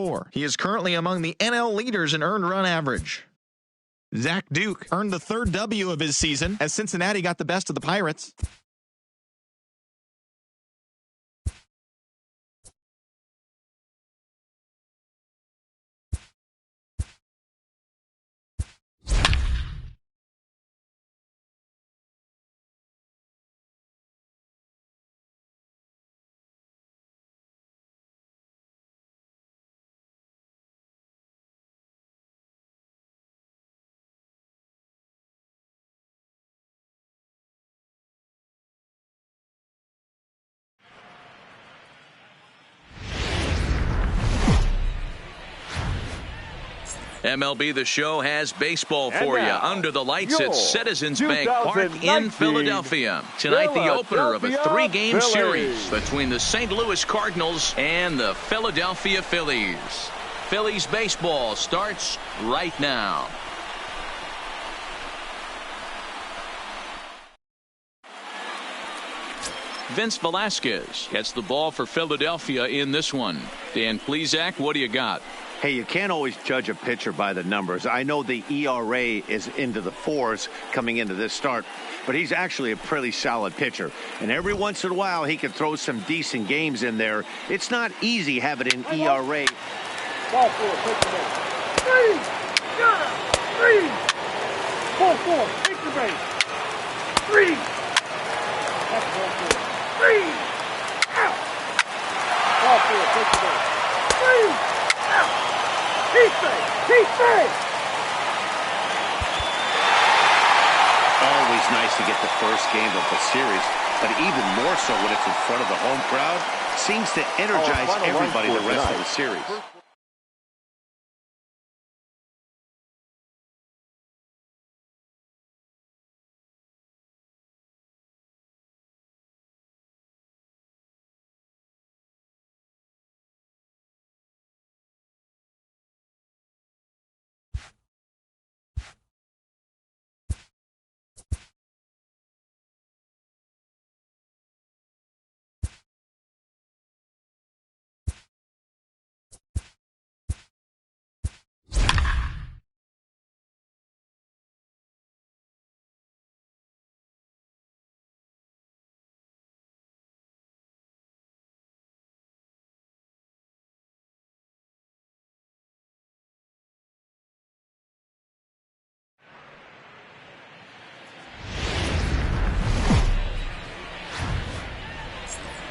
4. He is currently among the NL leaders in earned run average. Zach Duke earned the 3rd W of his season as Cincinnati got the best of the Pirates. MLB The Show has baseball for you. Under the lights at Citizens Bank Park in Philadelphia. Tonight, the opener of a 3-game series between the St. Louis Cardinals and the Philadelphia Phillies. Phillies baseball starts right now. Vince Velasquez gets the ball for Philadelphia in this one. Dan Plesac, what do you got? Hey, you can't always judge a pitcher by the numbers. I know the ERA is into the 4s coming into this start, but he's actually a pretty solid pitcher. And every once in a while, he can throw some decent games in there. It's not easy having an ERA. Ball 4, take the base. 3, got it. 3. Ball 4, take the base. 3. That's ball 4. 3. Out. Ball 4, take the base. 3. Out. He's safe. Always nice to get the first game of the series, but even more so when it's in front of the home crowd. Seems to energize everybody the rest of the series.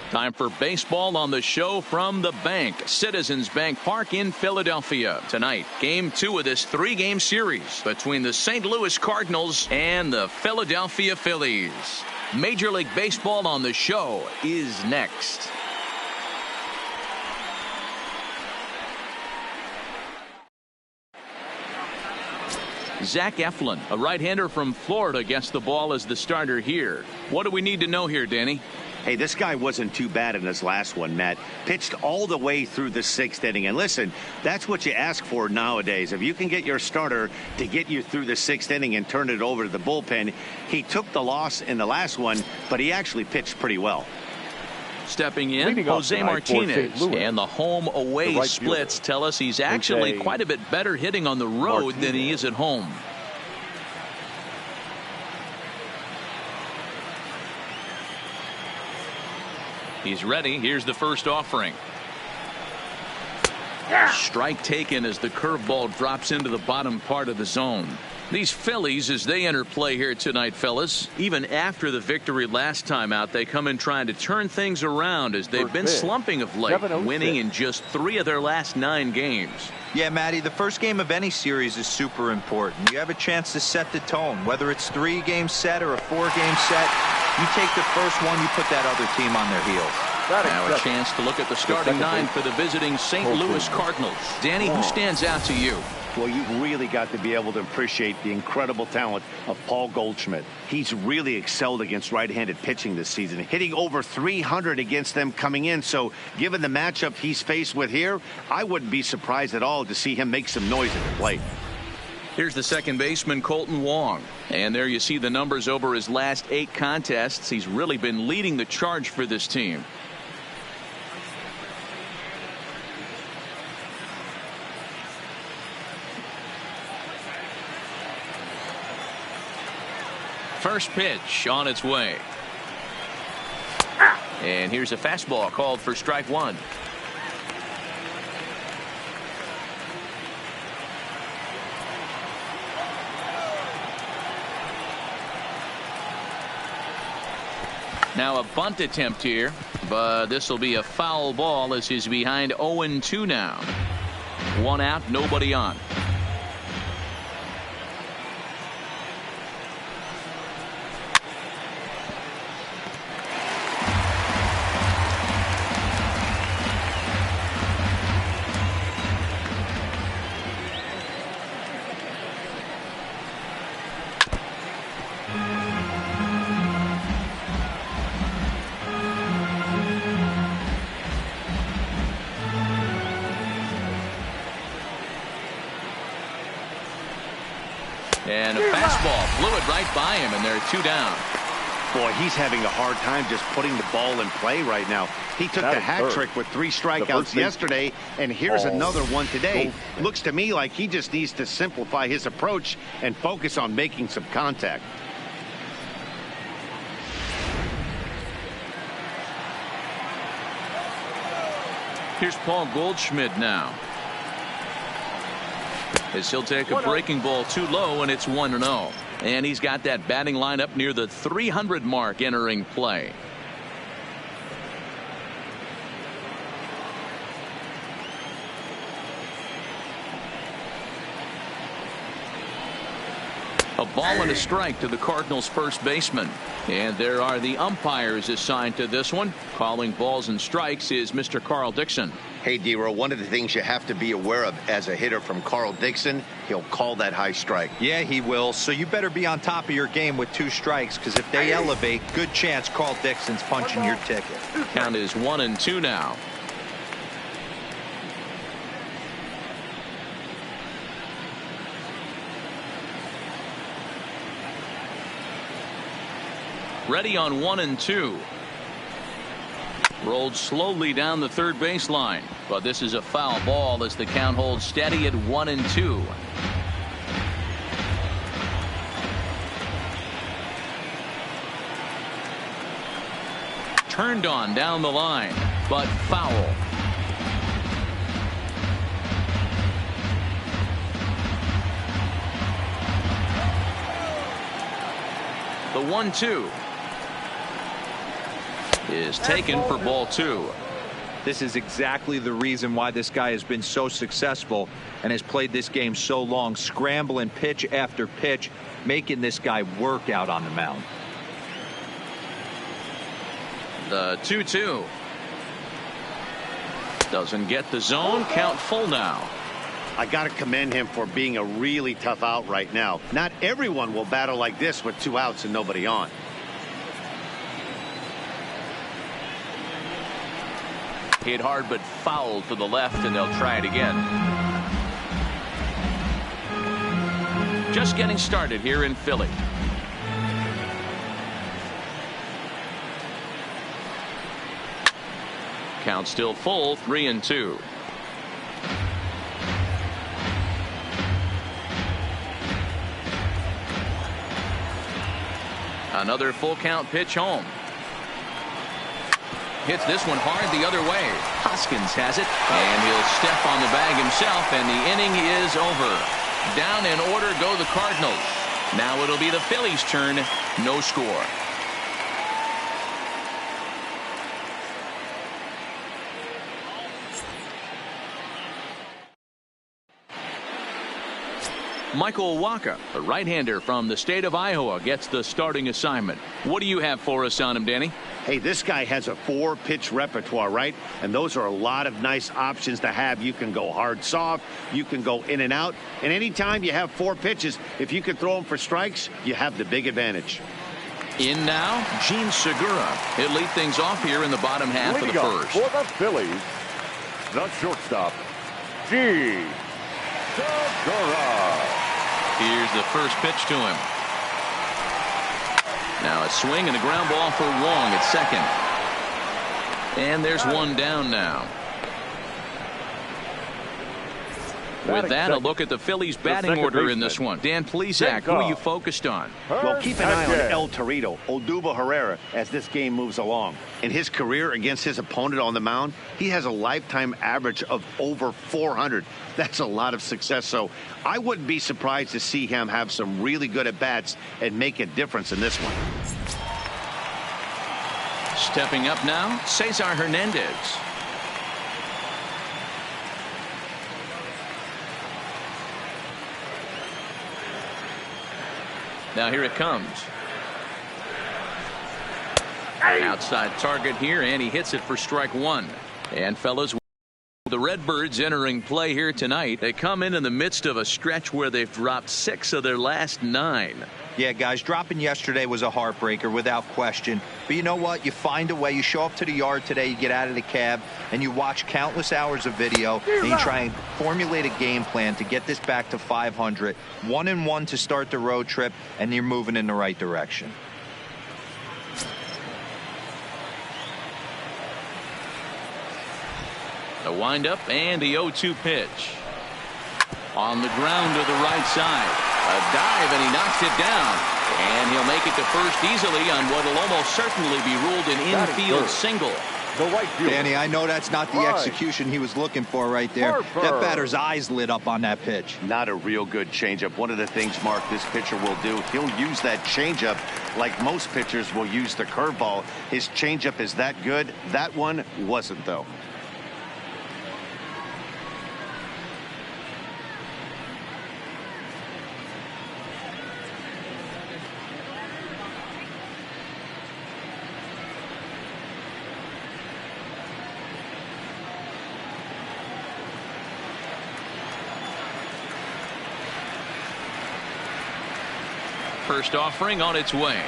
Time for baseball on the show from the bank. Citizens Bank Park in Philadelphia. Tonight, game 2 of this 3-game series between the St. Louis Cardinals and the Philadelphia Phillies. Major League Baseball on the show is next. Zach Eflin, a right-hander from Florida, gets the ball as the starter here. What do we need to know here, Danny? Hey, this guy wasn't too bad in his last one, Matt. Pitched all the way through the 6th inning. And listen, that's what you ask for nowadays. If you can get your starter to get you through the 6th inning and turn it over to the bullpen. He took the loss in the last one, but he actually pitched pretty well. Stepping in, Jose Martinez, and the home-away splits tell us he's actually quite a bit better hitting on the road than he is at home. He's ready. Here's the first offering. Strike taken as the curveball drops into the bottom part of the zone. These Phillies, as they enter play here tonight, fellas, even after the victory last time out, they come in trying to turn things around as they've been slumping of late, winning in just 3 of their last 9 games. Yeah, Matty, the first game of any series is super important. You have a chance to set the tone, whether it's 3-game set or a 4-game set. You take the first one, you put that other team on their heels. Now a chance to look at the starting 9 for the visiting St. Louis Cardinals. Danny, who stands out to you? Well, you've really got to be able to appreciate the incredible talent of Paul Goldschmidt. He's really excelled against right-handed pitching this season, hitting over 300 against them coming in. So given the matchup he's faced with here, I wouldn't be surprised at all to see him make some noise at the plate. Here's the second baseman, Colton Wong. And there you see the numbers over his last 8 contests. He's really been leading the charge for this team. First pitch on its way. And here's a fastball called for strike one. Now a bunt attempt here, but this will be a foul ball as he's behind 0-2 now. One out, nobody on. And a fastball blew it right by him, and they're 2 down. Boy, he's having a hard time just putting the ball in play right now. He took the hat trick with 3 strikeouts yesterday, and here's another one today. Looks to me like he just needs to simplify his approach and focus on making some contact. Here's Paul Goldschmidt now, as he'll take a breaking ball too low, and it's 1-0. And he's got that batting line up near the 300 mark entering play. A ball and a strike to the Cardinals' first baseman. And there are the umpires assigned to this one. Calling balls and strikes is Mr. Carl Dixon. Hey, D-Row, one of the things you have to be aware of as a hitter from Carl Dixon, he'll call that high strike. Yeah, he will. So you better be on top of your game with 2 strikes, because if they elevate, good chance Carl Dixon's punching your ticket. Count is 1-2 now. Ready on 1-2. Rolled slowly down the third baseline, but this is a foul ball as the count holds steady at 1-2. Turned on down the line, but foul. The 1-2 is taken for ball 2. This is exactly the reason why this guy has been so successful and has played this game so long, scrambling pitch after pitch, making this guy work out on the mound. The 2-2 doesn't get the zone. Count full now. I got to commend him for being a really tough out right now. Not everyone will battle like this with 2 outs and nobody on. Hit hard but foul to the left, and they'll try it again. Just getting started here in Philly. Count still full, 3-2. Another full count pitch home. Hits this one hard the other way. Hoskins has it, and he'll step on the bag himself, and the inning is over. Down in order go the Cardinals. Now it'll be the Phillies' turn. No score. Michael Wacha, a right-hander from the state of Iowa, gets the starting assignment. What do you have for us on him, Danny? Hey, this guy has a 4-pitch repertoire, right? And those are a lot of nice options to have. You can go hard, soft. You can go in and out. And anytime you have 4 pitches, if you can throw them for strikes, you have the big advantage. In now, Gene Segura. He'll lead things off here in the bottom half of the first. For the Phillies, the shortstop, Gene Segura. Here's the first pitch to him. Now a swing and a ground ball for Wong at second. And there's one down now. With that, a look at the Phillies batting order in this one. Dan Plesac, who are you focused on? Well, keep an eye on El Torito, Odubel Herrera, as this game moves along. In his career against his opponent on the mound, he has a lifetime average of over 400. That's a lot of success. So I wouldn't be surprised to see him have some really good at-bats and make a difference in this one. Stepping up now, Cesar Hernandez. Now here it comes. Outside target here, and he hits it for strike one. And fellas, the Redbirds entering play here tonight. They come in the midst of a stretch where they've dropped 6 of their last 9. Yeah, guys, dropping yesterday was a heartbreaker without question. But you know what? You find a way. You show up to the yard today, you get out of the cab, and you watch countless hours of video, and you try and formulate a game plan to get this back to 500. 1-1 to start the road trip, and you're moving in the right direction. The windup and the 0-2 pitch. On the ground to the right side. A dive, and he knocks it down. And he'll make it to first easily on what will almost certainly be ruled an infield single. Danny, I know that's not the execution he was looking for right there. That batter's eyes lit up on that pitch. Not a real good changeup. One of the things, Mark, this pitcher will do, he'll use that changeup like most pitchers will use the curveball. His changeup is that good. That one wasn't, though. First offering on its way.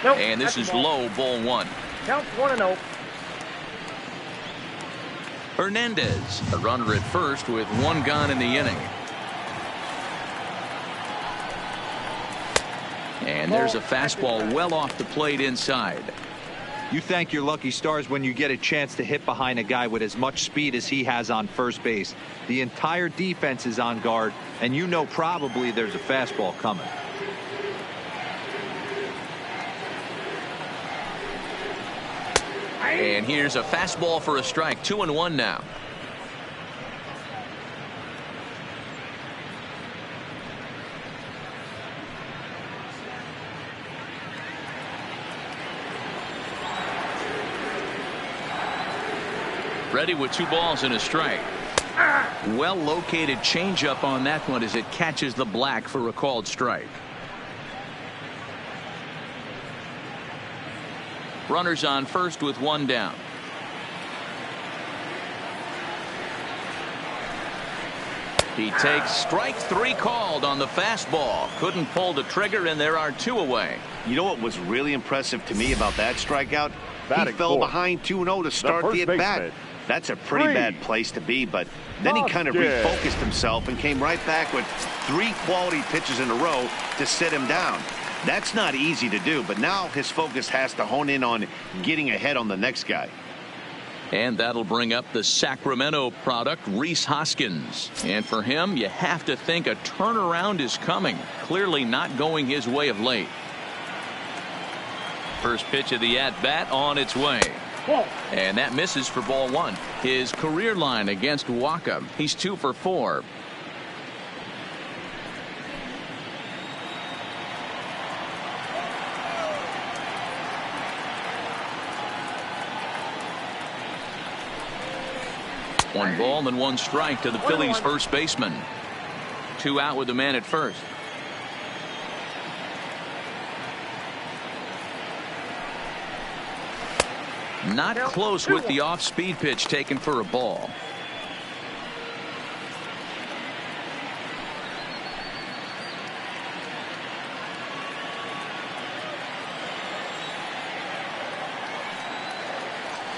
Nope, and this is low, ball 1. Count 1-0. Hernandez, a runner at first with 1 gone in the inning. And there's a fastball well off the plate inside. You thank your lucky stars when you get a chance to hit behind a guy with as much speed as he has on first base. The entire defense is on guard, and you know probably there's a fastball coming. And here's a fastball for a strike. 2-1 now. Ready with 2 balls and a strike. Well located changeup on that one as it catches the black for a called strike. Runners on first with 1 down. He takes strike 3 called on the fastball. Couldn't pull the trigger, and there are 2 away. You know what was really impressive to me about that strikeout? He fell behind 2-0 to start the at-bat. That's a pretty bad place to be, but then he kind of refocused himself and came right back with 3 quality pitches in a row to sit him down. That's not easy to do, but now his focus has to hone in on getting ahead on the next guy. And that'll bring up the Sacramento product, Rhys Hoskins. And for him, you have to think a turnaround is coming. Clearly not going his way of late. First pitch of the at-bat on its way. And that misses for ball 1. His career line against Waka. He's 2 for 4. One ball and 1 strike to the Phillies first baseman. 2 out with the man at first. Not close with the off-speed pitch taken for a ball.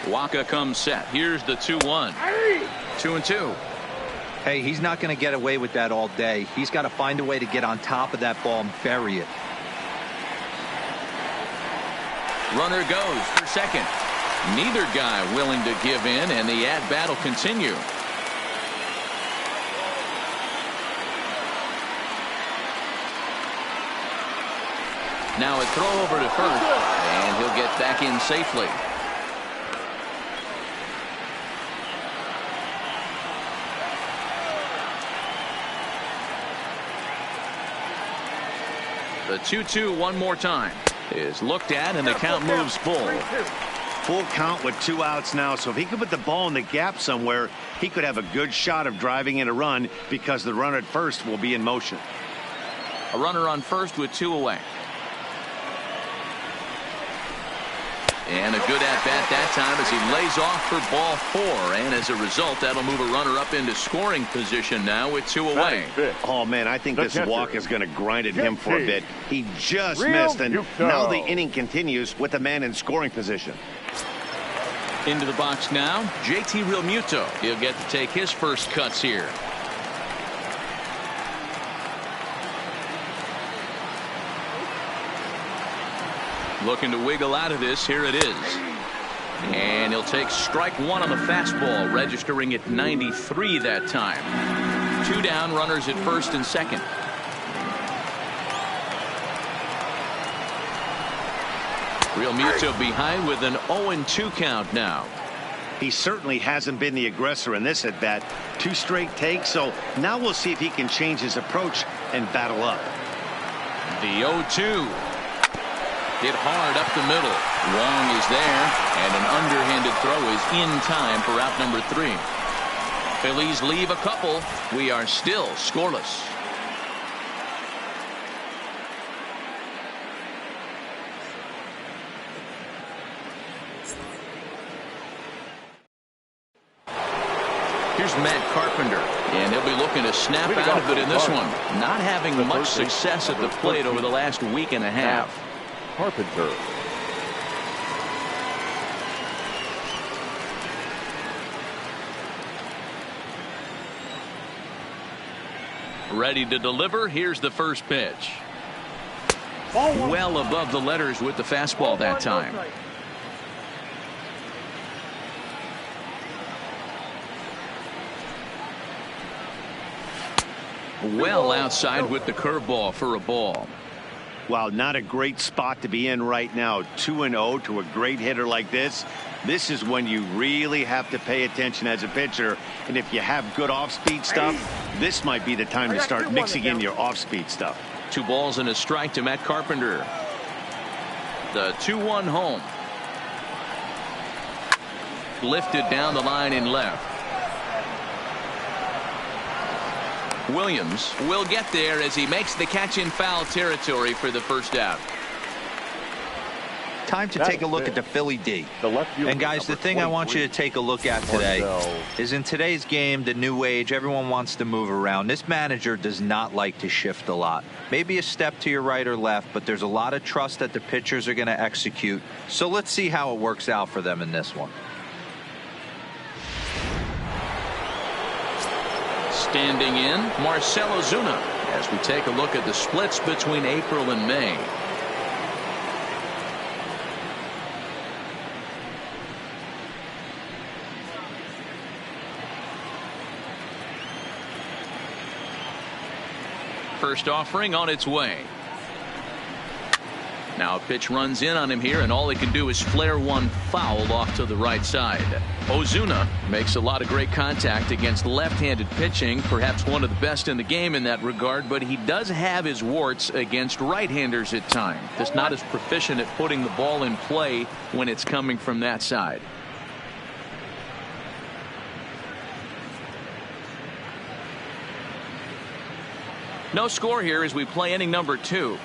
Waka comes set. Here's the 2-1. 2-2. Hey, he's not going to get away with that all day. He's got to find a way to get on top of that ball and bury it. Runner goes for second. Neither guy willing to give in, and the at-bat will continue. Now a throw over to first, and he'll get back in safely. The 2-2 one more time is looked at, and the count moves full. Full count with 2 outs now, so if he could put the ball in the gap somewhere, he could have a good shot of driving in a run because the runner at first will be in motion. A runner on first with 2 away. And a good at-bat that time as he lays off for ball 4. And as a result, that'll move a runner up into scoring position now with 2 away. Oh, man, I think this walk is going to grind at him for a bit. He just missed, and now the inning continues with the man in scoring position. Into the box now, JT Realmuto. He'll get to take his first cuts here. Looking to wiggle out of this. Here it is. And he'll take strike 1 on the fastball, registering at 93 that time. 2 down, runners at first and second. Realmuto behind with an 0-2 count now. He certainly hasn't been the aggressor in this at bat. 2 straight takes, so now we'll see if he can change his approach and battle up. The 0-2. Hit hard up the middle. Wong is there, and an underhanded throw is in time for out number 3. Phillies leave a couple. We are still scoreless. Here's Matt Carpenter, and he'll be looking to snap out of it in this one. Not having much success at the plate over the last week and a half. Carpenter. Ready to deliver. Here's the first pitch. Well above the letters with the fastball that time. Well outside with the curveball for a ball. Wow, not a great spot to be in right now. 2-0 to a great hitter like this. This is when you really have to pay attention as a pitcher. And if you have good off-speed stuff, this might be the time to start mixing in your off-speed stuff. 2 balls and a strike to Matt Carpenter. The 2-1 home. Lifted down the line in left. Williams will get there as he makes the catch in foul territory for the first out. Time to take a look at the Philly D. And guys, the thing I want you to take a look at today is in today's game, the new age, everyone wants to move around. This manager does not like to shift a lot. Maybe a step to your right or left, but there's a lot of trust that the pitchers are going to execute. So let's see how it works out for them in this one. Standing in, Marcell Ozuna, as we take a look at the splits between April and May. First offering on its way. Now a pitch runs in on him here, and all he can do is flare one foul off to the right side. Ozuna makes a lot of great contact against left-handed pitching, perhaps one of the best in the game in that regard, but he does have his warts against right-handers at times. Just not as proficient at putting the ball in play when it's coming from that side. No score here as we play inning number 2.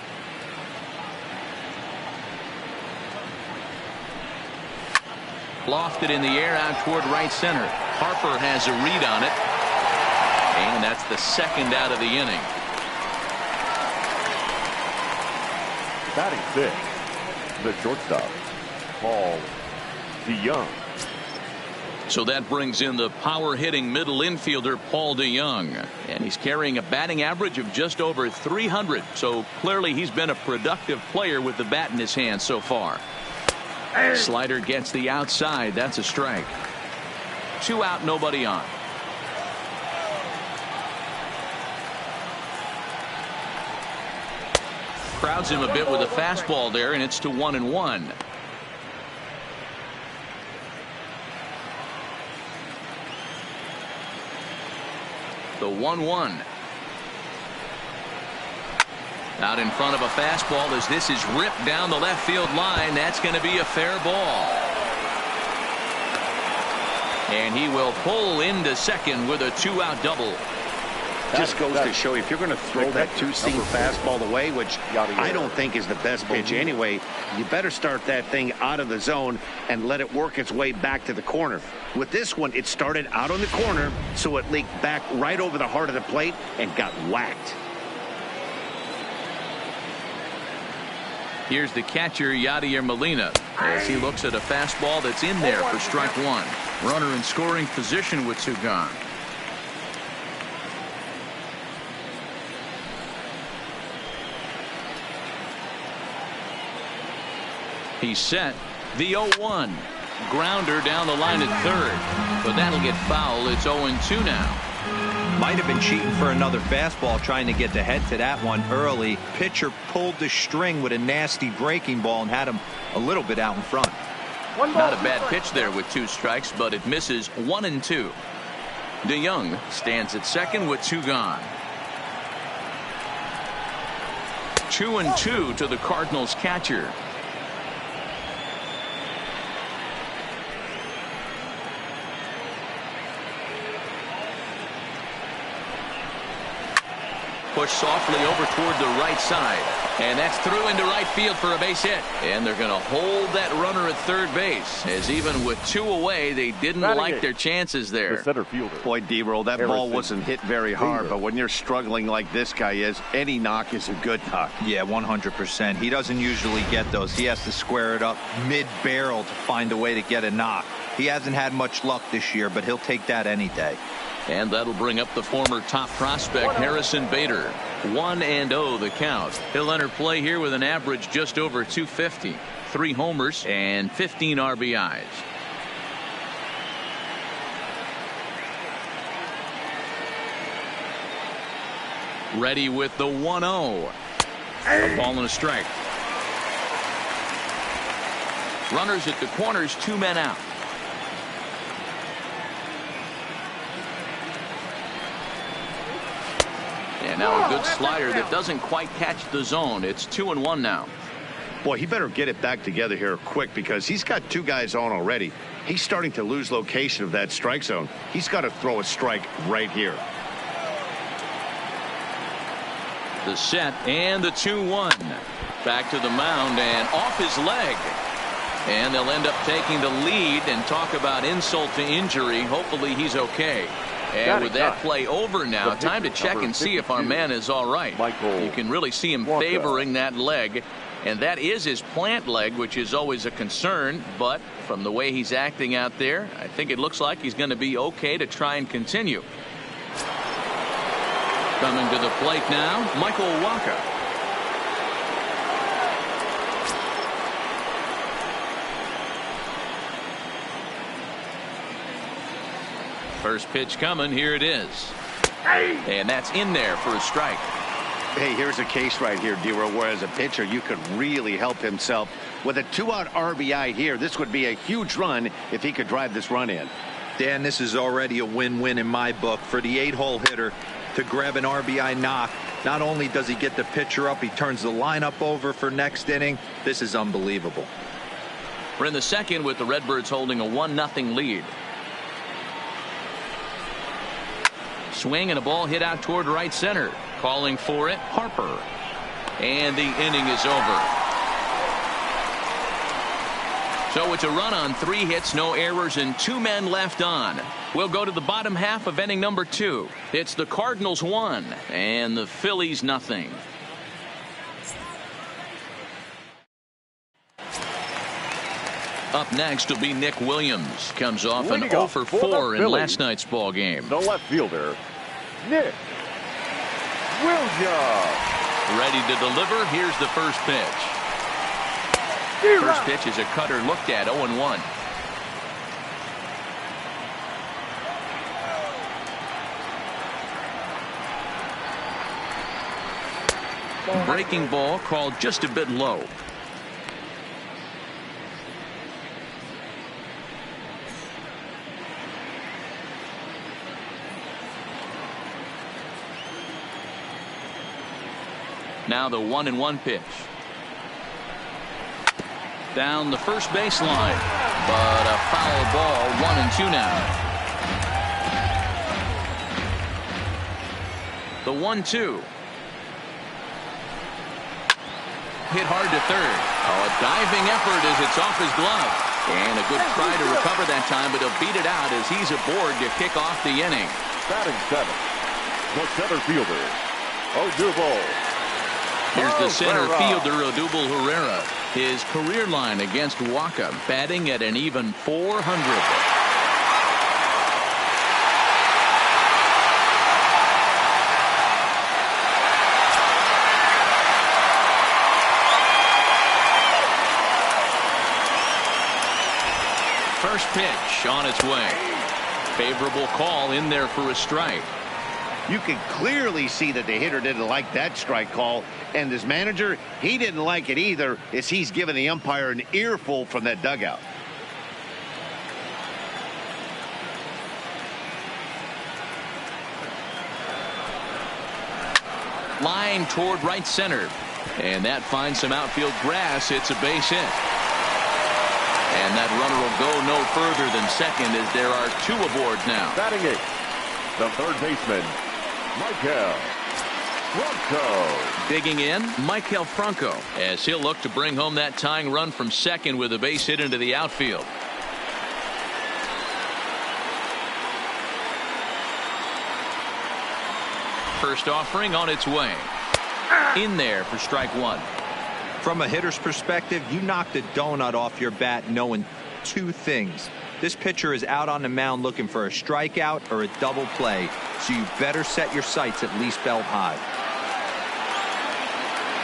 Lofted in the air out toward right center. Harper has a read on it. And that's the second out of the inning. Batting 6, the shortstop, Paul DeYoung. So that brings in the power-hitting middle infielder Paul DeYoung. And he's carrying a batting average of just over 300. So clearly he's been a productive player with the bat in his hand so far. Slider gets the outside. That's a strike. 2 out, nobody on. crowds him a bit with a fastball there, and it's to 1-1. The 1-1. Out in front of a fastball as this is ripped down the left field line. That's going to be a fair ball. And he will pull into second with a 2-out double. Just goes to show you, if you're going to throw that two-seam fastball away, which I don't think is the best pitch anyway, you better start that thing out of the zone and let it work its way back to the corner. With this one, it started out on the corner, so it leaked back right over the heart of the plate and got whacked. Here's the catcher, Yadier Molina, as he looks at a fastball that's in there for strike one. Runner in scoring position with two gone. He's set. The 0-1. Grounder down the line at third, but that'll get foul. It's 0-2 now. Might have been cheating for another fastball, trying to get the head to that one early. Pitcher pulled the string with a nasty breaking ball and had him a little bit out in front. Not a bad pitch there with two strikes, but it misses 1-2. DeYoung stands at second with two gone. 2-2 to the Cardinals catcher. Pushed softly over toward the right side, and that's through into right field for a base hit. And they're going to hold that runner at third base, as even with two away, they didn't like their chances there. The center fielder. Boy, D-Roll, that ball wasn't hit very hard, but when you're struggling like this guy is, any knock is a good knock. Yeah, 100%. He doesn't usually get those. He has to square it up mid-barrel to find a way to get a knock. He hasn't had much luck this year, but he'll take that any day. And that'll bring up the former top prospect, Harrison Bader. 1-0 the count. He'll enter play here with an average just over 250. 3 homers and 15 RBIs. Ready with the 1-0. A ball and a strike. Runners at the corners, 2 men out. And now a good slider that doesn't quite catch the zone. It's 2-1 now. Boy, he better get it back together here quick, because he's got 2 guys on already. He's starting to lose location of that strike zone. He's got to throw a strike right here. The set and the 2-1. Back to the mound and off his leg. And they'll end up taking the lead, and talk about insult to injury. Hopefully he's okay. And with that play over now, time to check and see if our man is all right. You can really see him favoring that leg, and that is his plant leg, which is always a concern. But from the way he's acting out there, I think it looks like he's going to be okay to try and continue. Coming to the plate now, Michael Wacha. First pitch coming. Here it is. And that's in there for a strike. Hey, here's a case right here, D-Roll, where as a pitcher you could really help himself. With a 2-out RBI here, this would be a huge run if he could drive this run in. Dan, this is already a win-win in my book. For the 8-hole hitter to grab an RBI knock, not only does he get the pitcher up, he turns the lineup over for next inning. This is unbelievable. We're in the second with the Redbirds holding a 1-0 lead. Swing and a ball hit out toward right center. Calling for it, Harper. And the inning is over. So it's a run on 3 hits, no errors, and 2 men left on. We'll go to the bottom half of inning number 2. It's the Cardinals 1 and the Phillies nothing. Up next will be Nick Williams. Comes off an 0 for 4 in last night's ball game. The left fielder, Nick Williams. Ready to deliver. Here's the first pitch. First pitch is a cutter looked at, 0-1. Breaking ball called just a bit low. Now the 1-1 pitch. Down the first baseline, but a foul ball. 1-2 now. The 1-2. Hit hard to third. Oh, a diving effort as it's off his glove. And a good try to recover that time, but he'll beat it out as he's aboard to kick off the inning. Batting seventh, the center fielder, Odubel. Here's the center fielder, Odubel Herrera. His career line against Waka, batting at an even .400. First pitch on its way. Favorable call in there for a strike. You can clearly see that the hitter didn't like that strike call, and his manager, he didn't like it either, as he's giving the umpire an earful from that dugout. Line toward right center, and that finds some outfield grass. It's a base hit. And that runner will go no further than second as there are two aboard now. Batting eighth, the third baseman, Michael Franco. Digging in, Michael Franco, as he'll look to bring home that tying run from second with a base hit into the outfield. First offering on its way. In there for strike one. From a hitter's perspective, you knocked a donut off your bat knowing two things. This pitcher is out on the mound looking for a strikeout or a double play, so you better set your sights at least belt high.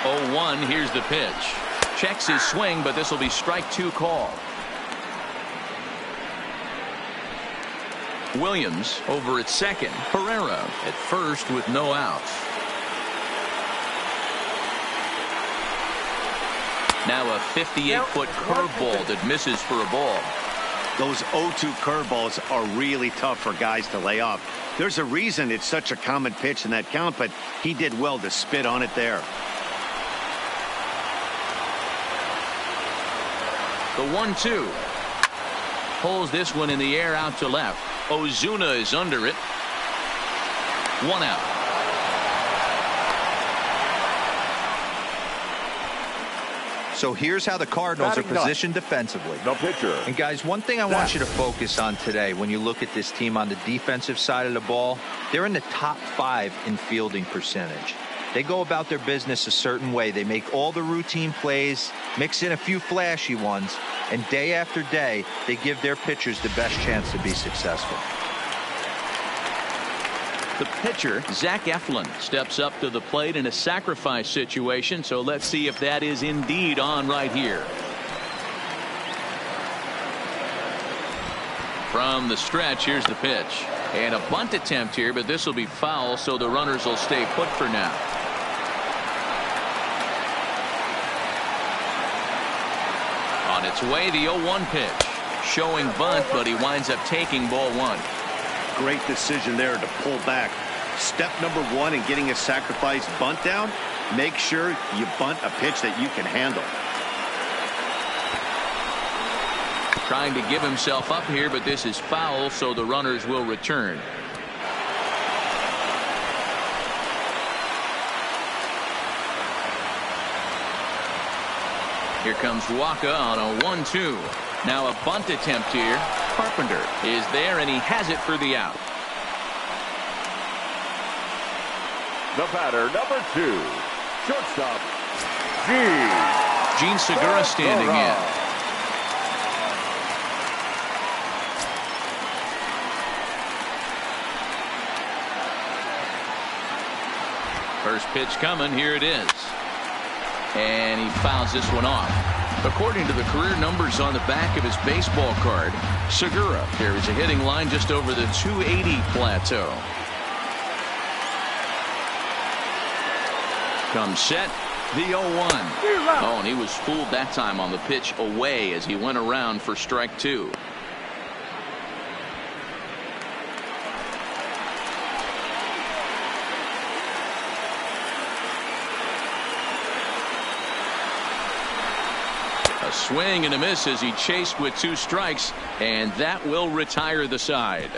0-1, here's the pitch. Checks his swing, but this will be strike two call. Williams over at second. Herrera at first with no outs. Now a 58-foot curveball that misses for a ball. Those 0-2 curveballs are really tough for guys to lay off. There's a reason it's such a common pitch in that count, but he did well to spit on it there. The 1-2. Pulls this one in the air out to left. Ozuna is under it. One out. So here's how the Cardinals are positioned defensively. The pitcher. And guys, one thing I want you to focus on today when you look at this team on the defensive side of the ball, they're in the top 5 in fielding percentage. They go about their business a certain way. They make all the routine plays, mix in a few flashy ones, and day after day, they give their pitchers the best chance to be successful. The pitcher, Zach Eflin, steps up to the plate in a sacrifice situation, so let's see if that is indeed on right here. From the stretch, here's the pitch. And a bunt attempt here, but this will be foul, so the runners will stay put for now. On its way, the 0-1 pitch. Showing bunt, but he winds up taking ball one. Great decision there to pull back. Step number one in getting a sacrifice bunt down, make sure you bunt a pitch that you can handle. Trying to give himself up here, but this is foul, so the runners will return. Here comes Waka on a 1-2. Now a bunt attempt here. Carpenter is there, and he has it for the out. The batter, number 2, shortstop, Gene Segura standing in. First pitch coming. Here it is. And he fouls this one off. According to the career numbers on the back of his baseball card, Segura carries a hitting line just over the 280 plateau. Comes set. The 0-1. Oh, and he was fooled that time on the pitch away as he went around for strike 2. A swing and a miss as he chased with 2 strikes, and that will retire the side.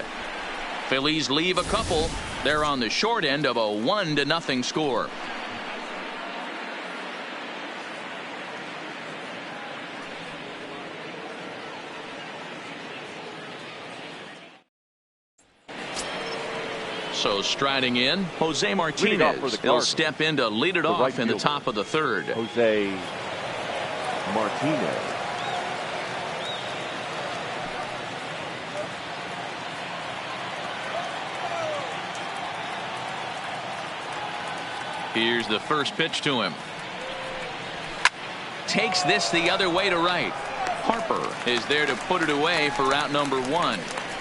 Phillies leave a couple. They're on the short end of a 1-0 score. So striding in, Jose Martinez. He'll step in to lead it off in the top of the 3rd. Jose Martinez. Here's the first pitch to him. Takes this the other way to right. Harper is there to put it away for out number 1.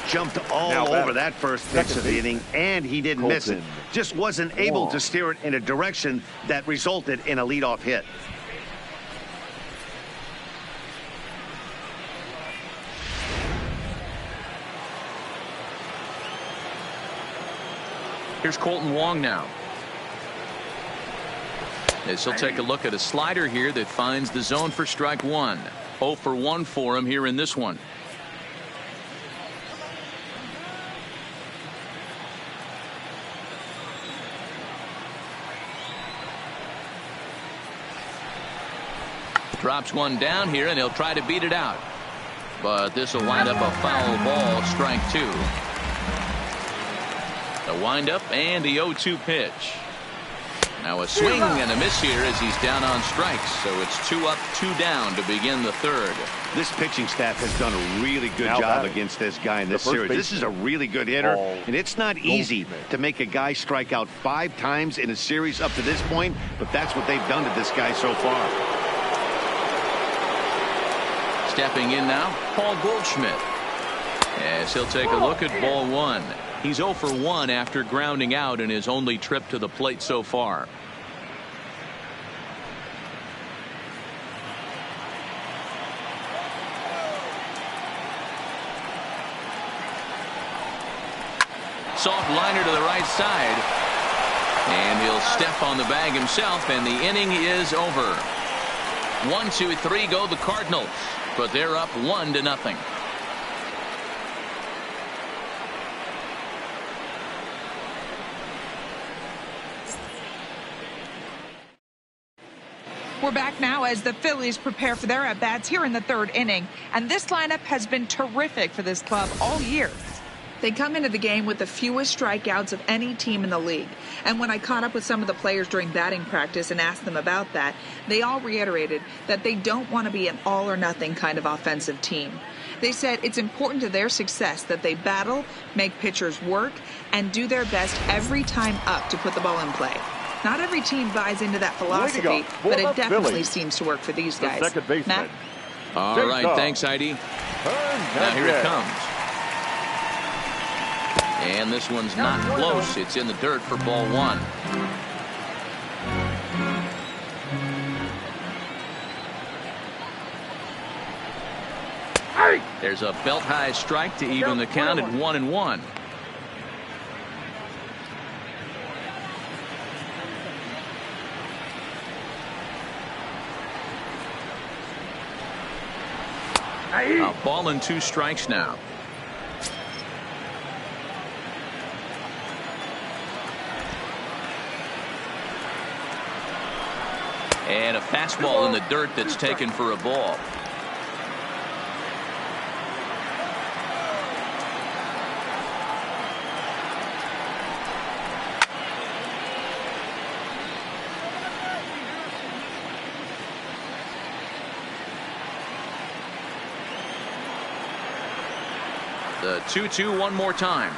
Jumped all over that first pitch of the inning, and he didn't miss it. Just wasn't able to steer it in a direction that resulted in a leadoff hit. Here's Colton Wong now. As he'll take a look at a slider here that finds the zone for strike 1. 0 for 1 for him here in this one. Drops one down here, and he'll try to beat it out. But this will wind up a foul ball, strike 2. The windup and the 0-2 pitch. Now a swing and a miss here as he's down on strikes. So it's 2 up, 2 down to begin the 3rd. This pitching staff has done a really good job against this guy in this series. This is a really good hitter, and it's not easy to make a guy strike out 5 times in a series up to this point, but that's what they've done to this guy so far. Stepping in now, Paul Goldschmidt. As he'll take a look at ball 1. He's 0 for 1 after grounding out in his only trip to the plate so far. Soft liner to the right side. And he'll step on the bag himself, and the inning is over. 1, 2, 3 go the Cardinals, but they're up 1-0. We're back now as the Phillies prepare for their at-bats here in the 3rd inning. And this lineup has been terrific for this club all year. They come into the game with the fewest strikeouts of any team in the league. And when I caught up with some of the players during batting practice and asked them about that, they all reiterated that they don't want to be an all-or-nothing kind of offensive team. They said it's important to their success that they battle, make pitchers work, and do their best every time up to put the ball in play. Not every team buys into that philosophy, but it definitely seems to work for these guys. Matt? All right, thanks, Heidi. Now here it comes. And this one's not close. It's in the dirt for ball 1. There's a belt-high strike to even the count at 1-1. A ball and 2 strikes now. And a fastball in the dirt that's taken for a ball. The 2-2 one more time.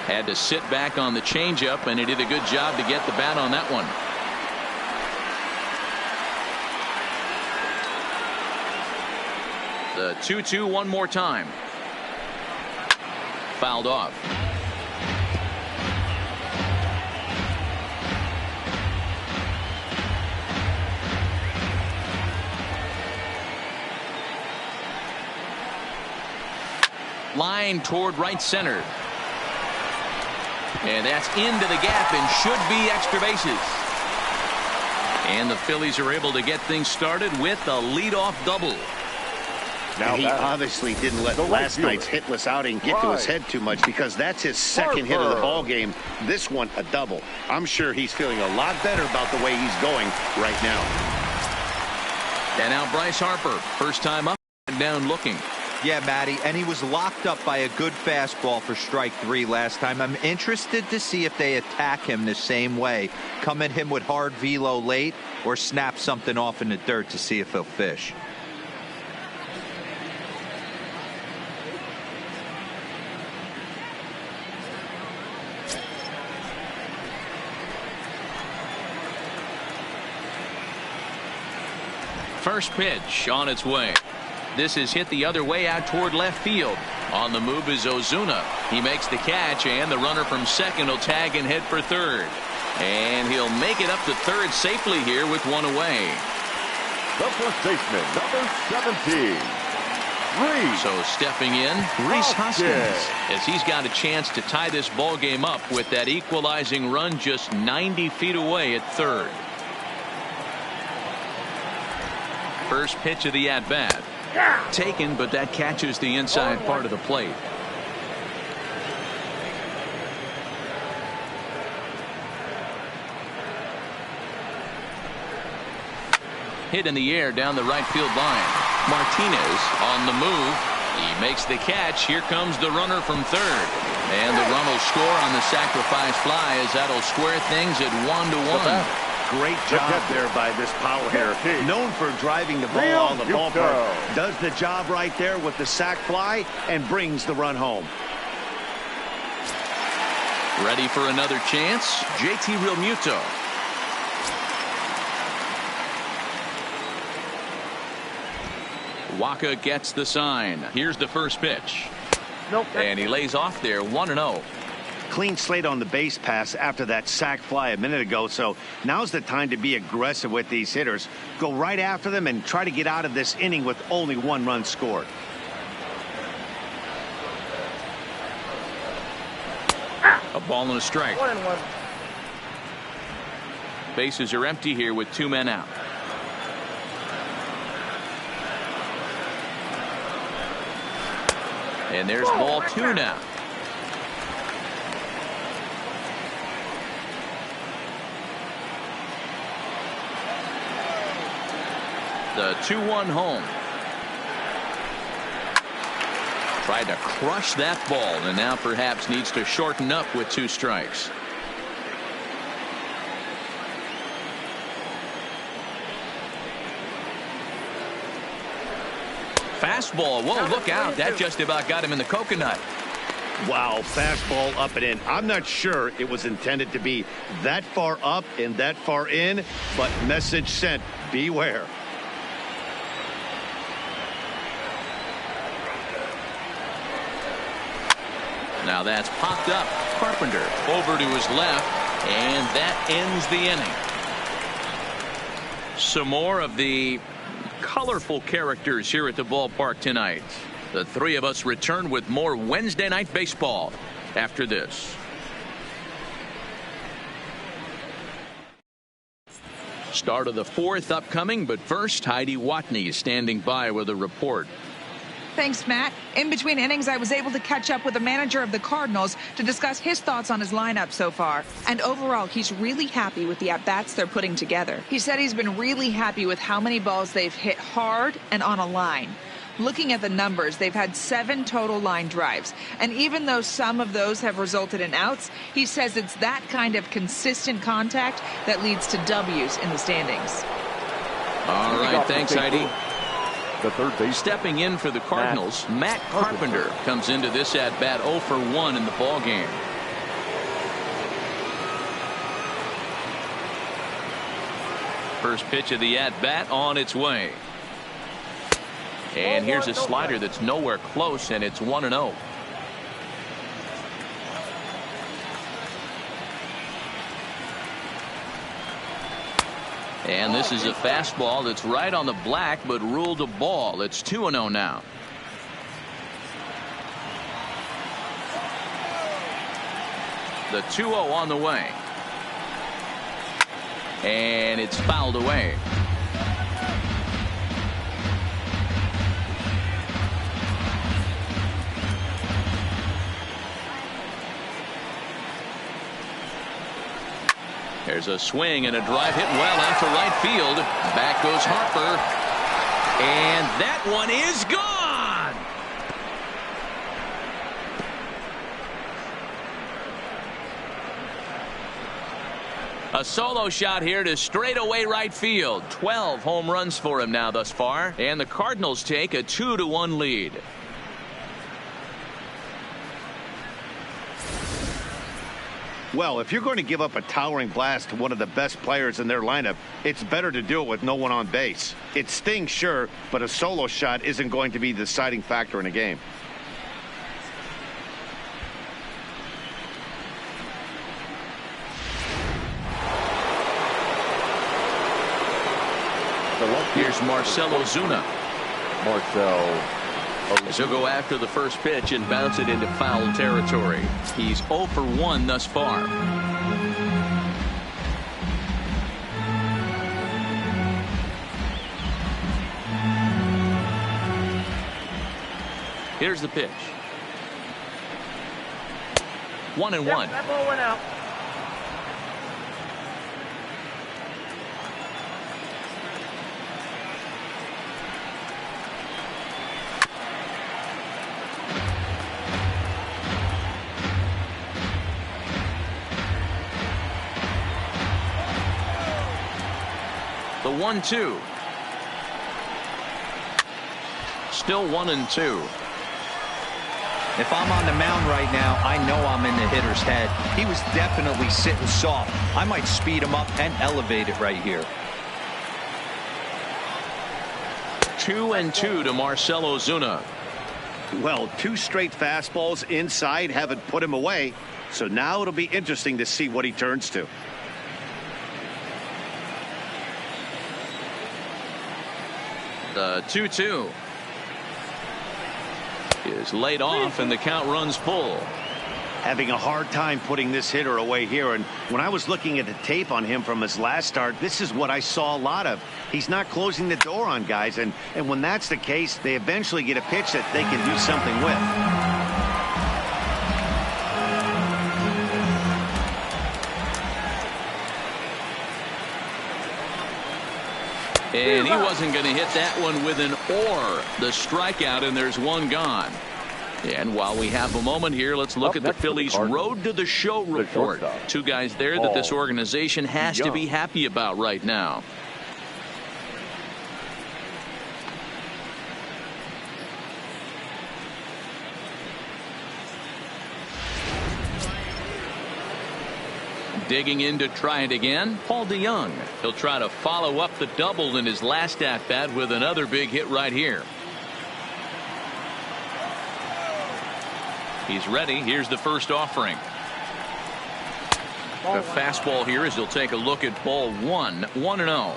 Had to sit back on the changeup, and he did a good job to get the bat on that one. The 2-2 one more time. Fouled off. line toward right center. And that's into the gap and should be extra bases. And the Phillies are able to get things started with a leadoff double. Now he obviously didn't let last night's hitless outing get to his head too much, because that's his second hit of the ball game. This one a double. I'm sure he's feeling a lot better about the way he's going right now. And now Bryce Harper, first time up and down looking. Yeah, Matty, and he was locked up by a good fastball for strike 3 last time. I'm interested to see if they attack him the same way. Come at him with hard velo late or snap something off in the dirt to see if he'll fish. First pitch on its way. This is hit the other way out toward left field. On the move is Ozuna. He makes the catch, and the runner from second will tag and head for third. And he'll make it up to third safely here with one away. The first baseman, number 17. So stepping in, Rhys Hoskins, as he's got a chance to tie this ball game up with that equalizing run just 90 feet away at third. First pitch of the at-bat. Taken, but that catches the inside part of the plate. Hit in the air down the right field line. Martinez on the move. He makes the catch. Here comes the runner from third. And the run will score on the sacrifice fly, as that'll square things at 1-1. Great job there by this power hitter. Known for driving the ball on the ballpark. Does the job right there with the sac fly and brings the run home. Ready for another chance? JT Realmuto. Waka gets the sign. Here's the first pitch. And he lays off there 1-0. Clean slate on the base pass after that sac fly a minute ago, so now's the time to be aggressive with these hitters. Go right after them and try to get out of this inning with only 1 run scored. A ball and a strike. 1-1. Bases are empty here with 2 men out. And there's ball 2 now. The 2-1 home. Tried to crush that ball, and now perhaps needs to shorten up with 2 strikes. Fastball. Whoa, look out. That just about got him in the coconut. Wow, fastball up and in. I'm not sure it was intended to be that far up and that far in, but message sent. Beware. Now that's popped up. Carpenter over to his left, and that ends the inning. Some more of the colorful characters here at the ballpark tonight. The 3 of us return with more Wednesday Night Baseball after this. Start of the 4th upcoming, but first, Heidi Watney standing by with a report. Thanks, Matt. In between innings, I was able to catch up with the manager of the Cardinals to discuss his thoughts on his lineup so far. And overall, he's really happy with the at-bats they're putting together. He said he's been really happy with how many balls they've hit hard and on a line. Looking at the numbers, they've had 7 total line drives. And even though some of those have resulted in outs, he says it's that kind of consistent contact that leads to W's in the standings. All right, thanks, Heidi. The third base. Stepping in for the Cardinals, Matt Carpenter comes into this at-bat 0 for 1 in the ball game. First pitch of the at-bat on its way. And here's a slider that's nowhere close, and it's 1-0. And this is a fastball that's right on the black, but ruled a ball. It's 2-0 now. The 2-0 on the way. And it's fouled away. There's a swing and a drive hit well out to right field. Back goes Harper. And that one is gone. A solo shot here to straightaway right field. 12 home runs for him now thus far. And the Cardinals take a 2-1 lead. Well, if you're going to give up a towering blast to one of the best players in their lineup, it's better to do it with no one on base. It stings, sure, but a solo shot isn't going to be the deciding factor in a game. Here's Marcell Ozuna. As he'll go after the first pitch and bounce it into foul territory. He's 0 for 1 thus far. Here's the pitch. 1-1. That ball went out. The 1-2. Still 1-2. If I'm on the mound right now, I know I'm in the hitter's head. He was definitely sitting soft. I might speed him up and elevate it right here. 2-2 to Marcell Ozuna. Well, 2 straight fastballs inside haven't put him away. So now it'll be interesting to see what he turns to. The 2-2 is laid off and the count runs full. Having a hard time putting this hitter away here, and when I was looking at the tape on him from his last start, this is what I saw a lot of. He's not closing the door on guys, and when that's the case, they eventually get a pitch that they can do something with. And he wasn't going to hit that one with an or. The strikeout, and there's one gone. And while we have a moment here, let's look at the Phillies' road to the show report. 2 guys there that this organization has to be happy about right now. Digging in to try it again, Paul DeYoung. He'll try to follow up the double in his last at-bat with another big hit right here. He's ready. Here's the first offering. The fastball here as he'll take a look at ball 1, 1-0.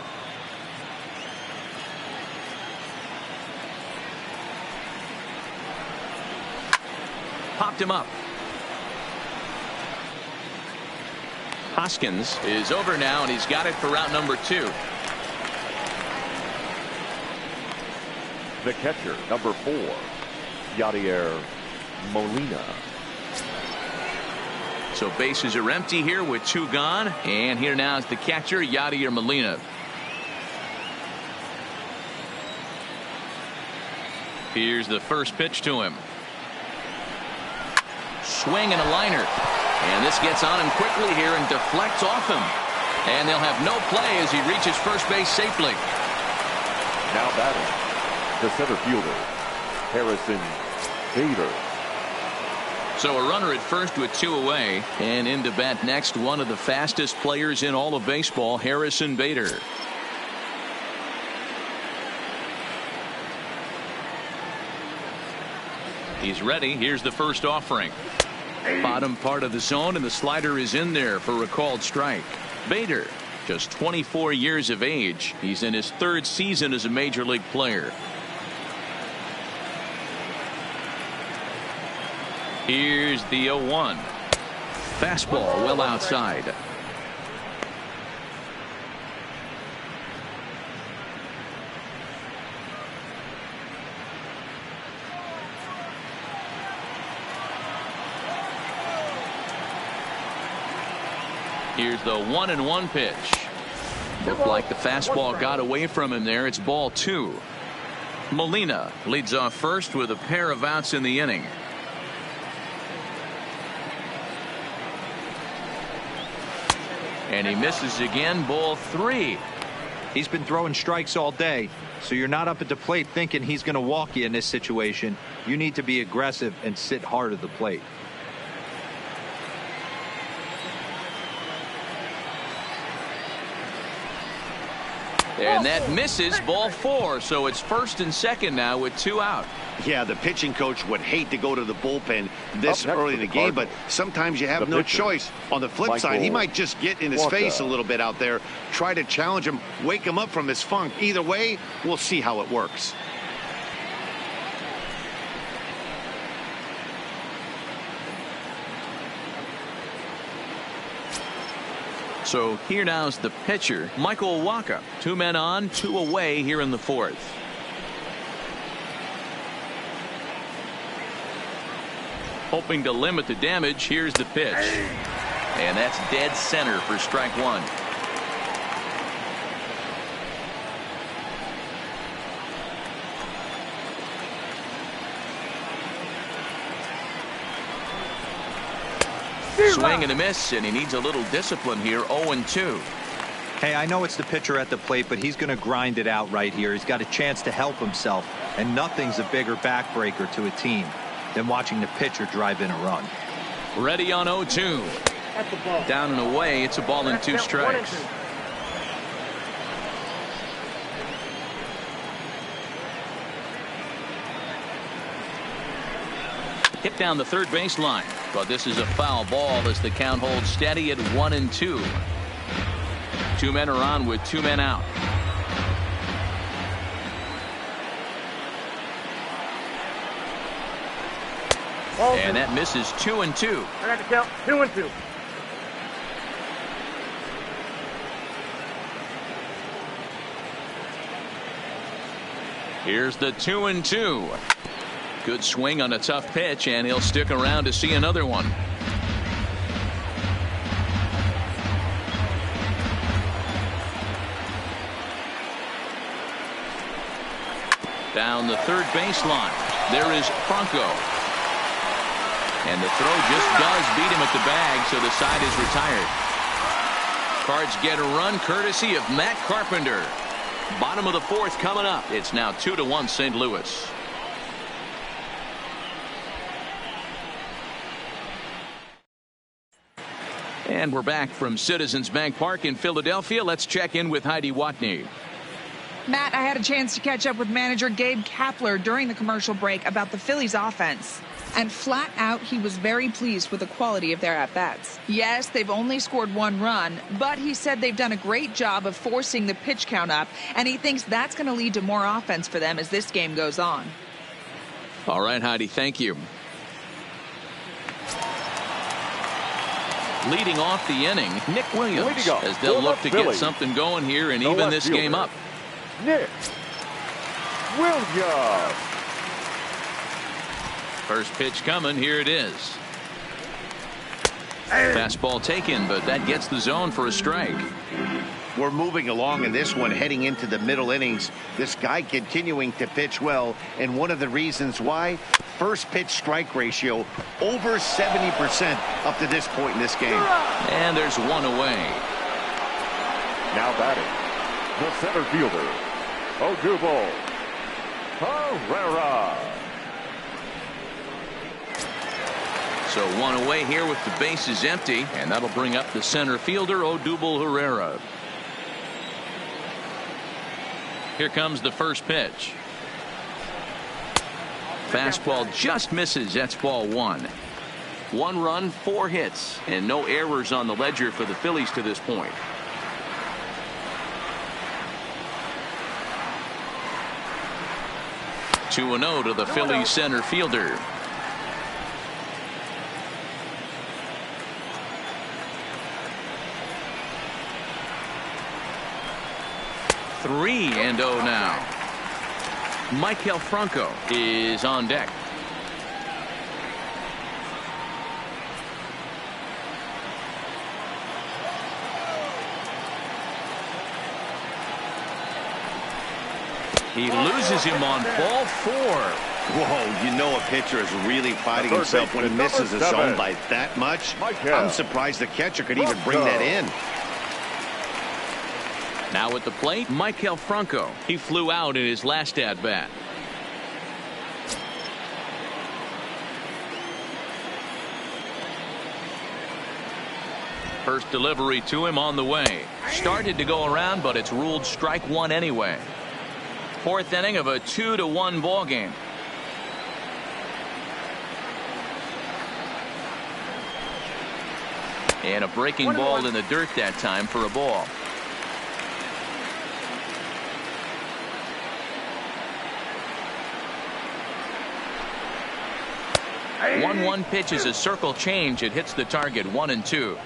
Popped him up. Hoskins is over now, and he's got it for route number 2. The catcher, number 4, Yadier Molina. So bases are empty here with 2 gone, and here now is the catcher, Yadier Molina. Here's the first pitch to him. Swing and a liner. And this gets on him quickly here and deflects off him. And they'll have no play as he reaches first base safely. Now batting, the center fielder, Harrison Bader. So a runner at first with 2 away. And in to bat next, one of the fastest players in all of baseball, Harrison Bader. He's ready. Here's the first offering. Bottom part of the zone, and the slider is in there for a called strike. Bader, just 24 years of age. He's in his 3rd season as a major league player. Here's the 0-1. Fastball well outside. Here's the 1-1 pitch. Looked like the fastball got away from him there. It's ball 2. Molina leads off first with a pair of outs in the inning. And he misses again, ball 3. He's been throwing strikes all day, so you're not up at the plate thinking he's going to walk you in this situation. You need to be aggressive and sit hard at the plate. And that misses, ball 4. So it's first and second now with 2 out. Yeah, the pitching coach would hate to go to the bullpen this early in the game, but sometimes you have no choice. On the flip side, he might just get in his face a little bit out there, try to challenge him, wake him up from his funk. Either way, we'll see how it works. So here now's the pitcher, Michael Wacha. 2 men on, 2 away here in the 4th. Hoping to limit the damage, here's the pitch. And that's dead center for strike 1. Swing and a miss, and he needs a little discipline here. 0-2. Hey, I know it's the pitcher at the plate, but he's going to grind it out right here. He's got a chance to help himself, and nothing's a bigger backbreaker to a team than watching the pitcher drive in a run. Ready on 0-2. Down and away. It's a ball and 2 strikes. Hit down the third baseline, but this is a foul ball as the count holds steady at 1-2. 2 men are on with 2 men out. And that misses. 2-2. I got to count 2-2. Here's the 2-2. Good swing on a tough pitch, and he'll stick around to see another one. Down the third baseline, there is Franco. And the throw just does beat him at the bag, so the side is retired. Cards get a run courtesy of Matt Carpenter. Bottom of the 4th coming up. It's now 2-1 St. Louis. And we're back from Citizens Bank Park in Philadelphia. Let's check in with Heidi Watney. Matt, I had a chance to catch up with manager Gabe Kapler during the commercial break about the Phillies offense. And flat out, he was very pleased with the quality of their at-bats. Yes, they've only scored 1 run, but he said they've done a great job of forcing the pitch count up, and he thinks that's going to lead to more offense for them as this game goes on. All right, Heidi, thank you. Leading off the inning, Nick Williams, as they'll look to get something going here and even this game up. Nick Williams. First pitch coming. Here it is. Fastball taken, but that gets the zone for a strike. We're moving along in this one, heading into the middle innings. This guy continuing to pitch well, and one of the reasons why, first pitch strike ratio over 70% up to this point in this game. And there's 1 away. Now batting, the center fielder, Odubel Herrera. So 1 away here with the bases empty, and that'll bring up the center fielder, Odubel Herrera. Here comes the first pitch. Fastball just misses. That's ball 1. 1 run, 4 hits, and no errors on the ledger for the Phillies to this point. Two and 0 to the Phillies center fielder. 3-0 now. Maikel Franco is on deck. He loses him on ball 4. Whoa, you know a pitcher is really fighting himself when he misses a zone by that much. I'm surprised the catcher could even bring that in. Now at the plate, Maikel Franco. He flew out in his last at-bat. First delivery to him on the way. Started to go around, but it's ruled strike 1 anyway. 4th inning of a 2-1 ball game. And a breaking ball in the dirt that time for a ball. One pitch is a circle change. It hits the target 1-2.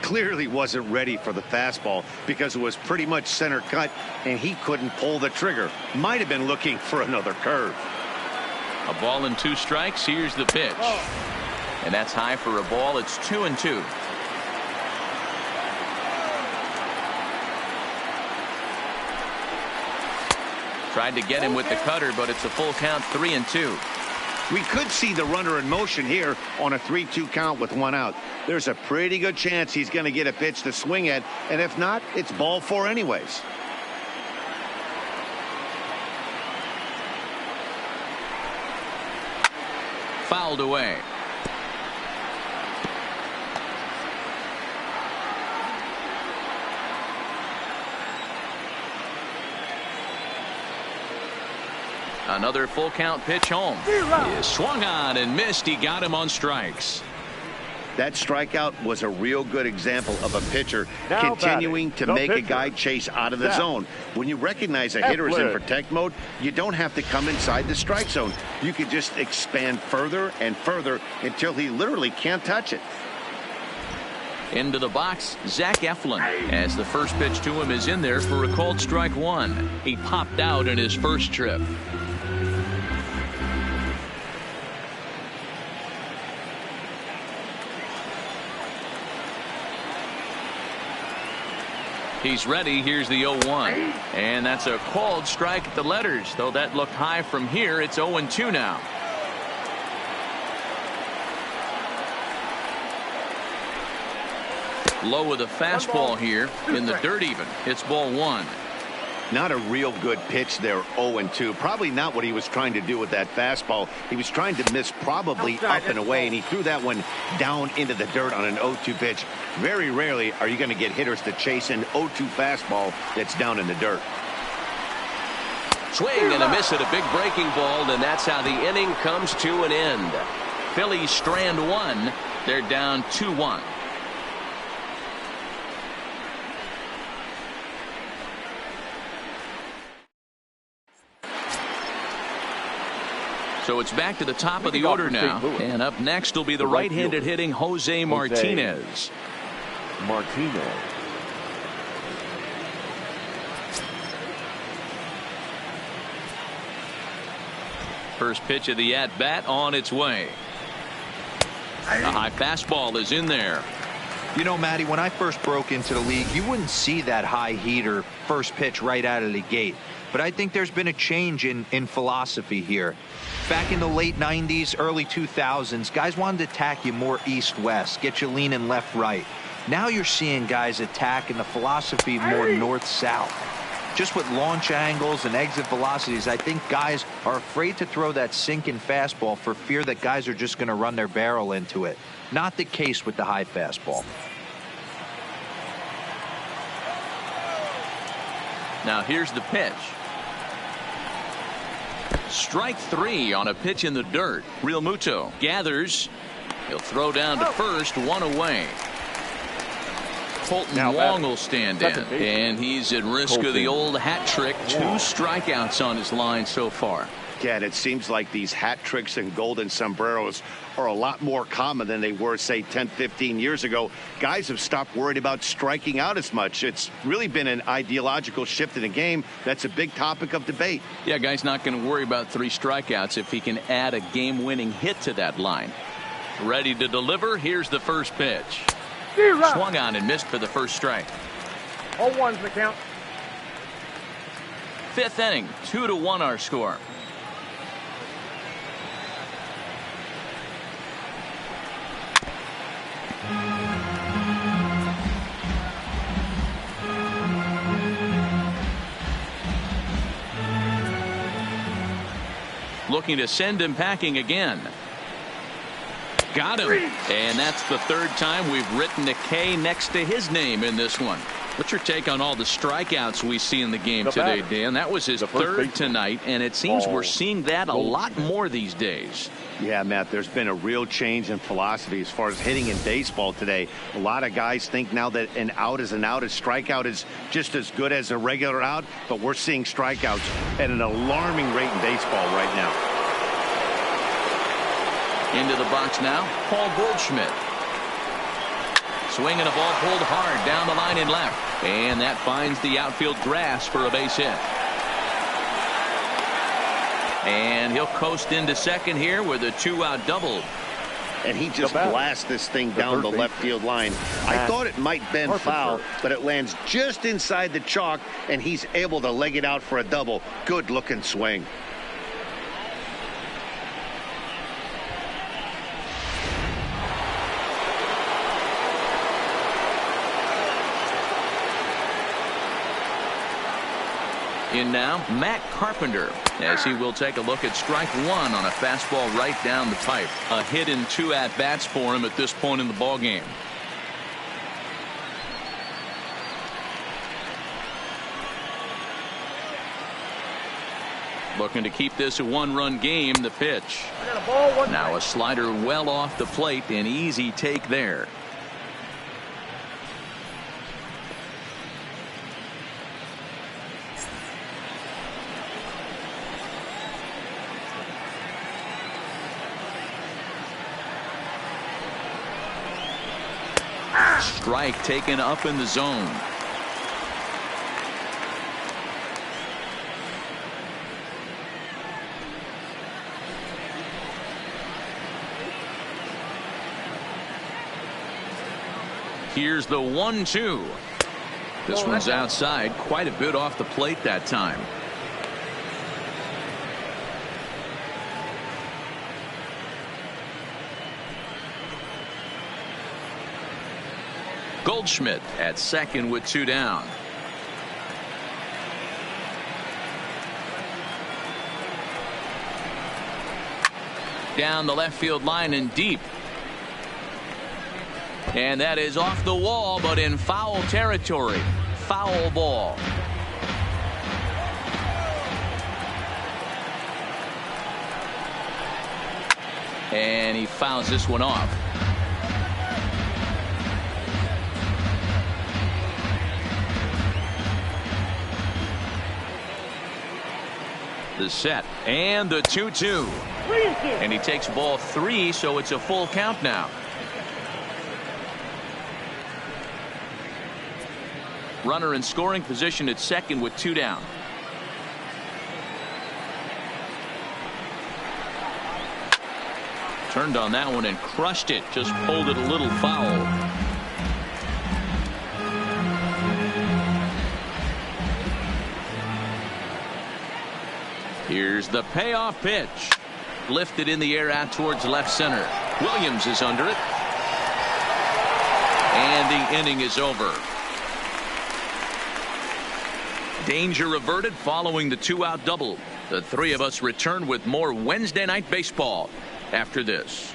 Clearly wasn't ready for the fastball because it was pretty much center cut and he couldn't pull the trigger. Might have been looking for another curve. A ball and 2 strikes. Here's the pitch. And that's high for a ball. It's 2-2. Tried to get him with the cutter, but it's a full count, 3-2. We could see the runner in motion here on a 3-2 count with 1 out. There's a pretty good chance he's going to get a pitch to swing at, and if not, it's ball 4 anyways. Fouled away. Another full count pitch home. He is swung on and missed. He got him on strikes. That strikeout was a real good example of a pitcher continuing to make a guy chase out of the zone. When you recognize a hitter is in protect mode, you don't have to come inside the strike zone. You can just expand further and further until he literally can't touch it. Into the box, Zach Eflin, as the first pitch to him is in there for a called strike 1. He popped out in his first trip. He's ready. Here's the 0-1. And that's a called strike at the letters. Though that looked high from here, it's 0-2 now. Low with a fastball here in the dirt even. It's ball 1. Not a real good pitch there, 0-2. Probably not what he was trying to do with that fastball. He was trying to miss probably up and away, and he threw that one down into the dirt on an 0-2 pitch. Very rarely are you going to get hitters to chase an 0-2 fastball that's down in the dirt. Swing and a miss at a big breaking ball, and that's how the inning comes to an end. Phillies strand 1. They're down 2-1. So it's back to the top of the order now. And up next will be the right-handed hitting Jose Martinez. First pitch of the at-bat on its way. The high fastball is in there. You know, Matty, when I first broke into the league, you wouldn't see that high heater first pitch right out of the gate. But I think there's been a change in philosophy here. Back in the late 90s, early 2000s, guys wanted to attack you more east-west, get you leaning left-right. Now you're seeing guys attacking the philosophy more north-south. Just with launch angles and exit velocities, I think guys are afraid to throw that sinking fastball for fear that guys are just going to run their barrel into it. Not the case with the high fastball. Now here's the pitch. Strike 3 on a pitch in the dirt. Real Muto gathers. He'll throw down to first, 1 away. Colton Wong will stand in, and he's at risk of the old hat trick. 2 strikeouts on his line so far. Yeah, and it seems like these hat tricks and golden sombreros are a lot more common than they were, say, 10, 15 years ago. Guys have stopped worried about striking out as much. It's really been an ideological shift in the game. That's a big topic of debate. Yeah, guy's not going to worry about 3 strikeouts if he can add a game-winning hit to that line. Ready to deliver. Here's the first pitch. Swung on and missed for the first strike. 0-1's the count. 5th inning, 2-1 our score. Looking to send him packing again. Got him. And that's the 3rd time we've written a K next to his name in this one. What's your take on all the strikeouts we see in the game today, Dan? That was his 3rd tonight, and it seems we're seeing that a lot more these days. Yeah, Matt, there's been a real change in philosophy as far as hitting in baseball today. A lot of guys think now that an out is an out. A strikeout is just as good as a regular out, but we're seeing strikeouts at an alarming rate in baseball right now. Into the box now, Paul Goldschmidt. Swinging a ball pulled hard down the line in left. And that finds the outfield grass for a base hit. And he'll coast into second here with a 2-out double. And he just blasts this thing down the left field line. I thought it might bend foul, but it lands just inside the chalk, and he's able to leg it out for a double. Good looking swing. In now, Matt Carpenter, as he will take a look at strike 1 on a fastball right down the pipe. A hit in 2 at-bats for him at this point in the ballgame. Looking to keep this a 1-run game. The pitch. Now a slider well off the plate. An easy take there. Strike taken up in the zone. Here's the 1-2. This one's outside, quite a bit off the plate that time. Goldschmidt at second with 2 down. Down the left field line and deep. And that is off the wall, but in foul territory. Foul ball. And he fouls this one off. The set and the 2-2. And he takes ball 3, so it's a full count now. Runner in scoring position at second with 2 down. Turned on that one and crushed it. Just pulled it a little foul. Here's the payoff pitch. Lifted in the air out towards left center. Williams is under it. And the inning is over. Danger averted following the 2-out double. The 3 of us return with more Wednesday Night Baseball after this.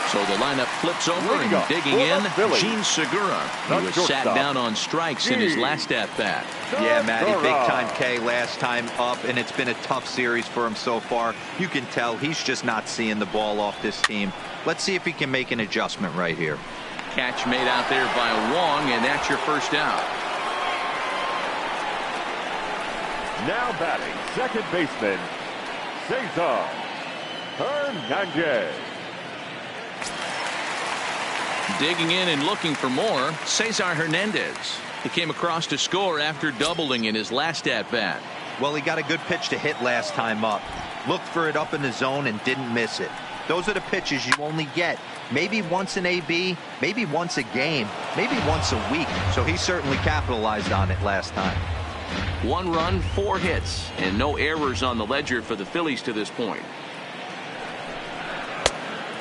So the lineup flips over and digging in, Gene Segura, who was sat down on strikes in his last at-bat. Yeah, Matty, big-time K last time up, and it's been a tough series for him so far. You can tell he's just not seeing the ball off this team. Let's see if he can make an adjustment right here. Catch made out there by Wong, and that's your first out. Now batting, second baseman, Cesar Hernandez. Digging in and looking for more, Cesar Hernandez. He came across to score after doubling in his last at-bat. Well, he got a good pitch to hit last time up. Looked for it up in the zone and didn't miss it. Those are the pitches you only get maybe once in AB, maybe once a game, maybe once a week. So he certainly capitalized on it last time. 1 run, 4 hits, and no errors on the ledger for the Phillies to this point.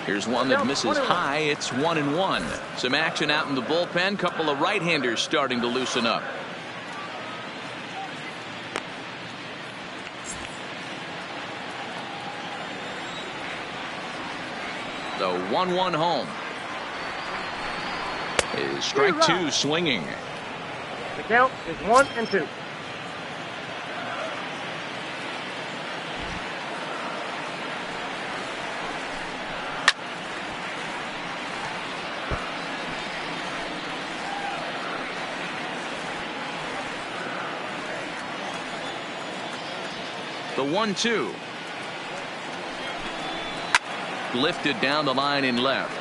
Here's one that misses high. It's 1-1. Some action out in the bullpen. Couple of right-handers starting to loosen up. The 1-1 home. Is strike 2 swinging. The count is 1-2. The 1-2. Lifted down the line in left.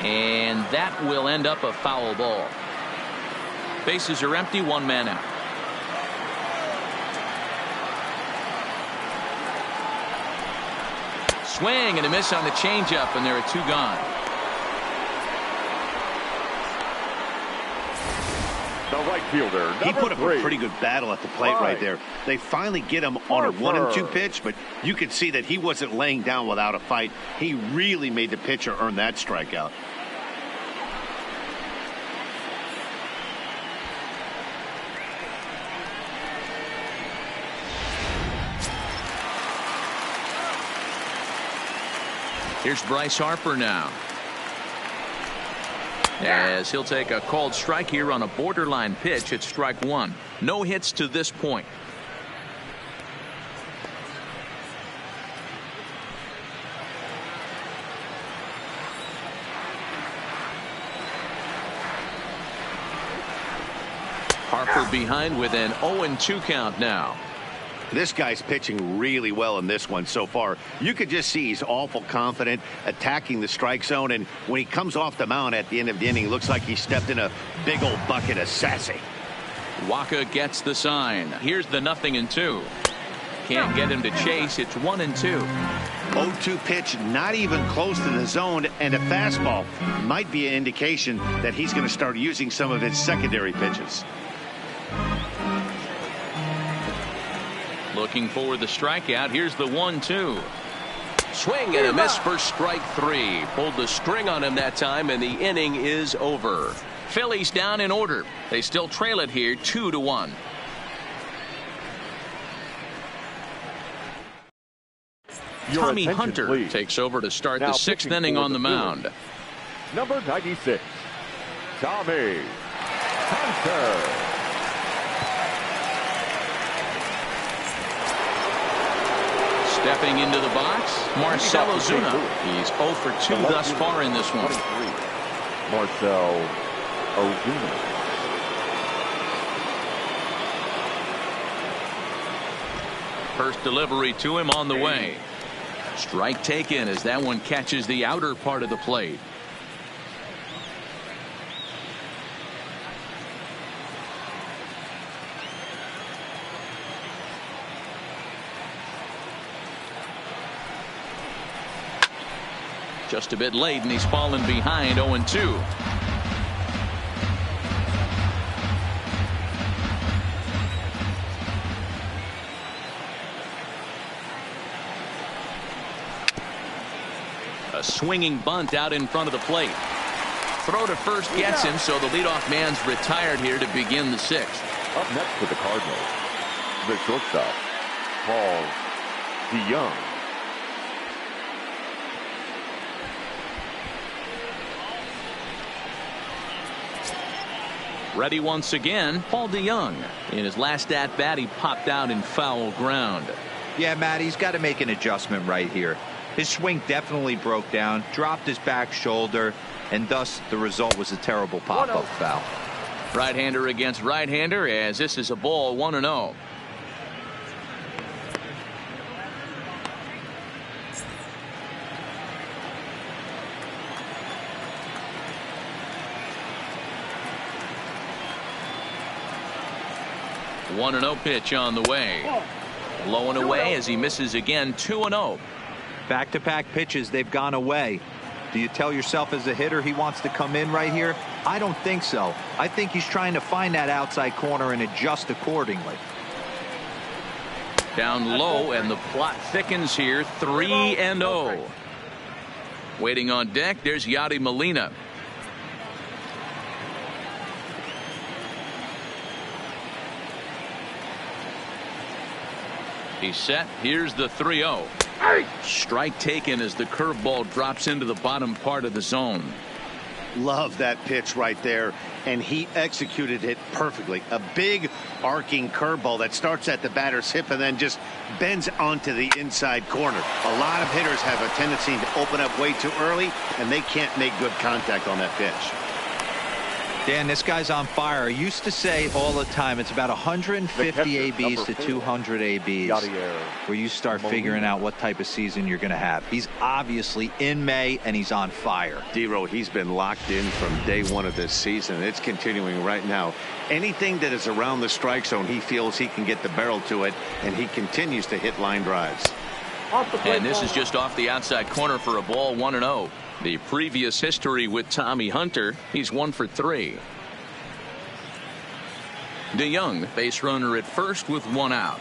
And that will end up a foul ball. Bases are empty, 1 man out. Swing and a miss on the changeup, and there are 2 gone. The right fielder, He put up number a pretty good battle at the plate right there. They finally get him on a 1-2 pitch, but you could see that he wasn't laying down without a fight. He really made the pitcher earn that strikeout. Here's Bryce Harper now, as he'll take a called strike here on a borderline pitch at strike 1. No hits to this point. Harper behind with an 0-2 count now. This guy's pitching really well in this one so far. You could just see he's awful confident attacking the strike zone, and when he comes off the mound at the end of the inning, looks like he stepped in a big old bucket of sassy. Waka gets the sign. Here's the 0-2. Can't get him to chase. It's 1-2. 0-2 pitch, not even close to the zone, and a fastball might be an indication that he's going to start using some of his secondary pitches. Looking for the strikeout. Here's the 1-2. Swing and a miss for strike 3. Pulled the string on him that time, and the inning is over. Phillies down in order. They still trail it here 2-1. Tommy Hunter please. takes over to start Now the 6th inning on the mound. Number 96, Tommy Hunter. Stepping into the box, Marcell Ozuna. He's 0 for 2 thus far in this one. Marcell Ozuna. First delivery to him on the way. Strike taken as that one catches the outer part of the plate. Just a bit late, and he's fallen behind 0-2. A swinging bunt out in front of the plate. Throw to first gets him, so the leadoff man's retired here to begin the 6th. Up next for the Cardinals, the shortstop, Paul DeYoung. Ready once again, Paul DeYoung. In his last at-bat, he popped out in foul ground. Yeah, Matt, he's got to make an adjustment right here. His swing definitely broke down, dropped his back shoulder, and thus the result was a terrible pop-up foul. Right-hander against right-hander, as this is a ball 1-0. One and 0 pitch on the way. Low and away as he misses again. 2-0. Back-to-back pitches, they've gone away. Do you tell yourself as a hitter he wants to come in right here? I don't think so. I think he's trying to find that outside corner and adjust accordingly. Down low, and the plot thickens here. 3-0. Waiting on deck, there's Yadi Molina. He's set. Here's the 3-0. Strike taken as the curveball drops into the bottom part of the zone. Love that pitch right there, and he executed it perfectly. A big arcing curveball that starts at the batter's hip and then just bends onto the inside corner. A lot of hitters have a tendency to open up way too early, and they can't make good contact on that pitch. Dan, this guy's on fire. I used to say all the time it's about 150 ABs to 200 ABs where you start figuring out what type of season you're going to have. He's obviously in May, and he's on fire. D-Row, he's been locked in from day one of this season. It's continuing right now. Anything that is around the strike zone, he feels he can get the barrel to it, and he continues to hit line drives. And this is just off the outside corner for a ball. 1-0. The previous history with Tommy Hunter, he's 1 for 3. DeYoung, base runner at first with 1 out.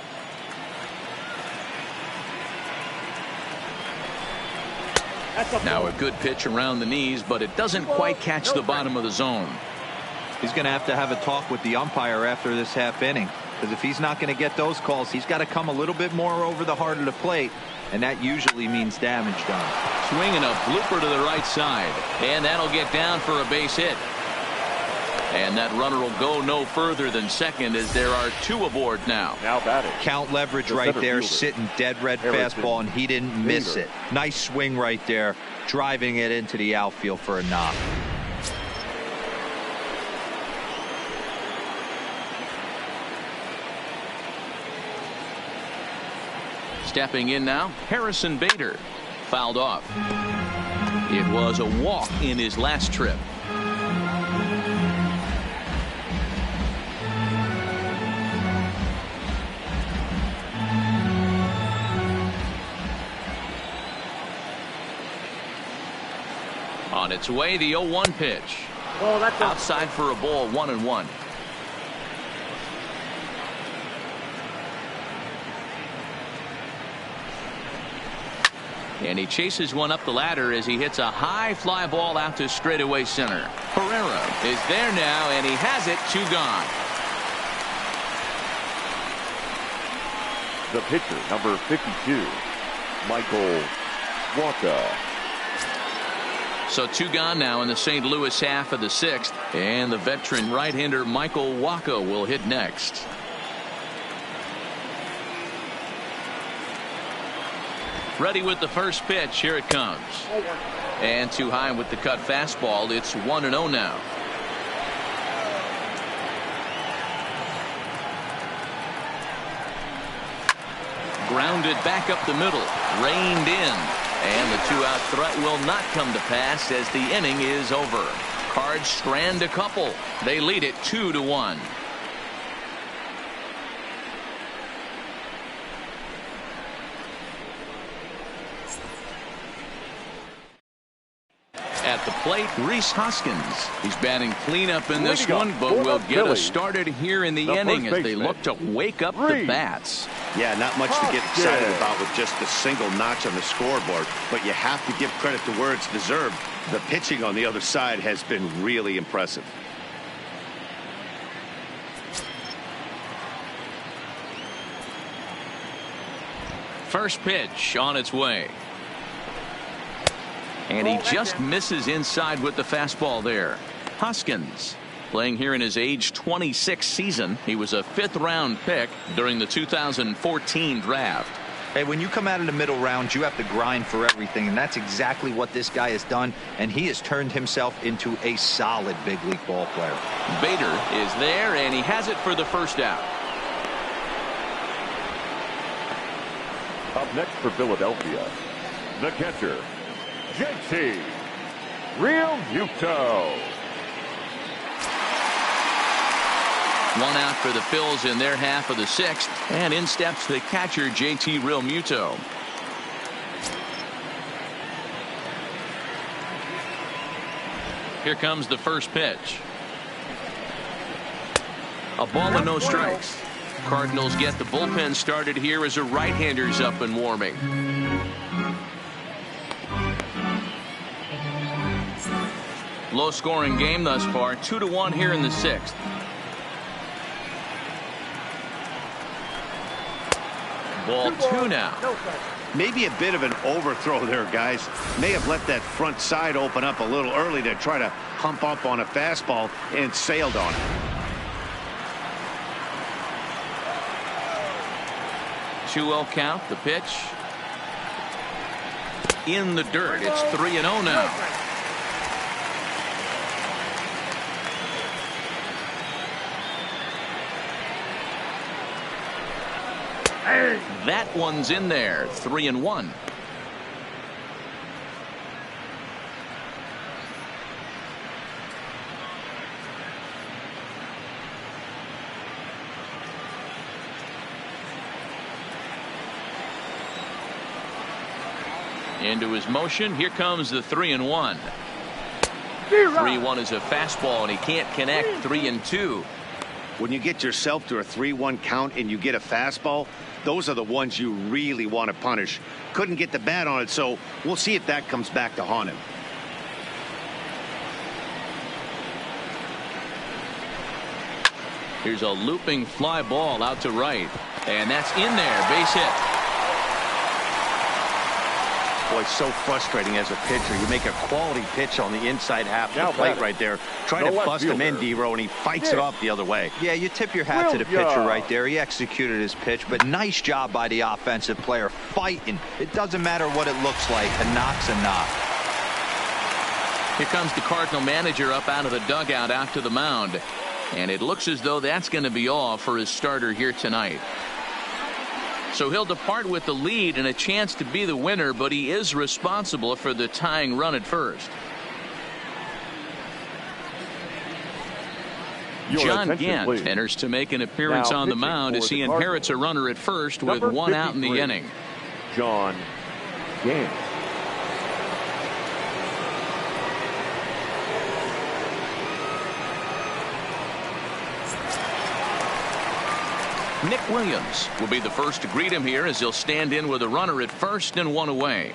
Now a good pitch around the knees, but it doesn't quite catch the bottom of the zone. He's going to have a talk with the umpire after this half inning, because if he's not going to get those calls, he's got to come a little bit more over the heart of the plate, and that usually means damage done. Swinging a blooper to the right side, and that'll get down for a base hit. And that runner will go no further than second, as there are 2 aboard now. Now batting. Count leverage right there, sitting dead red fastball, and he didn't miss it. Nice swing right there, driving it into the outfield for a knock. Stepping in now, Harrison Bader. Fouled off. It was a walk in his last trip. On its way, the 0-1 pitch. Outside for a ball. 1-1. And he chases one up the ladder as he hits a high fly ball out to straightaway center. Herrera is there now, and he has it. 2 gone. The pitcher, number 52, Michael Wacha. So 2 gone now in the St. Louis half of the 6th, and the veteran right-hander Michael Wacha will hit next. Ready with the first pitch. Here it comes. And too high with the cut fastball. It's 1-0 now. Grounded back up the middle. Reined in. And the 2-out threat will not come to pass as the inning is over. Cards strand a couple. They lead it 2-1. At the plate, Rhys Hoskins. He's batting cleanup in this one, but will get us started here in the inning as they look to wake up the bats. Yeah, not much to get excited about with just a single notch on the scoreboard, but you have to give credit to where it's deserved. The pitching on the other side has been really impressive. First pitch on its way. And he just misses inside with the fastball there. Hoskins playing here in his age 26 season. He was a 5th round pick during the 2014 draft. Hey, when you come out of the middle rounds, you have to grind for everything, and that's exactly what this guy has done, and he has turned himself into a solid big league ball player. Bader is there, and he has it for the first out. Up next for Philadelphia, the catcher, JT Realmuto. One out for the Phils in their half of the sixth, and in steps the catcher, JT Realmuto. Here comes the first pitch. A ball and no strikes. Cardinals get the bullpen started here as a right-hander's up and warming. Low-scoring game thus far, 2-1 here in the sixth. Ball two now. Maybe a bit of an overthrow there, guys. May have let that front side open up a little early to try to hump up on a fastball and sailed on it. 2-0 count. The pitch in the dirt. It's 3-0 now. That one's in there. 3-1. Into his motion. Here comes the 3-1. 3-1 is a fastball, and he can't connect. 3-2. When you get yourself to a 3-1 count and you get a fastball, those are the ones you really want to punish. Couldn't get the bat on it, so we'll see if that comes back to haunt him. Here's a looping fly ball out to right, and that's in there. Base hit. Boy, it's so frustrating as a pitcher. You make a quality pitch on the inside half of the plate right there. Try to bust him in, D-Row, and he fights it off the other way. Yeah, you tip your hat to the pitcher right there. He executed his pitch, but nice job by the offensive player fighting. It doesn't matter what it looks like. A knock's a knock. Here comes the Cardinal manager up out of the dugout out to the mound. And it looks as though that's going to be all for his starter here tonight. So he'll depart with the lead and a chance to be the winner, but he is responsible for the tying run at first. John Gant enters to make an appearance on the mound as he inherits a runner at first with one out in the inning. John Gant. Nick Williams will be the first to greet him here as he'll stand in with a runner at first and one away.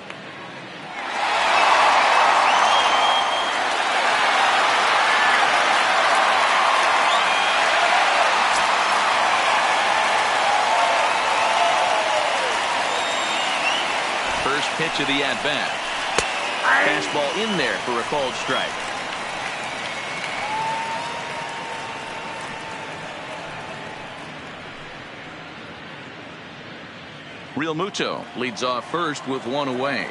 First pitch of the at-bat. Fastball in there for a called strike. Realmuto leads off first with one away.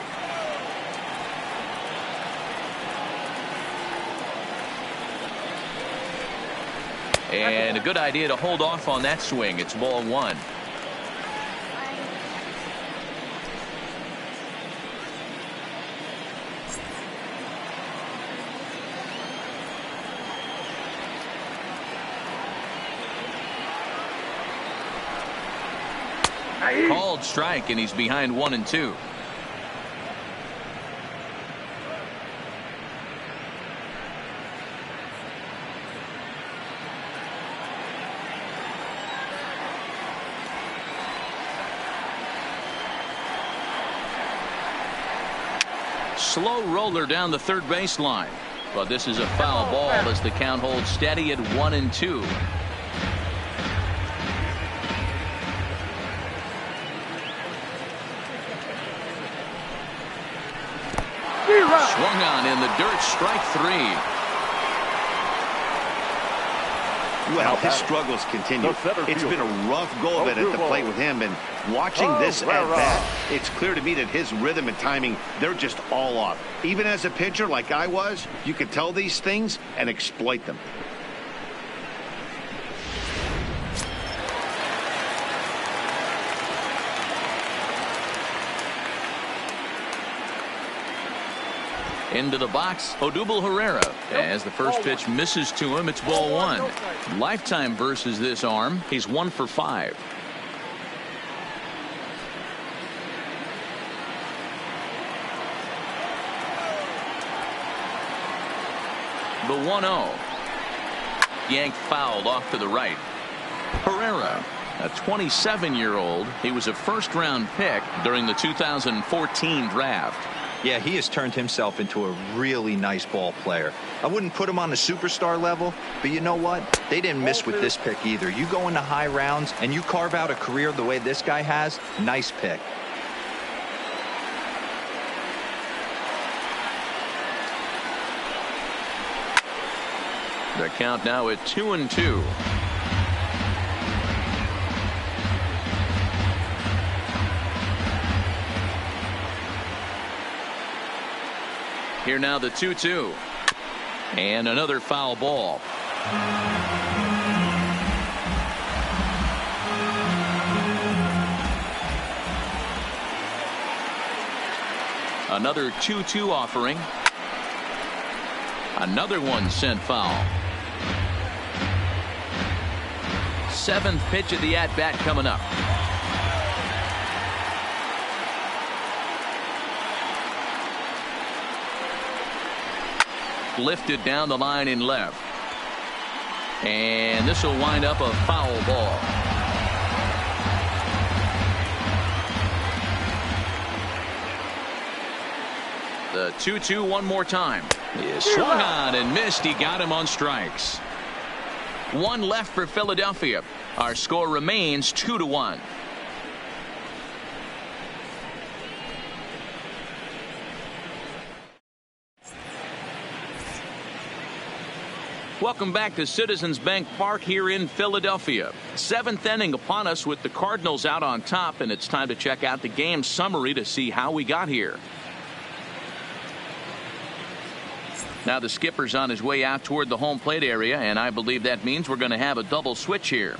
And a good idea to hold off on that swing. It's ball one. Called strike, and he's behind 1-2. Slow roller down the third baseline, but this is a foul ball as the count holds steady at 1-2. Swung on in the dirt, strike three. Well, his struggles continue. It's been a rough go of it at the plate with him, and watching this at bat, it's clear to me that his rhythm and timing, they're just all off. Even as a pitcher like I was, you could tell these things and exploit them. Into the box, Odubel Herrera. As the first pitch misses to him, it's ball one. Lifetime versus this arm. He's 1 for 5. The 1-0. Yanked fouled off to the right. Herrera, a 27-year-old. He was a first-round pick during the 2014 draft. Yeah, he has turned himself into a really nice ball player. I wouldn't put him on the superstar level, but you know what? They didn't miss with this pick either. You go into high rounds and you carve out a career the way this guy has, nice pick. The count now at 2-2. Here now the 2-2. And another foul ball. Another 2-2 offering. Another one sent foul. 7th pitch of the at-bat coming up. Lifted down the line in left. And this will wind up a foul ball. The 2-2 one more time. He swung on and missed. He got him on strikes. One left for Philadelphia. Our score remains 2-1. Welcome back to Citizens Bank Park here in Philadelphia. 7th inning upon us with the Cardinals out on top, and it's time to check out the game summary to see how we got here. Now the skipper's on his way out toward the home plate area, and I believe that means we're going to have a double switch here.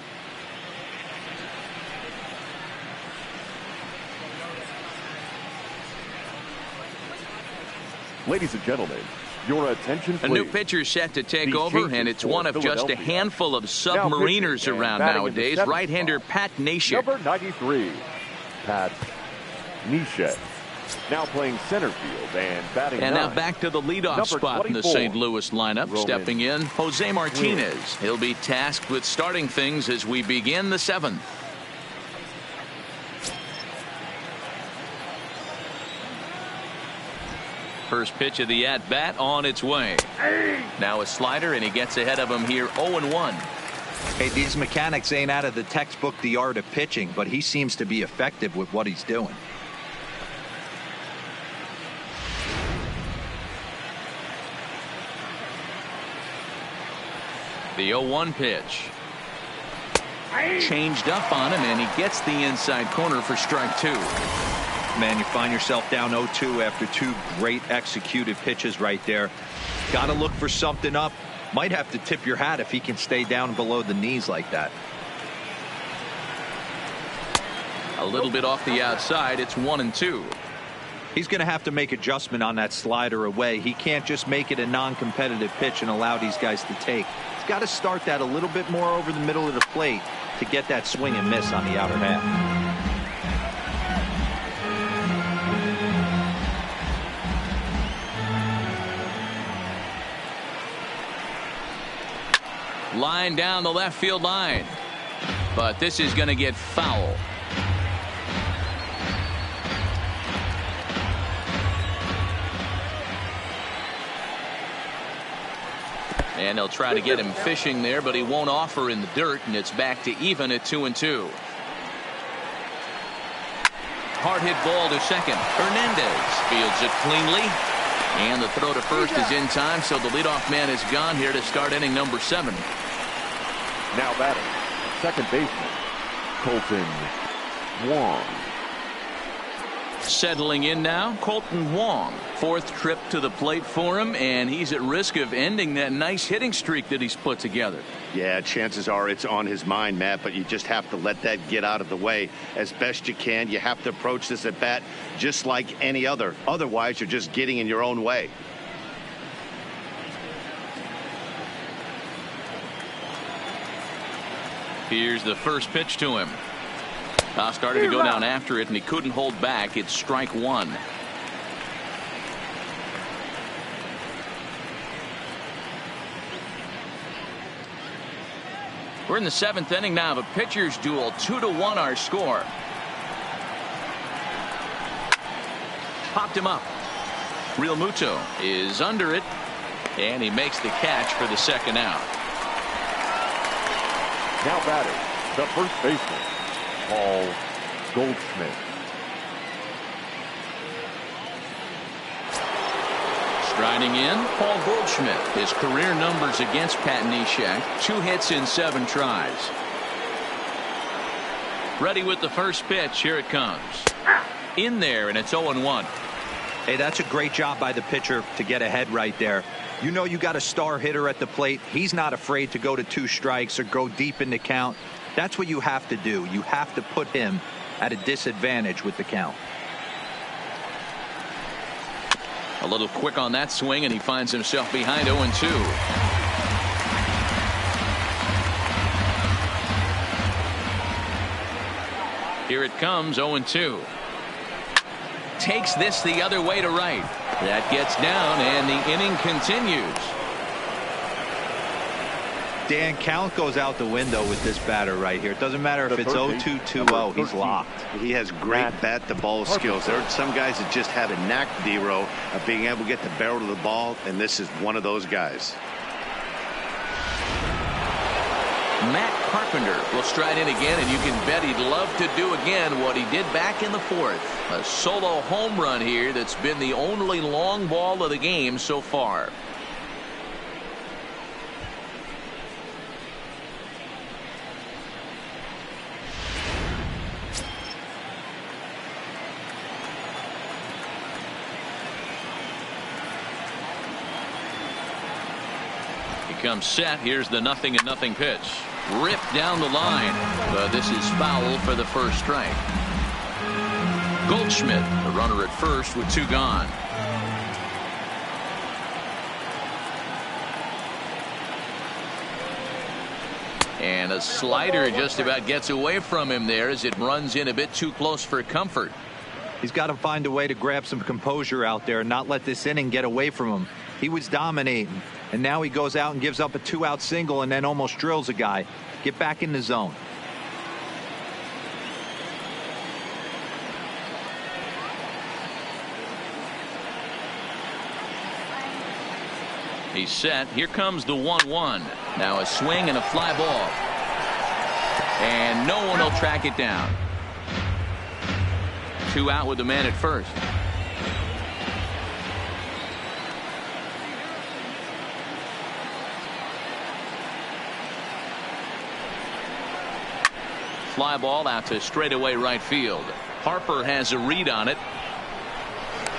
Ladies and gentlemen, your attention, please. A new pitcher set to take over, and it's one of just a handful of submariners around nowadays. Right-hander Pat Neshek. Number 93, Pat Neshek. Now playing center field and batting And now nine. back to the leadoff spot in the St. Louis lineup. Stepping in, Jose Martinez. He'll be tasked with starting things as we begin the 7th. First pitch of the at-bat on its way. Now a slider, and he gets ahead of him here 0-1. Hey, these mechanics ain't out of the textbook The Art of Pitching, but he seems to be effective with what he's doing. The 0-1 pitch. Changed up on him, and he gets the inside corner for strike 2. Man, you find yourself down 0-2 after 2 great executed pitches right there. Got to look for something up. Might have to tip your hat if he can stay down below the knees like that. A little bit off the outside. It's 1-2. He's going to have to make adjustment on that slider away. He can't just make it a non-competitive pitch and allow these guys to take. He's got to start that a little bit more over the middle of the plate to get that swing and miss on the outer half. Line down the left field line. But this is going to get foul. And they'll try to get him fishing there, but he won't offer in the dirt, and it's back to even at 2-2. Hard hit ball to second. Hernandez fields it cleanly. And the throw to first is in time, so the leadoff man is gone here to start inning number 7. Now batting, second baseman, Colton Wong. Settling in now, Colton Wong. Fourth trip to the plate for him, and he's at risk of ending that nice hitting streak that he's put together. Yeah, chances are it's on his mind, Matt, but you just have to let that get out of the way as best you can. You have to approach this at bat just like any other. Otherwise, you're just getting in your own way. Here's the first pitch to him. Started to go down after it, and he couldn't hold back. It's strike one. We're in the seventh inning now of a pitcher's duel. 2-1 our score. Popped him up. Real Muto is under it, and he makes the catch for the second out. Now batting, the first baseman, Paul Goldschmidt. Striding in, Paul Goldschmidt. His career numbers against Pat Neshek, 2 hits in 7 tries. Ready with the first pitch. Here it comes. In there, and it's 0-1. Hey, that's a great job by the pitcher to get ahead right there. You know you got a star hitter at the plate. He's not afraid to go to 2 strikes or go deep in the count. That's what you have to do. You have to put him at a disadvantage with the count. A little quick on that swing, and he finds himself behind 0-2. Here it comes, 0-2. Takes this the other way to right. That gets down, and the inning continues. Dan, count goes out the window with this batter right here. It doesn't matter if it's 0-2, 2-0. He's locked. He has great bat-to-ball skills. There are some guys that just have a knack, D-Row, of being able to get the barrel of the ball, and this is one of those guys. Matt Carpenter will stride in again, and you can bet he'd love to do again what he did back in the 4th. A solo home run here that's been the only long ball of the game so far. Comes set. Here's the 0-0 pitch. Ripped down the line, but this is foul for the first strike. Goldschmidt, the runner at first with 2 gone. And a slider just about gets away from him there as it runs in a bit too close for comfort. He's got to find a way to grab some composure out there and not let this inning get away from him. He was dominating, and now he goes out and gives up a 2-out single and then almost drills a guy. Get back in the zone. He's set. Here comes the 1-1. Now a swing and a fly ball. And no one will track it down. 2 out with the man at first. Fly ball out to straightaway right field. Harper has a read on it.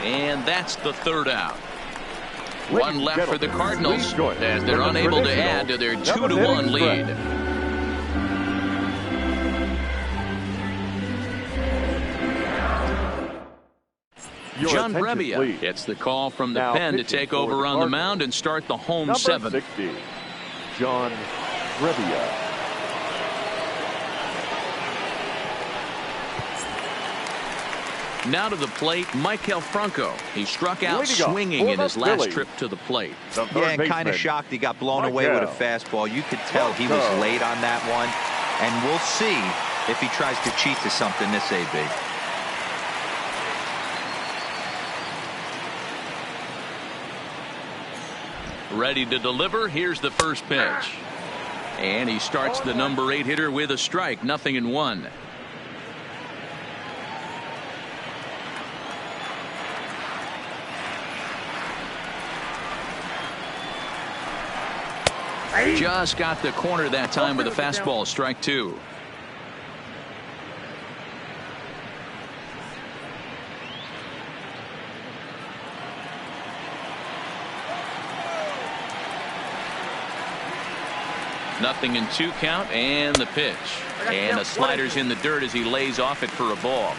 And that's the 3rd out. One left for the Cardinals as they're unable to add to their 2-1 lead. John Brebbia gets the call from the pen to take over on the mound and start the home 7th. 60, John Brebbia. Now to the plate, Maikel Franco. He struck out swinging in his last trip to the plate. Yeah, and kind of shocked he got blown away with a fastball. You could tell he was late on that one. And we'll see if he tries to cheat to something this AB. Ready to deliver. Here's the first pitch. And he starts the number 8 hitter with a strike. 0-1. Just got the corner that time with a fastball, strike 2. Nothing in 2 count, and the pitch. And the slider's in the dirt as he lays off it for a ball.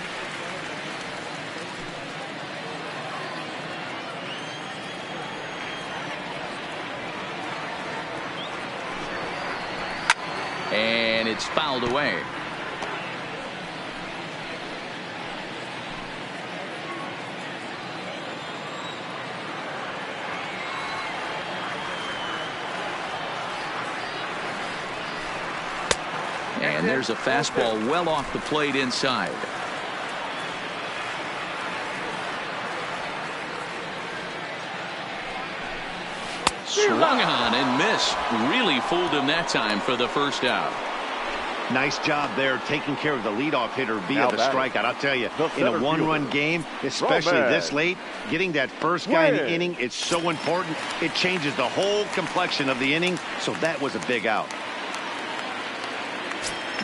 And it's fouled away. And there's a fastball well off the plate inside. Swung on and missed. Really fooled him that time for the first out. Nice job there taking care of the leadoff hitter via the strikeout. I'll tell you, in a one-run game, especially this late, getting that first guy in the inning is so important. It changes the whole complexion of the inning, so that was a big out.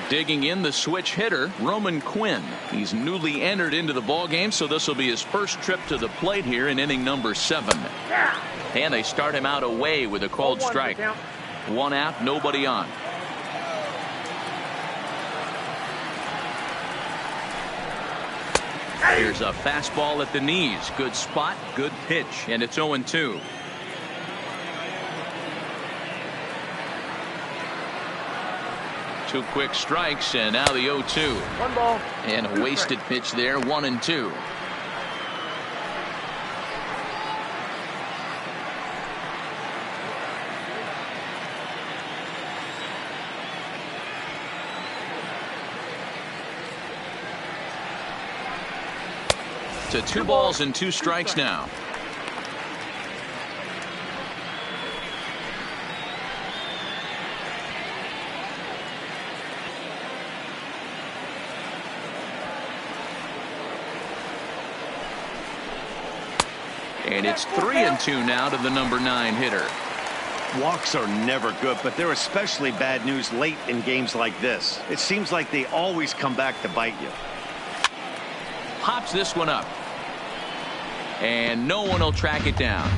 Digging in, the switch hitter, Roman Quinn. He's newly entered into the ballgame, so this will be his first trip to the plate here in inning number 7. And they start him out away with a called strike. 1 out, nobody on. Here's a fastball at the knees. Good spot, good pitch, and it's 0-2. Two quick strikes, and now the 0-2. 1 ball. And a wasted pitch there, 1-2. To 2 balls and 2 strikes now. And it's 3-2 now to the number 9 hitter. Walks are never good, but they're especially bad news late in games like this. It seems like they always come back to bite you. Pops this one up. And no one will track it down.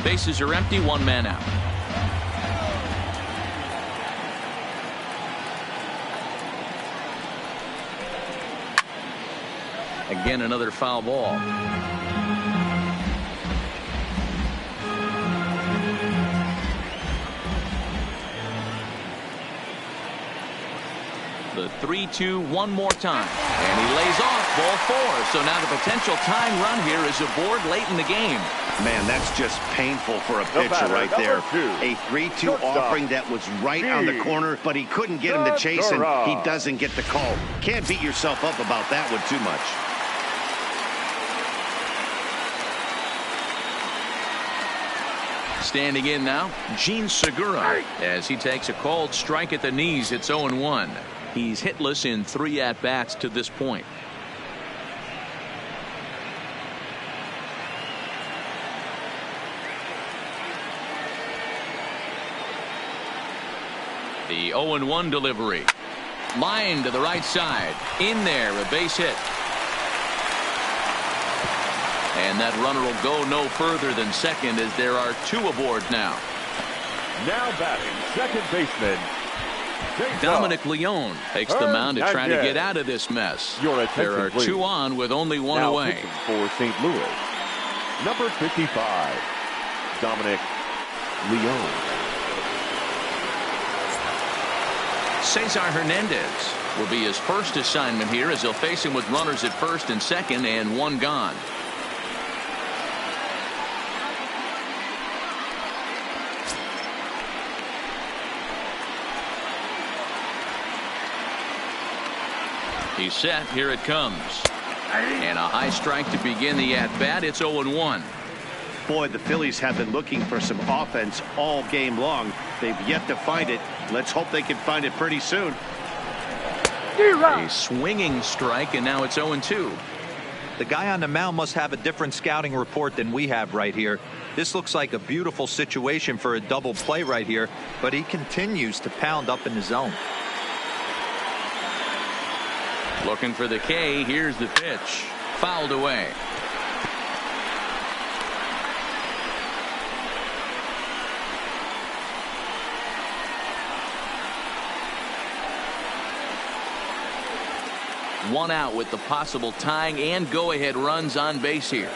Bases are empty, 1 man out. Again, another foul ball. The 3-2 one more time. And he lays off ball 4. So now the potential tying run here is aboard late in the game. Man, that's just painful for a pitcher right there. A 3-2 offering that was right on the corner, but he couldn't get him to chase, and he doesn't get the call. Can't beat yourself up about that one too much. Standing in now, Gene Segura, as he takes a called strike at the knees. It's 0-1. He's hitless in 3 at-bats to this point. The 0-1 delivery. Line to the right side. In there, a base hit. And that runner will go no further than second, as there are 2 aboard now. Now batting, second baseman Dominic Leone takes the mound to try to get out of this mess. There are 2 on with only 1 now away. For St. Louis, number 55, Dominic Leone. Cesar Hernandez will be his first assignment here, as he'll face him with runners at first and second and 1 gone. He's set. Here it comes. And a high strike to begin the at-bat. It's 0-1. Boy, the Phillies have been looking for some offense all game long. They've yet to find it. Let's hope they can find it pretty soon. A swinging strike, and now it's 0-2. The guy on the mound must have a different scouting report than we have right here. This looks like a beautiful situation for a double play right here, but he continues to pound up in the zone. Looking for the K. Here's the pitch. Fouled away. One out with the possible tying and go-ahead runs on base here.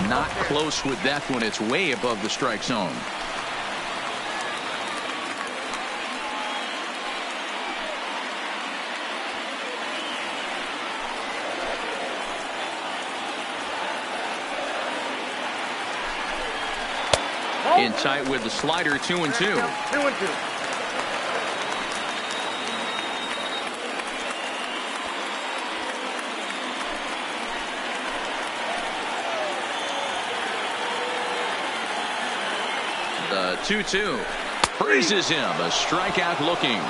Not close with that one. It's way above the strike zone. In tight with the slider, 2-2. 2-2. The 2-2 freezes him. A strikeout looking.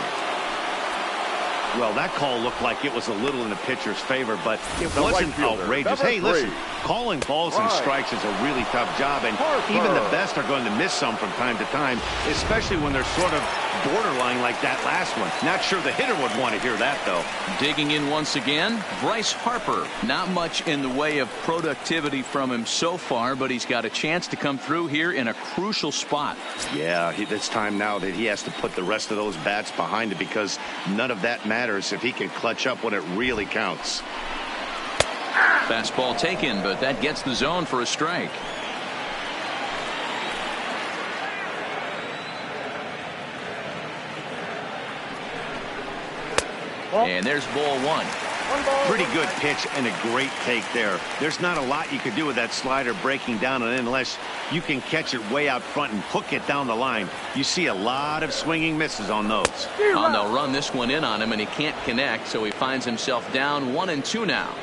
Well, that call looked like it was a little in the pitcher's favor, but it The wasn't right fielder, outrageous. number Hey, listen, 3. calling balls and strikes is a really tough job, and even the best are going to miss some from time to time, especially when they're sort of borderline like that last one. Not sure the hitter would want to hear that, though. Digging in once again, Bryce Harper. Not much in the way of productivity from him so far, but he's got a chance to come through here in a crucial spot. Yeah, it's time now that he has to put the rest of those bats behind it, because none of that matters if he can clutch up when it really counts. Fastball taken, but that gets the zone for a strike. And there's ball one. Pretty good pitch and a great take there. There's not a lot you could do with that slider breaking down and in unless you can catch it way out front and hook it down the line. You see a lot of swinging misses on those. Oh, they'll run this one in on him, and he can't connect, so he finds himself down 1-2 now.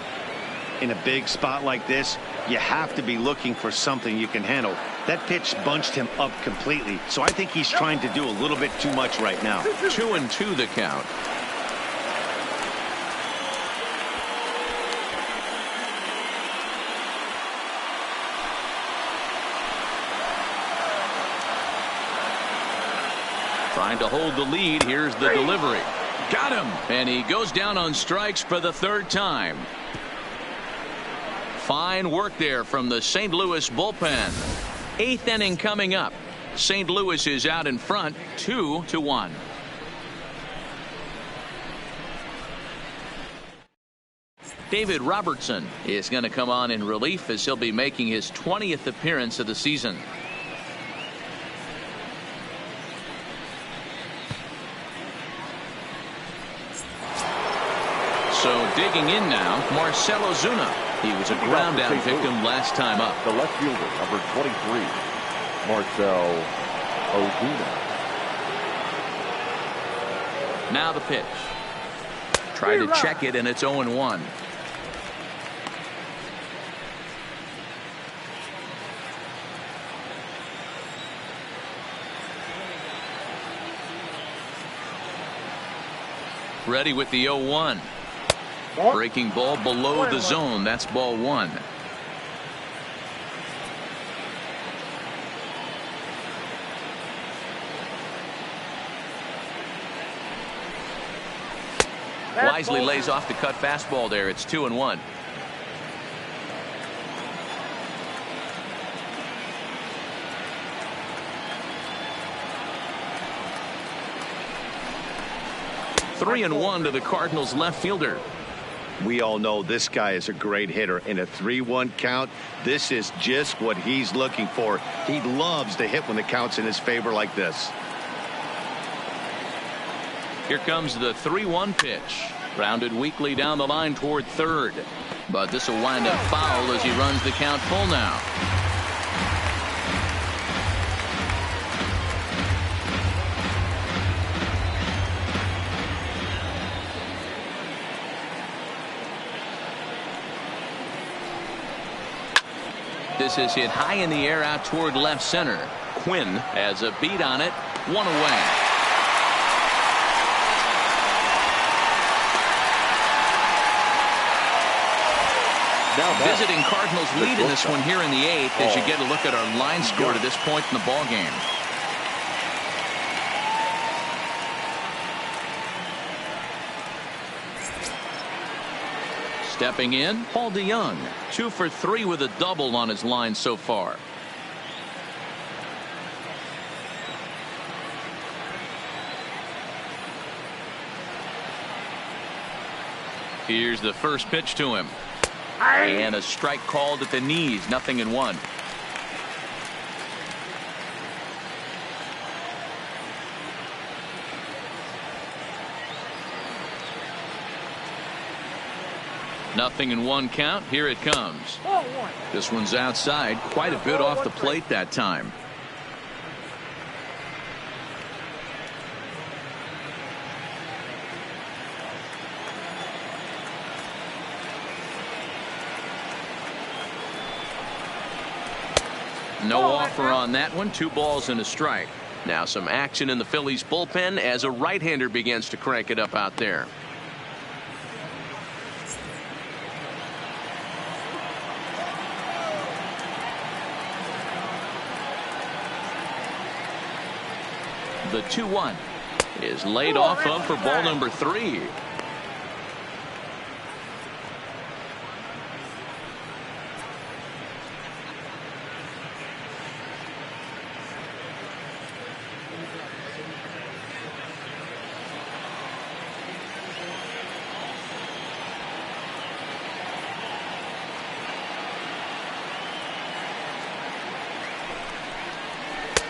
In a big spot like this, you have to be looking for something you can handle. That pitch bunched him up completely, so I think he's trying to do a little bit too much right now. 2-2 the count. Trying to hold the lead. Here's the delivery. Got him. And he goes down on strikes for the third time. Fine work there from the St. Louis bullpen. 8th inning coming up. St. Louis is out in front, 2-1. David Robertson is going to come on in relief as he'll be making his 20th appearance of the season. So digging in now, Marcell Ozuna. He was a ground out victim last time up. The left fielder, number 23, Marcell Ozuna. Now the pitch. Try to check it, and it's 0-1. Ready with the 0-1. Breaking ball below the zone. That's ball one. Wisely lays off the cut fastball there. It's 2-1. Three and 1 to the Cardinals left fielder. We all know this guy is a great hitter. In a 3-1 count, this is just what he's looking for. He loves to hit when the count's in his favor like this. Here comes the 3-1 pitch. Grounded weakly down the line toward third. But this will wind up foul as he runs the count full now. This is hit high in the air out toward left center. Quinn has a beat on it. One away. Visiting Cardinals lead in this one here in the 8th as you get a look at our line score to this point in the ball game. Stepping in, Paul DeYoung, 2 for 3 with a double on his line so far. Here's the first pitch to him. And a strike called at the knees, 0-1. Nothing in 1 count. Here it comes. This one's outside, quite a bit off the plate that time. No offer on that one. 2 balls and a strike. Now some action in the Phillies bullpen as a right-hander begins to crank it up out there. The 2-1 is laid off of for ball number 3.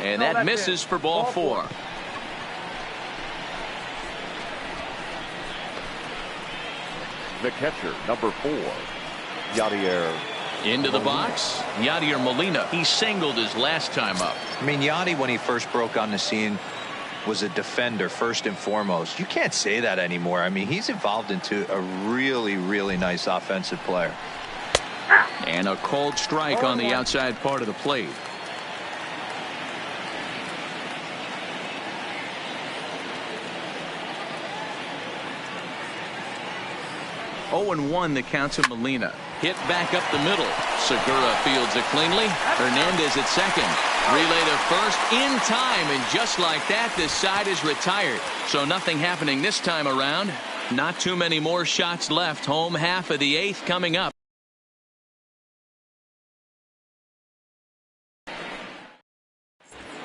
And that misses for ball 4. The catcher, number 4, Yadier. Into the box, Yadier Molina. He singled his last time up. I mean, Yadi, when he first broke on the scene, was a defender first and foremost. You can't say that anymore. I mean, he's evolved into a really, really nice offensive player. And a cold strike on the outside part of the plate. 0-1 the count to Molina. Hit back up the middle. Segura fields it cleanly. Hernandez at second. Relay to first in time, and just like that, this side is retired. So nothing happening this time around. Not too many more shots left. Home half of the 8th coming up.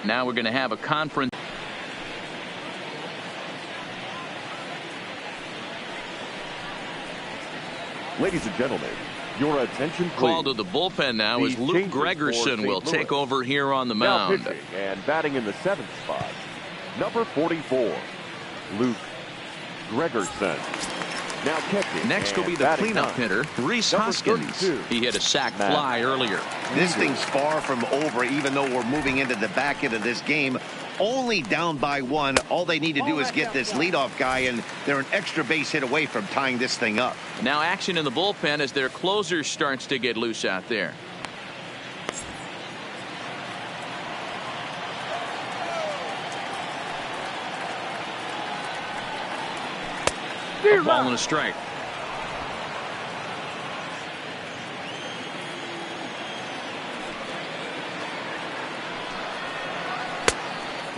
Now we're going to have a conference. Ladies and gentlemen, your attention please. Call to the bullpen now as Luke Gregerson will take over here on the mound. Now pitching and batting in the 7th spot, number 44, Luke Gregerson. Now catching. Next will be the cleanup hitter, Rhys Hoskins. He hit a sac fly earlier. This thing's far from over, even though we're moving into the back end of this game. Only down by 1. All they need to do is get this leadoff guy, and they're an extra base hit away from tying this thing up. Now action in the bullpen as their closer starts to get loose out there. A ball and a strike.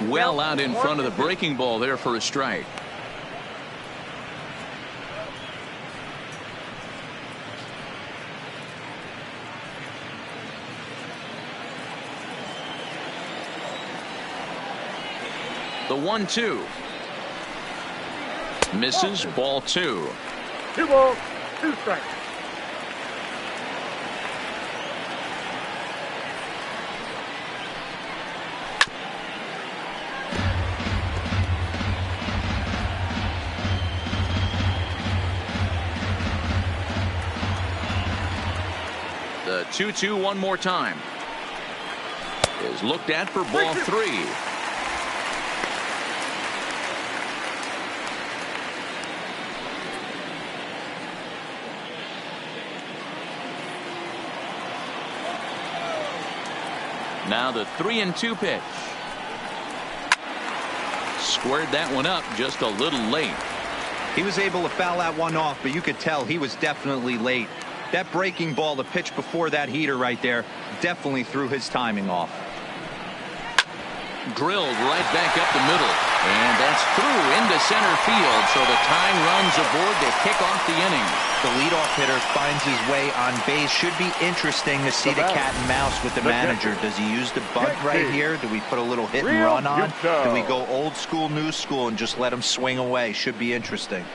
Well out in front of the breaking ball there for a strike. The 1-2. Misses, ball 2. 2 balls, 2 strikes. The 2-2 one more time. Is looked at for ball 3. Now the 3-2 pitch. Squared that one up just a little late. He was able to foul that one off, but you could tell he was definitely late. That breaking ball, the pitch before that heater right there, definitely threw his timing off. Drilled right back up the middle. And that's through into center field. So the tying runs aboard to kick off the inning. The leadoff hitter finds his way on base. Should be interesting to see the cat and mouse with the manager. Does he use the bunt right here? Do we put a little hit and run on? Do we go old school, new school, and just let him swing away? Should be interesting.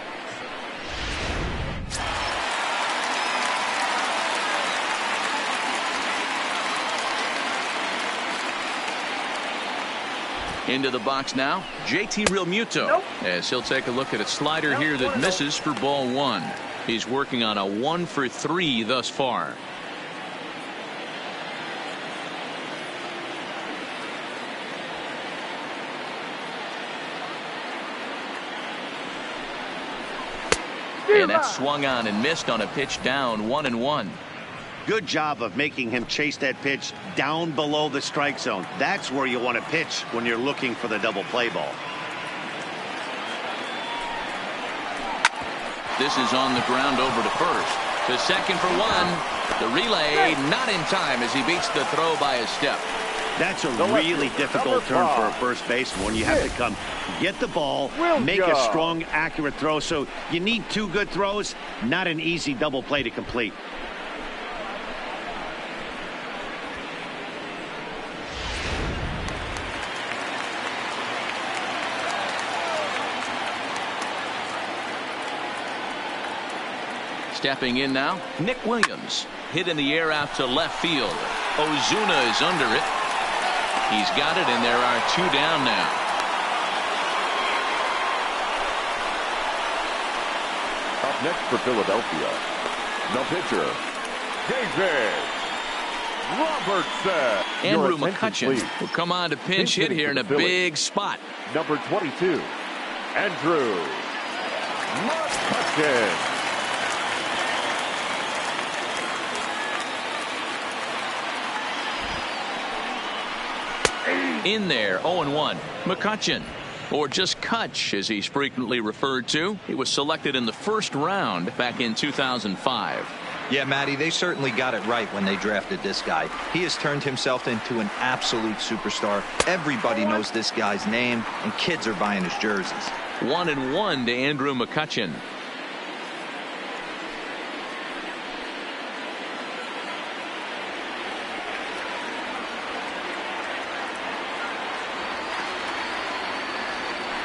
Into the box now, JT Realmuto, as he'll take a look at a slider here that misses for ball one. He's working on a 1-for-3 thus far. And that swung on and missed on a pitch down 1-1. Good job of making him chase that pitch down below the strike zone. That's where you want to pitch when you're looking for the double play ball. This is on the ground over to first. To second for one. The relay not in time as he beats the throw by a step. That's a really difficult turn for a first baseman when you have to come get the ball, make a strong, accurate throw. So you need two good throws, not an easy double play to complete. Stepping in now, Nick Williams. Hit in the air out to left field. Ozuna is under it. He's got it, and there are two down now. Up next for Philadelphia, the pitcher, David Robertson. Andrew McCutchen will come on to pinch hit here in a big spot. Number 22, Andrew McCutchen. In there, 0-1. McCutchen, or just Kutch as he's frequently referred to. He was selected in the first round back in 2005. Yeah, Matty, they certainly got it right when they drafted this guy. He has turned himself into an absolute superstar. Everybody knows this guy's name, and kids are buying his jerseys. 1-1 to Andrew McCutchen.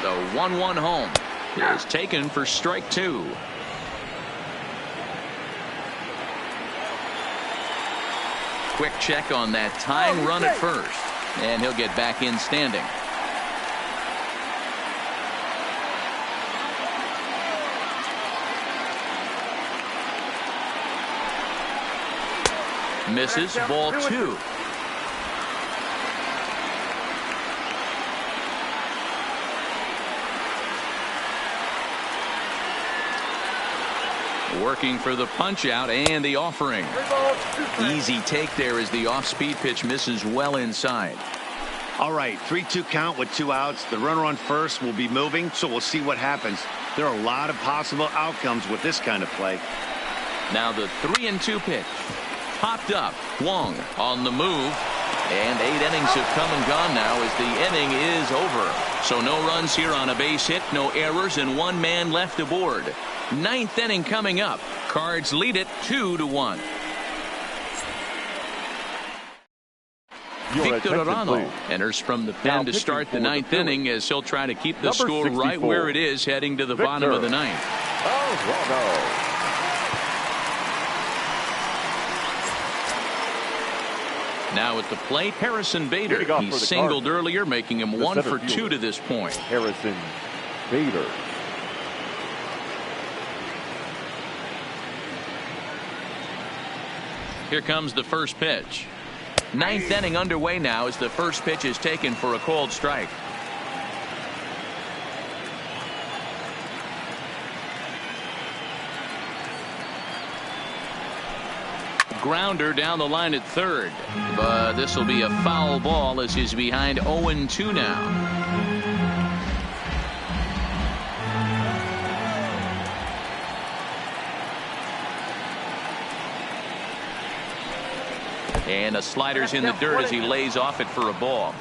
The 1-1 home is taken for strike two. Quick check on that tying run at first, and he'll get back in standing. Misses, ball two. Working for the punch out and the offering. Easy take there as the off-speed pitch misses well inside. All right, 3-2 count with 2 outs. The runner on first will be moving, so we'll see what happens. There are a lot of possible outcomes with this kind of play. Now the 3-2 pitch. Popped up. Wong on the move. And 8 innings have come and gone now as the inning is over. So no runs here on a base hit, no errors, and 1 man left aboard. 9th inning coming up. Cards lead it 2-1. Victor Arano enters from the pen to start the 9th inning as he'll try to keep the score right where it is heading to the bottom of the 9th. Now at the plate, Harrison Bader. He singled earlier, making him 1 for 2 to this point. Harrison Bader. Here comes the first pitch. 9th inning underway now as the first pitch is taken for a called strike. grounder down the line at third. But this will be a foul ball as he's behind 0-2 now. And a slider's in the dirt as he lays off it for a ball.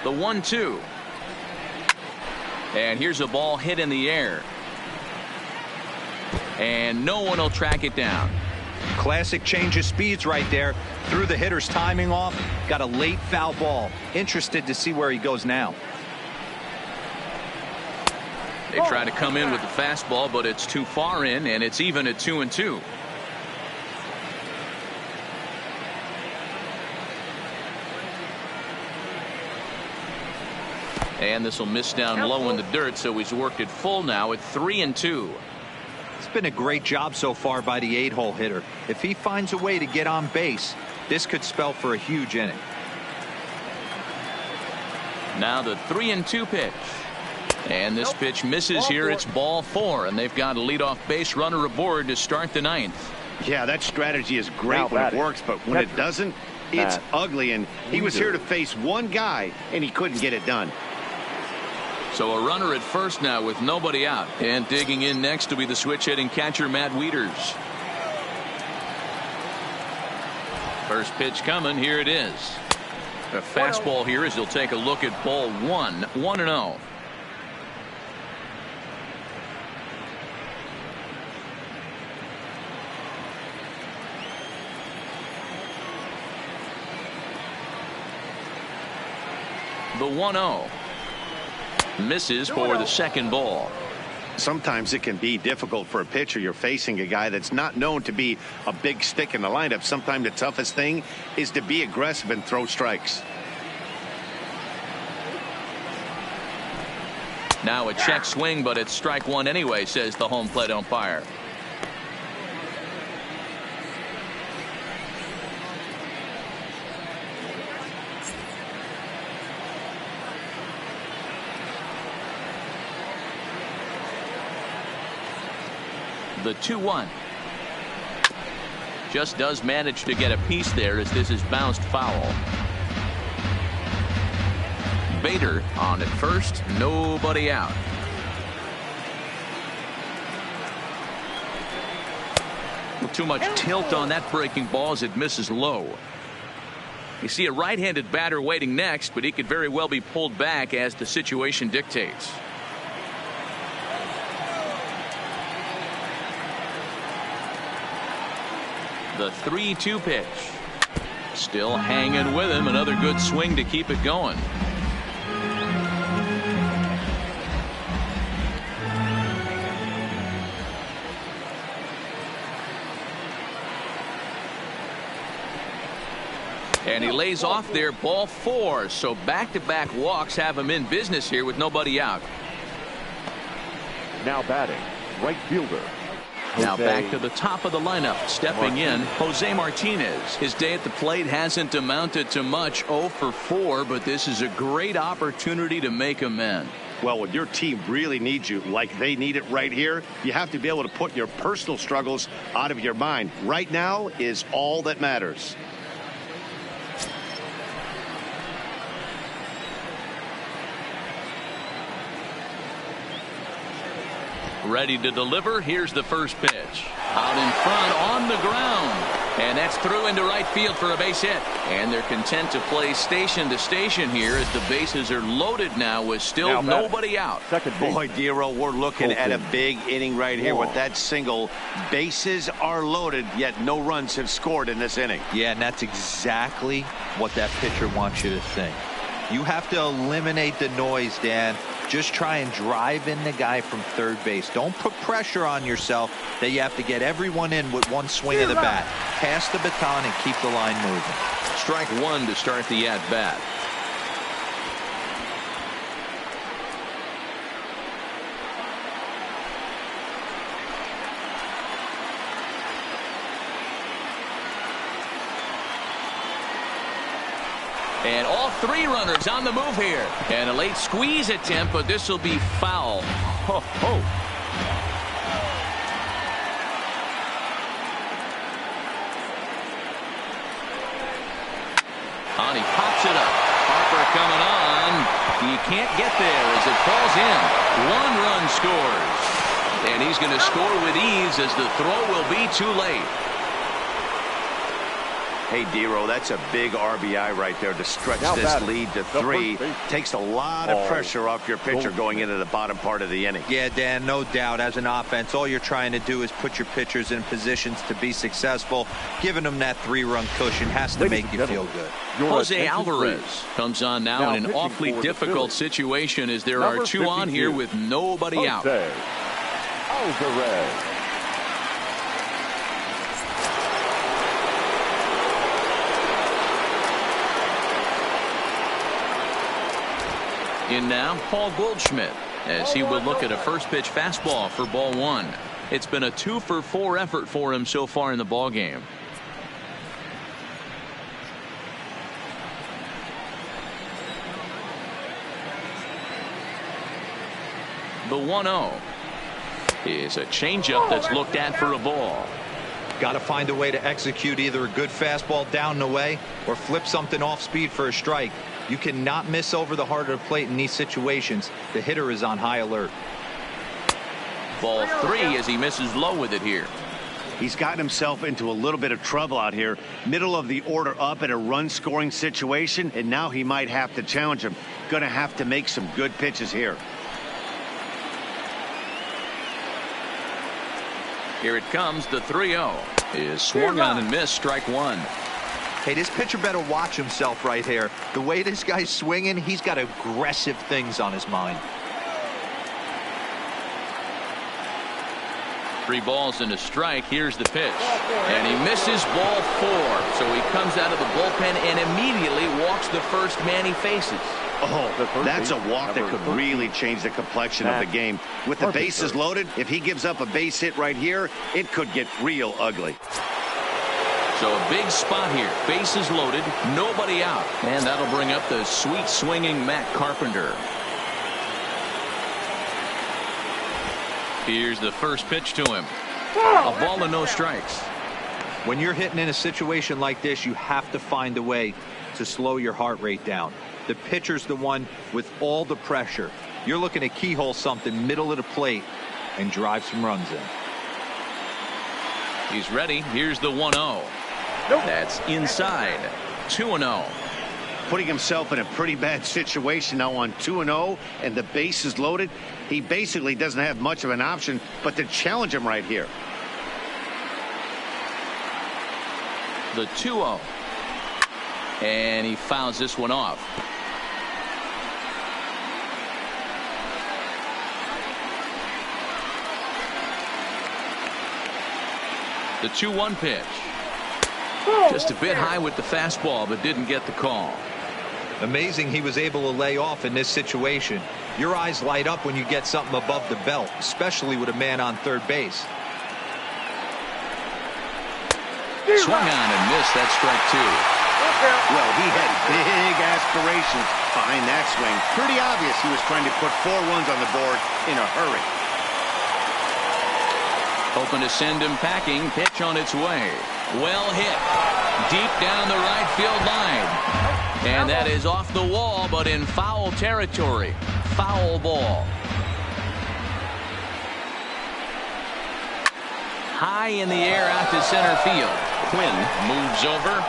The 1-2. And here's a ball hit in the air. And no one will track it down. Classic change of speeds right there. Threw the hitter's timing off. Got a late foul ball. Interested to see where he goes now. They try to come in with the fastball, but it's too far in, and it's even at 2-2. And this will miss down low in the dirt, so he's worked it full now at 3-2. It's been a great job so far by the 8-hole hitter. If he finds a way to get on base, this could spell for a huge inning. Now the 3-2 pitch. And this pitch misses here. It's ball 4, and they've got a leadoff base runner aboard to start the 9th. Yeah, that strategy is great when it works, but when it doesn't, it's ugly. And he was here to face one guy, and he couldn't get it done. So a runner at first now with nobody out. And digging in next to be the switch hitting catcher Matt Wieters. First pitch coming. Here it is. A fastball here as he'll take a look at ball 1. 1-0. The 1-0. Misses for the second ball. Sometimes it can be difficult for a pitcher. You're facing a guy that's not known to be a big stick in the lineup. Sometimes the toughest thing is to be aggressive and throw strikes. Now a check swing, but it's strike 1 anyway, says the home plate umpire. The 2-1. Just does manage to get a piece there as this is bounced foul. Bader on at first, nobody out. Too much tilt on that breaking ball as it misses low. You see a right-handed batter waiting next, but he could very well be pulled back as the situation dictates. The 3-2 pitch. Still hanging with him. Another good swing to keep it going. And he lays off there, ball 4. So back-to-back walks have him in business here with nobody out. Now batting, right fielder. Now back to the top of the lineup. Stepping in, Jose Martinez. His day at the plate hasn't amounted to much, 0 for 4, but this is a great opportunity to make amends. Well, when your team really needs you like they need it right here, you have to be able to put your personal struggles out of your mind. Right now is all that matters. Ready to deliver. Here's the first pitch. Out in front on the ground. And that's through into right field for a base hit. And they're content to play station to station here as the bases are loaded now with still nobody out. Boy, Dero, we're looking at a big inning right here with that single. Bases are loaded, yet no runs have scored in this inning. Yeah, and that's exactly what that pitcher wants you to think. You have to eliminate the noise, Dan. Just try and drive in the guy from third base. Don't put pressure on yourself that you have to get everyone in with one swing of the bat. Pass the baton and keep the line moving. Strike 1 to start the at-bat. And all three runners on the move here. And a late squeeze attempt, but this will be foul. Ho, ho. On, he pops it up. Harper coming on. He can't get there as it falls in. 1 run scores. And he's going to score with ease as the throw will be too late. Hey, Dero, that's a big RBI right there to stretch this lead to 3. Takes a lot of pressure off your pitcher going into the bottom part of the inning. Yeah, Dan, no doubt. As an offense, all you're trying to do is put your pitchers in positions to be successful. Giving them that 3-run cushion has to make you feel good. Jose Alvarez comes on now in an awfully difficult situation as there are 2 on here with nobody out. Alvarez. In now, Paul Goldschmidt, as he will look at a first pitch fastball for ball 1. It's been a 2-for-4 effort for him so far in the ball game. The 1-0 is a changeup that's looked at for a ball. Got to find a way to execute either a good fastball down and away or flip something off speed for a strike. You cannot miss over the heart of the plate in these situations. The hitter is on high alert. Ball 3 as he misses low with it here. He's gotten himself into a little bit of trouble out here. Middle of the order up in a run scoring situation, and now he might have to challenge him. Going to have to make some good pitches here. Here it comes. The 3-0 is swung on and missed. Strike 1. Hey, this pitcher better watch himself right here. The way this guy's swinging, he's got aggressive things on his mind. 3 balls and a strike. Here's the pitch. And he misses ball 4. So he comes out of the bullpen and immediately walks the first man he faces. Oh, that's a walk that could really change the complexion of the game. With the bases loaded, if he gives up a base hit right here, it could get real ugly. So a big spot here. Bases loaded, nobody out. And that'll bring up the sweet swinging Matt Carpenter. Here's the first pitch to him. A ball and no strikes. When you're hitting in a situation like this, you have to find a way to slow your heart rate down. The pitcher's the one with all the pressure. You're looking to keyhole something middle of the plate and drive some runs in. He's ready. Here's the 1-0. That's inside. 2-0. Putting himself in a pretty bad situation now on 2-0 and the base is loaded. He basically doesn't have much of an option but to challenge him right here. The 2-0. And he fouls this one off. The 2-1 pitch. Just a bit high with the fastball, but didn't get the call. Amazing he was able to lay off in this situation. Your eyes light up when you get something above the belt, especially with a man on third base. Swung on and missed. That's strike 2. Well, he had big aspirations behind that swing. Pretty obvious he was trying to put 4 runs on the board in a hurry. Hoping to send him packing. Pitch on its way. Well hit. Deep down the right field line. And that is off the wall, but in foul territory. Foul ball. High in the air out to center field. Quinn moves over.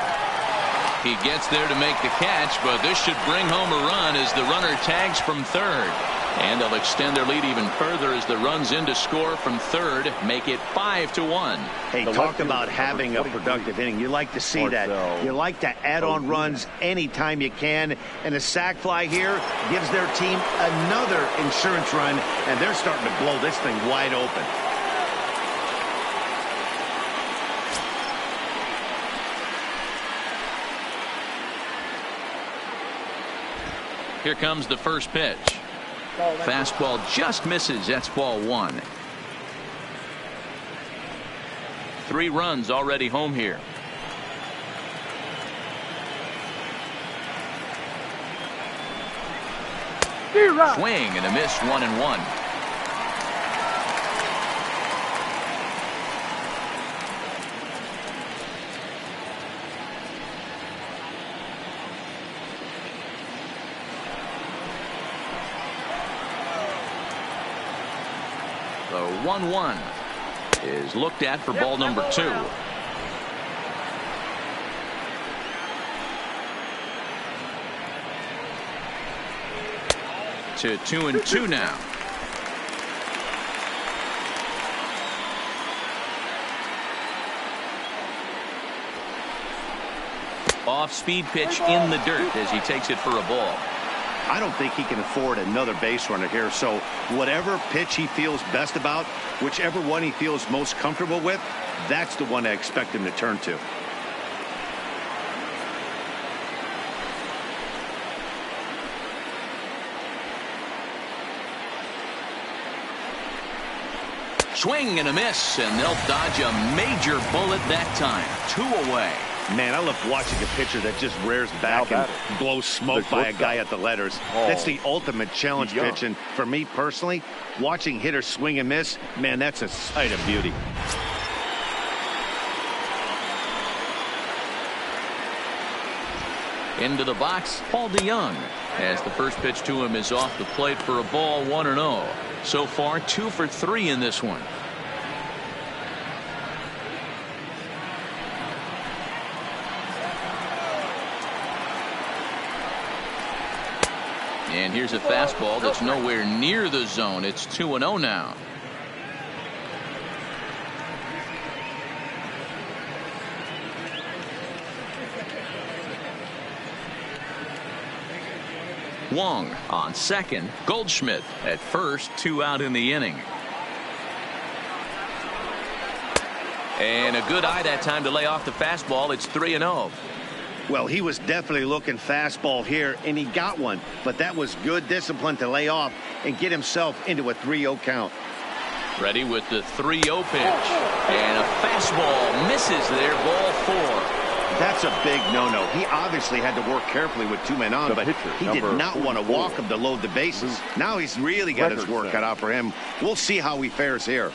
He gets there to make the catch, but this should bring home a run as the runner tags from third. And they'll extend their lead even further as the runs in to score from third, make it 5-1. Hey, talk about having a productive inning. You like to see that. You like to add on runs anytime you can. And a sac fly here gives their team another insurance run, and they're starting to blow this thing wide open. Here comes the first pitch. Fastball just misses. That's ball 1. 3 runs already home here. Swing and a miss, 1-1. The 1-1 is looked at for ball number 2. To 2-2 now. Off-speed pitch in the dirt as he takes it for a ball. I don't think he can afford another base runner here, so whatever pitch he feels best about, whichever one he feels most comfortable with, that's the one I expect him to turn to. Swing and a miss, and they'll dodge a major bullet that time. 2 away. Man, I love watching a pitcher that just rears back and blows smoke by a guy at the letters. That's the ultimate challenge pitch, and for me personally, watching hitters swing and miss, man, that's a sight of beauty. Into the box, Paul DeYoung, as the first pitch to him is off the plate for a ball, 1-0. So far, 2 for 3 in this one. And here's a fastball that's nowhere near the zone. It's 2-0 now. Wong on second. Goldschmidt at first. 2 out in the inning. And a good eye that time to lay off the fastball. It's 3-0. Well, he was definitely looking fastball here, and he got one. But that was good discipline to lay off and get himself into a 3-0 count. Ready with the 3-0 pitch. And a fastball misses there. Ball 4. That's a big no-no. He obviously had to work carefully with 2 men on, but he did not want to walk him to load the bases. Now he's really got his work cut out for him. We'll see how he fares here.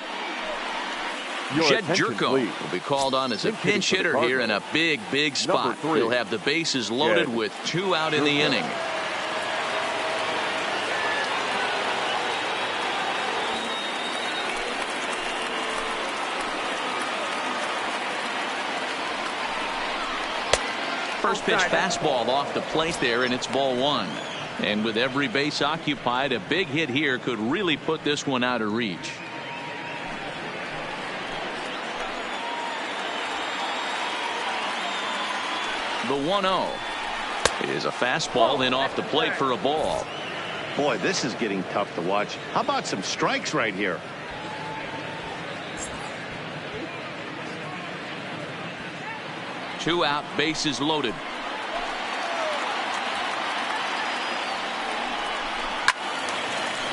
Jed Jerko will be called on as a pinch hitter here in a big spot. He'll have the bases loaded with 2 out in the inning. First pitch fastball off the plate there, and it's ball 1. And with every base occupied, a big hit here could really put this one out of reach. The 1-0 is a fastball in off the plate for a ball. Boy, this is getting tough to watch. How about some strikes right here? Two out, bases loaded.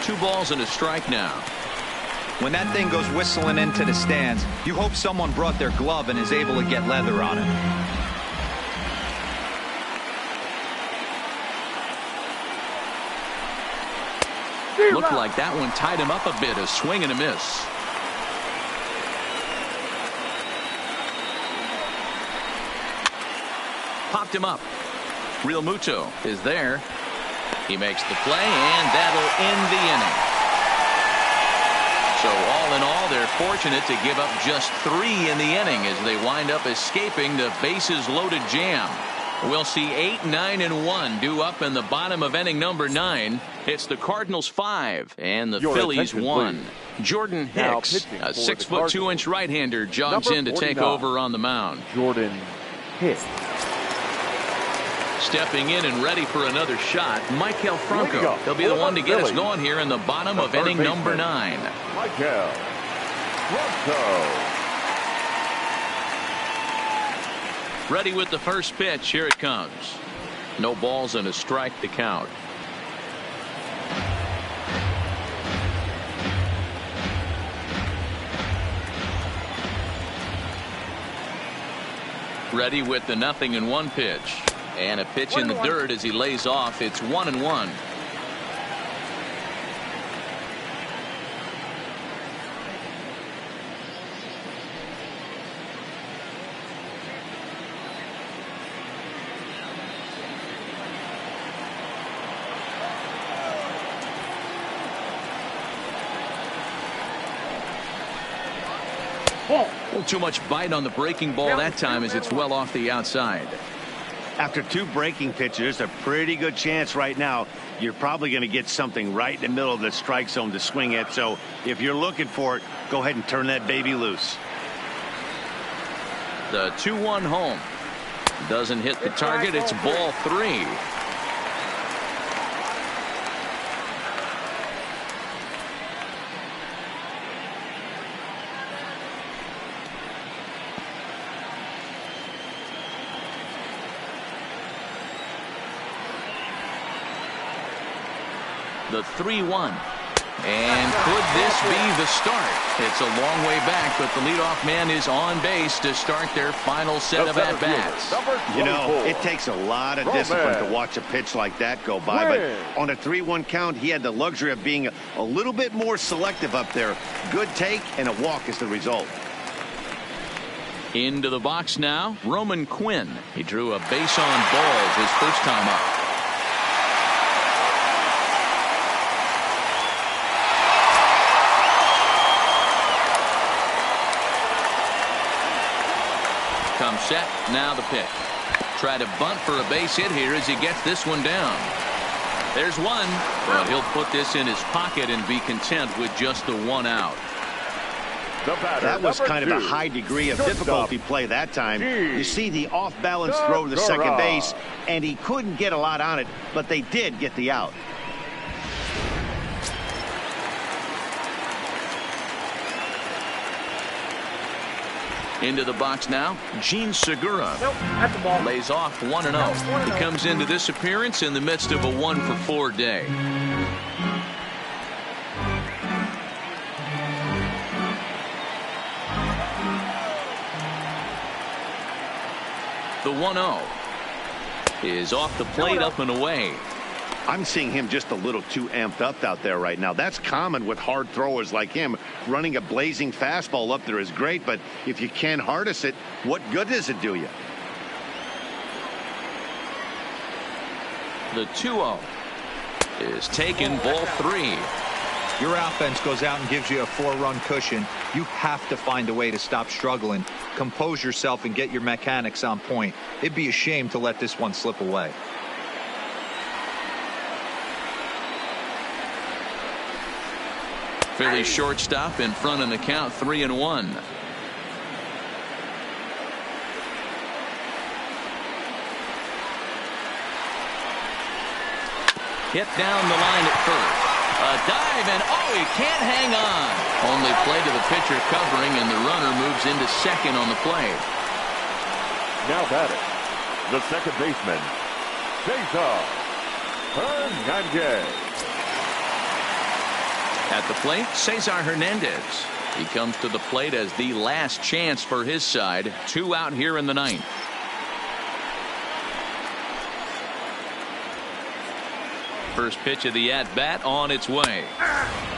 Two balls and a strike now. When that thing goes whistling into the stands, you hope someone brought their glove and is able to get leather on it. Looked like that one tied him up a bit. A swing and a miss. Popped him up. Real Muto is there. He makes the play, and that'll end the inning. So all in all, they're fortunate to give up just 3 in the inning as they wind up escaping the bases loaded jam. We'll see 8, 9, and 1 due up in the bottom of inning number 9. It's the Cardinals 5 and the Phillies 1. Jordan Hicks, a 6'2" right-hander, jogs in to take over on the mound. Jordan Hicks. Stepping in and ready for another shot, Maikel Franco. He'll be the one to get us going here in the bottom of inning number 9. Maikel Franco. Ready with the first pitch. Here it comes. No balls and a strike to count. Ready with the 0-1 pitch. And a pitch in the dirt as he lays off. It's 1-1. Too much bite on the breaking ball that time as it's well off the outside. After 2 breaking pitches, a pretty good chance right now you're probably going to get something right in the middle of the strike zone to swing at. So if you're looking for it, go ahead and turn that baby loose. The 2-1 home. Doesn't hit the target. It's ball 3. The 3-1. And could this be the start? It's a long way back, but the leadoff man is on base to start their final set of at-bats. You know, it takes a lot of discipline to watch a pitch like that go by, but on a 3-1 count, he had the luxury of being a little bit more selective up there. Good take, and a walk is the result. Into the box now, Roman Quinn. He drew a base on balls his first time up. Comes set, now the pitch. Try to bunt for a base hit here as he gets this one down. There's one, but he'll put this in his pocket and be content with just the 1 out. That was kind of a high degree of difficulty play that time. You see the off-balance throw to the second base, and he couldn't get a lot on it, but they did get the out. Into the box now, Gene Segura. Lays off 1-0. He comes into this appearance in the midst of a 1-for-4 day. The 1-0 is off the plate, up and away. I'm seeing him just a little too amped up out there right now. That's common with hard throwers like him. Running a blazing fastball up there is great, but if you can't harness it, what good does it do you? The 2-0 is taken, ball 3. Your offense goes out and gives you a 4-run cushion. You have to find a way to stop struggling, compose yourself, and get your mechanics on point. It'd be a shame to let this one slip away. Phillies shortstop in front in the count, 3-1. Hit down the line at first. A dive, and he can't hang on. Only play to the pitcher covering, and the runner moves into second on the play. Now batting, the second baseman, Cesar Hernandez. At the plate, Cesar Hernandez. He comes to the plate as the last chance for his side. 2 out here in the 9th. First pitch of the at-bat on its way.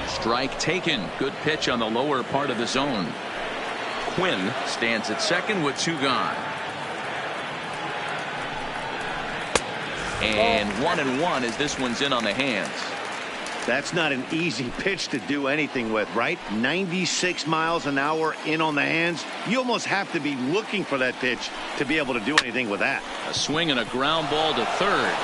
Strike taken. Good pitch on the lower part of the zone. Quinn stands at second with 2 gone. And 1-1 as this one's in on the hands. That's not an easy pitch to do anything with, right? 96 miles an hour in on the hands. You almost have to be looking for that pitch to be able to do anything with that. A swing and a ground ball to third.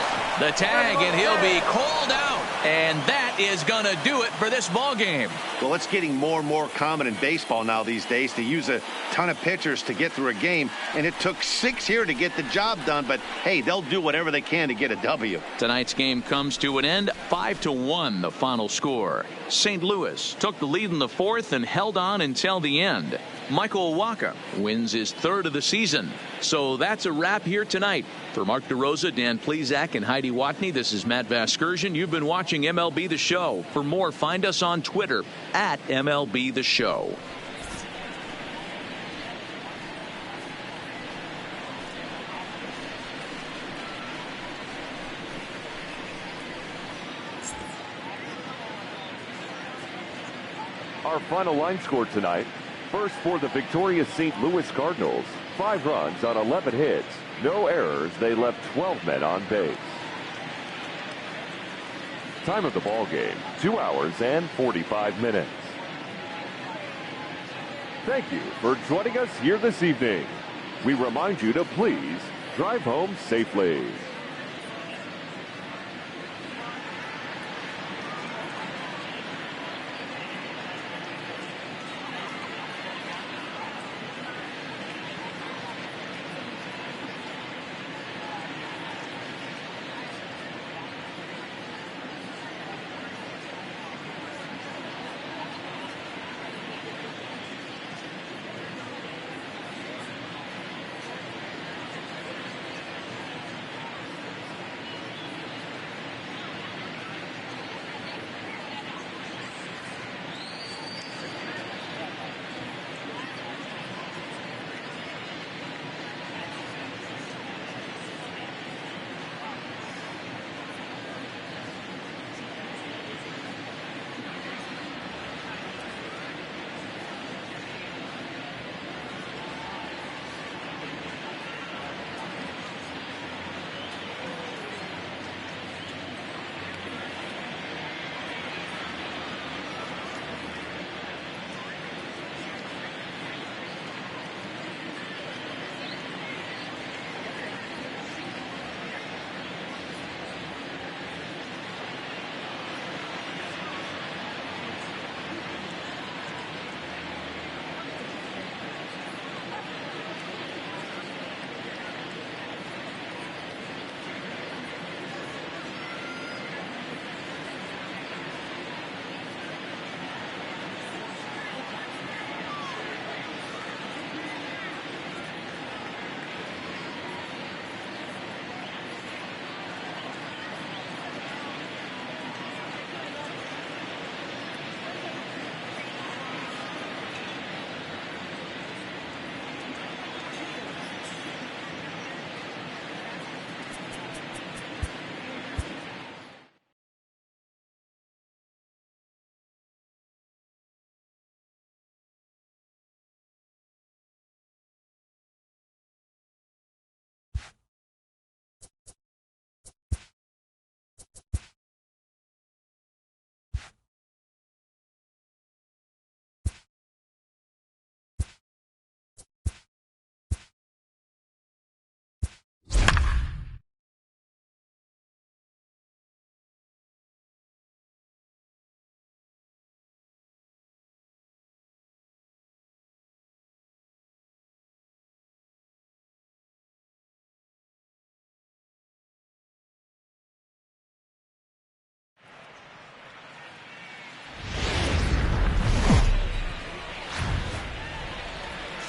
The tag, and he'll be called out. And that is going to do it for this ball game. Well, it's getting more and more common in baseball now these days to use a ton of pitchers to get through a game. And it took 6 here to get the job done. But, hey, they'll do whatever they can to get a W. Tonight's game comes to an end. 5-1 the final score. St. Louis took the lead in the 4th and held on until the end. Michael Wacha wins his 3rd of the season. So that's a wrap here tonight. For Mark DeRosa, Dan Plesac, and Heidi Watney, this is Matt Vasgersian. You've been watching MLB The Show. For more, find us on Twitter at MLB The Show. Our final line score tonight. First for the victorious St. Louis Cardinals. 5 runs on 11 hits. No errors. They left 12 men on base. Time of the ball game, 2 hours and 45 minutes. Thank you for joining us here this evening. We remind you to please drive home safely.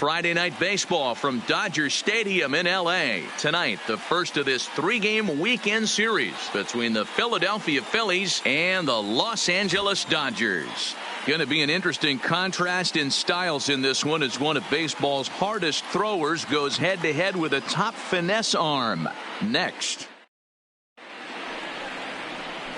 Friday Night Baseball from Dodger Stadium in L.A. Tonight, the first of this three-game weekend series between the Philadelphia Phillies and the Los Angeles Dodgers. Going to be an interesting contrast in styles in this one as one of baseball's hardest throwers goes head-to-head with a top finesse arm. Next.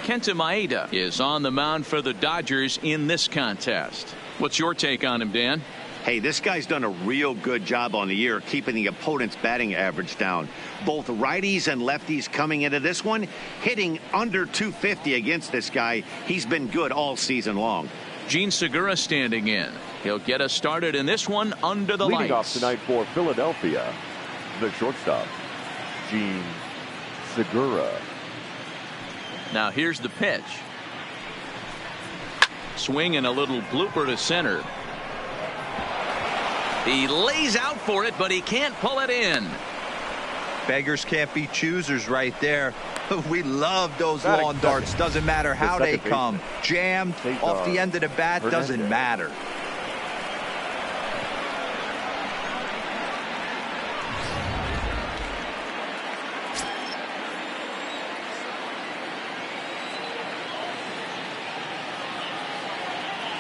Kenta Maeda is on the mound for the Dodgers in this contest. What's your take on him, Dan? Hey, this guy's done a real good job on the year keeping the opponent's batting average down. Both righties and lefties coming into this one, hitting under 250 against this guy. He's been good all season long. Gene Segura standing in. He'll get us started in this one under the lights. Leading off tonight for Philadelphia, the shortstop, Gene Segura. Now here's the pitch. Swing and a little blooper to center. He lays out for it, but he can't pull it in. Beggars can't be choosers right there. We love those long darts. Doesn't matter how they come. Jammed off the end of the bat, doesn't matter.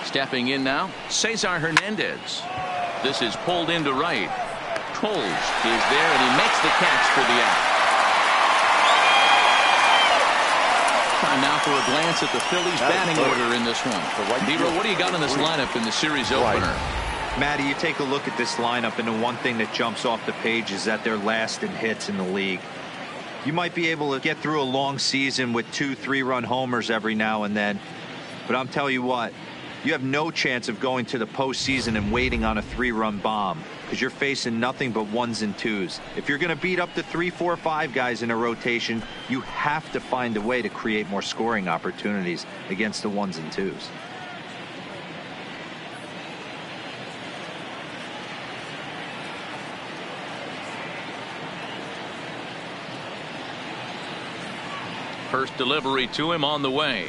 Stepping in now, Cesar Hernandez. This is pulled into right. Coles is there, and he makes the catch for the out. Time now for a glance at the Phillies batting order in this one. Nero, what do you got in this lineup in the series opener? Matty, you take a look at this lineup, and the one thing that jumps off the page is that they're last in hits in the league. You might be able to get through a long season with 2-3 run homers every now and then, but I'm telling you what, you have no chance of going to the postseason and waiting on a 3-run bomb because you're facing nothing but 1s and 2s. If you're going to beat up the 3, 4, 5 guys in a rotation, you have to find a way to create more scoring opportunities against the 1s and 2s. First delivery to him on the way.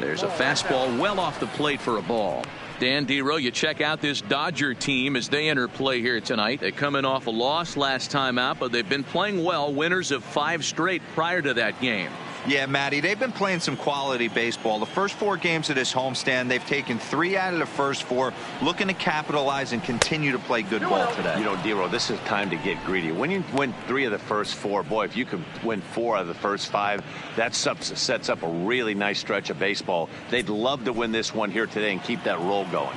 There's a fastball well off the plate for a ball. Dan Dero, you check out this Dodger team as they enter play here tonight. They're coming off a loss last time out, but they've been playing well, winners of 5 straight prior to that game. Yeah, Matty, they've been playing some quality baseball. The first 4 games of this homestand, they've taken 3 out of the first 4, looking to capitalize and continue to play good ball today. You know, Dero, this is time to get greedy. When you win 3 of the first 4, boy, if you could win 4 out of the first 5, that sets up a really nice stretch of baseball. They'd love to win this one here today and keep that roll going.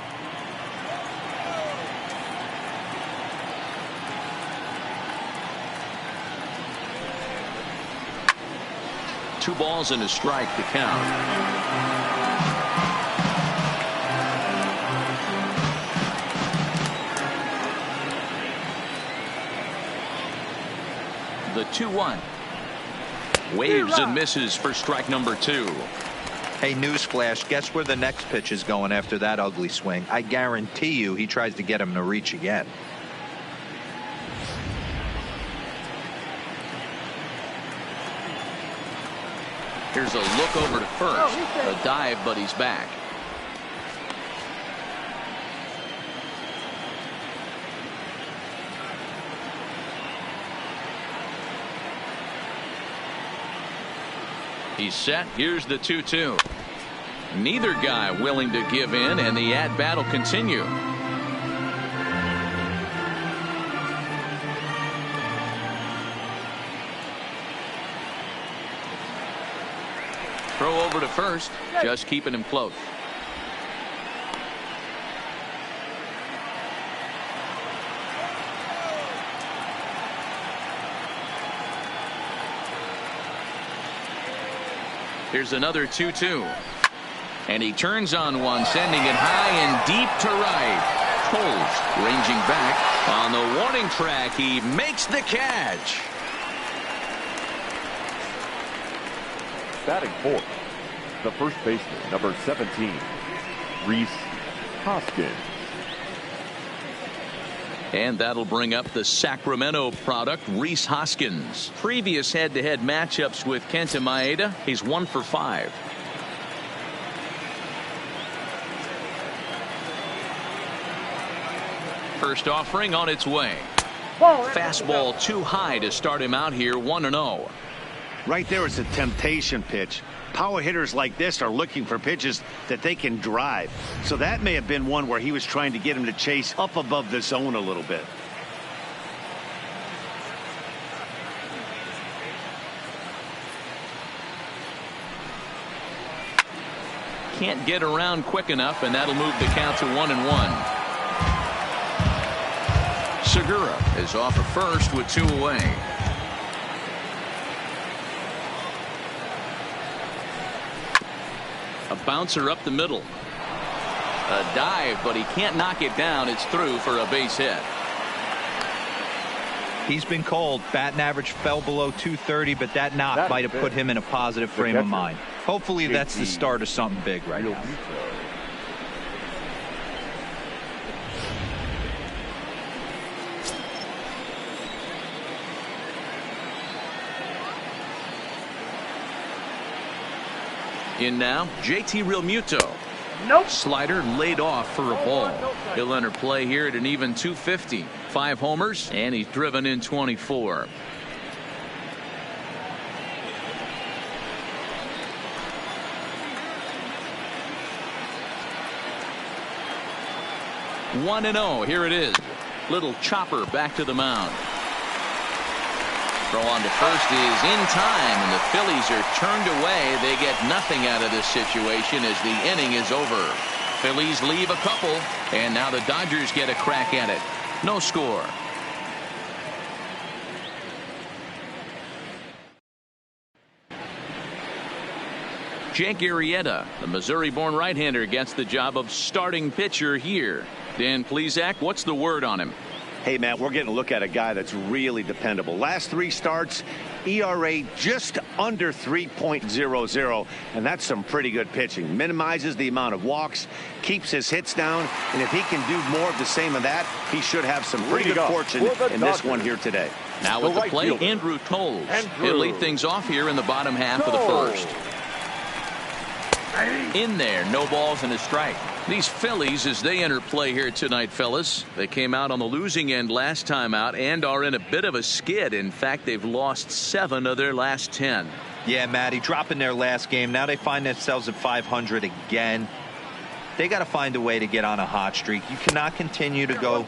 Two balls and a strike to count. The 2-1. Waves and misses for strike number 2. Hey, newsflash, guess where the next pitch is going after that ugly swing? I guarantee you he tries to get him to reach again. Here's a look over to first. A dive, but he's back. He's set. Here's the 2-2. Neither guy willing to give in, and the at-bat will continue. Throw over to first, just keeping him close. Here's another 2-2. And he turns on one, sending it high and deep to right. Pulls, ranging back on the warning track. He makes the catch. Batting fourth, the first baseman, number 17, Rhys Hoskins. And that'll bring up the Sacramento product, Rhys Hoskins. Previous head-to-head matchups with Kenta Maeda, he's 1 for 5. First offering on its way. Fastball too high to start him out here, 1-0. Right there is a temptation pitch. Power hitters like this are looking for pitches that they can drive. So that may have been one where he was trying to get him to chase up above the zone a little bit. Can't get around quick enough, and that'll move the count to 1-1. Segura is off of first with 2 away. A bouncer up the middle. A dive, but he can't knock it down. It's through for a base hit. He's been cold. Batting average fell below 230, but that knock might have put him in a positive frame of mind. Hopefully that's the start of something big right now. In now, JT Realmuto. Nope. Slider laid off for a ball. He'll enter play here at an even 250. 5 homers, and he's driven in 24. One and 0. Here it is. Little chopper back to the mound. Throw on to first is in time, and the Phillies are turned away. They get nothing out of this situation as the inning is over. Phillies leave a couple, and now the Dodgers get a crack at it. No score. Jake Arrieta, the Missouri-born right-hander, gets the job of starting pitcher here. Dan Plesac, what's the word on him? Hey, Matt, we're getting a look at a guy that's really dependable. Last 3 starts, ERA just under 3.00, and that's some pretty good pitching. Minimizes the amount of walks, keeps his hits down, and if he can do more of the same of that, he should have some pretty good fortune in this one here today. Now with the plate, Andrew Toles. He'll lead things off here in the bottom half of the first. In there, no balls and a strike. These Phillies, as they enter play here tonight, fellas, they came out on the losing end last time out and are in a bit of a skid. In fact, they've lost 7 of their last 10. Yeah, Matty, dropping their last game. Now they find themselves at 500 again. They got to find a way to get on a hot streak. You cannot continue to go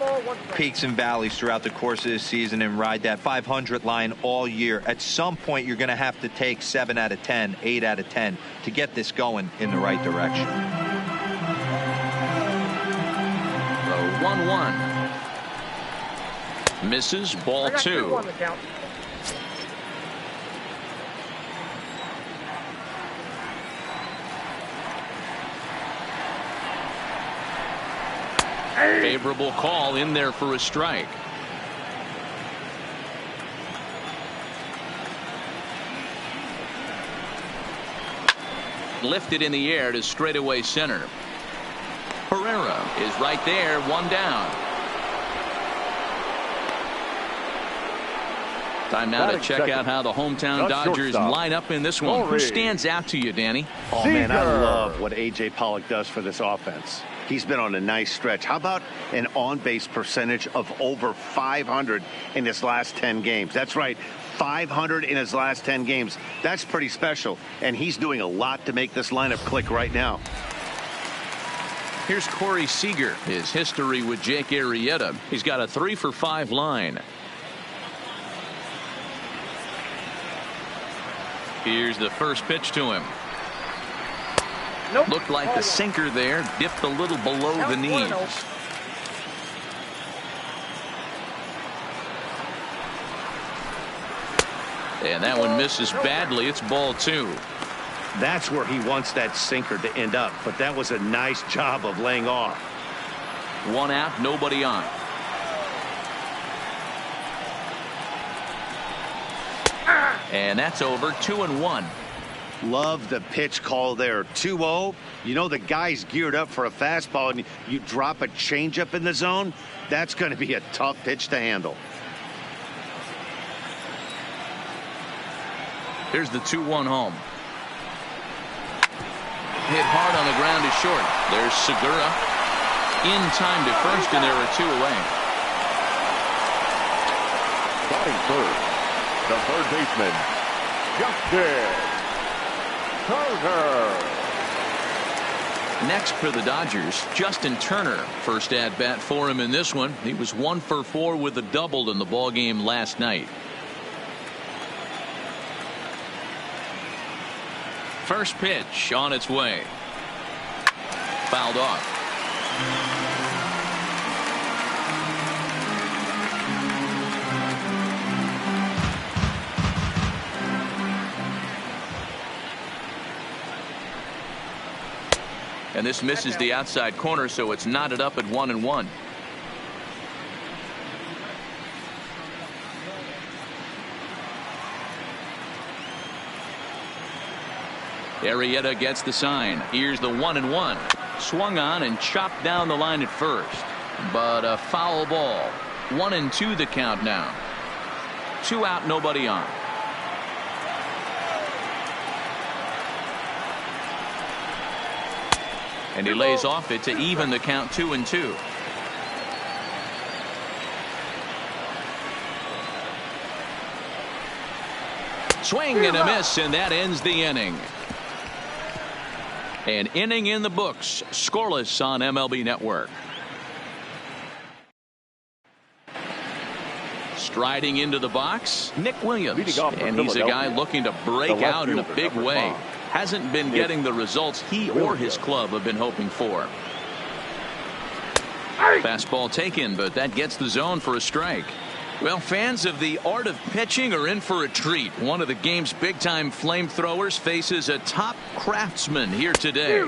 peaks and valleys throughout the course of the season and ride that 500 line all year. At some point, you're going to have to take 7 out of 10, 8 out of 10 to get this going in the right direction. The 1-1. Misses, ball 2. Favorable call in there for a strike. Lifted in the air to straightaway center. Pereira is right there, 1 down. Time now to check out how the hometown Dodgers line up in this one. Who stands out to you, Danny? Oh, man, I love what A.J. Pollock does for this offense. He's been on a nice stretch. How about an on-base percentage of over 500 in his last 10 games? That's right, 500 in his last 10 games. That's pretty special, and he's doing a lot to make this lineup click right now. Here's Corey Seager. His history with Jake Arrieta. He's got a 3-for-5 line. Here's the first pitch to him. Nope. Looked like the sinker there, dipped a little below the knees. And that one misses badly. It's ball 2. That's where he wants that sinker to end up, but that was a nice job of laying off. 1 out, nobody on. And that's over. 2-1. Love the pitch call there. 2-0. You know the guy's geared up for a fastball, and you drop a changeup in the zone. That's going to be a tough pitch to handle. Here's the 2-1 home. Hit hard on the ground is short. There's Segura in time to first, and there are 2 away. Batting first, the third baseman, Justin Turner. Next for the Dodgers, Justin Turner. First at bat for him in this one. He was 1 for 4 with a double in the ball game last night. First pitch on its way. Fouled off. And this misses the outside corner, so it's knotted up at 1-1. Arrieta gets the sign. Here's the 1-1. Swung on and chopped down the line at first, but a foul ball. 1-2 the count now. 2 out, nobody on. And he lays off it to even the count. 2-2. Swing and a miss, and that ends the inning. An inning in the books. Scoreless on MLB Network. Striding into the box, Nick Williams, and he's a guy looking to break out in a big way. Hasn't been getting the results he or his club have been hoping for. Fastball taken, but that gets the zone for a strike. Well, fans of the art of pitching are in for a treat. One of the game's big-time flamethrowers faces a top craftsman here today.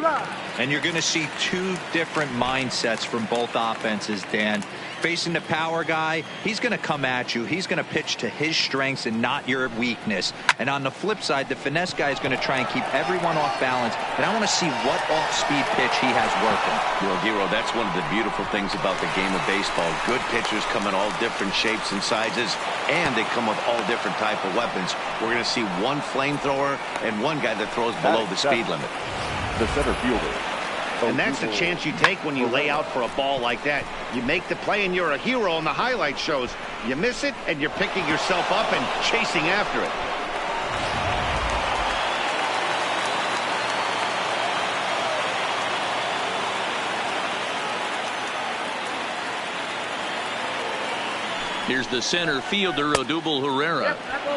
And you're going to see two different mindsets from both offenses, Dan. Facing the power guy, he's going to come at you. He's going to pitch to his strengths and not your weakness. And on the flip side, the finesse guy is going to try and keep everyone off balance. And I want to see what off-speed pitch he has working. Well, Hero, that's one of the beautiful things about the game of baseball. Good pitchers come in all different shapes and sizes, and they come with all different type of weapons. We're going to see one flamethrower and one guy that throws below the speed limit. The center fielder. And that's the chance you take when you lay out for a ball like that. You make the play and you're a hero on the highlight shows. You miss it and you're picking yourself up and chasing after it. Here's the center fielder, Odubel Herrera.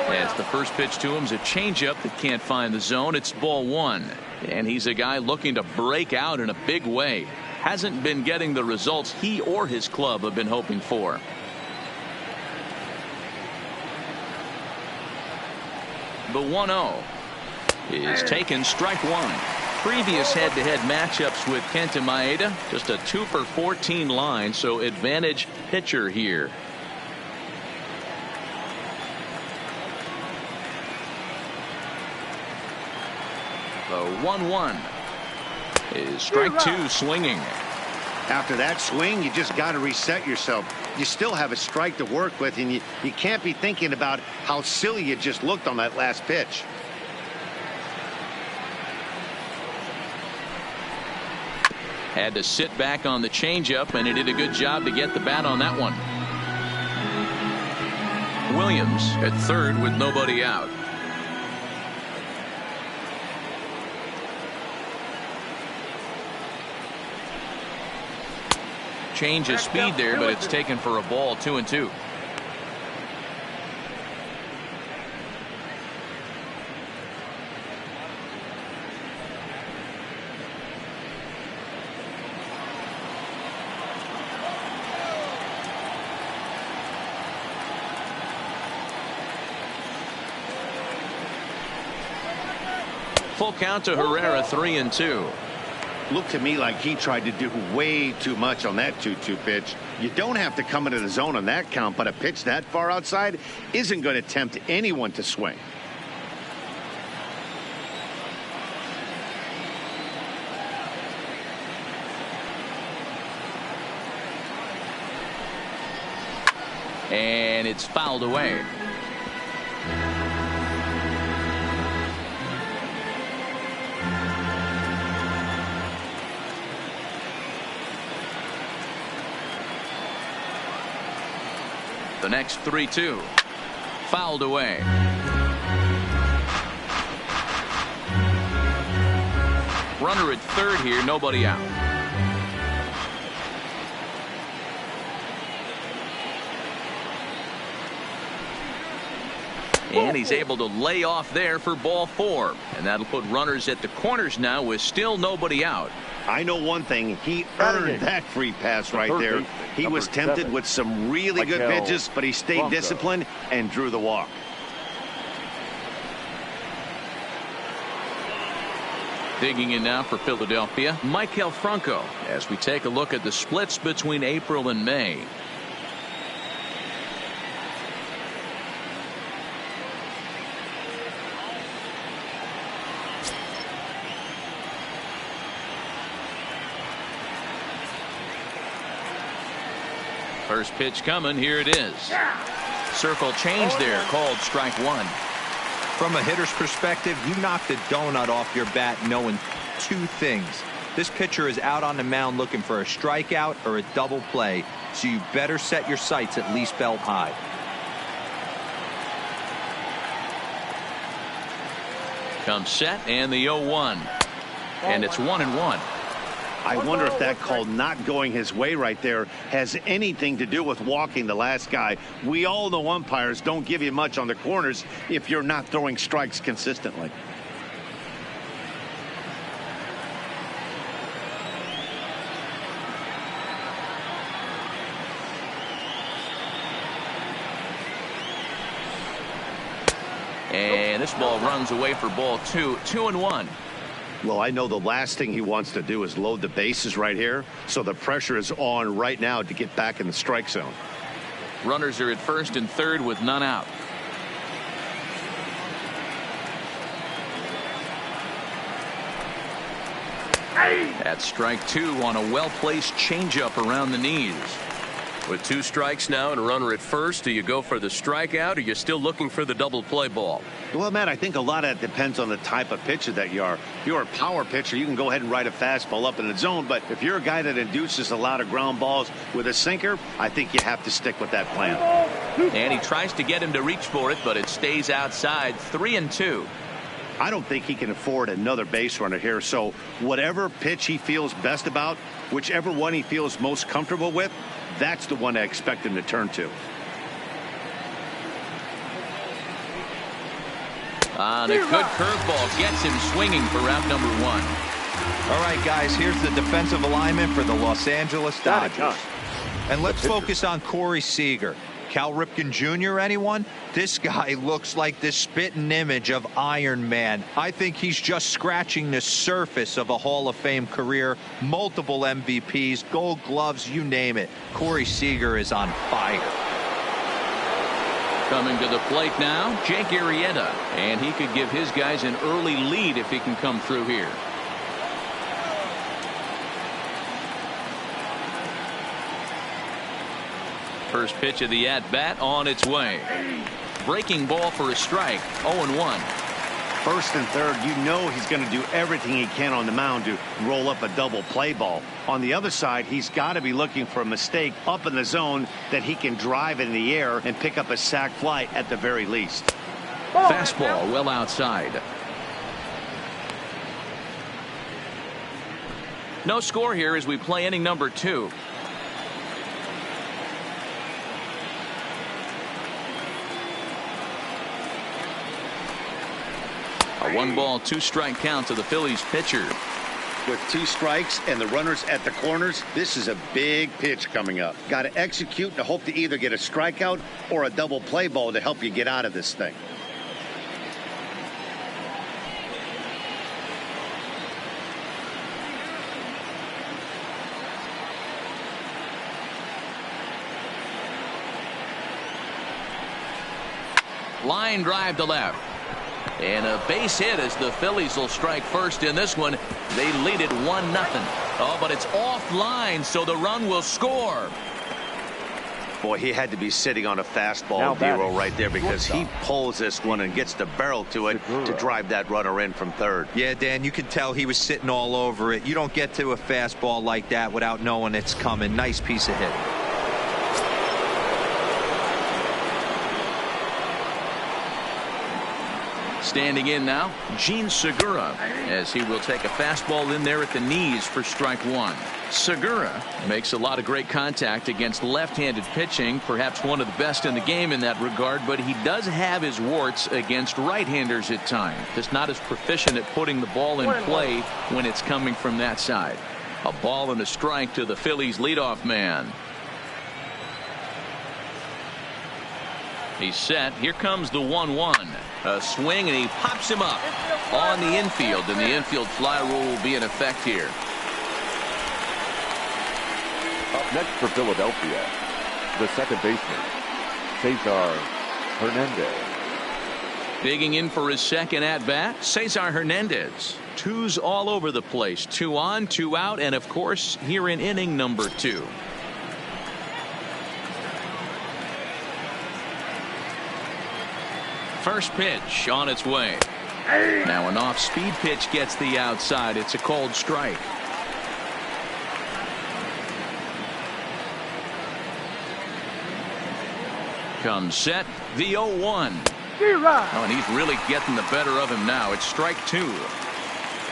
As the first pitch to him is a changeup that can't find the zone. It's ball one. And he's a guy looking to break out in a big way. Hasn't been getting the results he or his club have been hoping for. The 1-0 is taken, strike one. Previous head-to-head matchups with Kenta Maeda, just a 2 for 14 line, so advantage pitcher here. The 1-1 is strike two, swinging. After that swing, you just got to reset yourself. You still have a strike to work with, and you can't be thinking about how silly you just looked on that last pitch. Had to sit back on the changeup, and he did a good job to get the bat on that one. Williams at third with nobody out. Change of speed there, but it's taken for a ball. 2-2. Full count to Herrera, 3-2. Looked to me like he tried to do way too much on that 2-2 pitch. You don't have to come into the zone on that count, but a pitch that far outside isn't going to tempt anyone to swing. And it's fouled away. The next 3-2 fouled away. Runner at third here, nobody out. And he's able to lay off there for ball four. And that'll put runners at the corners now with still nobody out. I know one thing. He earned that free pass right there. He was tempted with some really good pitches, but he stayed disciplined and drew the walk. Digging in now for Philadelphia, Maikel Franco, as we take a look at the splits between April and May. First pitch coming. Here it is. Circle change there, called strike one. From a hitter's perspective, you knocked the donut off your bat knowing two things. This pitcher is out on the mound looking for a strikeout or a double play, so you better set your sights at least belt high. Comes set, and the 0-1. And it's 1-1. I wonder if that call not going his way right there has anything to do with walking the last guy. We all know umpires don't give you much on the corners if you're not throwing strikes consistently. And this ball runs away for ball 2, 2-1. Well, I know the last thing he wants to do is load the bases right here. So the pressure is on right now to get back in the strike zone. Runners are at first and third with none out. That's strike 2 on a well-placed changeup around the knees. With 2 strikes now and a runner at first, do you go for the strikeout, or are you still looking for the double play ball? Well, Matt, I think a lot of that depends on the type of pitcher that you are. If you're a power pitcher, you can go ahead and ride a fastball up in the zone. But if you're a guy that induces a lot of ground balls with a sinker, I think you have to stick with that plan. And he tries to get him to reach for it, but it stays outside. 3-2. I don't think he can afford another base runner here. So whatever pitch he feels best about, whichever one he feels most comfortable with, that's the one I expect him to turn to. The good curveball gets him swinging for route number 1. All right, guys, here's the defensive alignment for the Los Angeles Dodgers. And let's focus on Corey Seager. Cal Ripken Jr., anyone? This guy looks like the spitting image of Iron Man. I think he's just scratching the surface of a Hall of Fame career. Multiple MVPs, Gold Gloves, you name it. Corey Seager is on fire. Coming to the plate now, Jake Arrieta. And he could give his guys an early lead if he can come through here. First pitch of the at-bat on its way. Breaking ball for a strike. 0-1. First and third, you know he's going to do everything he can on the mound to roll up a double play ball. On the other side, he's got to be looking for a mistake up in the zone that he can drive in the air and pick up a sac fly at the very least. Fastball well outside. No score here as we play inning number 2. A 1-ball, 2-strike count to the Phillies pitcher. With 2 strikes and the runners at the corners, this is a big pitch coming up. Got to execute and hope to either get a strikeout or a double play ball to help you get out of this thing. Line drive to left. And a base hit as the Phillies will strike first in this one. They lead it 1-0. Oh, but it's offline, so the run will score. Boy, he had to be sitting on a fastball zero right there because he pulls this one and gets the barrel to it to drive that runner in from third. Yeah, Dan, you can tell he was sitting all over it. You don't get to a fastball like that without knowing it's coming. Nice piece of hitting. Standing in now, Gene Segura, as he will take a fastball in there at the knees for strike 1. Segura makes a lot of great contact against left-handed pitching, perhaps one of the best in the game in that regard, but he does have his warts against right-handers at times. Just not as proficient at putting the ball in play when it's coming from that side. A ball and a strike to the Phillies leadoff man. He's set. Here comes the 1-1. A swing, and he pops him up on the infield, and the infield fly rule will be in effect here. Up next for Philadelphia, the second baseman, Cesar Hernandez. Digging in for his second at-bat, Cesar Hernandez. 2s all over the place. 2 on, 2 out, and of course, here in inning number 2. First pitch on its way. Now an off-speed pitch gets the outside. It's a cold strike. Comes set. The 0-1. Oh, and he's really getting the better of him now. It's strike 2.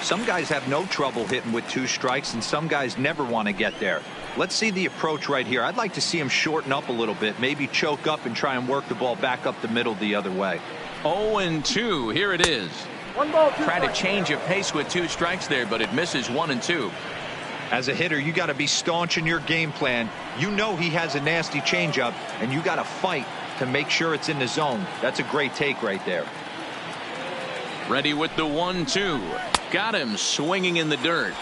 Some guys have no trouble hitting with 2 strikes, and some guys never want to get there. Let's see the approach right here. I'd like to see him shorten up a little bit, maybe choke up and try and work the ball back up the middle the other way. 0-2. Here it is. 1 ball, 2 Tried to strikes. change of pace with 2 strikes there, but it misses 1 and 2. As a hitter, you got to be staunch in your game plan. You know he has a nasty changeup, and you got to fight to make sure it's in the zone. That's a great take right there. Ready with the 1-2. Got him swinging in the dirt.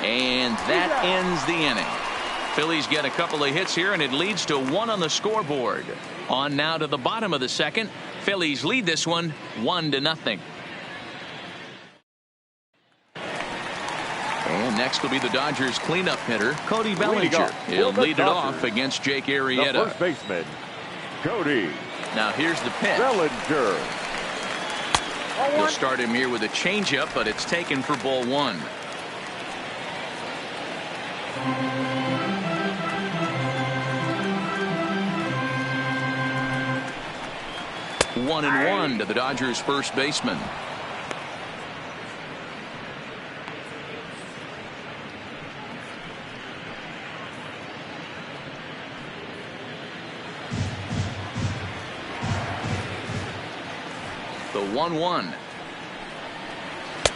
And that ends the inning. Phillies get a couple of hits here, and it leads to 1 on the scoreboard. On now to the bottom of the second. Phillies lead this one 1-0. And next will be the Dodgers cleanup hitter, Cody Bellinger. He'll lead it off against Jake Arrieta. The first baseman, Cody. Now here's the pitch. Bellinger. He'll start him here with a changeup, but it's taken for ball 1. 1-1 to the Dodgers first baseman. The 1-1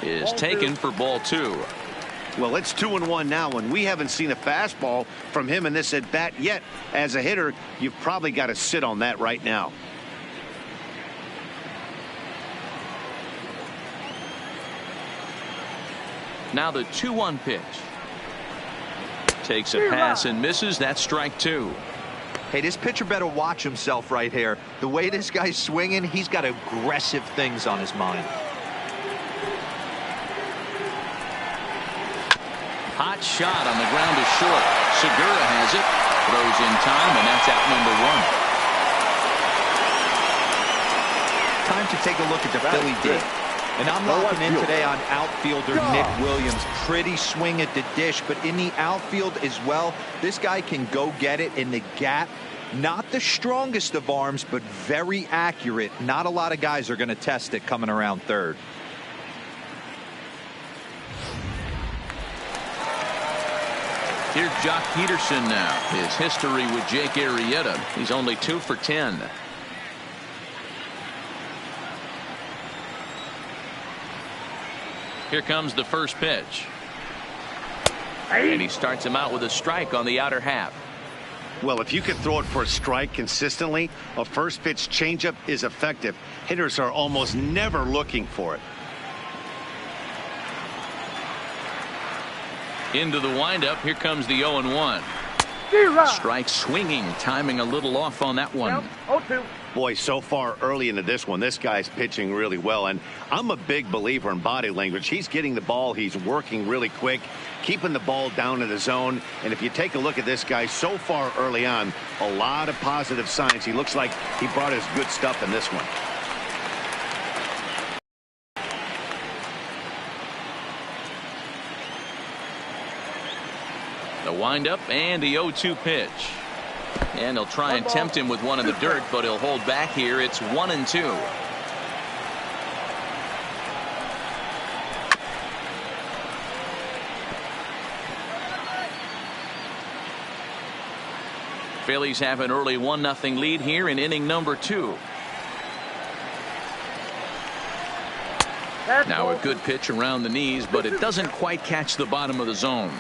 is taken for ball 2. Well, it's 2-1 now, and we haven't seen a fastball from him in this at bat yet. As a hitter, you've probably got to sit on that right now. Now the 2-1 pitch. Takes a pass and misses. That's strike 2. Hey, this pitcher better watch himself right here. The way this guy's swinging, he's got aggressive things on his mind. Hot shot on the ground is short. Segura has it. Throws in time, and that's out number 1. Time to take a look at the Philly D. And I'm locking in today on outfielder Nick Williams. Pretty swing at the dish, but in the outfield as well, this guy can go get it in the gap. Not the strongest of arms, but very accurate. Not a lot of guys are going to test it coming around third. Here's Jock Peterson now. His history with Jake Arrieta. He's only 2 for 10. Here comes the first pitch. And he starts him out with a strike on the outer half. Well, if you can throw it for a strike consistently, a first pitch changeup is effective. Hitters are almost never looking for it. Into the windup. Here comes the 0-1. Strike swinging. Timing a little off on that one. 0-2. Boy, so far early into this one, this guy's pitching really well, and I'm a big believer in body language. He's getting the ball, he's working really quick, keeping the ball down in the zone, and if you take a look at this guy so far early on, a lot of positive signs. He looks like he brought his good stuff in this one. The windup and the 0-2 pitch. And he'll try and tempt him with one in the dirt, but he'll hold back here. It's 1-2. Phillies have an early 1-0 lead here in inning number 2. Now a good pitch around the knees, but it doesn't quite catch the bottom of the zone.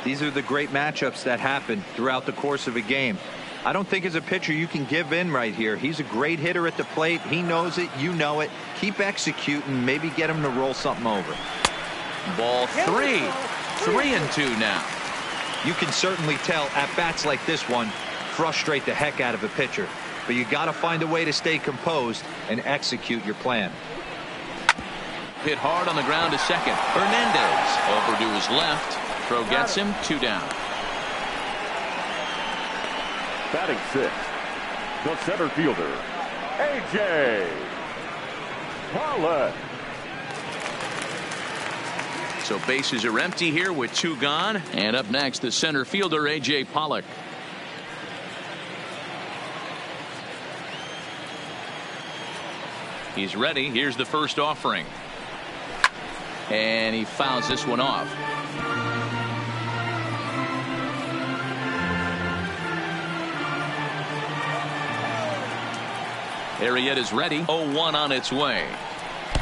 These are the great matchups that happen throughout the course of a game. I don't think as a pitcher you can give in right here. He's a great hitter at the plate. He knows it. You know it. Keep executing. Maybe get him to roll something over. Ball 3. 3-2 now. You can certainly tell at bats like this one frustrate the heck out of a pitcher. But you got to find a way to stay composed and execute your plan. Hit hard on the ground to second. Hernandez over to his left. Throw gets him. 2 down. Batting 6th, the center fielder, A.J. Pollock. So bases are empty here with 2 gone. And up next, the center fielder, A.J. Pollock. He's ready. Here's the first offering. And he fouls this one off. Arrieta's ready. 0-1 on its way.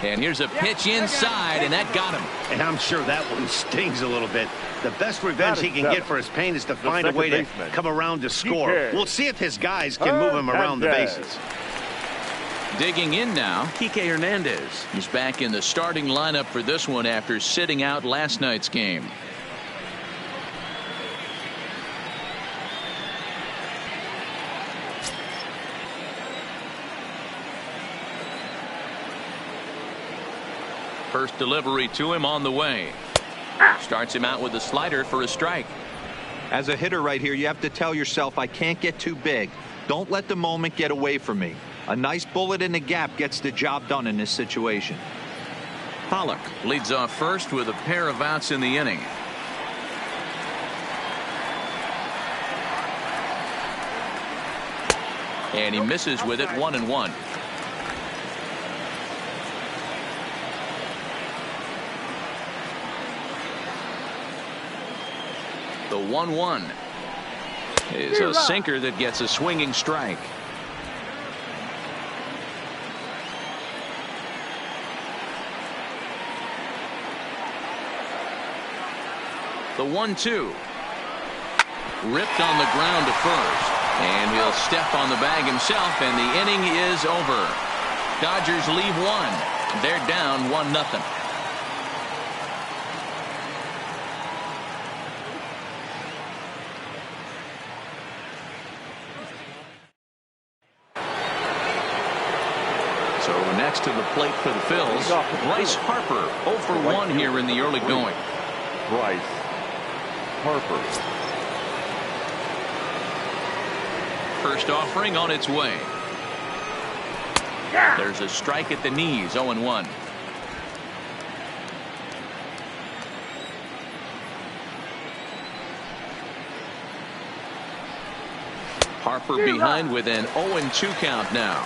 And here's a pitch inside, and that got him. And I'm sure that one stings a little bit. The best revenge he can get for his pain is to find a way to come around to score. We'll see if his guys can move him around the bases. Digging in now, Kike Hernandez. he's back in the starting lineup for this one after sitting out last night's game. First delivery to him on the way. Starts him out with a slider for a strike. As a hitter right here, you have to tell yourself, I can't get too big. Don't let the moment get away from me. A nice bullet in the gap gets the job done in this situation. Pollock leads off first with a pair of outs in the inning. And he misses with it, 1-1. The 1-1 is a sinker that gets a swinging strike. The 1-2 ripped on the ground to first, and he'll step on the bag himself, and the inning is over. Dodgers leave one. They're down 1-0. So next to the plate for the Phillies, Bryce Harper 0 for 1 here in the early going. Bryce Harper. First offering on its way. There's a strike at the knees, 0-1. Harper behind with an 0-2 count now.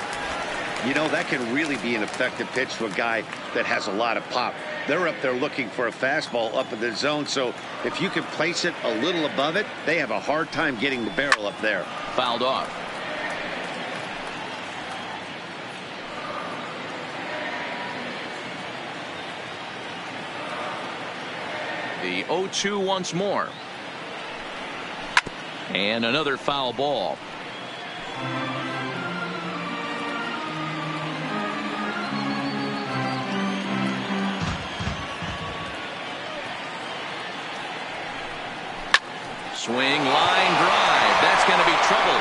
You know, that can really be an effective pitch to a guy that has a lot of pop. They're up there looking for a fastball up in the zone, so if you can place it a little above it, they have a hard time getting the barrel up there. Fouled off. The 0-2 once more. And another foul ball. Swing, line drive. That's going to be trouble.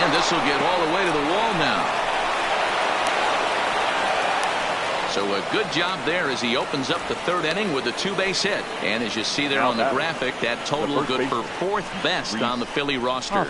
And this will get all the way to the wall now. So a good job there as he opens up the third inning with a two-base hit. And as you see there on the graphic, that total good for fourth best on the Philly roster.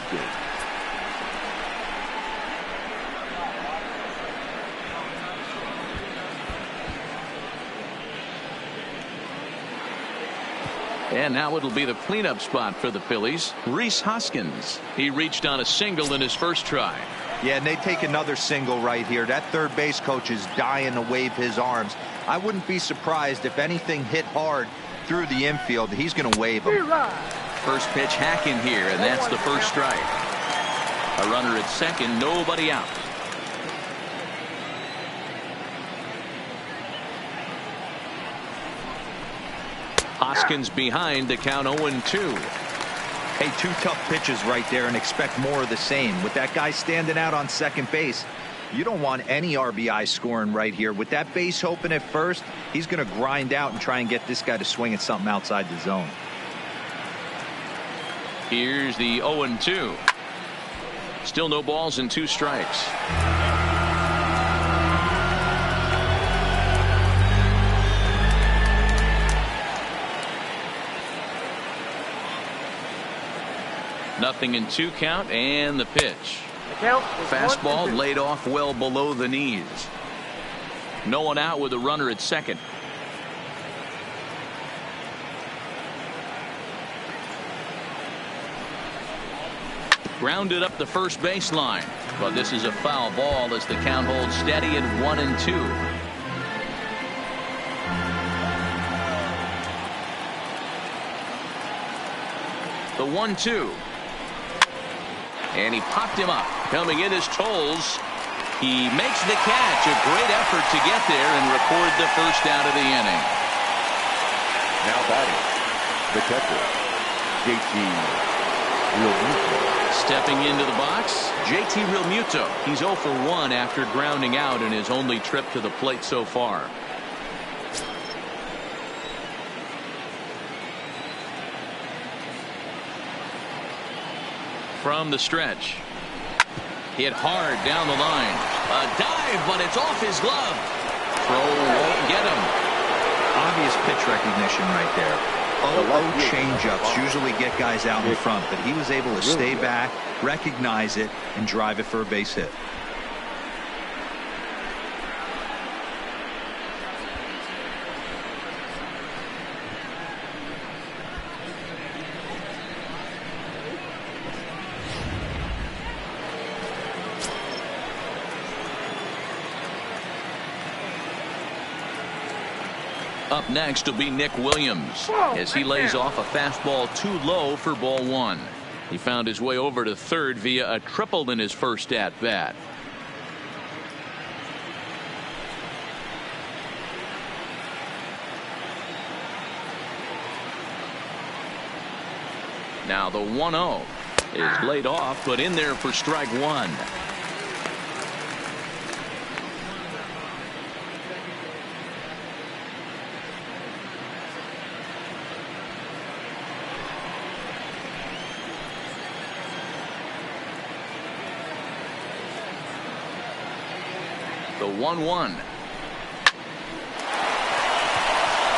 And now it'll be the cleanup spot for the Phillies. Rhys Hoskins. He reached on a single in his first try. Yeah, and they take another single right here. That third base coach is dying to wave his arms. I wouldn't be surprised if anything hit hard through the infield. He's going to wave them. First pitch hack in here, and that's the first strike. A runner at second, nobody out. Hoskins behind to count 0-2. Hey, two tough pitches right there, and expect more of the same. With that guy standing out on second base, you don't want any RBI scoring right here. With that base open at first, he's going to grind out and try and get this guy to swing at something outside the zone. Here's the 0-2. Still no balls and 2 strikes. Nothing in 2 count, and the pitch. Fastball laid off well below the knees. No one out with a runner at second. Grounded up the first baseline, but this is a foul ball as the count holds steady at 1-2. The 1-2. And he popped him up. Coming in is Tolles. He makes the catch. A great effort to get there and record the first out of the inning. Now batting, the catcher, JT Realmuto. Stepping into the box, JT Realmuto. He's 0 for 1 after grounding out in his only trip to the plate so far. From the stretch. Hit hard down the line. A dive, but it's off his glove. Throw won't get him. Obvious pitch recognition right there. 0-0 changeups usually get guys out in front, but he was able to stay back, recognize it, and drive it for a base hit. Up next will be Nick Williams as he lays off a fastball too low for ball 1. He found his way over to third via a triple in his first at bat. Now the 1-0 is laid off, but in there for strike 1. The 1-1.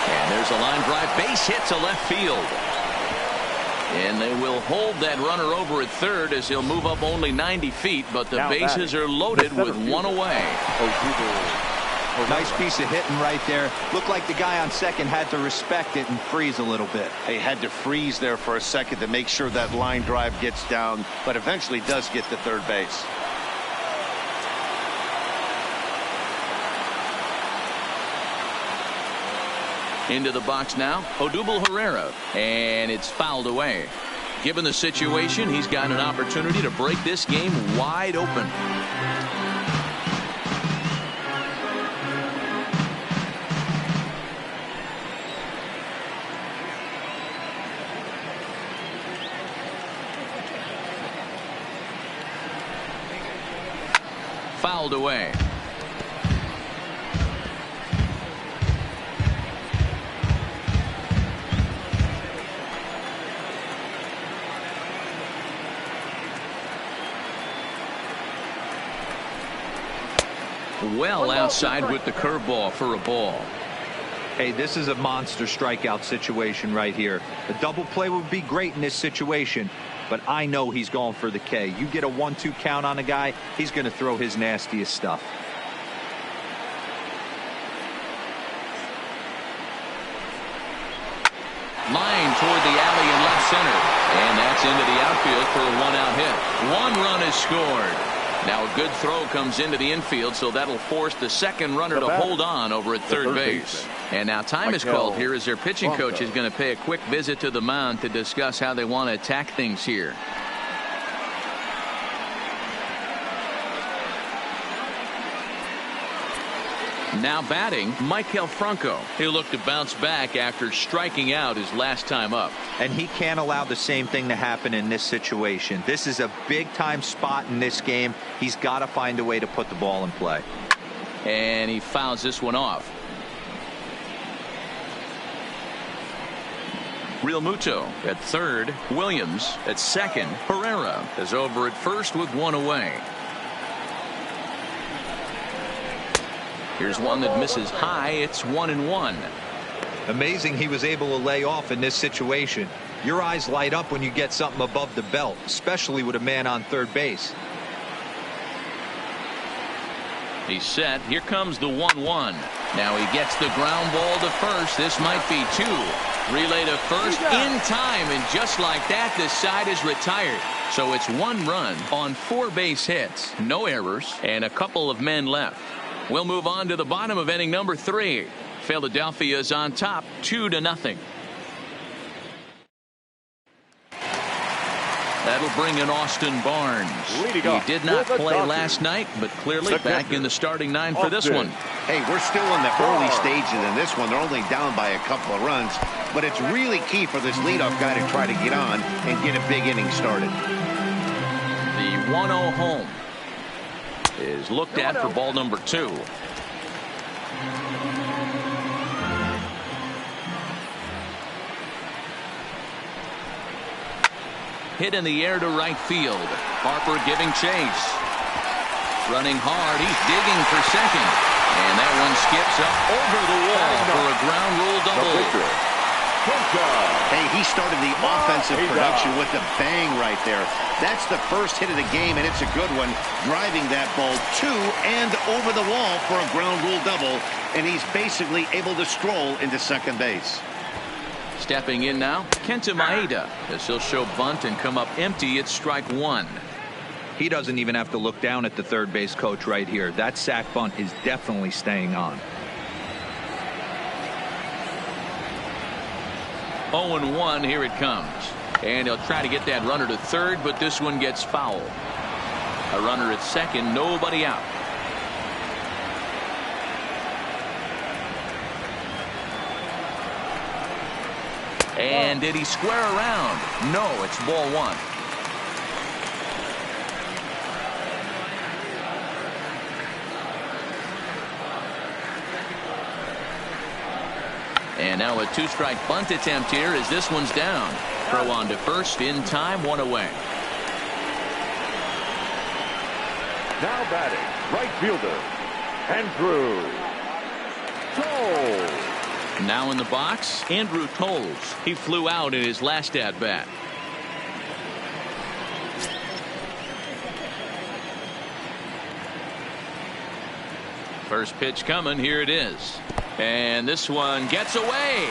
And there's a line drive, base hit to left field. And they will hold that runner over at third as he'll move up only 90 feet, but the bases are loaded with one away. Nice piece of hitting right there. Looked like the guy on second had to respect it and freeze a little bit. They had to freeze there for a second to make sure that line drive gets down, but eventually does get to third base. Into the box now, Odubel Herrera, and it's fouled away. Given the situation, he's got an opportunity to break this game wide open. Fouled away. Well outside with the curveball for a ball. Hey, this is a monster strikeout situation right here. A double play would be great in this situation, but I know he's going for the K. You get a 1-2 count on a guy, he's going to throw his nastiest stuff. Line toward the alley in left center, and that's into the outfield for a 1-out hit. 1 run is scored. Now a good throw comes into the infield, so that'll force the second runner to hold on over at third base. And now time is called here as their pitching coach is going to pay a quick visit to the mound to discuss how they want to attack things here. Now batting, Maikel Franco. He'll look to bounce back after striking out his last time up. And he can't allow the same thing to happen in this situation. This is a big-time spot in this game. He's got to find a way to put the ball in play. And he fouls this one off. Realmuto at third. Williams at second. Herrera is over at first with 1 away. Here's one that misses high. It's 1-1. Amazing he was able to lay off in this situation. Your eyes light up when you get something above the belt, especially with a man on third base. He's set. Here comes the 1-1. Now he gets the ground ball to first. This might be 2. Relay to first in time, and just like that, this side is retired. So it's 1 run on 4 base hits, no errors, and a couple of men left. We'll move on to the bottom of inning number 3. Philadelphia is on top 2-0. That'll bring in Austin Barnes. He did not play last night, but clearly back in the starting 9 for this one. Hey, we're still in the early stages in this one. They're only down by a couple of runs, but it's really key for this leadoff guy to try to get on and get a big inning started. 1-0 home. Is looked at for ball number 2. Hit in the air to right field. Harper giving chase. Running hard. He's digging for second. And that one skips up over the wall for a ground rule double. Hey, he started the offensive production with a bang right there. That's the first hit of the game, and it's a good one. Driving that ball to and over the wall for a ground rule double. And he's basically able to stroll into second base. Stepping in now, Kenta Maeda, as he'll show bunt and come up empty at strike 1. He doesn't even have to look down at the third base coach right here. That sac bunt is definitely staying on. 0-1, here it comes. And he'll try to get that runner to third, but this one gets foul. A runner at second, nobody out. And did he square around? No, it's ball 1. And now a 2-strike bunt attempt here as this one's down. Throw on to first in time, 1 away. Now batting, right fielder, Andrew Toles. Now in the box, Andrew Toles. He flew out in his last at-bat. First pitch coming, here it is. And this one gets away.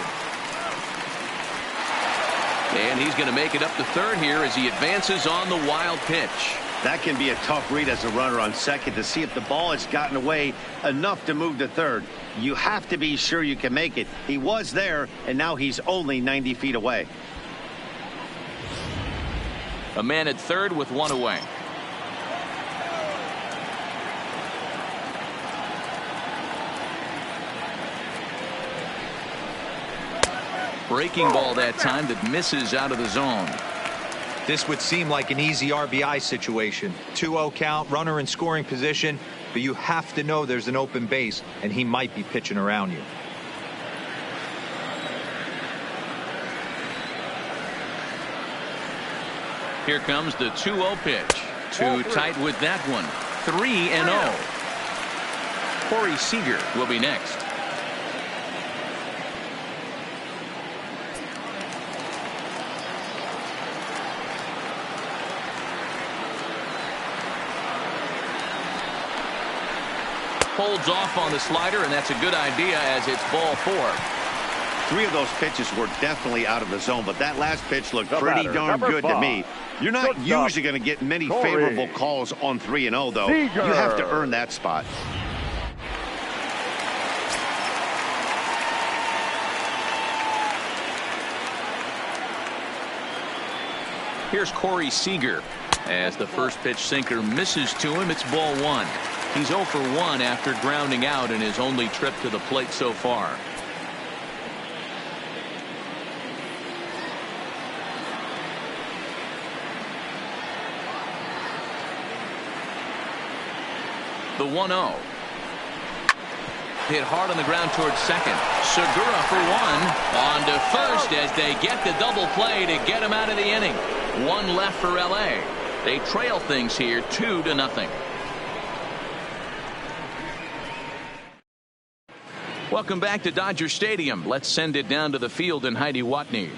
And he's going to make it up to third here as he advances on the wild pitch. That can be a tough read as a runner on second to see if the ball has gotten away enough to move to third. You have to be sure you can make it. He was there, and now he's only 90 feet away. A man at third with 1 away. Breaking ball that time that misses out of the zone. This would seem like an easy RBI situation. 2-0 count, runner in scoring position, but you have to know there's an open base, and he might be pitching around you. Here comes the 2-0 pitch. Too tight with that one. 3-0. Corey Seager will be next. Holds off on the slider, and that's a good idea as it's ball 4. 3 of those pitches were definitely out of the zone, but that last pitch looked pretty darn good to me. You're not usually going to get many favorable calls on 3-0, though. You have to earn that spot. Here's Corey Seager. As the first pitch sinker misses to him, it's ball 1. He's 0 for 1 after grounding out in his only trip to the plate so far. The 1-0. Hit hard on the ground towards second. Segura for 1. On to first as they get the double play to get him out of the inning. 1 left for LA. They trail things here 2-0. Welcome back to Dodger Stadium. Let's send it down to the field and Heidi Watney.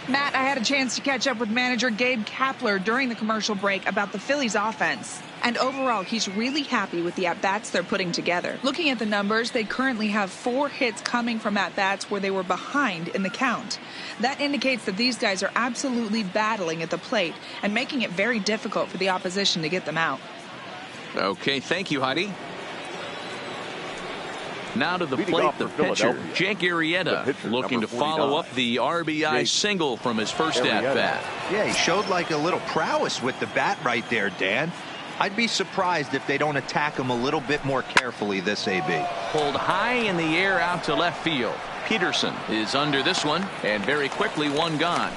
Matt, I had a chance to catch up with manager Gabe Kapler during the commercial break about the Phillies offense. And overall, he's really happy with the at-bats they're putting together. Looking at the numbers, they currently have 4 hits coming from at-bats where they were behind in the count. That indicates that these guys are absolutely battling at the plate and making it very difficult for the opposition to get them out. Okay, thank you, Heidi. Now to the plate, the pitcher, Jake Arrieta, looking to follow up the RBI single from his first at-bat. Yeah, he showed like a little prowess with the bat right there, Dan. I'd be surprised if they don't attack him a little bit more carefully this AB. Pulled high in the air out to left field. Peterson is under this one, and very quickly 1 gone.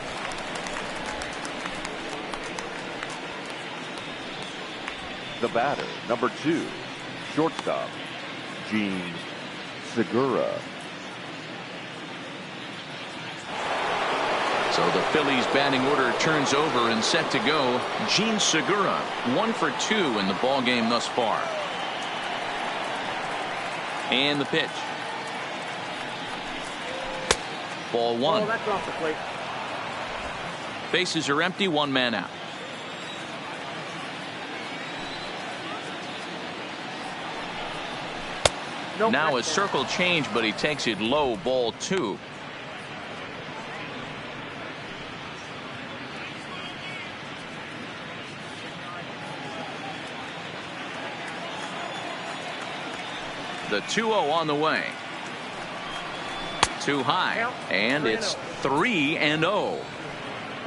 The batter, number 2, shortstop, Gene Segura. So the Phillies batting order turns over and set to go. Gene Segura, 1 for 2 in the ball game thus far. And the pitch. Ball 1. Oh, that's off the plate. Bases are empty, 1 man out. Nope, Now a that's circle change, but he takes it low, ball 2. The 2-0 on the way. Too high, and it's 3-0.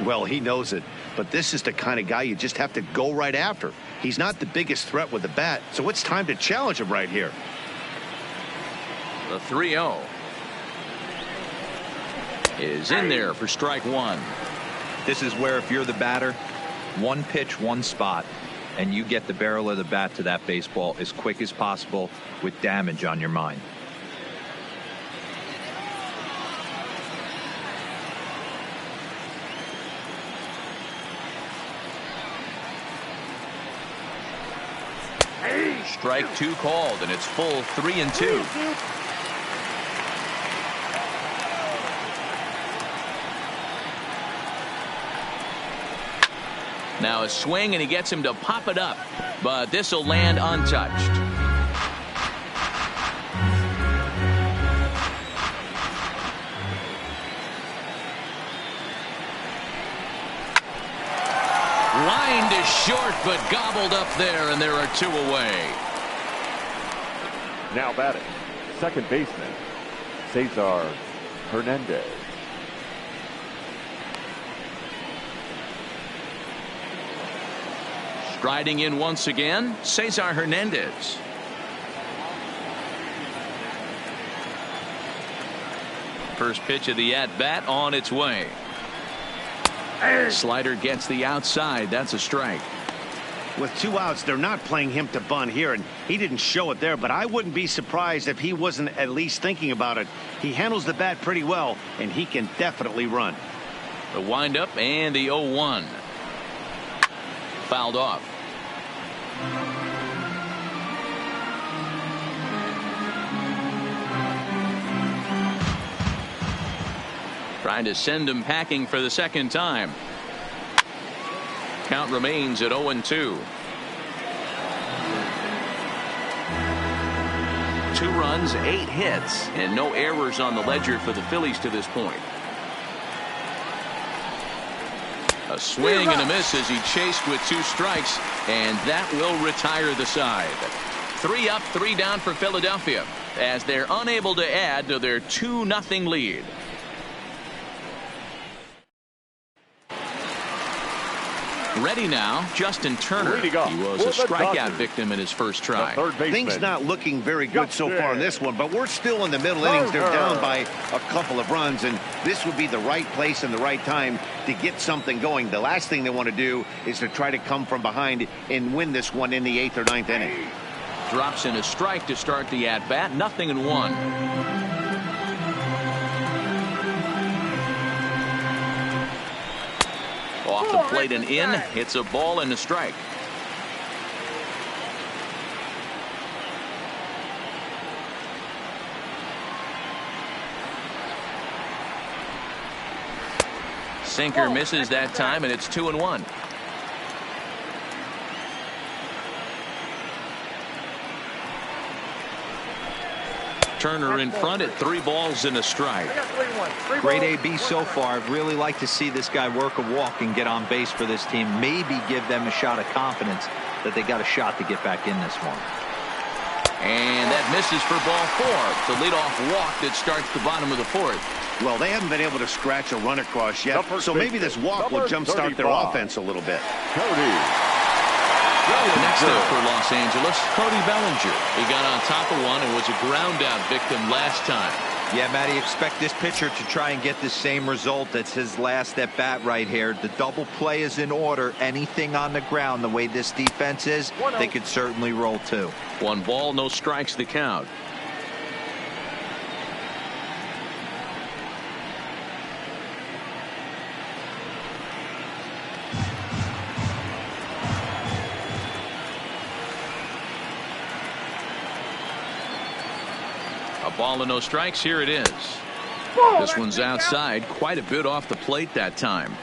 Well, he knows it, but this is the kind of guy you just have to go right after. He's not the biggest threat with the bat, so it's time to challenge him right here. The 3-0 is in there for strike 1. This is where if you're the batter, 1 pitch, 1 spot, and you get the barrel of the bat to that baseball as quick as possible with damage on your mind. Strike 2 called, and it's full 3-2. Now a swing, and he gets him to pop it up, but this will land untouched. Lined is short, but gobbled up there, and there are 2 away. Now batting, second baseman, Cesar Hernandez. Striding in once again, Cesar Hernandez. First pitch of the at-bat on its way. Slider gets the outside. That's a strike. With 2 outs, they're not playing him to bunt here, and he didn't show it there, but I wouldn't be surprised if he wasn't at least thinking about it. He handles the bat pretty well, and he can definitely run. The windup and the 0-1. Fouled off. Trying to send him packing for the second time. Count remains at 0-2. 2 runs, 8 hits, and no errors on the ledger for the Phillies to this point. A swing and a miss as he chased with 2 strikes, and that will retire the side. 3 up, 3 down for Philadelphia as they're unable to add to their 2-0 lead. Ready now, Justin Turner. He was a strikeout victim in his first try. Things not looking very good so far in this one, but we're still in the middle innings. They're down by a couple of runs, and this would be the right place and the right time to get something going. The last thing they want to do is to try to come from behind and win this one in the 8th or 9th inning. Drops in a strike to start the at-bat. 0-1. Off the plate and in. It's a ball and a strike. Sinker misses that time, and it's 2-1. Turner in front at 3 balls and a strike. Great AB so far. I'd really like to see this guy work a walk and get on base for this team. Maybe give them a shot of confidence that they got a shot to get back in this one. And that misses for ball 4. The leadoff walk that starts the bottom of the 4th. Well, they haven't been able to scratch a run across yet, so maybe this walk will jumpstart their offense a little bit. Next up for Los Angeles, Cody Bellinger. He got on top of one and was a ground out victim last time. Yeah, Matty, expect this pitcher to try and get the same result as his last at bat right here. The double play is in order. Anything on the ground, the way this defense is, they could certainly roll too. 1 ball, no strikes the count. Ball and no strikes. Here it is. This one's outside, quite a bit off the plate that time.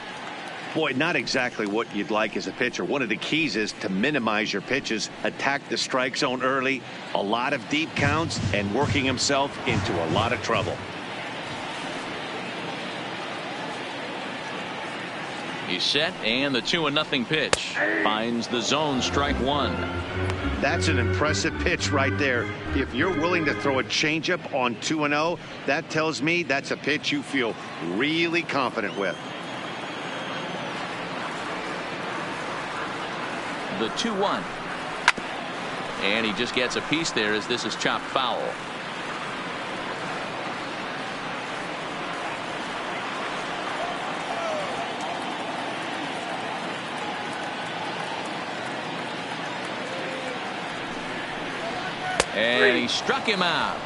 Boy, not exactly what you'd like as a pitcher. One of the keys is to minimize your pitches, attack the strike zone early, a lot of deep counts, and working himself into a lot of trouble. He's set, and the 2-0 pitch finds the zone, strike 1. That's an impressive pitch right there. If you're willing to throw a changeup on 2-0, that tells me that's a pitch you feel really confident with. The 2-1. And he just gets a piece there as this is chopped foul. And he struck him out.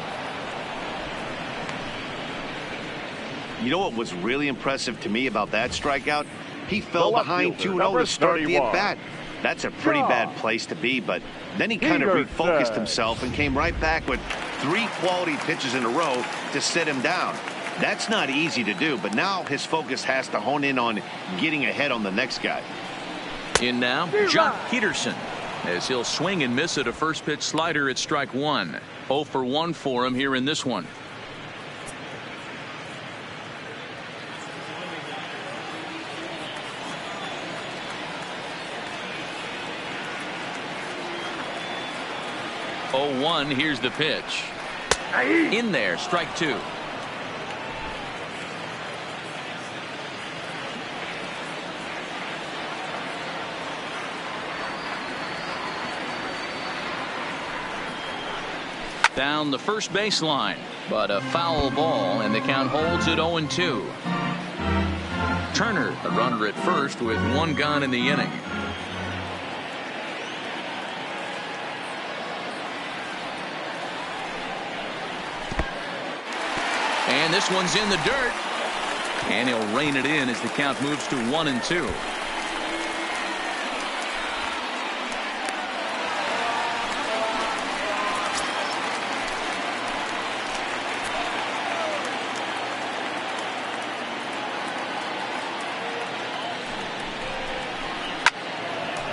You know what was really impressive to me about that strikeout? He fell behind 2-0 to start the at-bat. That's a pretty bad place to be, but then he kind of refocused himself and came right back with 3 quality pitches in a row to set him down. That's not easy to do, but now his focus has to hone in on getting ahead on the next guy. In now, Jock Peterson, as he'll swing and miss at a first pitch slider at strike 1. 0 for 1 for him here in this one. Oh, 1. Here's the pitch. In there, strike 2. Down the first baseline, but a foul ball, and the count holds at 0-2. Turner, the runner at first with 1 gone in the inning. And this one's in the dirt, and he'll rein it in as the count moves to 1-2.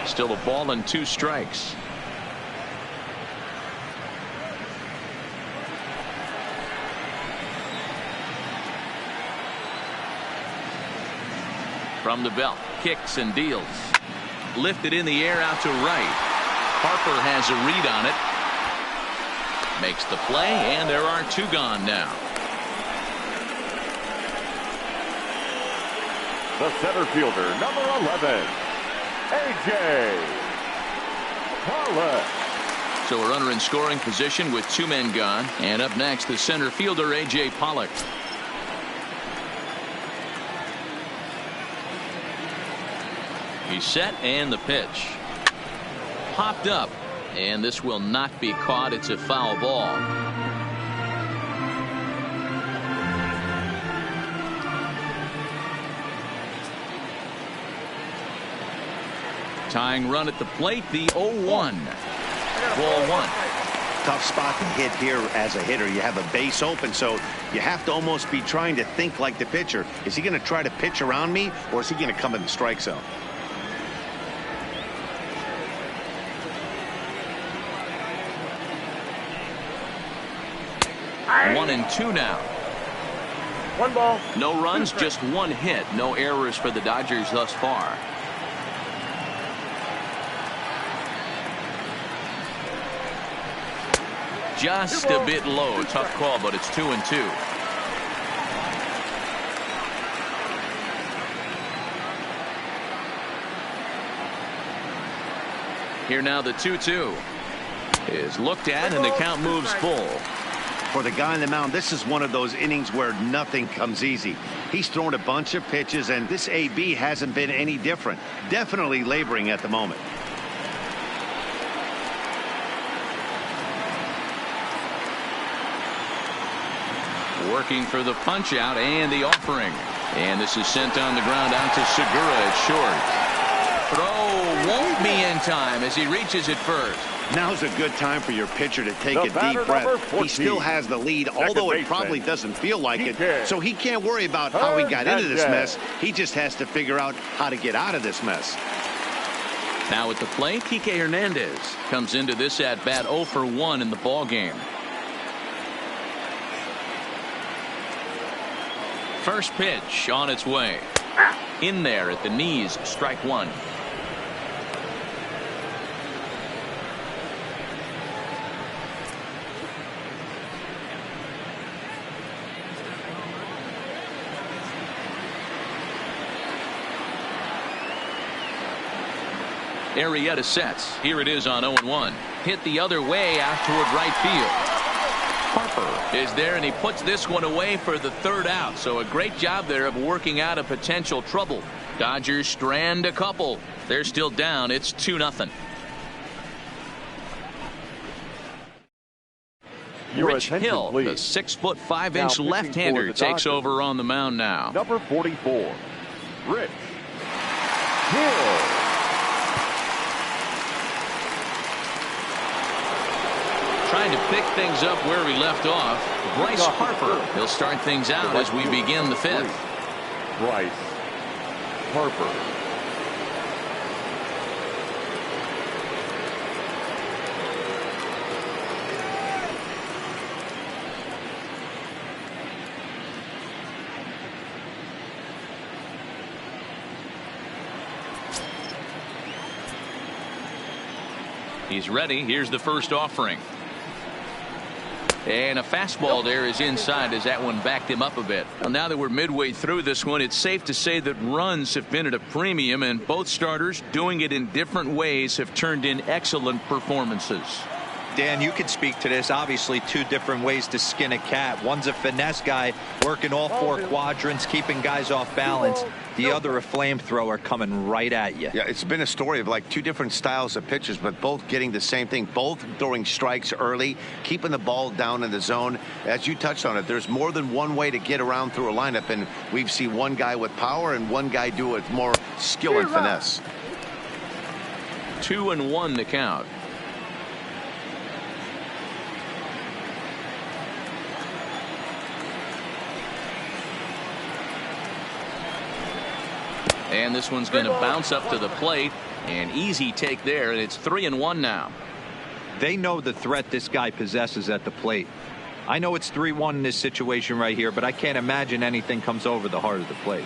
Still a ball and 2 strikes. From the belt, kicks and deals. Lifted in the air out to right. Harper has a read on it. Makes the play, and there are 2 gone now. The center fielder, number 11, A.J. Pollock. So a runner in scoring position with 2 men gone. And up next, the center fielder, A.J. Pollock. He's set, and the pitch. Popped up, and this will not be caught. It's a foul ball. Tying run at the plate, the 0-1. Ball 1. Tough spot to hit here as a hitter. You have a base open, so you have to almost be trying to think like the pitcher. Is he going to try to pitch around me, or is he going to come in the strike zone? One and 2 now. 1 ball. No runs, just 1 hit. No errors for the Dodgers thus far. Just a bit low. Tough call, but it's 2-2. Here now the 2-2 is looked at, and the count moves full. For the guy on the mound, this is one of those innings where nothing comes easy. He's thrown a bunch of pitches, and this AB hasn't been any different. Definitely laboring at the moment. Working for the punch out and the offering. And this is sent on the ground out to Segura at short. Throw won't be in time as he reaches it first. Now's a good time for your pitcher to take a deep breath. He still has the lead, although it probably doesn't feel like it. So he can't worry about how he got into this mess. He just has to figure out how to get out of this mess. Now at the plate, Kike Hernandez comes into this at bat 0 for 1 in the ball game. First pitch on its way. In there at the knees, strike one. Arrieta sets. Here it is on 0-1. Hit the other way out toward right field. Harper is there, and he puts this one away for the third out. So a great job there of working out a potential trouble. Dodgers strand a couple. They're still down. It's 2-0. Rich Hill, the 6'5" left-hander, takes over on the mound now. Number 44, Rich Hill. Trying to pick things up where we left off. Bryce Harper. He'll start things out as we begin the fifth. Bryce Harper. He's ready. Here's the first offering. And a fastball there is inside as that one backed him up a bit. Well, now that we're midway through this one, it's safe to say that runs have been at a premium, and both starters, doing it in different ways, have turned in excellent performances. Dan, you could speak to this. Obviously, two different ways to skin a cat. One's a finesse guy working all four quadrants, keeping guys off balance. The other, a flamethrower coming right at you. Yeah, it's been a story of like two different styles of pitchers, but both getting the same thing. Both throwing strikes early, keeping the ball down in the zone. As you touched on it, there's more than one way to get around through a lineup, and we've seen one guy with power and one guy do it with more skill and finesse. 2-1 the count. And this one's going to bounce up to the plate. An easy take there, and it's 3-1 now. They know the threat this guy possesses at the plate. I know it's 3-1 in this situation right here, but I can't imagine anything comes over the heart of the plate.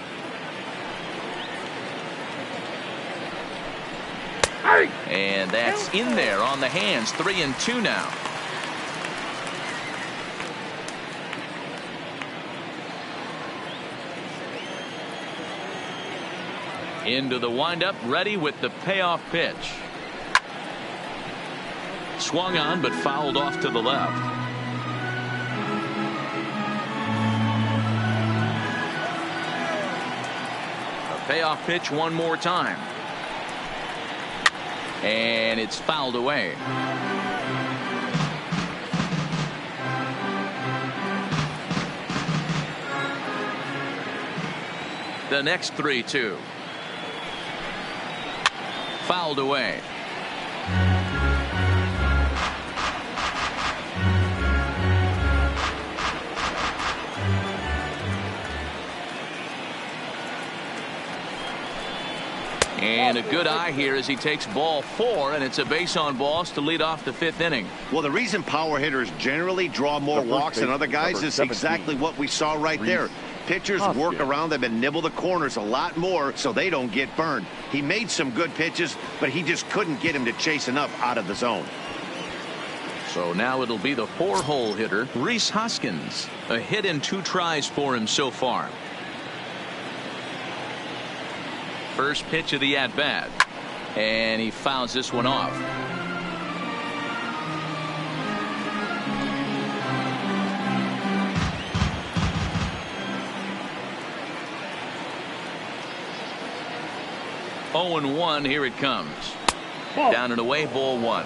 And that's in there on the hands. 3-2 now. Into the windup, ready with the payoff pitch. Swung on, but fouled off to the left. A payoff pitch one more time. And it's fouled away. The next 3-2. Fouled away. And a good eye here as he takes ball 4, and it's a base on balls to lead off the 5th inning. Well, the reason power hitters generally draw more walks than other guys is exactly what we saw right there. Pitchers work around them and nibble the corners a lot more so they don't get burned. He made some good pitches, but he just couldn't get him to chase enough out of the zone. So now it'll be the 4-hole hitter, Rhys Hoskins. A hit in 2 tries for him so far. First pitch of the at-bat. And he fouls this one off. 0-1. Here it comes. Ball. Down and away, ball one.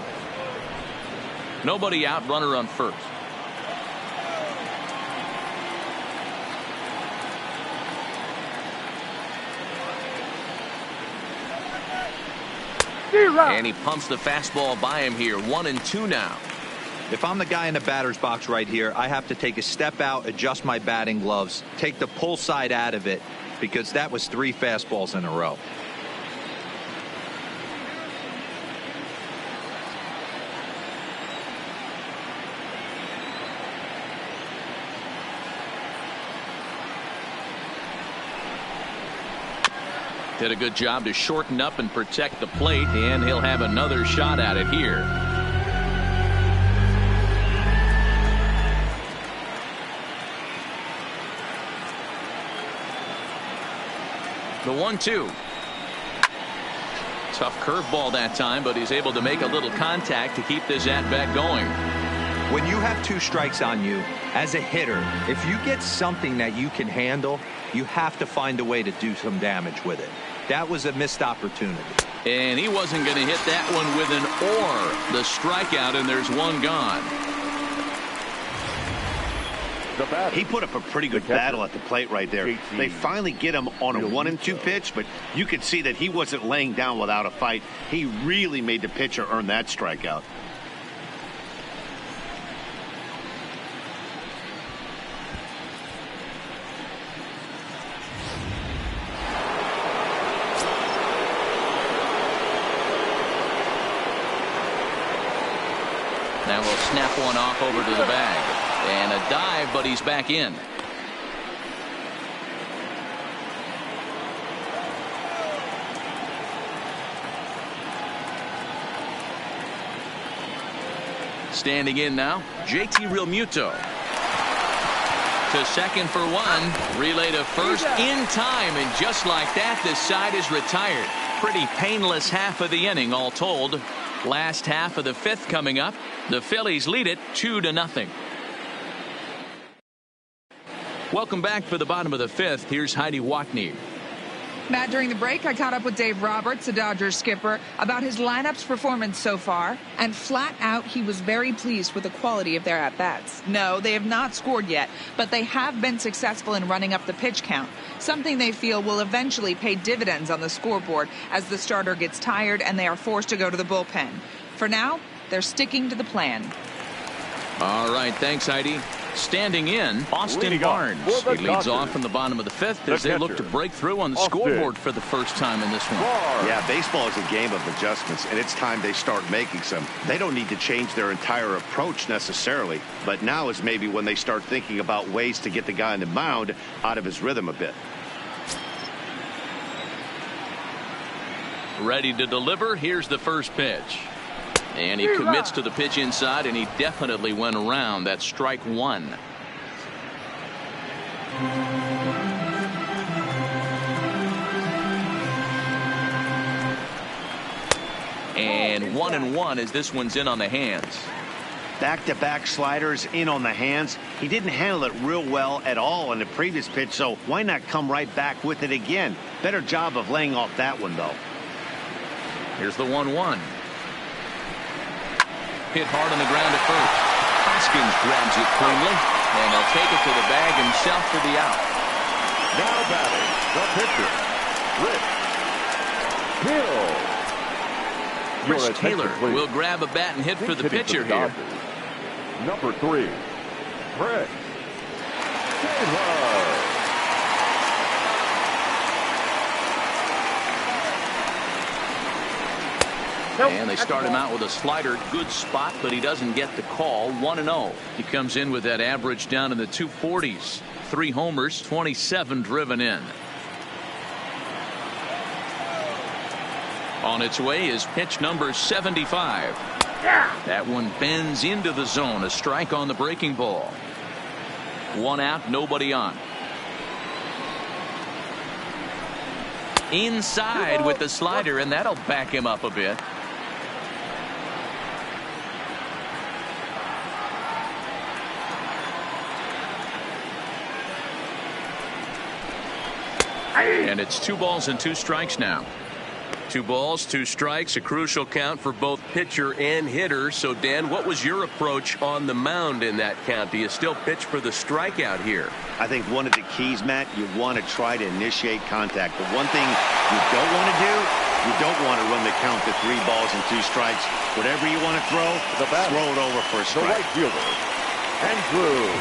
Nobody out, runner on first. And he pumps the fastball by him here. 1-2 now. If I'm the guy in the batter's box right here, I have to take a step out, adjust my batting gloves, take the pull side out of it, because that was 3 fastballs in a row. Did a good job to shorten up and protect the plate, and he'll have another shot at it here. The 1-2. Tough curveball that time, but he's able to make a little contact to keep this at-bat going. When you have 2 strikes on you, as a hitter, if you get something that you can handle, you have to find a way to do some damage with it. That was a missed opportunity. And he wasn't going to hit that one with an or. The strikeout, and there's one gone. He put up a pretty good battle at the plate right there. They finally get him on a 1-2 pitch, but you could see that he wasn't laying down without a fight. He really made the pitcher earn that strikeout. Now we'll snap one off over to the bag. And a dive, but he's back in. Standing in now, JT Realmuto. To second for one. Relay to first in time. And just like that, this side is retired. Pretty painless half of the inning, all told. Last half of the 5th coming up. The Phillies lead it 2-0. Welcome back for the bottom of the 5th. Here's Heidi Watney. Matt, during the break, I caught up with Dave Roberts, the Dodgers skipper, about his lineup's performance so far, and flat out, he was very pleased with the quality of their at-bats. No, they have not scored yet, but they have been successful in running up the pitch count, something they feel will eventually pay dividends on the scoreboard as the starter gets tired and they are forced to go to the bullpen. For now, they're sticking to the plan. All right, thanks, Heidi. Standing in, Austin Barnes. He leads off from the bottom of the 5th as they look to break through on the scoreboard for the first time in this one. Yeah, baseball is a game of adjustments, and it's time they start making some. They don't need to change their entire approach necessarily, but now is maybe when they start thinking about ways to get the guy on the mound out of his rhythm a bit. Ready to deliver. Here's the first pitch. And he commits to the pitch inside, and he definitely went around. That's strike one. And 1-1 as this one's in on the hands. Back-to-back sliders in on the hands. He didn't handle it real well at all in the previous pitch, so why not come right back with it again? Better job of laying off that one, though. Here's the 1-1. Hit hard on the ground at first. Hoskins grabs it cleanly, and he'll take it to the bag himself for the out. Now batting, the pitcher, Rich Hill. Rich Taylor will grab a bat and hit for the pitcher here. Number 3, Rich Taylor. And they start him out with a slider. Good spot, but he doesn't get the call. 1-0. He comes in with that average down in the 240s. 3 homers, 27 driven in. On its way is pitch number 75. That one bends into the zone. A strike on the breaking ball. 1 out, nobody on. Inside with the slider, and that'll back him up a bit. And it's 2 balls and 2 strikes now. 2 balls, 2 strikes, a crucial count for both pitcher and hitter. So, Dan, what was your approach on the mound in that count? Do you still pitch for the strikeout here? I think one of the keys, Matt, you want to try to initiate contact. The one thing you don't want to do, you don't want to run the count to 3 balls and 2 strikes. Whatever you want to throw it over for a strike. The right fielder, Andrew.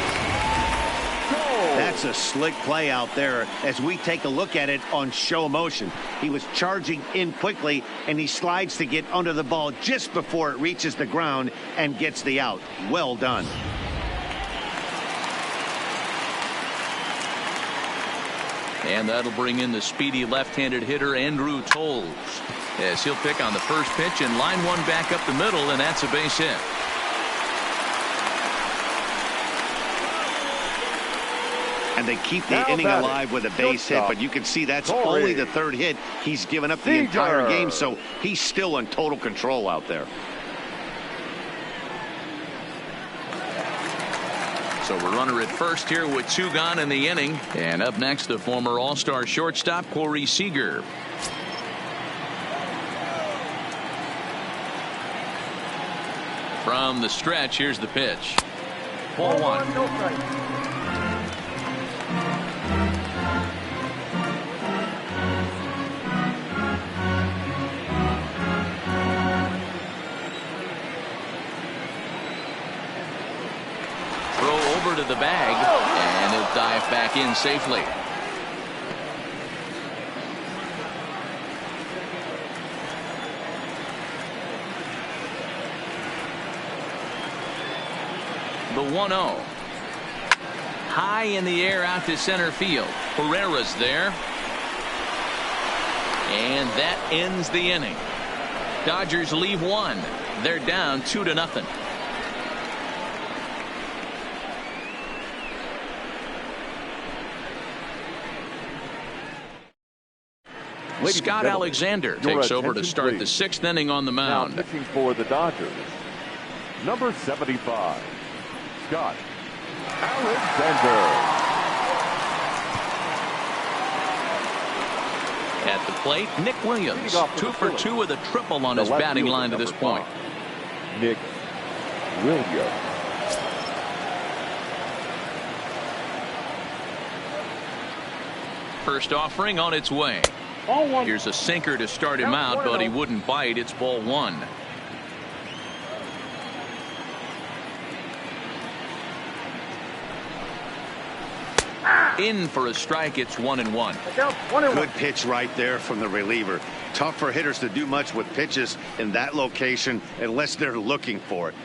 That's a slick play out there as we take a look at it on show motion. He was charging in quickly, and he slides to get under the ball just before it reaches the ground and gets the out. Well done. And that'll bring in the speedy left-handed hitter Andrew Toles, as he'll pick on the first pitch and line one back up the middle, and that's a base hit. And they keep the inning alive with a base hit, but you can see that's only the 3rd hit. He's given up the entire game, so he's still in total control out there. So we're runner at first here with 2 gone in the inning. And up next, the former All-Star shortstop, Corey Seager. From the stretch, here's the pitch. Ball 1. To the bag, and he'll dive back in safely. The 1-0. High in the air out to center field. Herrera's there. And that ends the inning. Dodgers leave 1. They're down 2-0. Scott Alexander takes over to start the 6th inning on the mound. Now pitching for the Dodgers, number 75, Scott Alexander. At the plate, Nick Williams, 2 for 2 with a triple on his batting line to this point. Nick Williams. First offering on its way. Here's a sinker to start him out, but he wouldn't bite. It's ball 1. In for a strike. It's 1-1. Good pitch right there from the reliever. Tough for hitters to do much with pitches in that location unless they're looking for it.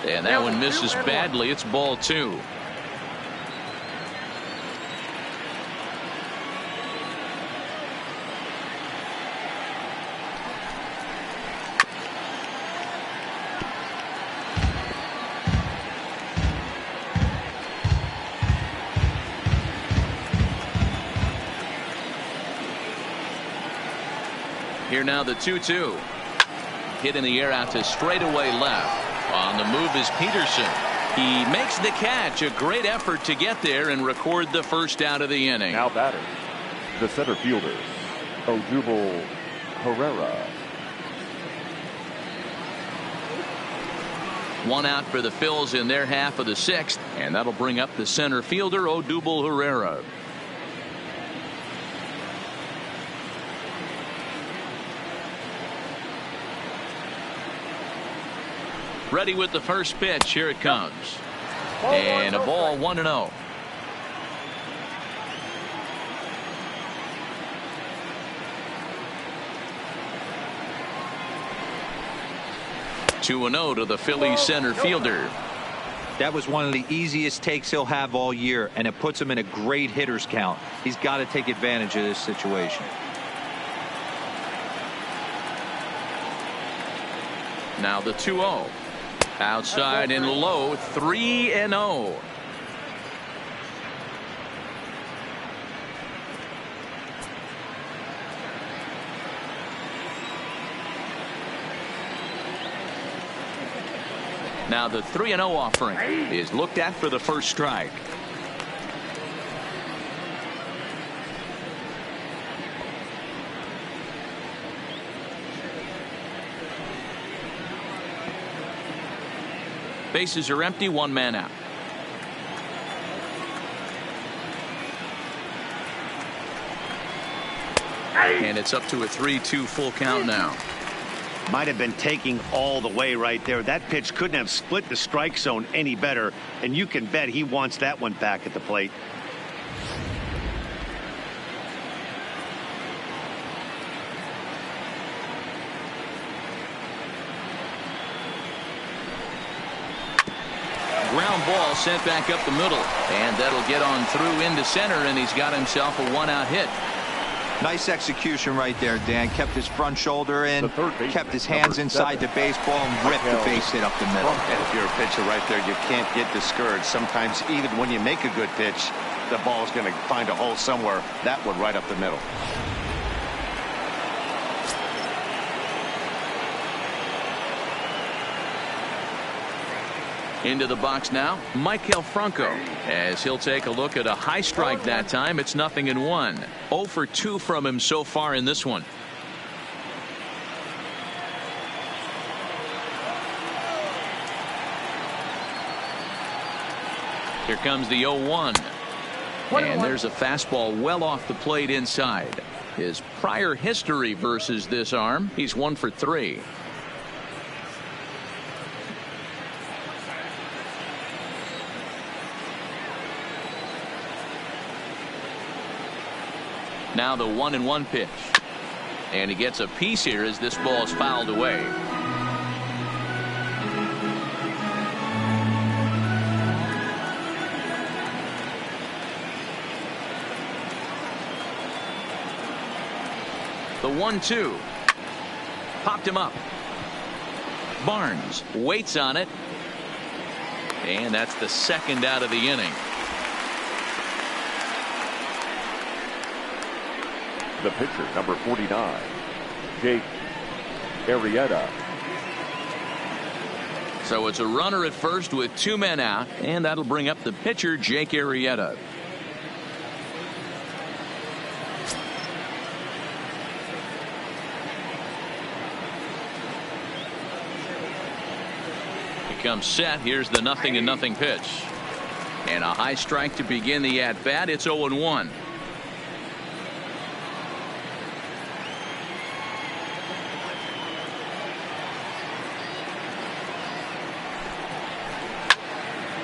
And that one misses badly. It's ball 2. Here now the 2-2. Hit in the air out to straightaway left. On the move is Peterson. He makes the catch. A great effort to get there and record the first out of the inning. Now batter, the center fielder, Odubel Herrera. 1 out for the Phils in their half of the 6th, and that'll bring up the center fielder, Odubel Herrera. Ready with the first pitch. Here it comes. And a ball, 1-0. Two and 0 to the Phillies center fielder. That was one of the easiest takes he'll have all year, and it puts him in a great hitter's count. He's got to take advantage of this situation. Now the 2-0. Outside and low, 3-0. Now the 3-0 offering is looked at for the first strike. Bases are empty, 1 man out. And it's up to a 3-2 full count now. Might have been taking all the way right there. That pitch couldn't have split the strike zone any better, and you can bet he wants that one back at the plate. Ground ball sent back up the middle, and that'll get on through into center, and he's got himself a 1-out hit. Nice execution right there, Dan. Kept his front shoulder in, kept his hands inside the baseball, and ripped the base hit up the middle. And if you're a pitcher right there, you can't get discouraged. Sometimes even when you make a good pitch, the ball is going to find a hole somewhere. That one right up the middle. Into the box now, Maikel Franco, as he'll take a look at a high strike that time. It's 0-1. 0 for 2 from him so far in this one. Here comes the 0-1. And there's a fastball well off the plate inside. His prior history versus this arm, he's 1 for 3. Now the 1-1 pitch. And he gets a piece here as this ball is fouled away. The 1-2. Popped him up. Barnes waits on it. And that's the second out of the inning. The pitcher, number 49, Jake Arrieta. So it's a runner at first with 2 men out, and that'll bring up the pitcher, Jake Arrieta. He comes set. Here's the 0-0 pitch. And a high strike to begin the at-bat. It's 0-1.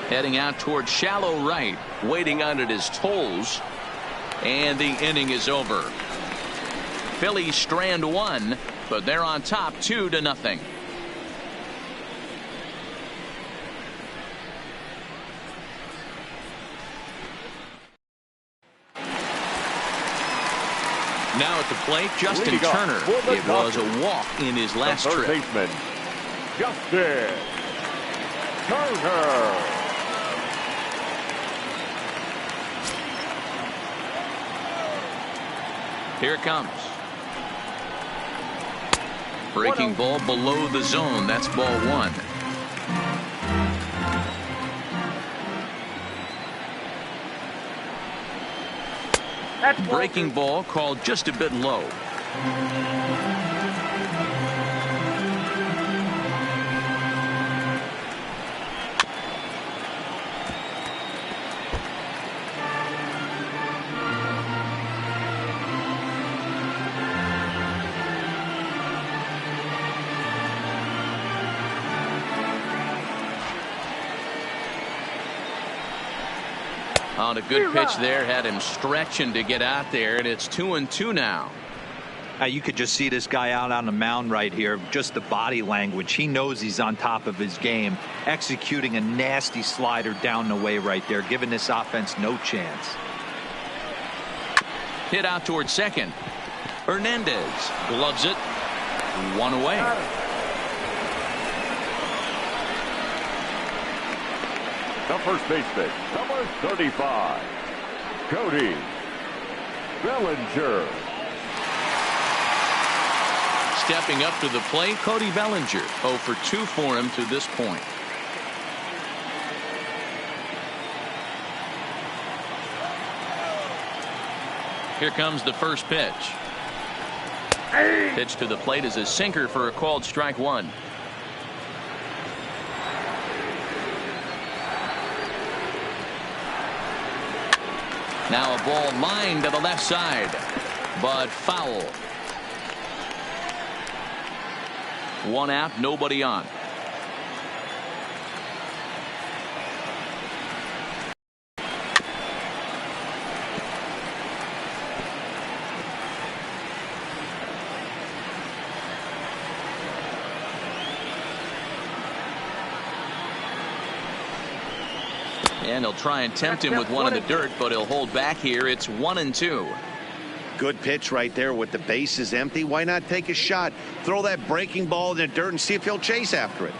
Heading out toward shallow right, waiting on it his toes, and the inning is over. Phillies strand 1, but they're on top 2-0. Now at the plate, Justin Turner. It was a walk in his last trip. Third baseman, Justin Turner. Here it comes. Breaking ball below the zone. That's ball 1. Breaking ball called just a bit low. On a good pitch there, had him stretching to get out there, and it's 2-2 now. You could just see this guy out on the mound right here. Just the body language. He knows he's on top of his game, executing a nasty slider down the way right there, giving this offense no chance. Hit out towards second. Hernandez gloves it. 1 away. The first baseman, number 35, Cody Bellinger. Stepping up to the plate, Cody Bellinger. 0 for 2 for him to this point. Here comes the first pitch. Pitch to the plate is a sinker for a called strike one. Now a ball lined to the left side, but foul. One out, nobody on. And he'll try and tempt him with one in the dirt, but he'll hold back here. It's 1-2. Good pitch right there with the bases empty. Why not take a shot? Throw that breaking ball in the dirt and see if he'll chase after it.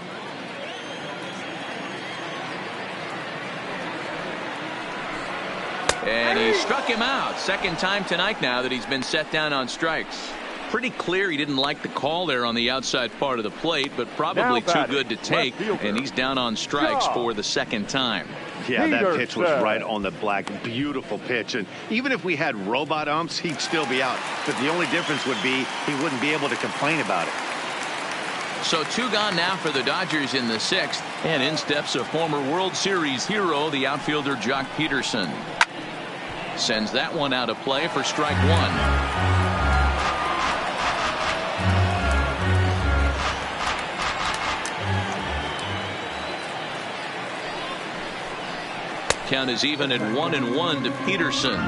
And he struck him out. Second time tonight now that he's been set down on strikes. Pretty clear he didn't like the call there on the outside part of the plate, but probably too good to take, and he's down on strikes for the second time. Yeah, that pitch was right on the black. Beautiful pitch. And even if we had robot umps, he'd still be out. But the only difference would be he wouldn't be able to complain about it. So 2 gone now for the Dodgers in the 6th. And in steps a former World Series hero, the outfielder Jock Peterson. Sends that one out of play for strike one. Count is even at 1-1 to Peterson.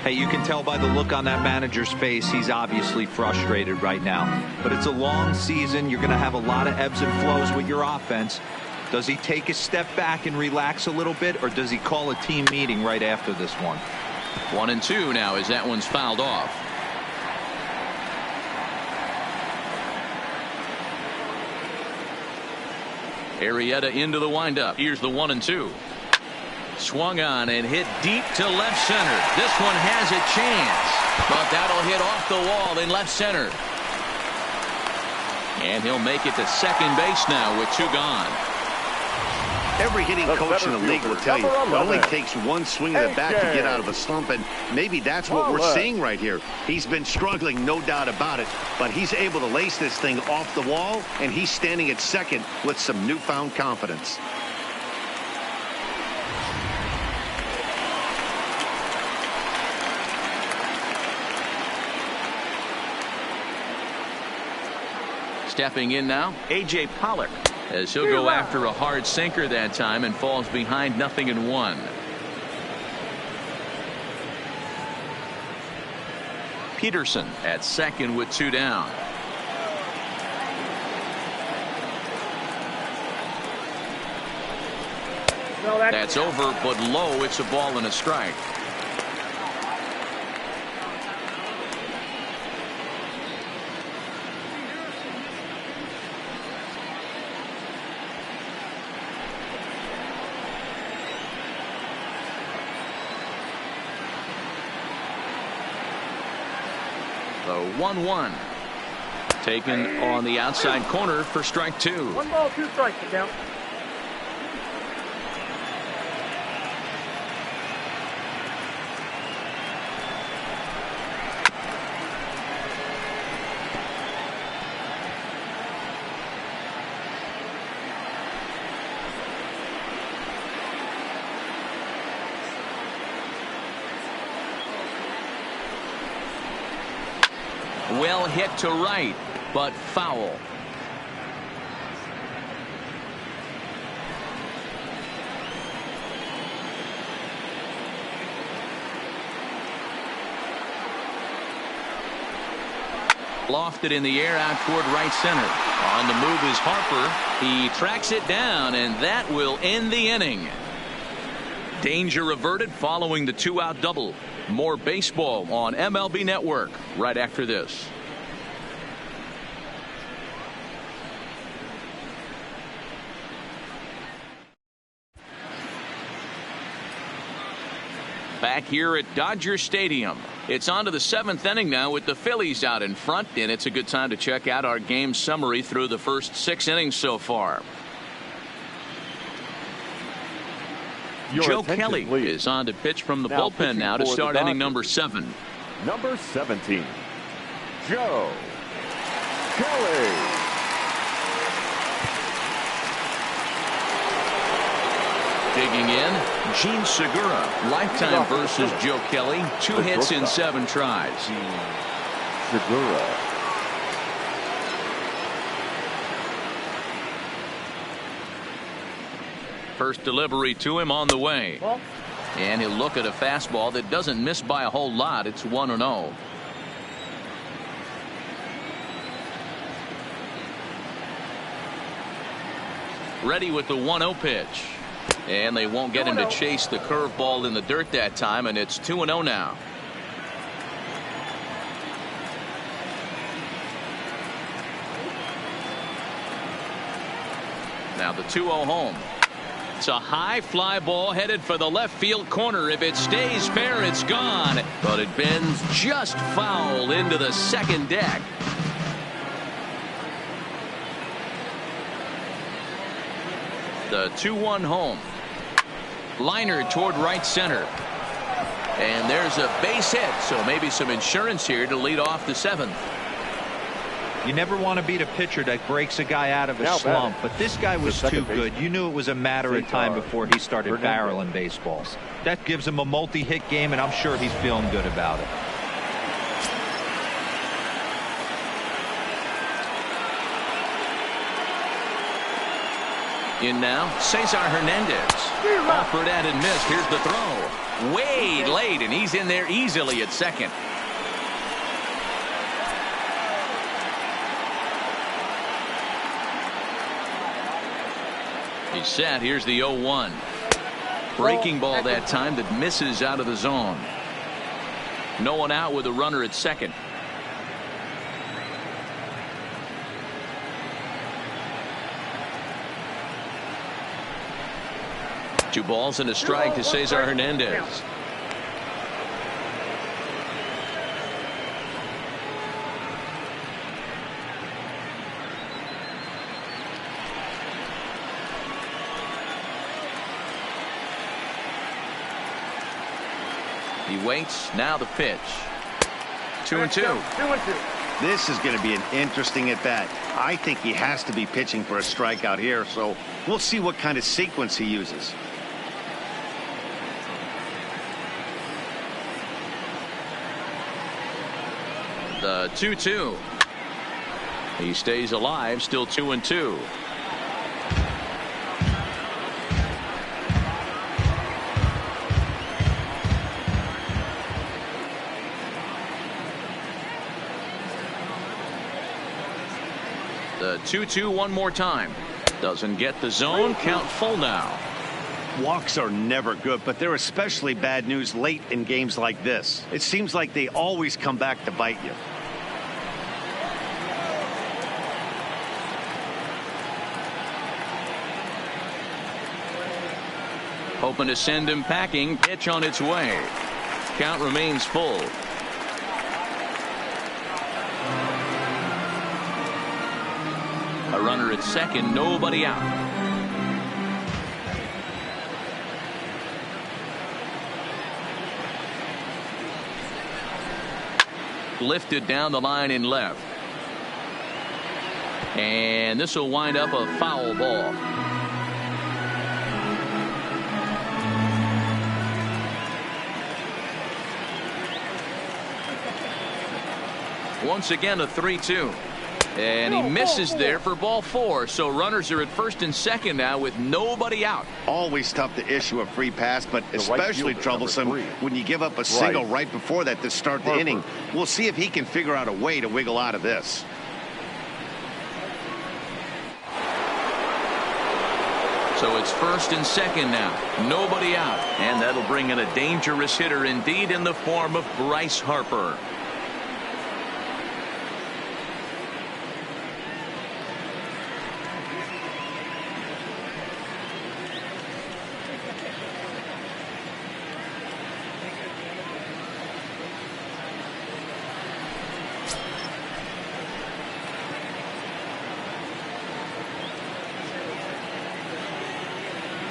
Hey, you can tell by the look on that manager's face he's obviously frustrated right now. But it's a long season. You're going to have a lot of ebbs and flows with your offense. Does he take a step back and relax a little bit, or does he call a team meeting right after this one? 1-2 now as that one's fouled off. Arrieta into the windup. Here's the 1-2. Swung on and hit deep to left center. This one has a chance, but that'll hit off the wall in left center. And he'll make it to second base now with 2 gone. Every hitting coach in the league will tell you it only takes one swing of the bat to get out of a slump, and maybe that's what we're seeing right here. He's been struggling, no doubt about it, but he's able to lace this thing off the wall, and he's standing at second with some newfound confidence. Stepping in now, A.J. Pollock, as he'll go after a hard sinker that time and falls behind 0-1. Peterson at second with 2 down. That's over, but low. It's a ball and a strike. The 1-1 taken on the outside corner for strike 2. 1 ball, 2 strikes to count. Well hit to right, but foul. Lofted in the air out toward right center. On the move is Harper. He tracks it down, and that will end the inning. Danger averted following the 2-out double. More baseball on MLB Network right after this. Back here at Dodger Stadium. It's on to the 7th inning now with the Phillies out in front, and it's a good time to check out our game summary through the first 6 innings so far. Your Joe attention, Kelly please. is on to pitch from the Now bullpen pitching now to for the start inning Dodgers. number 7. Number 17, Joe Kelly. Digging in, Gene Segura. Lifetime versus Joe Kelly. 2 hits in 7 tries. Segura. First delivery to him on the way. And he'll look at a fastball that doesn't miss by a whole lot. It's 1-0. Ready with the 1-0 pitch. And they won't get him to chase the curveball in the dirt that time, and it's 2-0 now. Now the 2-0 home. It's a high fly ball headed for the left field corner. If it stays fair, it's gone. But it bends just foul into the second deck. The 2-1 home. Liner toward right center. And there's a base hit, so maybe some insurance here to lead off the 7th. You never want to beat a pitcher that breaks a guy out of a Now slump, batting. but this guy was The too second good. You knew it was a matter of time before he started Hernandez. barreling baseballs. That gives him a multi-hit game, and I'm sure he's feeling good about it. In now, Cesar Hernandez. Offered at and missed. Here's the throw. Way late, and he's in there easily at second. He's set. Here's the 0-1. Breaking ball that time that misses out of the zone. No one out with a runner at second. Two balls and a strike to Cesar Hernandez. He waits. Now the pitch. 2-2. This is going to be an interesting at bat. I think he has to be pitching for a strikeout here, so we'll see what kind of sequence he uses. The 2-2. He stays alive, still 2-2. The 2-2 one more time. Doesn't get the zone. Count full now. Walks are never good, but they're especially bad news late in games like this. It seems like they always come back to bite you. Hoping to send him packing. Pitch on its way. Count remains full. A runner at second, nobody out. Lifted down the line in left. And this will wind up a foul ball. Once again a 3-2. And he misses there for ball 4. So runners are at first and second now with nobody out. Always tough to issue a free pass, but The right especially fielder, troublesome number 3. when you give up a single right before that to start the Harper. inning. We'll see if he can figure out a way to wiggle out of this. So it's first and second now. Nobody out. And that'll bring in a dangerous hitter indeed in the form of Bryce Harper.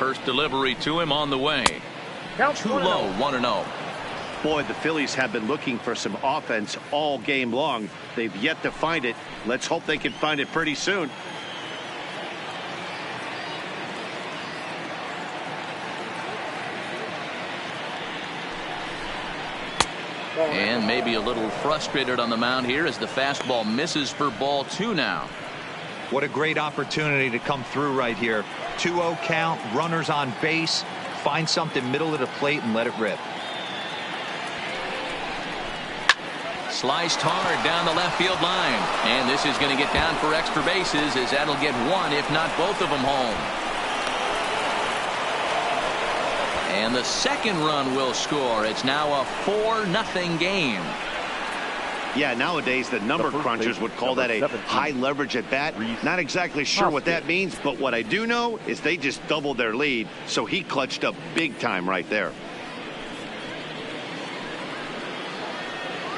First delivery to him on the way. Count Too low, 1-0. Boy, the Phillies have been looking for some offense all game long. They've yet to find it. Let's hope they can find it pretty soon. And maybe a little frustrated on the mound here as the fastball misses for ball 2 now. What a great opportunity to come through right here. 2-0 count, runners on base. Find something middle of the plate and let it rip. Sliced hard down the left field line. And this is going to get down for extra bases as that'll get one, if not both of them, home. And the second run will score. It's now a 4-0 game. Yeah, nowadays the number crunchers would call that a high leverage at bat. Not exactly sure what that means, but what I do know is they just doubled their lead. So he clutched up big time right there.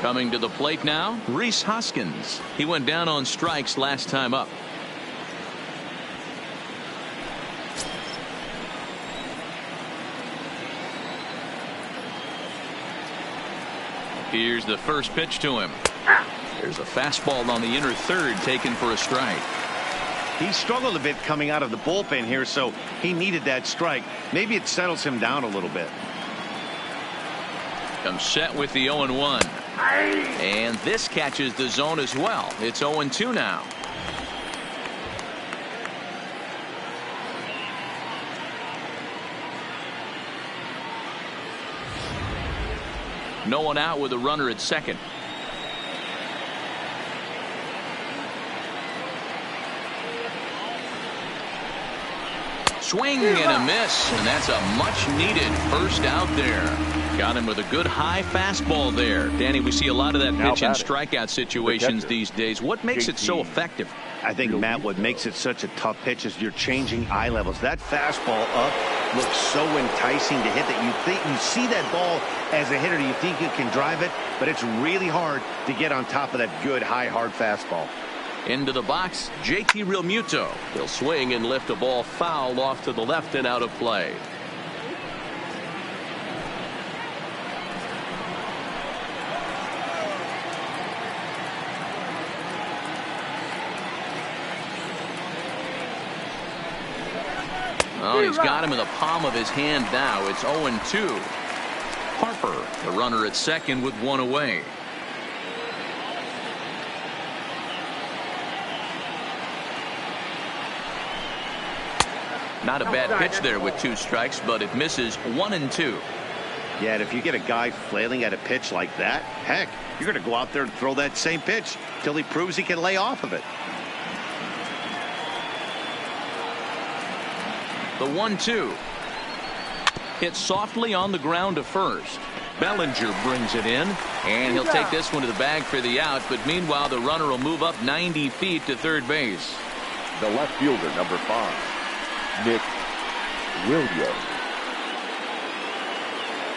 Coming to the plate now, Rhys Hoskins. He went down on strikes last time up. Here's the first pitch to him. There's a fastball on the inner third taken for a strike. He struggled a bit coming out of the bullpen here, so he needed that strike. Maybe it settles him down a little bit. Comes set with the 0-1. And this catches the zone as well. It's 0-2 now. No one out with a runner at second. Swing and a miss, and that's a much needed first out there. Got him with a good high fastball there. Danny, we see a lot of that pitch in strikeout situations these days. What makes it so effective? I think, Matt, what makes it such a tough pitch is you're changing eye levels. That fastball up looks so enticing to hit that you see that ball as a hitter, you think you can drive it, but it's really hard to get on top of that good high hard fastball. Into the box, JT Realmuto. He'll swing and lift a ball foul off to the left and out of play. Oh, he's got him in the palm of his hand now. It's 0-2. Harper, the runner at second with one away. Not a bad pitch there with 2 strikes, but it misses 1-2. Yeah, and if you get a guy flailing at a pitch like that, heck, you're going to go out there and throw that same pitch till he proves he can lay off of it. The 1-2. Hit softly on the ground to first. Bellinger brings it in, and he'll take this one to the bag for the out, but meanwhile the runner will move up 90 feet to third base. The left fielder, number 5, Nick Williams.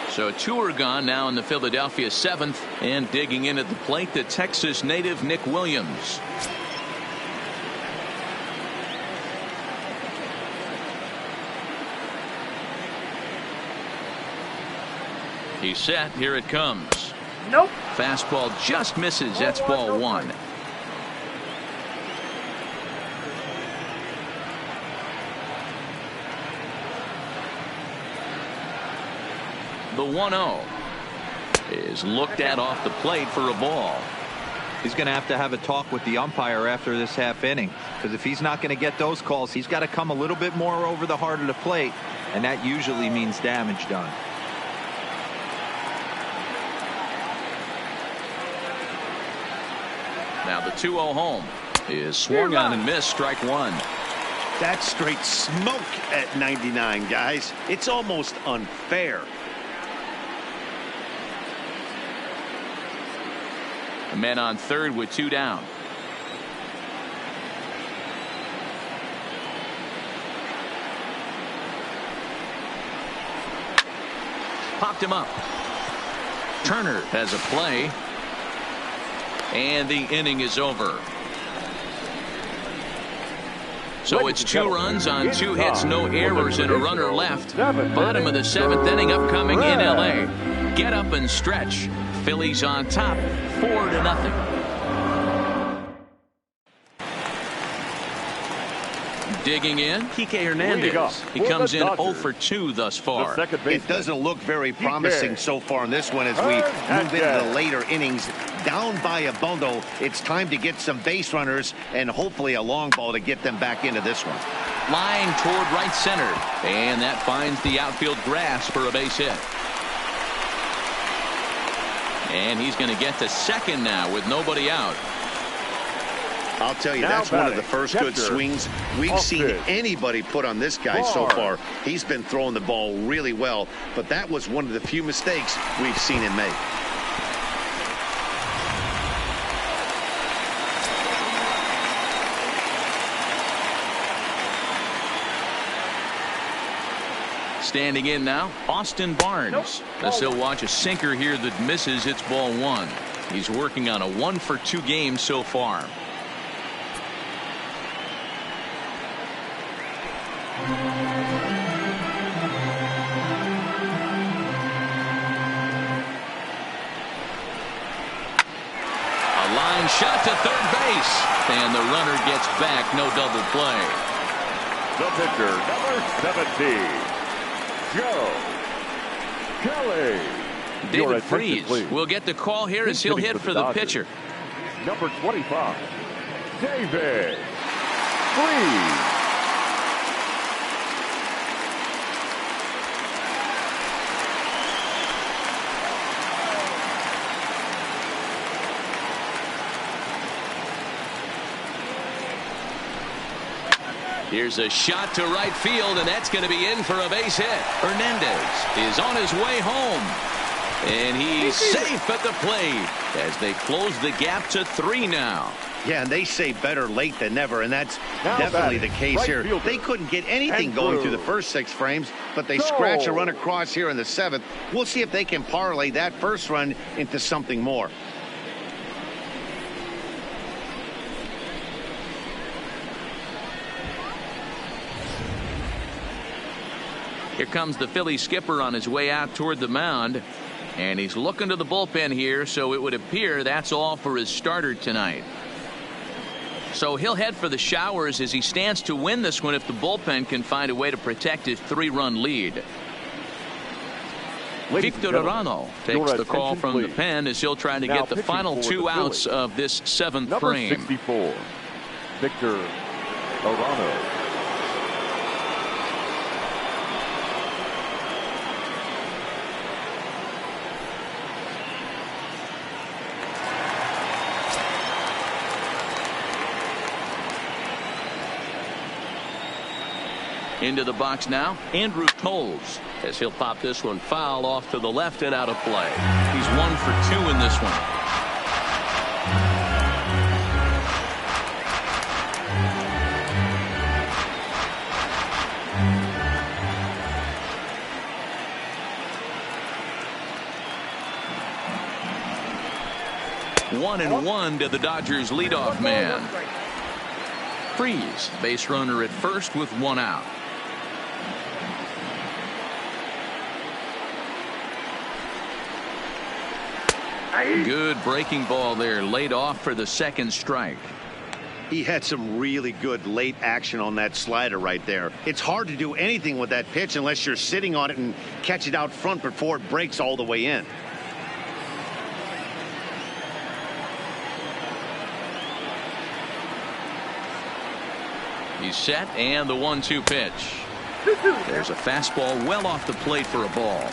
So 2 are gone now in the Philadelphia 7th, and digging in at the plate, the Texas native Nick Williams. He's set. Here it comes. Nope. Fastball just misses. That's ball 1. The 1-0 is looked at off the plate for a ball. He's going to have a talk with the umpire after this half inning, because if he's not going to get those calls, he's got to come a little bit more over the heart of the plate, and that usually means damage done. Now the 2-0 home is swung on and missed. Strike 1. That's straight smoke at 99, guys. It's almost unfair. A man on third with 2 down. Popped him up. Turner has a play. And the inning is over. So it's 2 runs on 2 hits, no errors, and a runner left. Bottom of the 7th inning upcoming in L.A. Get up and stretch. Phillies on top, 4-0. Digging in, Kike Hernandez. He comes in 0 for 2 thus far. It doesn't look very promising so far in this one as we move into the later innings. Down by a bundle, it's time to get some base runners and hopefully a long ball to get them back into this one. Line toward right center, and that finds the outfield grass for a base hit. And he's going to get to second now with nobody out. I'll tell you, that's one of the first good swings we've seen anybody put on this guy so far. He's been throwing the ball really well, but that was one of the few mistakes we've seen him make. Standing in now, Austin Barnes. As he'll watch a sinker here that misses. It's ball 1. He's working on a 1 for 2 game so far. A line shot to third base, and the runner gets back. No double play. The pitcher, number 17, Joe Kelly. David Freese will get the call here as he'll hit for the pitcher. Number 25, David Freese. Here's a shot to right field, and that's going to be in for a base hit. Hernandez is on his way home, and he's safe at the plate as they close the gap to 3 now. Yeah, and they say better late than never, and that's definitely the case here. They couldn't get anything going through the first 6 frames, but they scratch a run across here in the 7th. We'll see if they can parlay that first run into something more. Here comes the Philly skipper on his way out toward the mound, and he's looking to the bullpen here, so it would appear that's all for his starter tonight. So he'll head for the showers as he stands to win this one if the bullpen can find a way to protect his 3-run lead. Victor Arano takes the call from the pen as he'll try to get the final 2 outs of this 7th frame. Number 64, Victor Arano. Into the box now, Andrew Toles, as he'll pop this one foul off to the left and out of play. He's 1 for 2 in this one. One and 1 to the Dodgers leadoff man. Freese, base runner at first with 1 out. Good breaking ball there, laid off for the 2nd strike. He had some really good late action on that slider right there. It's hard to do anything with that pitch unless you're sitting on it and catch it out front before it breaks all the way in. He's set, and the 1-2 pitch. There's a fastball well off the plate for a ball.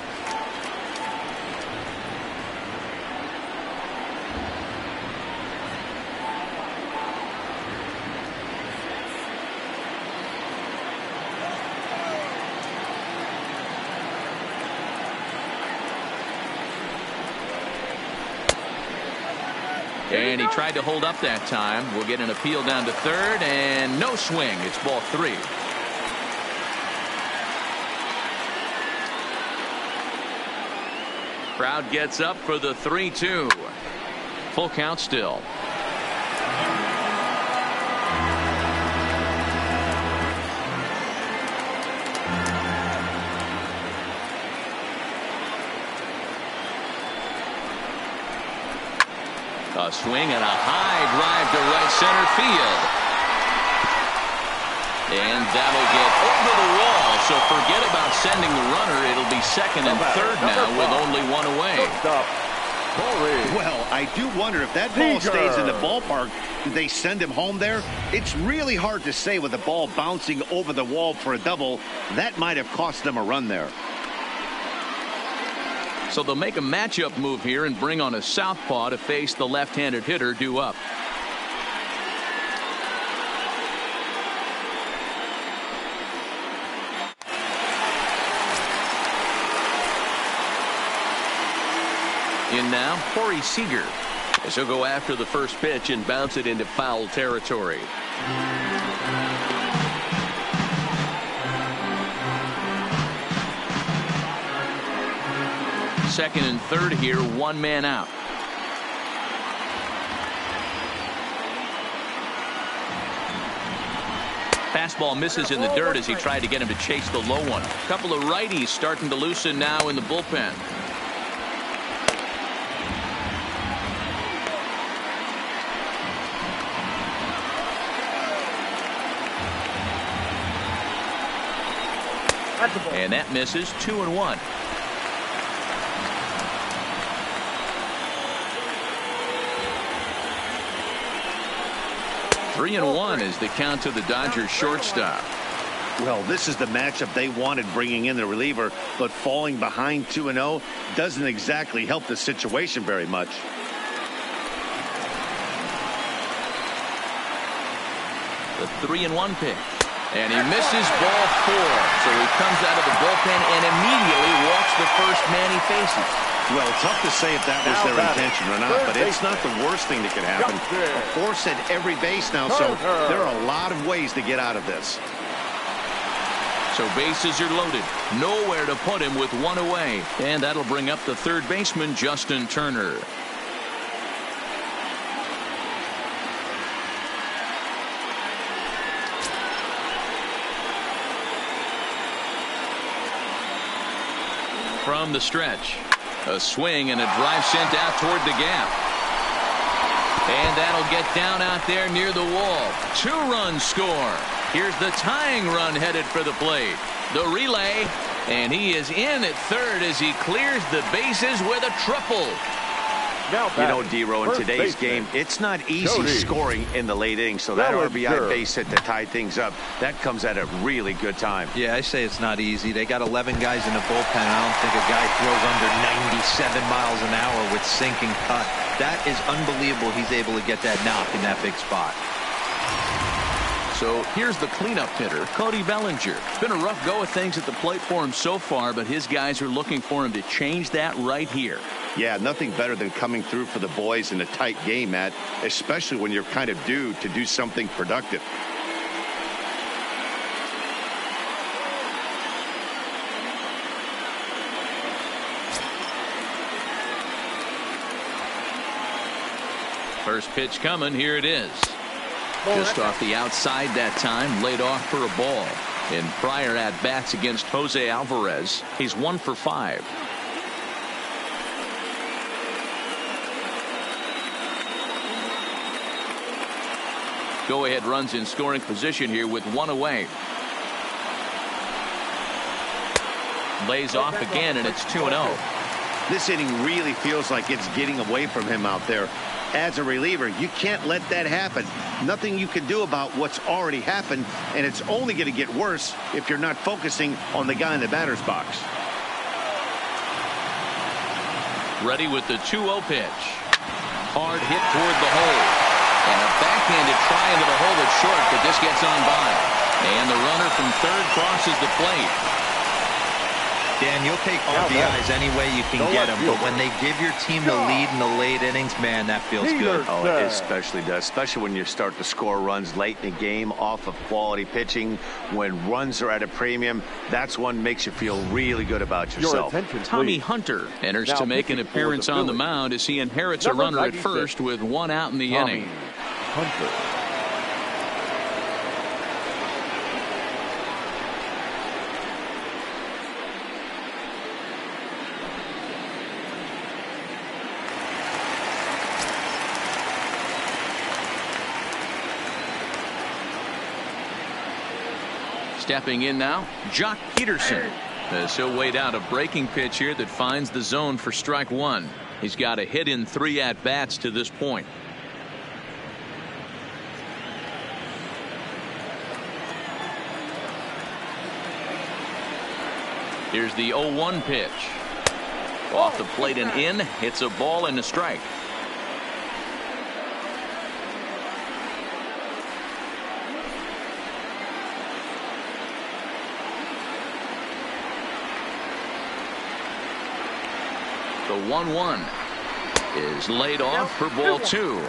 And he tried to hold up that time. We'll get an appeal down to 3rd, and no swing. It's ball 3. Crowd gets up for the 3-2. Full count still. A swing and a high drive to right center field. And that'll get over the wall. So forget about sending the runner. It'll be second and third now with only one away. Well, I do wonder if that ball stays in the ballpark, do they send him home there? It's really hard to say with the ball bouncing over the wall for a double. That might have cost them a run there. So they'll make a matchup move here and bring on a southpaw to face the left-handed hitter due up. In now, Corey Seager, as he'll go after the first pitch and bounce it into foul territory. Second and third here, one man out. Fastball misses in the dirt as he tried to get him to chase the low one. A couple of righties starting to loosen now in the bullpen. And that misses. 2-1. Three and one is the count to the Dodgers shortstop. Well, this is the matchup they wanted, bringing in the reliever, but falling behind 2-0 doesn't exactly help the situation very much. The 3-1 pitch. And he misses ball four. So he comes out of the bullpen and immediately walks the first man he faces. Well, tough to say if that was their intention or not, but it's not the worst thing that could happen. A force at every base now, so there are a lot of ways to get out of this. So bases are loaded. Nowhere to put him with one away. And that'll bring up the third baseman, Justin Turner. From the stretch, a swing and a drive sent out toward the gap. And that'll get down out there near the wall. 2-run score. Here's the tying run headed for the plate. The relay, and he is in at third as he clears the bases with a triple. You know, D-Row, in today's game, it's not easy scoring in the late innings, so that RBI base hit to tie things up, that comes at a really good time. Yeah, I say it's not easy. They got 11 guys in the bullpen. I don't think a guy throws under 97 miles an hour with sinking cut. That is unbelievable he's able to get that knock in that big spot. So here's the cleanup hitter, Cody Bellinger. It's been a rough go of things at the plate for him so far, but his guys are looking for him to change that right here. Yeah, nothing better than coming through for the boys in a tight game, Matt, especially when you're kind of due to do something productive. First pitch coming. Here it is. Just off the outside that time, laid off for a ball. In prior at-bats against Jose Alvarez, he's 1 for 5. Go-ahead runs in scoring position here with one away. Lays off again, and it's 2-0. This inning really feels like it's getting away from him out there. As a reliever, you can't let that happen. Nothing you can do about what's already happened, and it's only going to get worse if you're not focusing on the guy in the batter's box. Ready with the 2-0 pitch. Hard hit toward the hole. And a backhanded try into the hole that's short, but this gets on by. And the runner from third crosses the plate. Dan, you'll take RBIs any way you can get them, but when they give your team the lead in the late innings, man, that feels good. Oh, it especially does, especially when you start to score runs late in the game off of quality pitching. When runs are at a premium, that's one makes you feel really good about yourself. Tommy Hunter enters to make an appearance on the mound as he inherits a runner at first with one out in the inning. Hunter. Stepping in now, Jock Peterson. As he'll wait out a breaking pitch here that finds the zone for strike one. He's got a hit in 3 at-bats to this point. Here's the 0-1 pitch. Off the plate and in. It's a ball and a strike. The 1-1 is laid off for ball 2.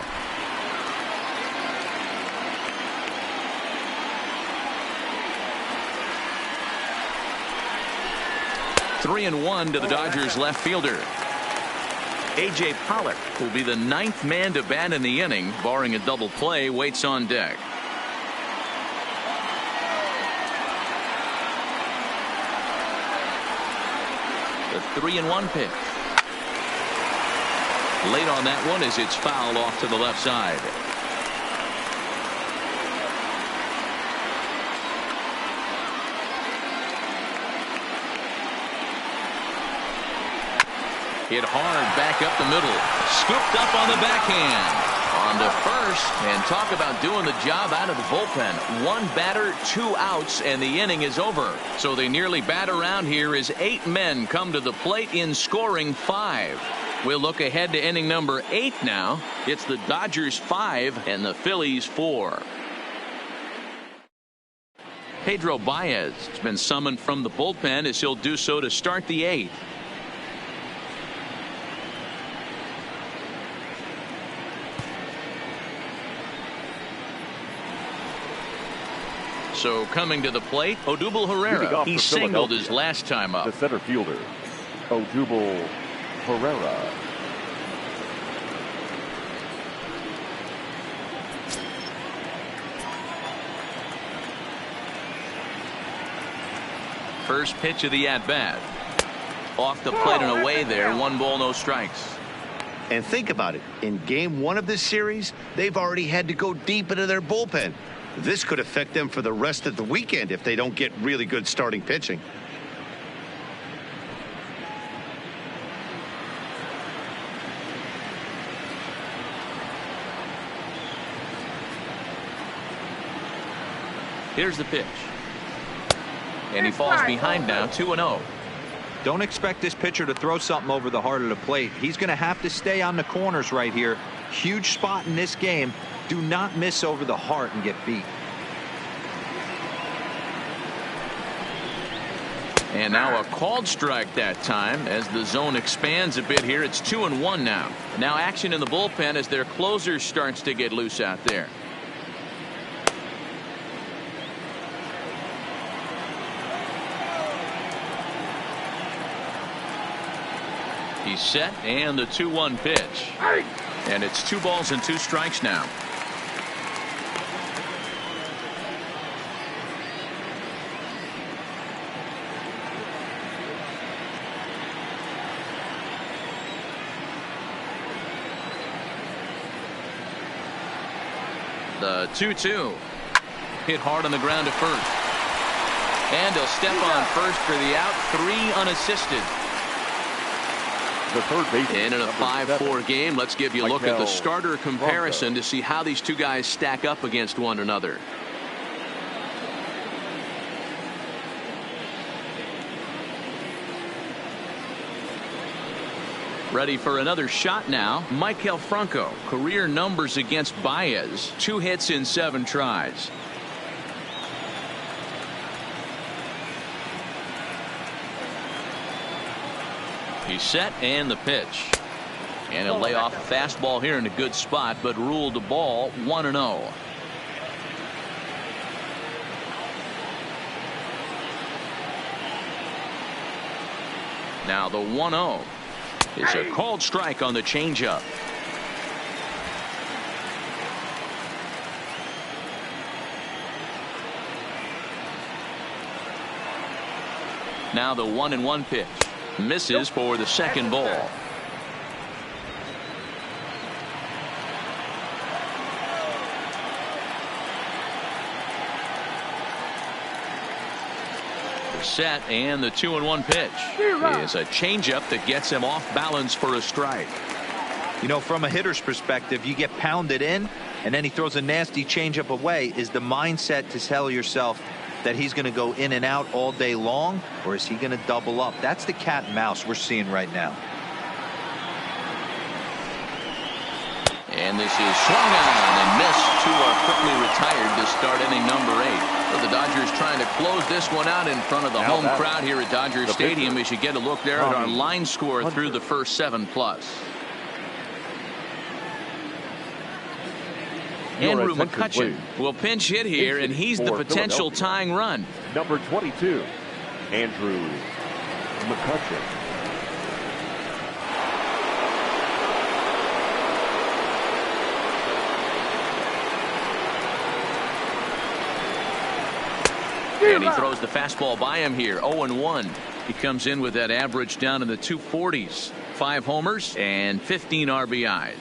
Three and 1 to the Dodgers left fielder. A.J. Pollock will be the 9th man to bat in the inning, barring a double play, waits on deck. The 3-1 pitch. Late on that one as it's fouled off to the left side. Hit hard back up the middle. Scooped up on the backhand. On to first, and talk about doing the job out of the bullpen. 1 batter, 2 outs, and the inning is over. So they nearly bat around here as 8 men come to the plate in scoring 5. We'll look ahead to inning number 8 now. It's the Dodgers 5 and the Phillies 4. Pedro Baez has been summoned from the bullpen as he'll do so to start the 8th. So coming to the plate, Odubel Herrera. He singled his last time up. The center fielder, Odubel Herrera. First pitch of the at-bat. Off the plate and away there. 1 ball, no strikes. And think about it. In game 1 of this series, they've already had to go deep into their bullpen. This could affect them for the rest of the weekend if they don't get really good starting pitching. Here's the pitch. And he falls behind now, 2-0. Don't expect this pitcher to throw something over the heart of the plate. He's going to have to stay on the corners right here. Huge spot in this game. Do not miss over the heart and get beat. And now a called strike that time as the zone expands a bit here. It's 2-1 now. Now action in the bullpen as their closer starts to get loose out there. He's set, and the 2-1 pitch. And it's 2 balls and 2 strikes now. The 2-2. Hit hard on the ground to first. And he'll step on first for the out. 3 unassisted. The third baseman. In a 5-4 game, let's give you a look at the starter comparison to see how these two guys stack up against one another. Ready for another shot now. Maikel Franco, career numbers against Baez. 2 hits in 7 tries. He's set, and the pitch. And he'll lay off a fastball here in a good spot, but ruled a ball. 1-0. Now the 1-0 is a called strike on the changeup. Now the 1-1 pitch. Misses for the second ball. Set, and the 2-1 pitch is a changeup that gets him off balance for a strike. You know, from a hitter's perspective, you get pounded in and then he throws a nasty changeup away. Is the mindset to tell yourself that he's going to go in and out all day long, or is he going to double up? That's the cat and mouse we're seeing right now. And this is swung on and missed. Two are quickly retired to start inning number 8. So the Dodgers trying to close this one out in front of the home crowd here at Dodger Stadium as you get a look there at our line score through the first 7+. Andrew McCutchen will pinch hit here, and he's the potential tying run. Number 22, Andrew McCutchen. And he throws the fastball by him here. 0-1. He comes in with that average down in the 240s. 5 homers and 15 RBIs.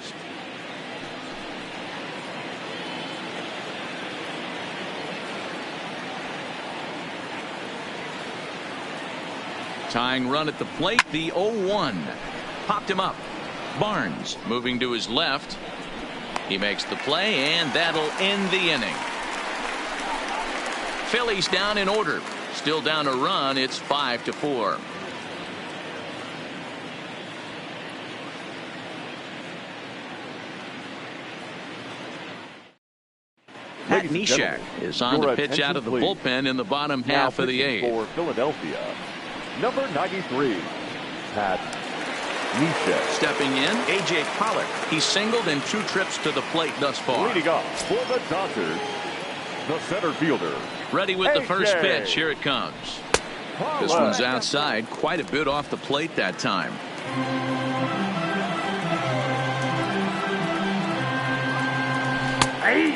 Tying run at the plate, the 0-1. Popped him up. Barnes moving to his left. He makes the play, and that'll end the inning. Phillies down in order. Still down a run. It's 5-4. Pat Neshek is on to pitch out of the bullpen in the bottom half of the 8th. For Philadelphia, number 93, Pat Neshek. Stepping in, A.J. Pollock. He's singled in 2 trips to the plate thus far. Leading off for the Dodgers, the center fielder. Ready with the first pitch. Here it comes. This one's outside, quite a bit off the plate that time.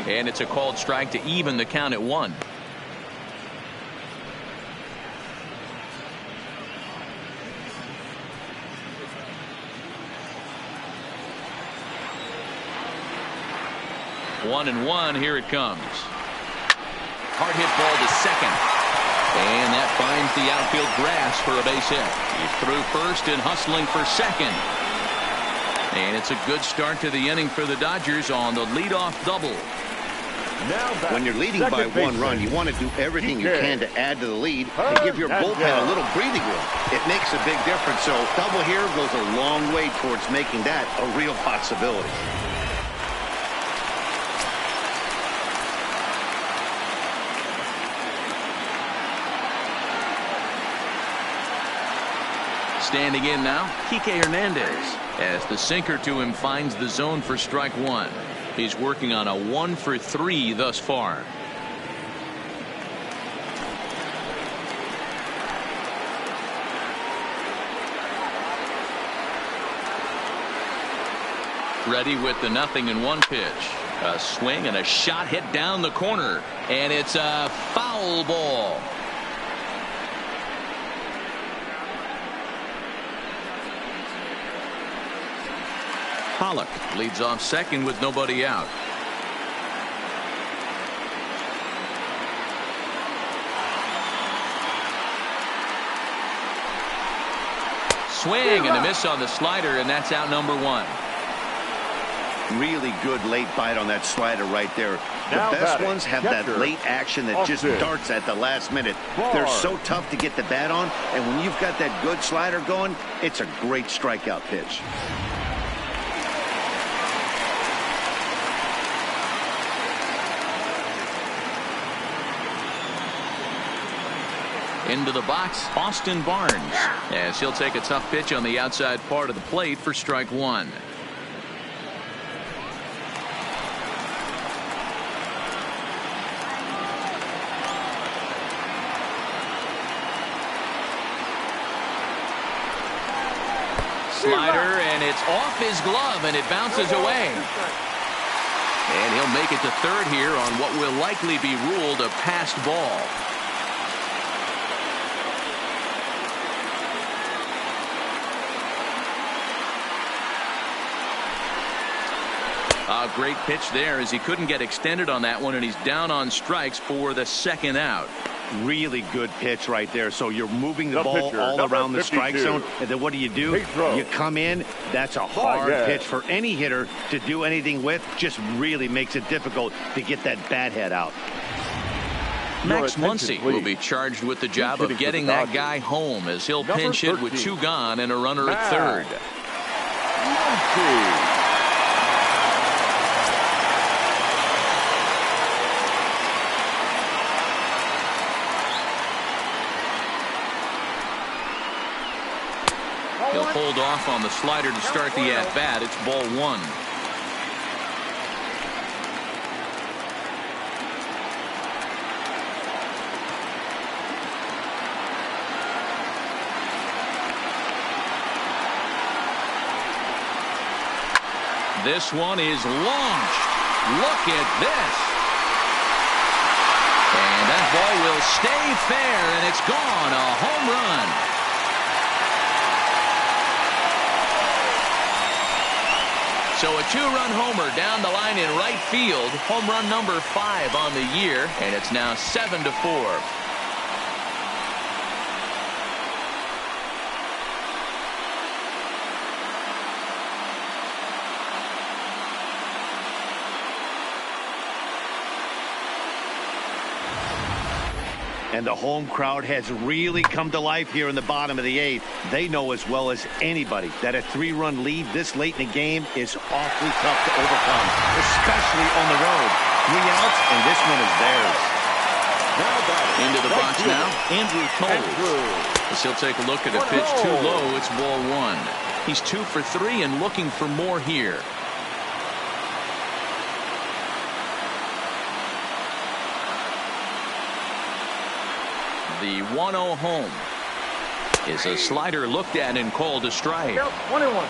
And it's a called strike to even the count at 1. One and one. Here it comes. Hard hit ball to second. And that finds the outfield grass for a base hit. He's through first and hustling for second. And it's a good start to the inning for the Dodgers on the leadoff double. When you're leading by 1 run, you want to do everything you can to add to the lead and give your bullpen a little breathing room. It makes a big difference. So double here goes a long way towards making that a real possibility. Standing in now, Kike Hernandez, as the sinker to him finds the zone for strike 1. He's working on a 1-for-3 thus far. Ready with the 0-1 pitch. A swing and a shot hit down the corner, and it's a foul ball. Pollock leads off second with nobody out. Swing and a miss on the slider, and that's out number 1. Really good late bite on that slider right there. The best ones have that late action that just darts at the last minute. They're so tough to get the bat on, and when you've got that good slider going, it's a great strikeout pitch. Into the box, Austin Barnes, as he'll take a tough pitch on the outside part of the plate for strike 1. Slider, and it's off his glove, and it bounces away. And he'll make it to third here on what will likely be ruled a passed ball. A great pitch there as he couldn't get extended on that one, and he's down on strikes for the second out. Really good pitch right there. So you're moving the ball pitcher, all around the strike 52. zone. And then what do? You come in. That's a hard pitch for any hitter to do anything with. Just really makes it difficult to get that bat head out. Max Muncy will be charged with the job of getting that guy home as he'll pinch hit with 2 gone and a runner at third. He'll hold off on the slider to start the at-bat. It's ball 1. This one is launched. Look at this. And that ball will stay fair, and it's gone. A home run. So a 2-run homer down the line in right field. Home run number 5 on the year, and it's now 7-4. And the home crowd has really come to life here in the bottom of the 8th. They know as well as anybody that a 3-run lead this late in the game is awfully tough to overcome, especially on the road. 3 outs, and this one is theirs. Into the box now, Andrew Toles. As he'll take a look at a pitch too low, it's ball 1. He's 2 for 3 and looking for more here. The 1-0 home is a slider looked at and called a strike. 1-1.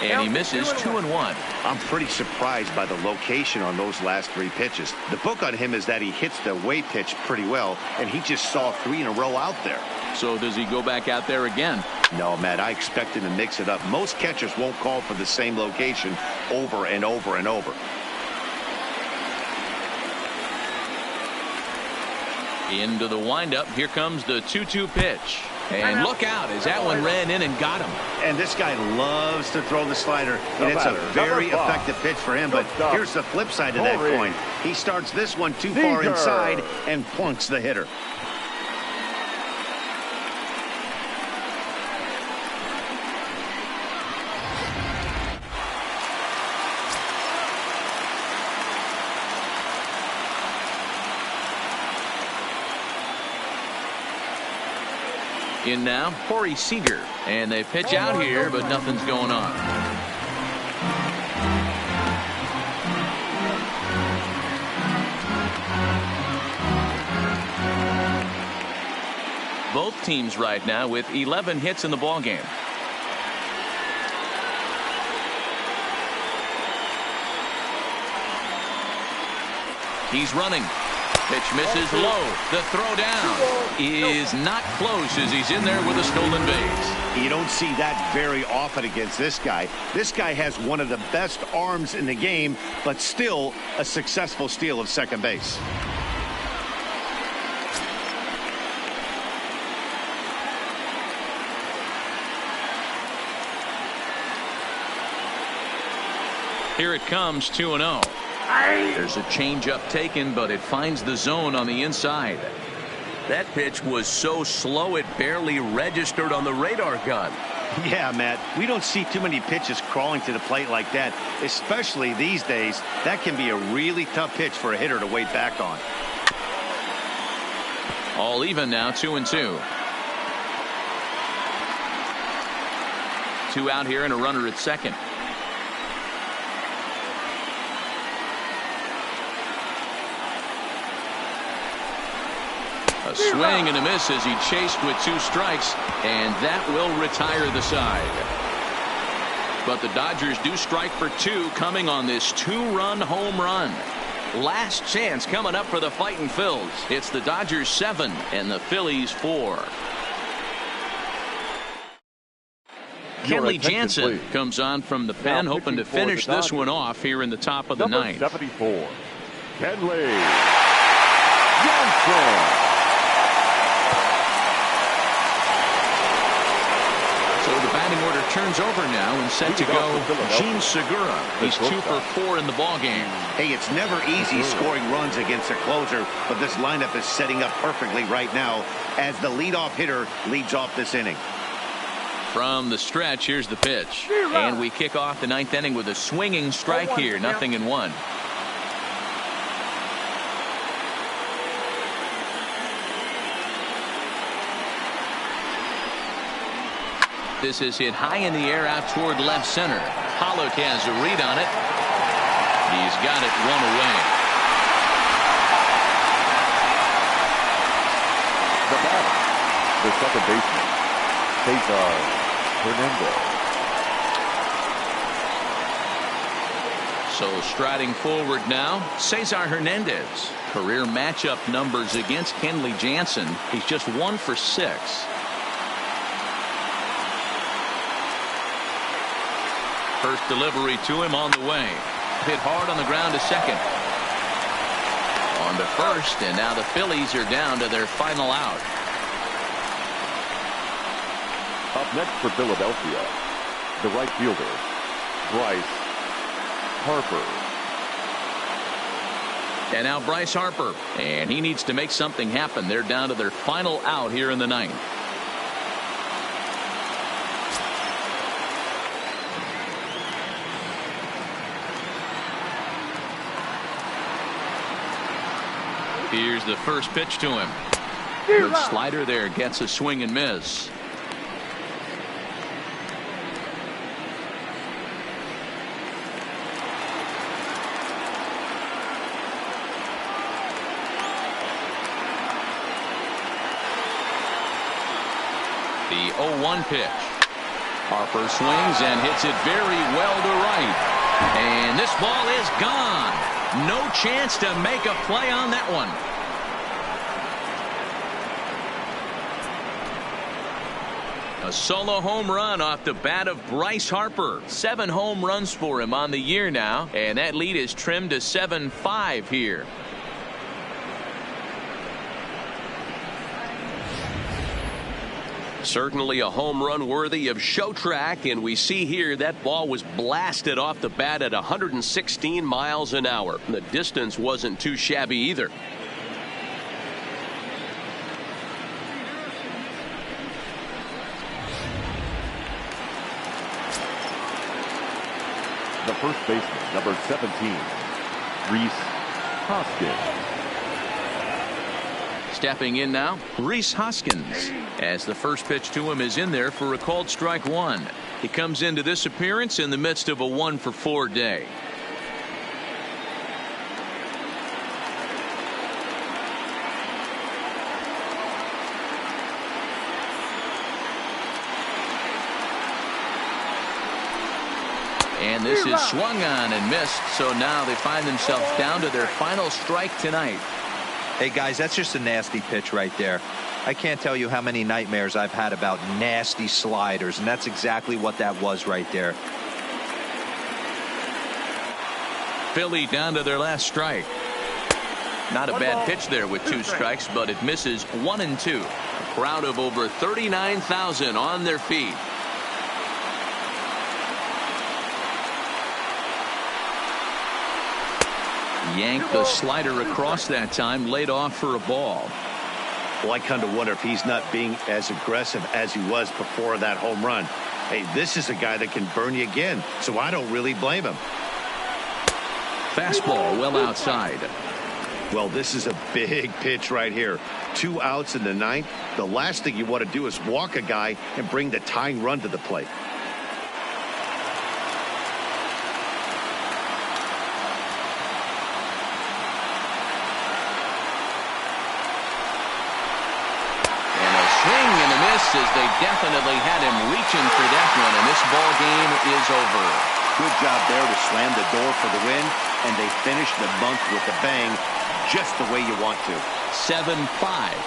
And he misses 2-1. I'm pretty surprised by the location on those last 3 pitches. The book on him is that he hits the away pitch pretty well, and he just saw 3 in a row out there. So does he go back out there again? No, Matt, I expect him to mix it up. Most catchers won't call for the same location over and over and over. Into the windup. Here comes the 2-2 pitch. And look out as that one ran in and got him. And this guy loves to throw the slider, and it's a very effective pitch for him. But here's the flip side of that coin. He starts this one too far inside and plunks the hitter. In now, Corey Seager. And they pitch out here, but nothing's going on. Both teams right now with 11 hits in the ballgame. He's running. Pitch misses low. The throw down is not close as he's in there with a stolen base. You don't see that very often against this guy. This guy has one of the best arms in the game, but still a successful steal of second base. Here it comes, 2-0. There's a changeup taken, but it finds the zone on the inside. That pitch was so slow it barely registered on the radar gun. Yeah, Matt, we don't see too many pitches crawling to the plate like that, especially these days. That can be a really tough pitch for a hitter to wait back on. All even now, 2-2. 2 out here and a runner at second. A swing and a miss as he chased with 2 strikes, and that will retire the side. But the Dodgers do strike for 2 coming on this 2-run home run. Last chance coming up for the Fightin' Phils. It's the Dodgers 7 and the Phillies 4. Kenley Jansen comes on from the pen, hoping to finish this one off here in the top of the ninth. 74, Kenley Jansen. So the batting order turns over now and set to go Gene Segura. He's 2 for 4 in the ballgame. Hey, it's never easy scoring runs against a closer, but this lineup is setting up perfectly right now as the leadoff hitter leads off this inning. From the stretch, here's the pitch. And we kick off the ninth inning with a swinging strike here, 0-1. This is hit high in the air out toward left center. Pollock has a read on it. He's got it one away. The batter, the second baseman, Cesar Hernandez. So striding forward now, Cesar Hernandez. Career matchup numbers against Kenley Jansen. He's just 1 for 6. First delivery to him on the way. Hit hard on the ground to second. On to first, and now the Phillies are down to their final out. Up next for Philadelphia, the right fielder, Bryce Harper. And now Bryce Harper, and he needs to make something happen. They're down to their final out here in the ninth. Here's the first pitch to him. Good slider there, gets a swing and miss. The 0-1 pitch. Harper swings and hits it very well to right. And this ball is gone. No chance to make a play on that one. A solo home run off the bat of Bryce Harper. 7 home runs for him on the year now, and that lead is trimmed to 7-5 here. Certainly a home run worthy of show track, and we see here that ball was blasted off the bat at 116 miles an hour. The distance wasn't too shabby either. The first baseman, number 17, Rhys Hoskins. Stepping in now, Rhys Hoskins, as the first pitch to him is in there for a called strike 1. He comes into this appearance in the midst of a 1 for 4 day. And this is swung on and missed, so now they find themselves down to their final strike tonight. Hey guys, that's just a nasty pitch right there. I can't tell you how many nightmares I've had about nasty sliders, and that's exactly what that was right there. Philly down to their last strike. Not a bad pitch there with 2 strikes, but it misses 1 and 2. A crowd of over 39,000 on their feet. Yanked the slider across that time, laid off for a ball. Well, I kind of wonder if he's not being as aggressive as he was before that home run. Hey, this is a guy that can burn you again, so I don't really blame him. Fastball well outside. Well, this is a big pitch right here. 2 outs in the ninth. The last thing you want to do is walk a guy and bring the tying run to the plate. As they definitely had him reaching for that one, and this ball game is over. Good job there to slam the door for the win, and they finished the month with a bang, just the way you want to. 7-5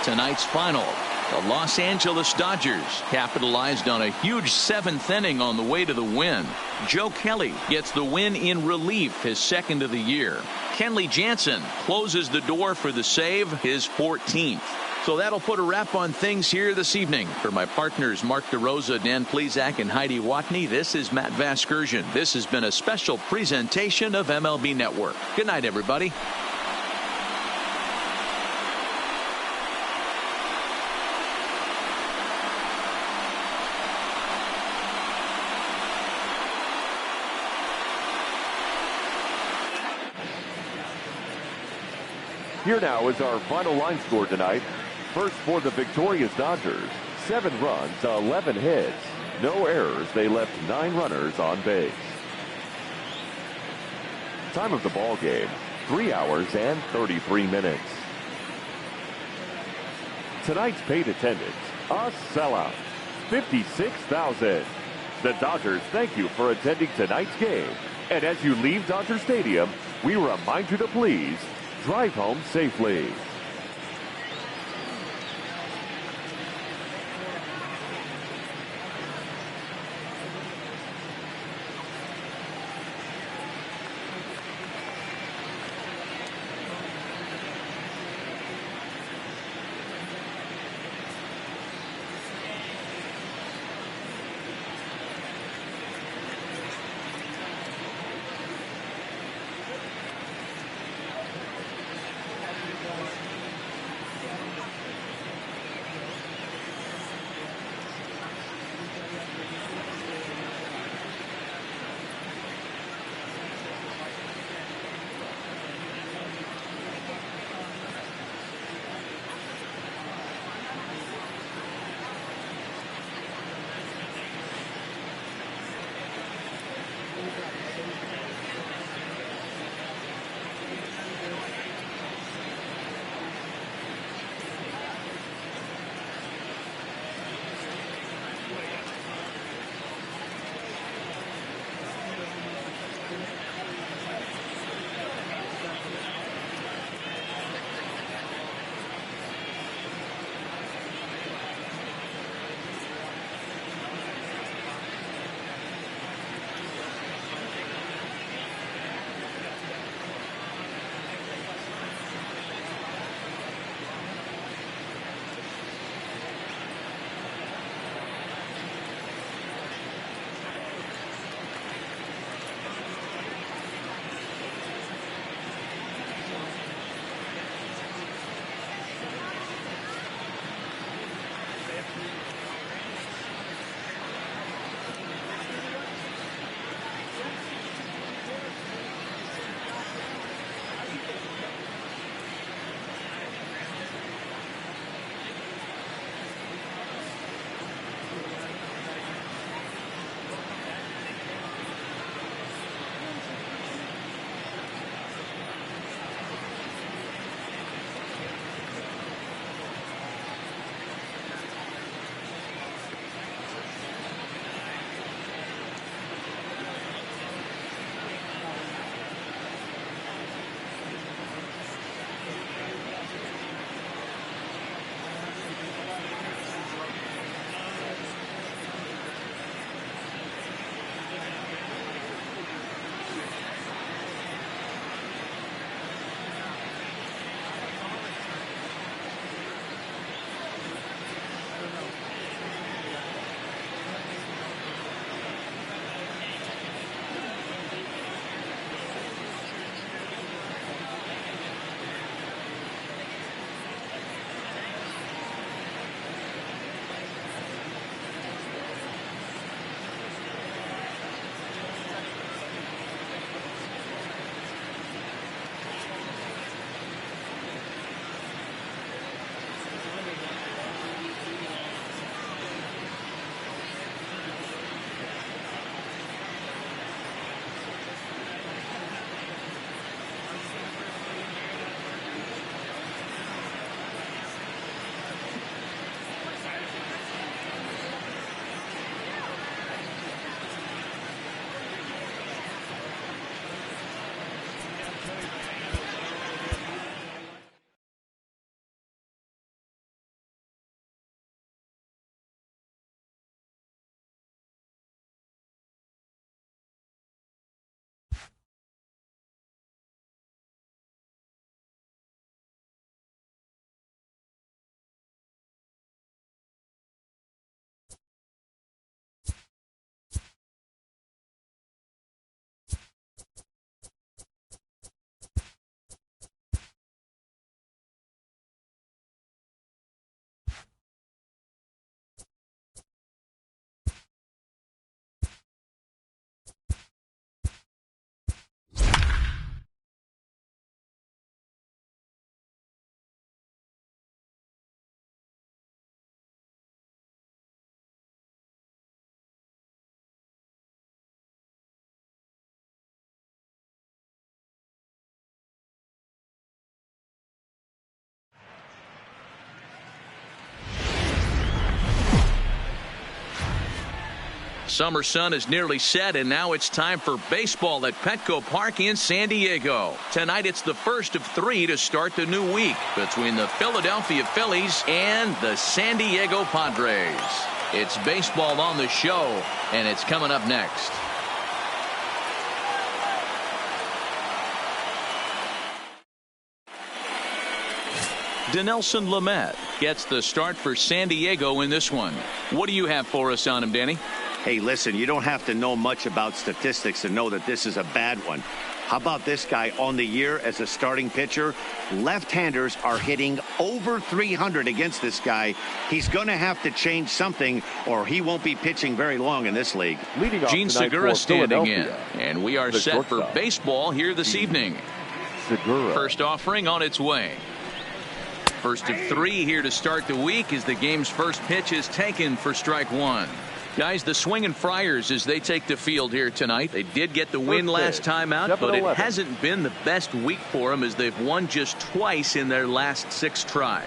tonight's final. The Los Angeles Dodgers capitalized on a huge 7th inning on the way to the win. Joe Kelly gets the win in relief, his 2nd of the year. Kenley Jansen closes the door for the save, his 14th. So that'll put a wrap on things here this evening. For my partners Mark DeRosa, Dan Plesac, and Heidi Watney, this is Matt Vasgersian. This has been a special presentation of MLB Network. Good night, everybody. Here now is our final line score tonight. First for the victorious Dodgers, 7 runs, 11 hits, no errors. They left 9 runners on base. Time of the ball game, 3 hours and 33 minutes. Tonight's paid attendance, a sellout, 56,000. The Dodgers thank you for attending tonight's game. And as you leave Dodger Stadium, we remind you to please drive home safely. summer sun is nearly set, and now it's time for baseball at Petco Park in San Diego. Tonight, it's the first of 3 to start the new week between the Philadelphia Phillies and the San Diego Padres. It's baseball on the show, and it's coming up next. Dinelson Lamet gets the start for San Diego in this one. What do you have for us on him, Danny? Hey, listen, you don't have to know much about statistics to know that this is a bad one. How about this guy on the year as a starting pitcher? Left-handers are hitting over 300 against this guy. He's going to have to change something, or he won't be pitching very long in this league. Gene Segura standing in, and we are set for baseball here this evening. First offering on its way. First of 3 here to start the week as the game's first pitch is taken for strike 1. Guys, the Swingin' Friars as they take the field here tonight. They did get the win last time out, but it hasn't been the best week for them as they've won just twice in their last 6 tries.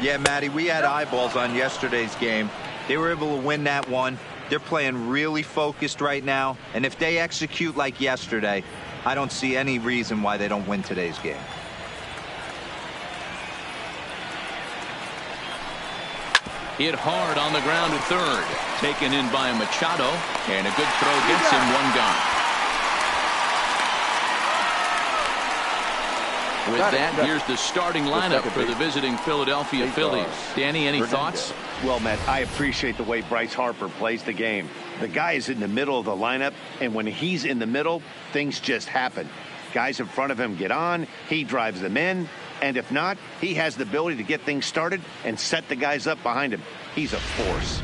Yeah, Matty, we had eyeballs on yesterday's game. They were able to win that one. They're playing really focused right now, and if they execute like yesterday, I don't see any reason why they don't win today's game. Hit hard on the ground at third. Taken in by Machado. And a good throw gets him 1 gone. With that, here's the starting lineup for the visiting Philadelphia Phillies. Danny, any thoughts? Well, Matt, I appreciate the way Bryce Harper plays the game. The guy is in the middle of the lineup, and when he's in the middle, things just happen. Guys in front of him get on, he drives them in, and if not, he has the ability to get things started and set the guys up behind him. He's a force.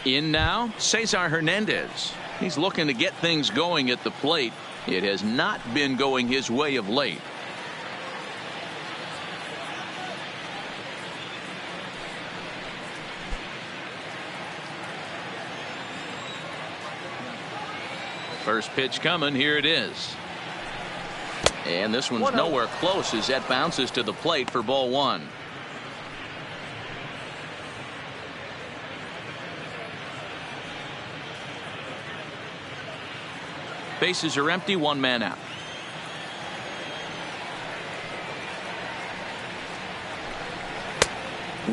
In now, Cesar Hernandez. He's looking to get things going at the plate. It has not been going his way of late. First pitch coming. Here it is. And this one's nowhere close as that bounces to the plate for ball 1. Bases are empty, 1 man out.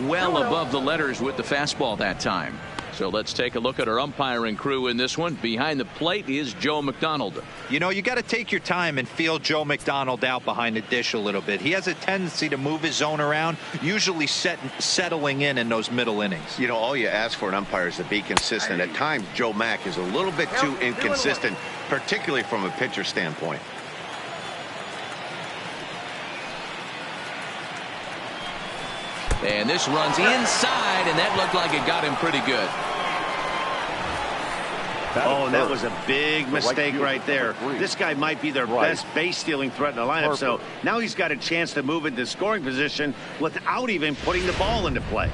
Well above the letters with the fastball that time. So let's take a look at our umpiring crew in this one. Behind the plate is Joe McDonald. You know, you got to take your time and feel Joe McDonald out behind the dish a little bit. He has a tendency to move his zone around, usually settling in those middle innings. You know, all you ask for an umpire is to be consistent. At times, Joe Mack is a little bit too inconsistent, particularly from a pitcher standpoint. And this runs inside, and that looked like it got him pretty good. Oh, and that was a big mistake right there. This guy might be their best base-stealing threat in the lineup, so now he's got a chance to move into scoring position without even putting the ball into play.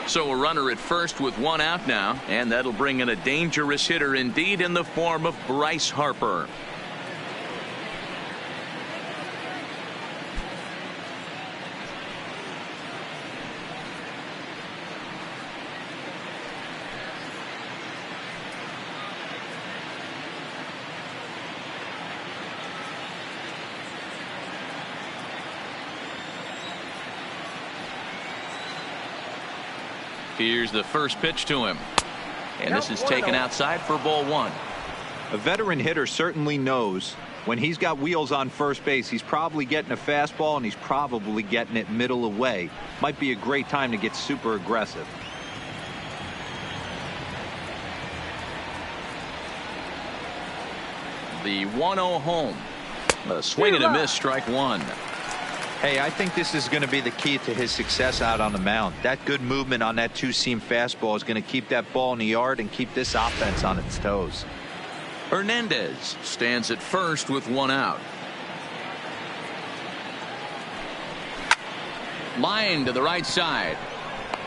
So a runner at first with 1 out now, and that'll bring in a dangerous hitter indeed in the form of Bryce Harper. Here's the first pitch to him. And this is taken outside for ball 1. A veteran hitter certainly knows when he's got wheels on first base, he's probably getting a fastball and he's probably getting it middle away. Might be a great time to get super aggressive. The 1-0 home. A swing and a miss, strike 1. Hey, I think this is going to be the key to his success out on the mound. That good movement on that 2-seam fastball is going to keep that ball in the yard and keep this offense on its toes. Hernandez stands at first with 1 out. Line to the right side.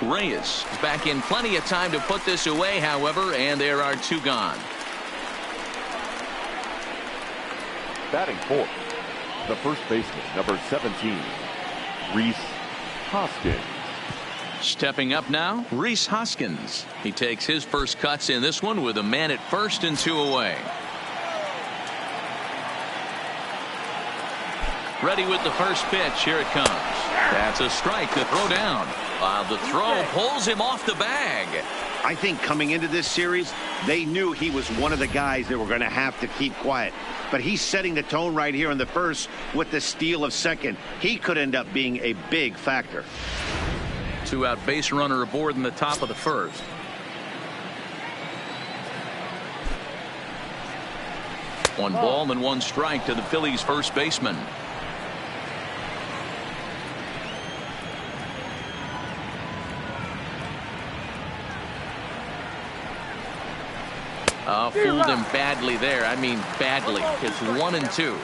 Reyes is back in plenty of time to put this away, however, and there are 2 gone. Batting fourth, the first baseman, number 17, Rhys Hoskins. Stepping up now, Rhys Hoskins. He takes his first cuts in this one with a man at first and 2 away. Ready with the first pitch. Here it comes. That's a strike to throw down. The throw pulls him off the bag. I think coming into this series, they knew he was one of the guys that were going to have to keep quiet. But he's setting the tone right here in the first with the steal of second. He could end up being a big factor. 2-out base runner aboard in the top of the first. One ball and 1 strike to the Phillies first baseman. Fooled him badly there. I mean badly. It's 1 and 2.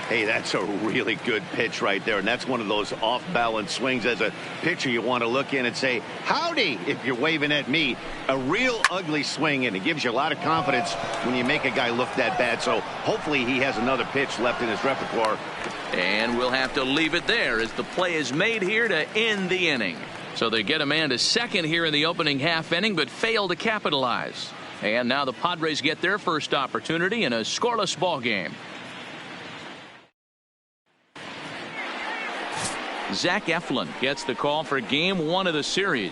Hey, that's a really good pitch right there, and that's one of those off-balance swings. As a pitcher, you want to look in and say, howdy, if you're waving at me. A real ugly swing, and it gives you a lot of confidence when you make a guy look that bad. So hopefully he has another pitch left in his repertoire. And we'll have to leave it there as the play is made here to end the inning. So they get a man to second here in the opening half inning, but fail to capitalize. And now the Padres get their first opportunity in a scoreless ball game. Zach Eflin gets the call for game 1 of the series.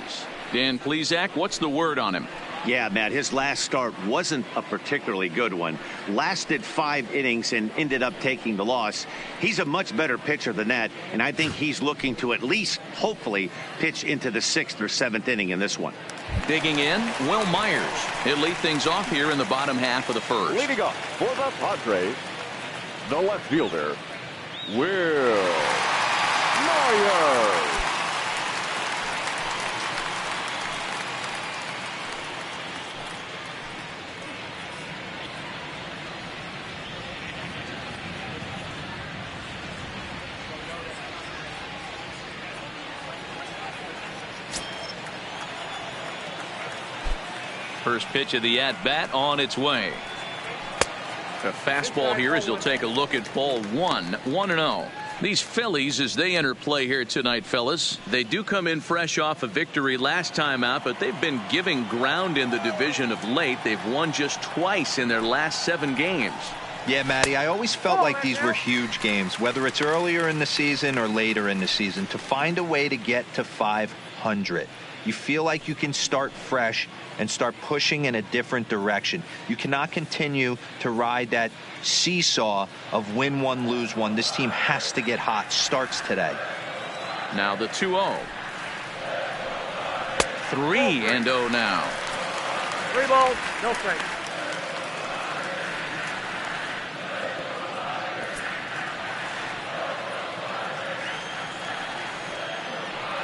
Dan Plesac, what's the word on him? Yeah, Matt, his last start wasn't a particularly good one. Lasted 5 innings and ended up taking the loss. He's a much better pitcher than that, and I think he's looking to at least, hopefully, pitch into the 6th or 7th inning in this one. Digging in, Will Myers. He'll lead things off here in the bottom half of the first. Leading off for the Padres, the left fielder, Will Myers. First pitch of the at-bat on its way. A fastball here as he'll take a look at ball 1, 1-0. These Phillies, as they enter play here tonight, fellas, they do come in fresh off a victory last time out, but they've been giving ground in the division of late. They've won just twice in their last 7 games. Yeah, Matty, I always felt like these were huge games, whether it's earlier in the season or later in the season, to find a way to get to 500. You feel like you can start fresh and start pushing in a different direction. You cannot continue to ride that seesaw of win one, lose one. This team has to get hot. Starts today. Now the 2-0. 3-0 now. 3 balls, no strikes.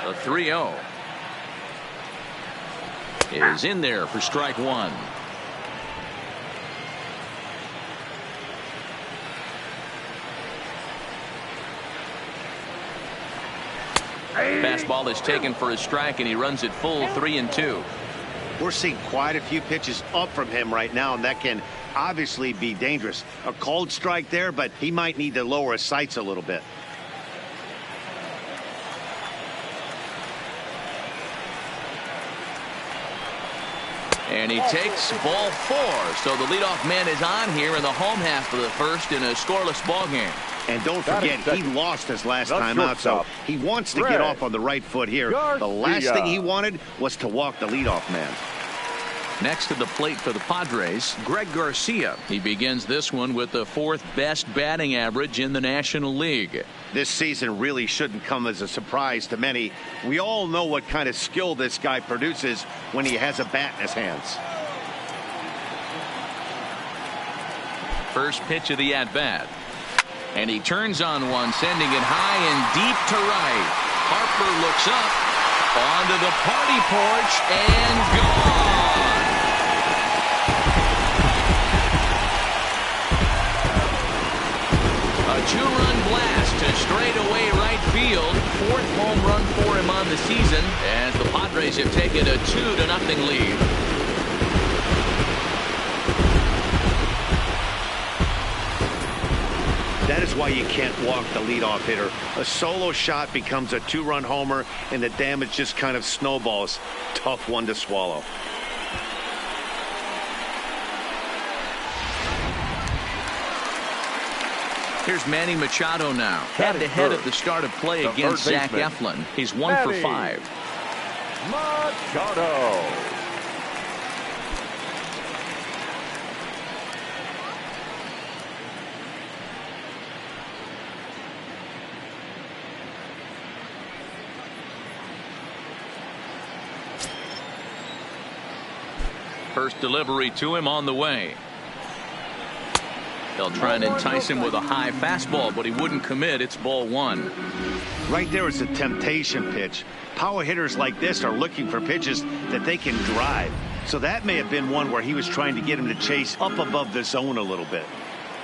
The 3-0 is in there for strike 1. Fastball is taken for a strike, and he runs it full 3-2. We're seeing quite a few pitches up from him right now, and that can obviously be dangerous. A called strike there, but he might need to lower his sights a little bit. And he takes ball 4. So the leadoff man is on here in the home half of the first in a scoreless ball game. And don't forget, he lost his last time out, so he wants to get off on the right foot here. The last thing he wanted was to walk the leadoff man. Next to the plate for the Padres, Greg Garcia. He begins this one with the 4th best batting average in the National League. This season really shouldn't come as a surprise to many. We all know what kind of skill this guy produces when he has a bat in his hands. First pitch of the at-bat. And he turns on one, sending it high and deep to right. Harper looks up onto the party porch and gone. A 2-run blast to straightaway right field. 4th home run for him on the season as the Padres have taken a 2-0 lead. That is why you can't walk the leadoff hitter. A solo shot becomes a two-run homer, and the damage just kind of snowballs. Tough one to swallow. Here's Manny Machado now. Head-to-head at the start of play against Zach Eflin. He's 1 for 5. Machado. First delivery to him on the way. They'll try and entice him with a high fastball, but he wouldn't commit. It's ball 1. Right there is a temptation pitch. Power hitters like this are looking for pitches that they can drive. So that may have been one where he was trying to get him to chase up above the zone a little bit.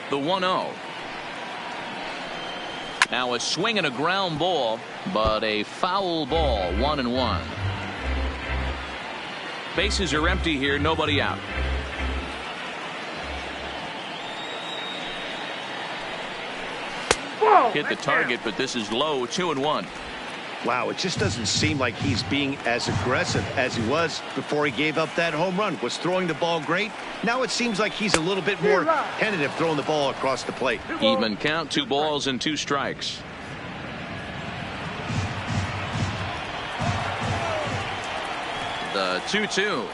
The 1-0. Now a swing and a ground ball, but a foul ball. 1-1. Bases are empty here. Nobody out. Hit the target, but this is low. 2-1. Wow, it just doesn't seem like he's being as aggressive as he was before he gave up that home run. Was throwing the ball great. Now it seems like he's a little bit more tentative throwing the ball across the plate. Even count, 2 balls and 2 strikes. The 2-2.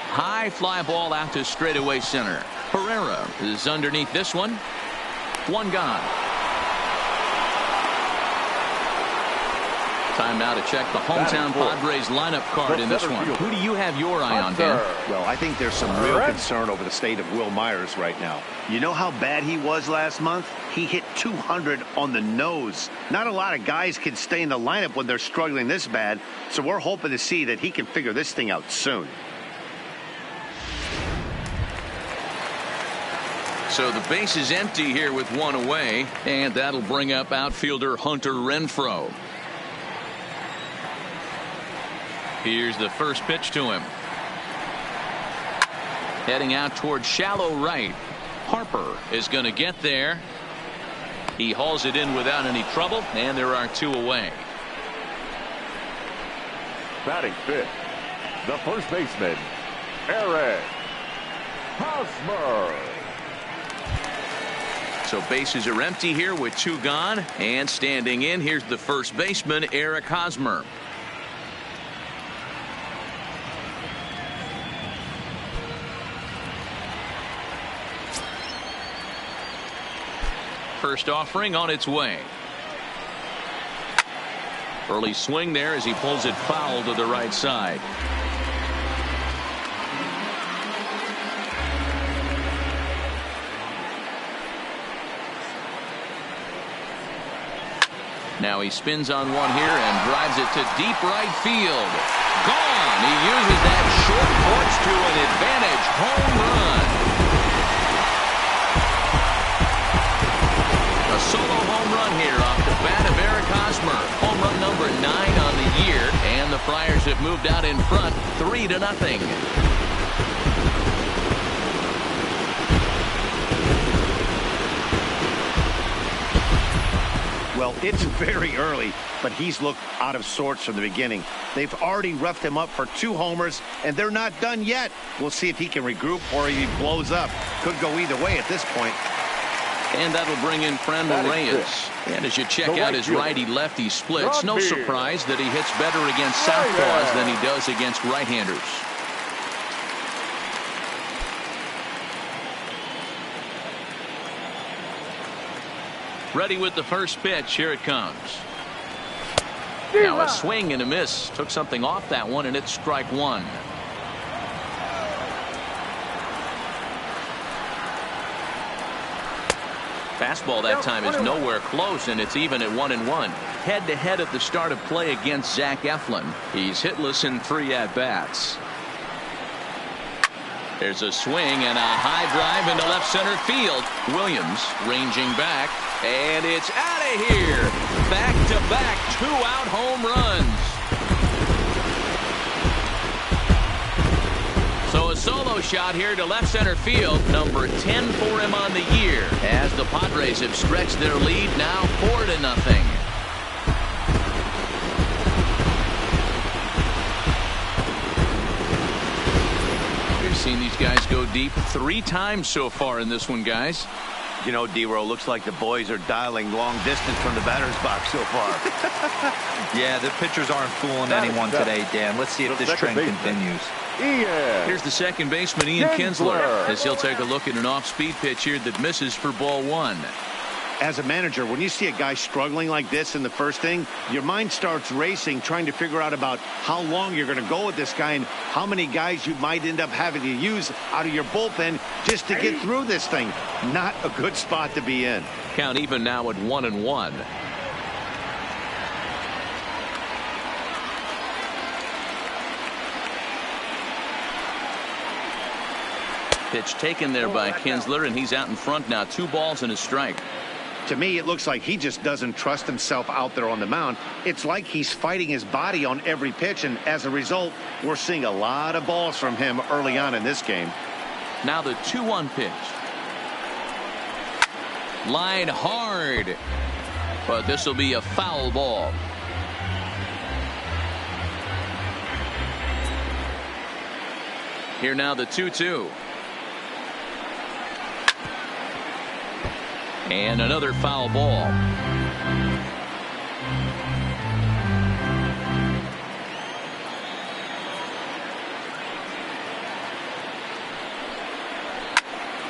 High fly ball out to straightaway center. Herrera is underneath this one. 1 gone. Time now to check the hometown Padres lineup card in this one. Who do you have your eye on, Dan? Well, I think there's some real concern over the state of Will Myers right now. You know how bad he was last month? He hit 200 on the nose. Not a lot of guys can stay in the lineup when they're struggling this bad, so we're hoping to see that he can figure this thing out soon. So the base is empty here with 1 away, and that'll bring up outfielder Hunter Renfroe. Here's the first pitch to him. Heading out towards shallow right. Harper is going to get there. He hauls it in without any trouble, and there are 2 away. Batting fifth, the first baseman, Eric Hosmer. So bases are empty here with 2 gone, and standing in, here's the first baseman, Eric Hosmer. First offering on its way. Early swing there as he pulls it foul to the right side. Now he spins on one here and drives it to deep right field. Gone. He uses that short porch to an advantage. Home run. A solo home run here off the bat of Eric Hosmer. Home run number 9 on the year, and the Friars have moved out in front 3-0. Well, it's very early, but he's looked out of sorts from the beginning. They've already roughed him up for 2 homers, and they're not done yet. We'll see if he can regroup or if he blows up. Could go either way at this point. And that'll bring in Franmil Reyes. And as you check out his righty-lefty splits, no surprise that he hits better against southpaws than he does against right-handers. Ready with the first pitch. Here it comes. Now a swing and a miss. Took something off that one, and it's strike 1. Fastball that time is nowhere close, and it's even at 1-1. Head-to-head at the start of play against Zach Eflin. He's hitless in 3 at-bats. There's a swing and a high drive into left center field. Williams ranging back, and it's out of here. Back-to-back 2-out home runs. So a solo shot here to left center field. Number 10 for him on the year, as the Padres have stretched their lead now 4-0. We've seen these guys go deep 3 times so far in this one, guys. You know, D-Row, looks like the boys are dialing long distance from the batter's box so far. Yeah, the pitchers aren't fooling anyone today, Dan. Let's see if this trend continues. Here's the second baseman, Ian Kinsler, as he'll take a look at an off-speed pitch here that misses for ball 1. As a manager, when you see a guy struggling like this in the first inning, your mind starts racing, trying to figure out about how long you're going to go with this guy and how many guys you might end up having to use out of your bullpen just to get through this thing. Not a good spot to be in. Count even now at 1-1. Pitch taken there by Kinsler, and he's out in front now. 2 balls and a strike. To me, it looks like he just doesn't trust himself out there on the mound. It's like he's fighting his body on every pitch, and as a result, we're seeing a lot of balls from him early on in this game. Now the 2-1 pitch. Line hard, but this will be a foul ball. Here now the 2-2. And another foul ball.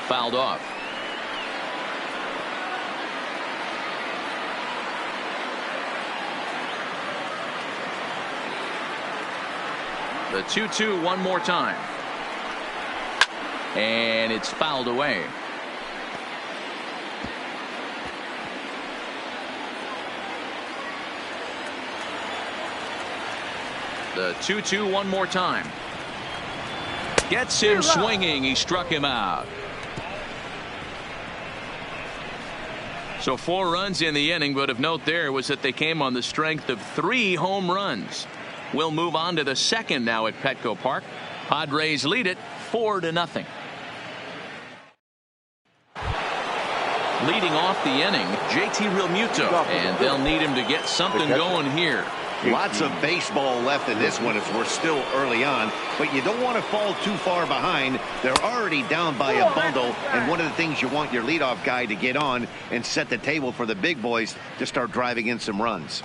Fouled off. The 2-2 one more time. And it's fouled away. The 2-2 one more time. Gets him swinging. He struck him out. So 4 runs in the inning, but of note there was that they came on the strength of 3 home runs. We'll move on to the second now at Petco Park. Padres lead it 4-0. Leading off the inning, JT Realmuto, and they'll need him to get something going here. Lots of baseball left in this one as we're still early on, but you don't want to fall too far behind. They're already down by a bundle, and one of the things you want your leadoff guy to get on and set the table for the big boys to start driving in some runs.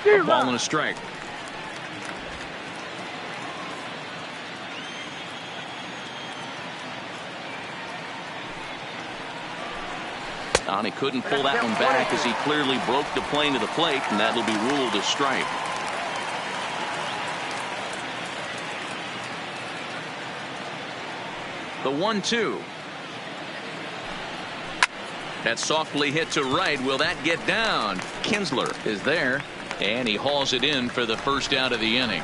A ball and a strike. And he couldn't pull that one back as he clearly broke the plane to the plate, and that'll be ruled a strike. The 1-2. That's softly hit to right. Will that get down? Kinsler is there, and he hauls it in for the first out of the inning.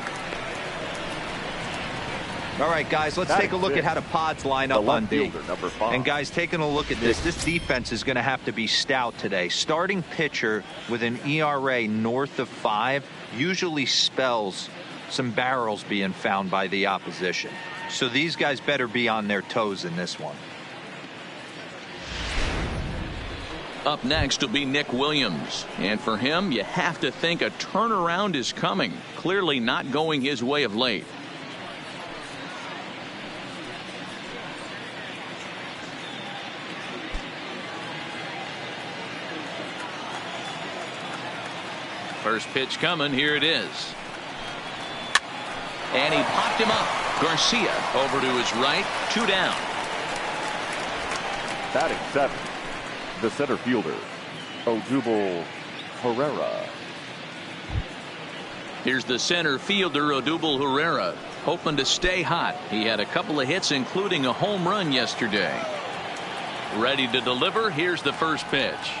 All right, guys, let's take a look at how the Pods line up on D. And guys, taking a look at this defense is going to have to be stout today. Starting pitcher with an ERA north of 5 usually spells some barrels being found by the opposition. So these guys better be on their toes in this one. Up next will be Nick Williams, and for him you have to think a turnaround is coming. Clearly not going his way of late. First pitch coming. Here it is. And he popped him up. Garcia over to his right. 2 down. Batting 7, the center fielder, Odubel Herrera. Here's the center fielder, Odubel Herrera, hoping to stay hot. He had a couple of hits, including a home run yesterday. Ready to deliver. Here's the first pitch.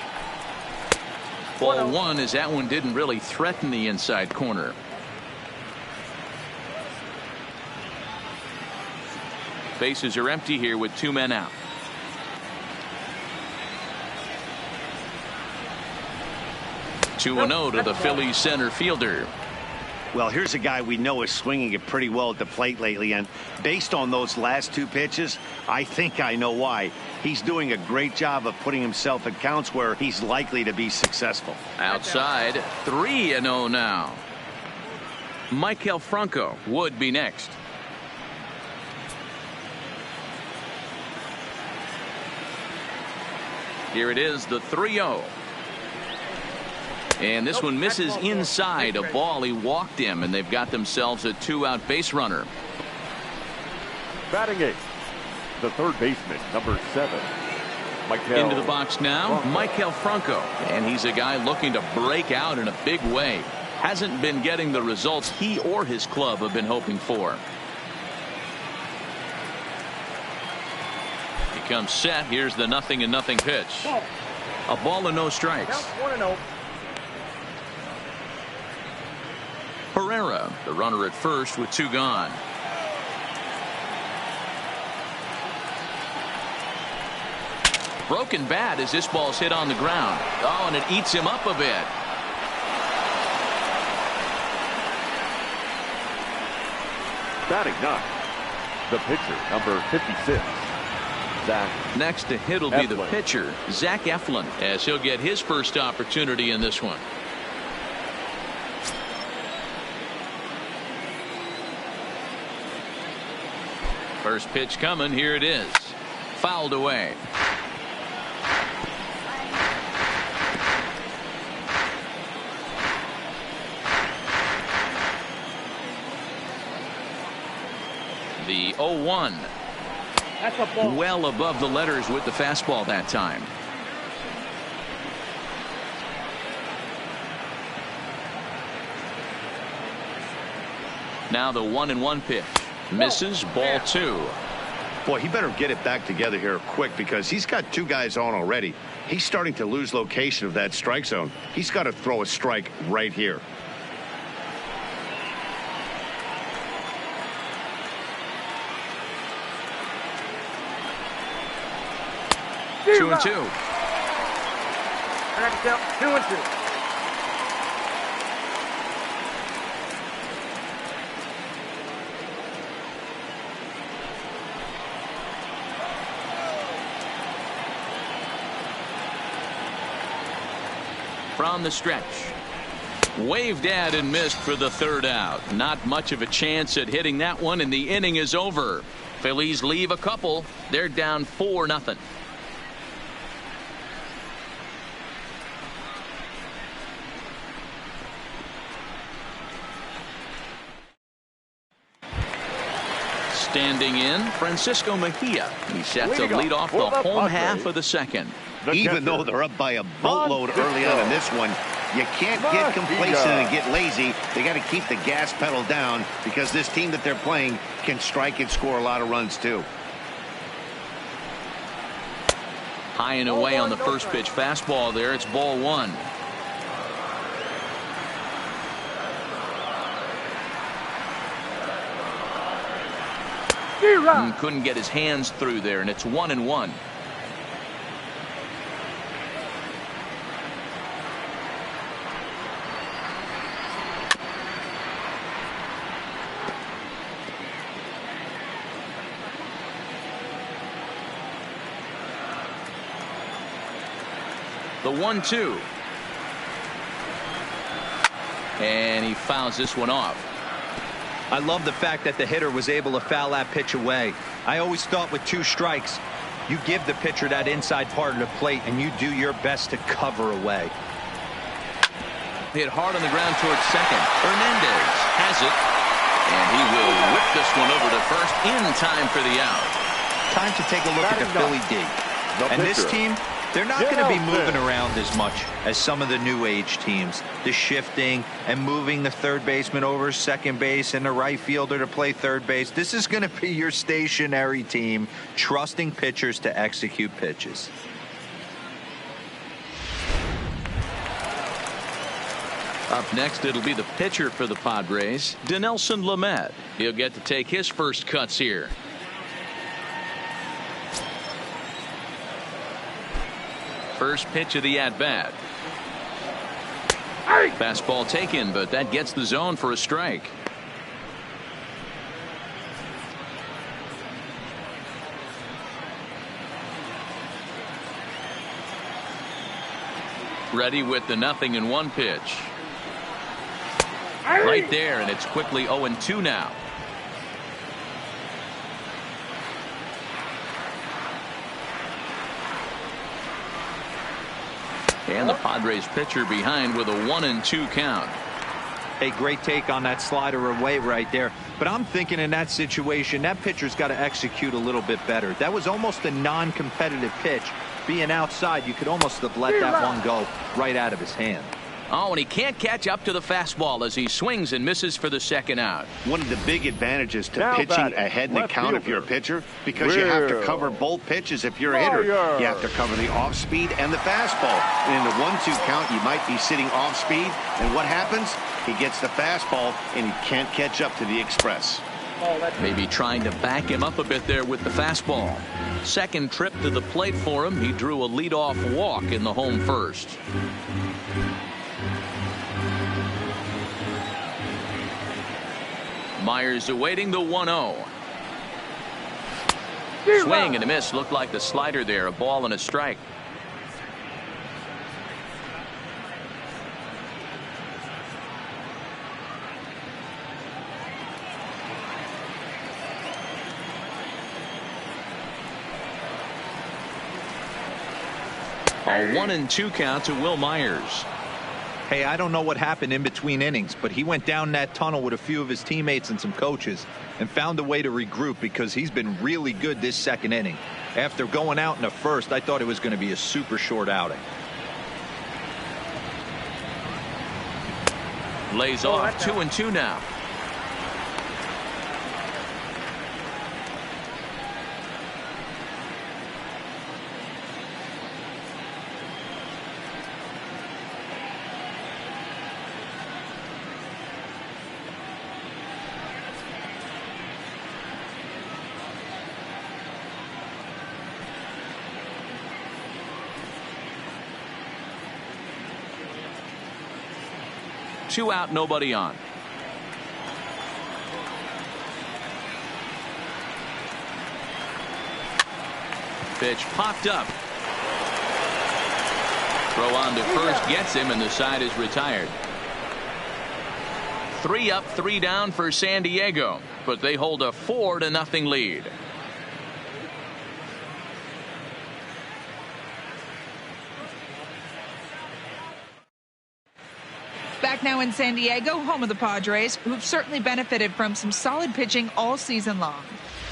Ball 1, as that one didn't really threaten the inside corner. Bases are empty here with 2 men out. 2-0 to the Phillies center fielder. Well, here's a guy we know is swinging it pretty well at the plate lately, and based on those last two pitches, I think I know why. He's doing a great job of putting himself in counts where he's likely to be successful. Outside, 3-0 now. Maikel Franco would be next. Here it is, the 3-0. And this one misses inside a ball. He walked him, and they've got themselves a 2-out base runner. Batting eighth, the third baseman, number 7. Maikel Into the box now, Maikel Franco. And he's a guy looking to break out in a big way. Hasn't been getting the results he or his club have been hoping for. He comes set. Here's the 0-0 pitch. A ball and no strikes. 1-0. Herrera, the runner at first with 2 gone. Broken bat as this ball's hit on the ground. Oh, and it eats him up a bit. Batting ninth, the pitcher, number 56. Zach. Next to hit will be the pitcher, Zach Eflin, as he'll get his first opportunity in this one. First pitch coming. Here it is. Fouled away. The 0-1. That's a ball. Well above the letters with the fastball that time. Now the 1-1 pitch. Misses, ball 2. Boy, he better get it back together here quick because he's got 2 guys on already. He's starting to lose location of that strike zone. He's got to throw a strike right here. Two and 2. I got to count 2 and 2. From the stretch. Waved at and missed for the 3rd out. Not much of a chance at hitting that one, and the inning is over. Phillies leave a couple. They're down 4-0. Standing in, Francisco Mejia. He's set to lead off the home half of the second. Even though they're up by a boatload early on in this one, you can't get complacent and get lazy. They got to keep the gas pedal down because this team that they're playing can strike and score a lot of runs too. High and away on the first pitch fastball there. It's ball 1. Couldn't get his hands through there, and it's 1-1. The 1-2. And he fouls this one off. I love the fact that the hitter was able to foul that pitch away. I always thought with 2 strikes, you give the pitcher that inside part of the plate and you do your best to cover away. Hit hard on the ground towards second. Hernandez has it, and he will whip this one over to first in time for the out. Time to take a look at the Philly D. And this team, they're not going to be moving around as much as some of the new age teams. The shifting and moving the third baseman over second base and the right fielder to play third base. This is going to be your stationary team, trusting pitchers to execute pitches. Up next, it'll be the pitcher for the Padres, Dinelson Lamet. He'll get to take his first cuts here. First pitch of the at-bat. Fastball taken, but that gets the zone for a strike. Ready with the 0-1 pitch. Right there, and it's quickly 0-2 now. And the Padres pitcher behind with a 1-2 count. A great take on that slider away right there. But I'm thinking in that situation, that pitcher's got to execute a little bit better. That was almost a non-competitive pitch. Being outside, you could almost have let that one go right out of his hand. Oh, and he can't catch up to the fastball as he swings and misses for the second out. One of the big advantages to pitching ahead in the count if you're a pitcher, because you have to cover both pitches if you're a hitter. You have to cover the off-speed and the fastball. And in the 1-2 count, you might be sitting off-speed, and what happens? He gets the fastball, and he can't catch up to the express. Maybe trying to back him up a bit there with the fastball. Second trip to the plate for him. He drew a leadoff walk in the home first. Myers awaiting the 1-0. Swing and a miss. Looked like the slider there. A ball and a strike. A 1-2 count to Will Myers. Hey, I don't know what happened in between innings, but he went down that tunnel with a few of his teammates and some coaches and found a way to regroup because he's been really good this second inning. After going out in the first, I thought it was going to be a super short outing. Lays off 2-2 now. Two out, nobody on. Pitch popped up. Throw on to first gets him, and the side is retired. 3 up, 3 down for San Diego, but they hold a 4-0 lead. Back now in San Diego, home of the Padres, who've certainly benefited from some solid pitching all season long.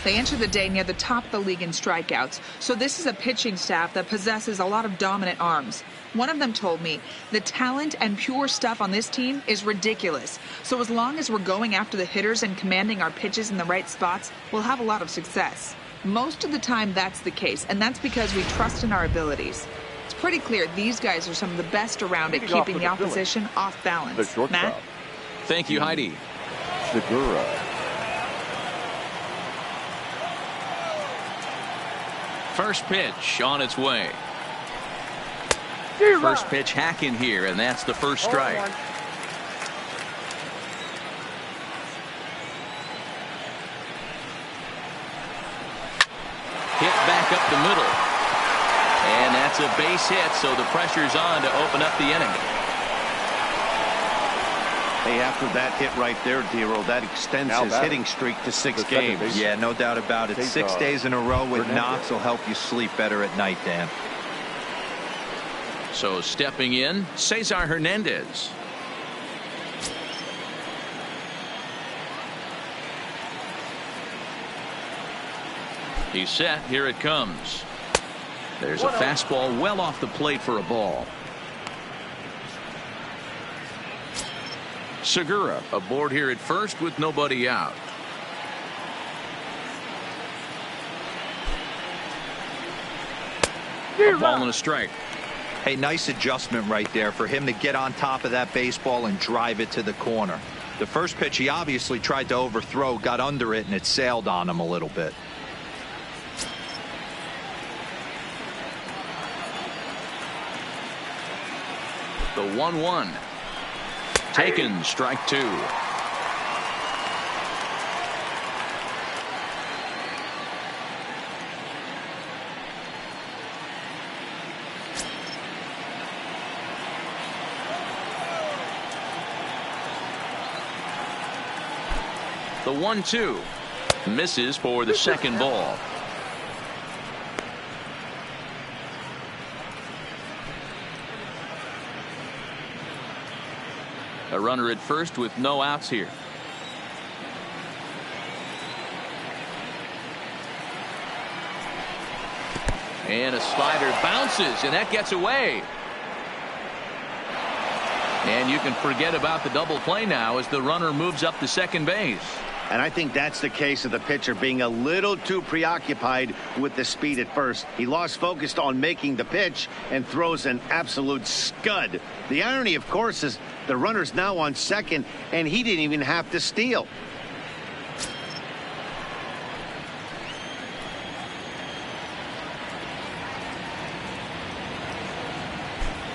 They enter the day near the top of the league in strikeouts, so this is a pitching staff that possesses a lot of dominant arms. One of them told me the talent and pure stuff on this team is ridiculous. So as long as we're going after the hitters and commanding our pitches in the right spots, we'll have a lot of success. Most of the time that's the case, and that's because we trust in our abilities. It's pretty clear these guys are some of the best around at keeping the opposition off balance. Matt? Thank you, Heidi. Segura. First pitch on its way. First pitch hack in here, and that's the first strike. Hit back up the middle. And that's a base hit, so the pressure's on to open up the inning. Hey, after that hit right there, Dero, that extends his hitting streak to 6 games. Yeah, no doubt about it. 6 days in a row with knocks will help you sleep better at night, Dan. So stepping in, Cesar Hernandez. He's set. Here it comes. There's a fastball well off the plate for a ball. Segura aboard here at first with nobody out. A ball and a strike. Hey, nice adjustment right there for him to get on top of that baseball and drive it to the corner. The first pitch he obviously tried to overthrow, got under it, and it sailed on him a little bit. The 1-1. Taken, strike 2. The 1-2 misses for the second ball. A runner at first with no outs here. And a slider bounces, and that gets away. And you can forget about the double play now as the runner moves up to second base. And I think that's the case of the pitcher being a little too preoccupied with the speed at first. He lost focus on making the pitch and throws an absolute scud. The irony, of course, is the runner's now on second, and he didn't even have to steal.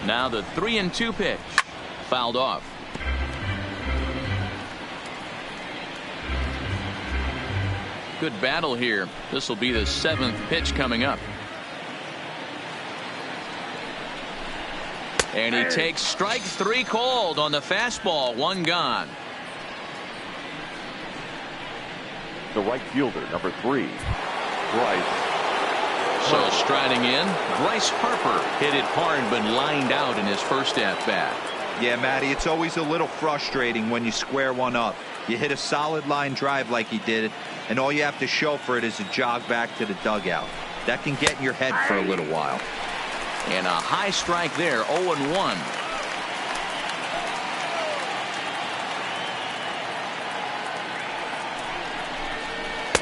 Now the 3-2 pitch. Fouled off. Good battle here. This will be the 7th pitch coming up. And he takes strike 3 called on the fastball. 1 gone. The right fielder, number 3, Bryce. So striding in, Bryce Harper hit it hard but lined out in his first at bat. Yeah, Matty, it's always a little frustrating when you square one up. You hit a solid line drive like he did, and all you have to show for it is a jog back to the dugout. That can get in your head for a little while. And a high strike there, 0-1.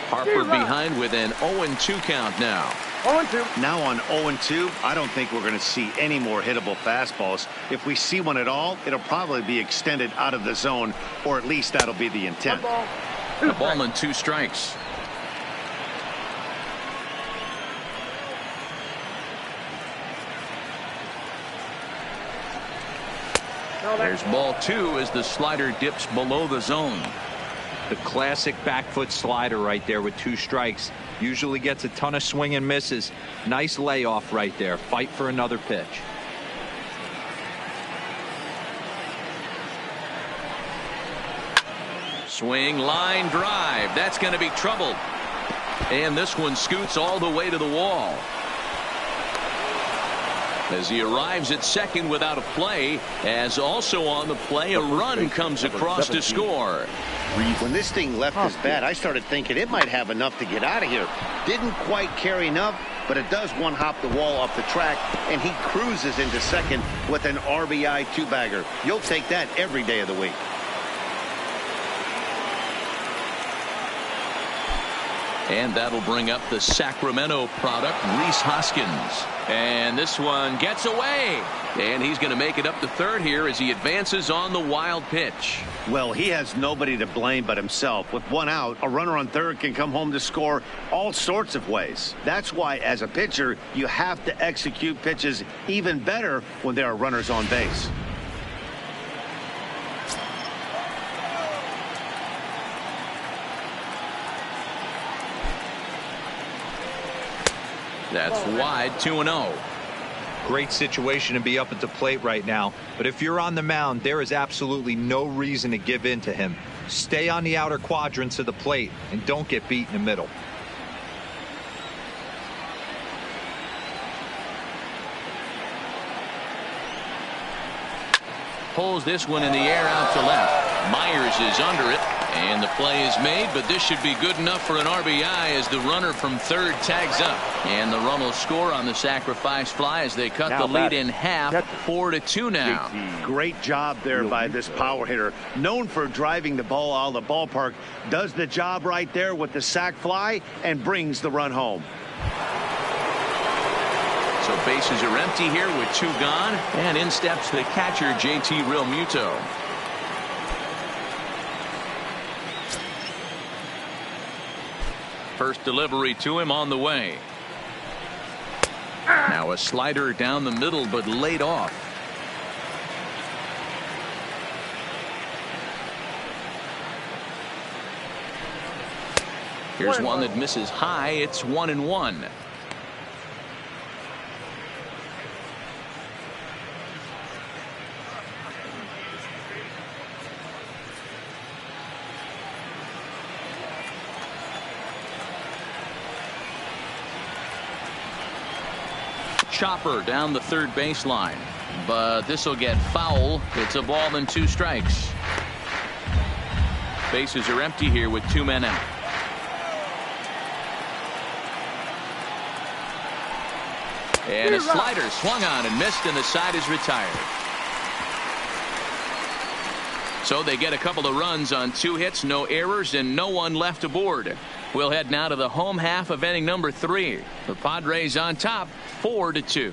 Harper behind with an 0-2 count now. 0-2. Now on 0-2, I don't think we're going to see any more hittable fastballs. If we see one at all, it'll probably be extended out of the zone, or at least that'll be the intent. A ball and 2 strikes. There's ball 2 as the slider dips below the zone. The classic back foot slider right there with 2 strikes. Usually gets a ton of swing and misses. Nice layoff right there. Fight for another pitch. Swing, line drive. That's going to be trouble. And this one scoots all the way to the wall. As he arrives at second without a play, as also on the play, a run comes across to score. When this thing left his bat, I started thinking it might have enough to get out of here. Didn't quite carry enough, but it does one-hop the wall off the track, and he cruises into second with an RBI 2-bagger. You'll take that every day of the week. And that'll bring up the Sacramento product, Rhys Hoskins. And this one gets away. And he's going to make it up to third here as he advances on the wild pitch. Well, he has nobody to blame but himself. With 1 out, a runner on third can come home to score all sorts of ways. That's why, as a pitcher, you have to execute pitches even better when there are runners on base. That's wide, 2-0. Great situation to be up at the plate right now. But if you're on the mound, there is absolutely no reason to give in to him. Stay on the outer quadrants of the plate and don't get beat in the middle. Pulls this one in the air out to left. Myers is under it. And the play is made, but this should be good enough for an RBI as the runner from third tags up. And the run will score on the sacrifice fly as they cut the lead in half, 4-2 now. Great job there by this power hitter. Known for driving the ball out of the ballpark. Does the job right there with the sac fly and brings the run home. So bases are empty here with 2 gone. And in steps the catcher, JT Realmuto. First delivery to him on the way. Now a slider down the middle, but laid off. Here's one that misses high. It's 1-1. Chopper down the third baseline, but this will get foul. It's a ball and 2 strikes. Bases are empty here with 2 men out. And a slider swung on and missed, and the side is retired. So they get a couple of runs on 2 hits, no errors, and no one left aboard. We'll head now to the home half of inning number 3. The Padres on top, 4-2.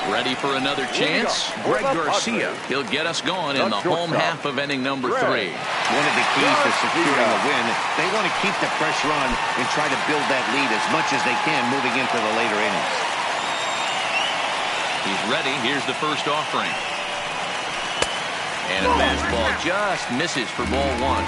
Ready for another chance? Greg Garcia. He'll get us going in the home half of inning number 3. One of the keys to securing a win, they want to keep the pressure on and try to build that lead as much as they can moving into the later innings. He's ready. Here's the first offering. And a fastball just misses for ball 1.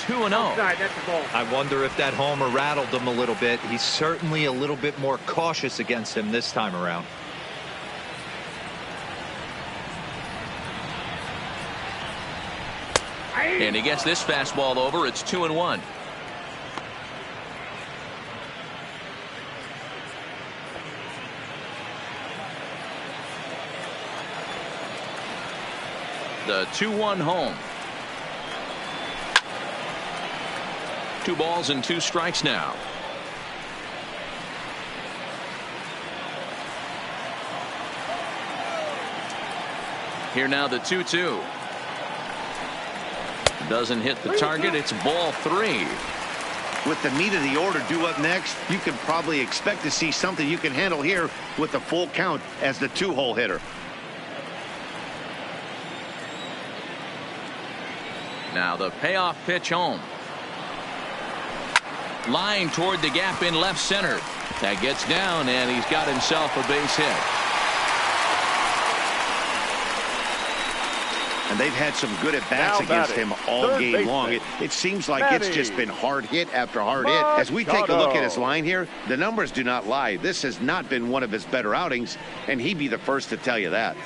2-0. I wonder if that homer rattled him a little bit. He's certainly a little bit more cautious against him this time around. And he gets this fastball over. It's 2-1. The 2-1 home. 2 balls and 2 strikes now. Here now the 2-2. Doesn't hit the target. It's ball 3. With the meat of the order due up next, you can probably expect to see something you can handle here with the full count as the 2-hole hitter. Now the payoff pitch home. Line toward the gap in left center. That gets down, and he's got himself a base hit. And they've had some good at-bats against him all game long. It seems like it's just been hard hit after hard hit. As we take a look at his line here, the numbers do not lie. This has not been one of his better outings, and he'd be the first to tell you that.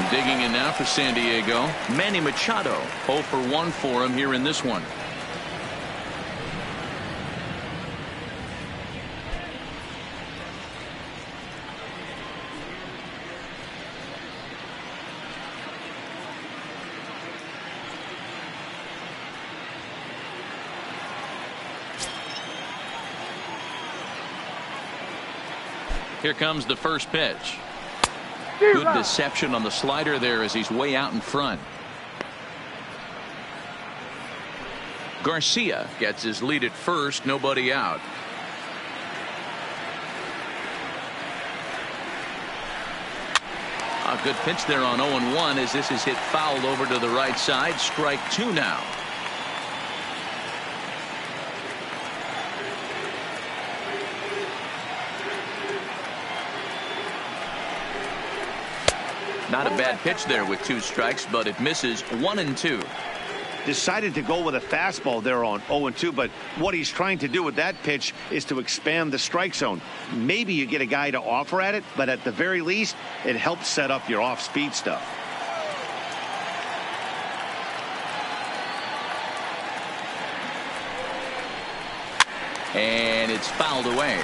Digging in now for San Diego, Manny Machado. 0 for 1 for him here in this one. Here comes the first pitch. Good deception on the slider there as he's way out in front. Garcia gets his lead at first, nobody out. A good pitch there on 0-1 as this is hit fouled over to the right side. Strike 2 now. Not a bad pitch there with 2 strikes, but it misses 1-2. Decided to go with a fastball there on 0-2, but what he's trying to do with that pitch is to expand the strike zone. Maybe you get a guy to offer at it, but at the very least, it helps set up your off-speed stuff. And it's fouled away.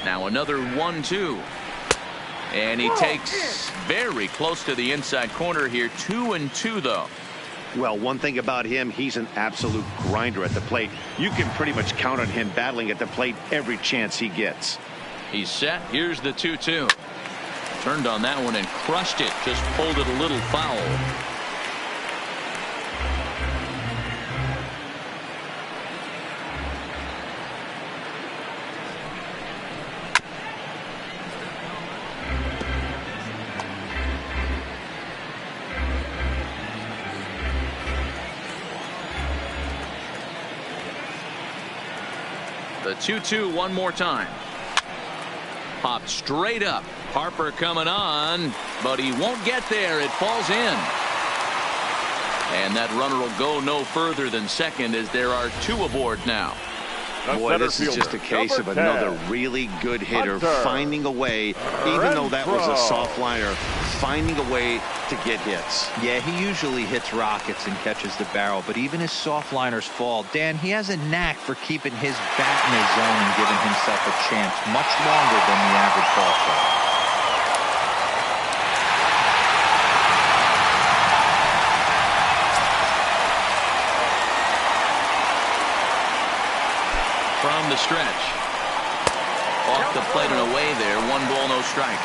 Now another 1-2. And he takes very close to the inside corner here. 2-2 though. Well, one thing about him, he's an absolute grinder at the plate. You can pretty much count on him battling at the plate every chance he gets. He's set. Here's the 2-2. Turned on that one and crushed it. Just pulled it a little foul. 2-2 one more time. Popped straight up. Harper coming on, but he won't get there. It falls in. And that runner will go no further than second as there are 2 aboard now. Boy, this is just a case of another really good hitter finding a way, even though that was a soft liner, finding a way to get hits. Yeah, he usually hits rockets and catches the barrel, but even his soft liners fall. Dan, he has a knack for keeping his bat in his zone and giving himself a chance much longer than the average ball player. From the stretch. Off the plate and away there. 1 ball, no strikes.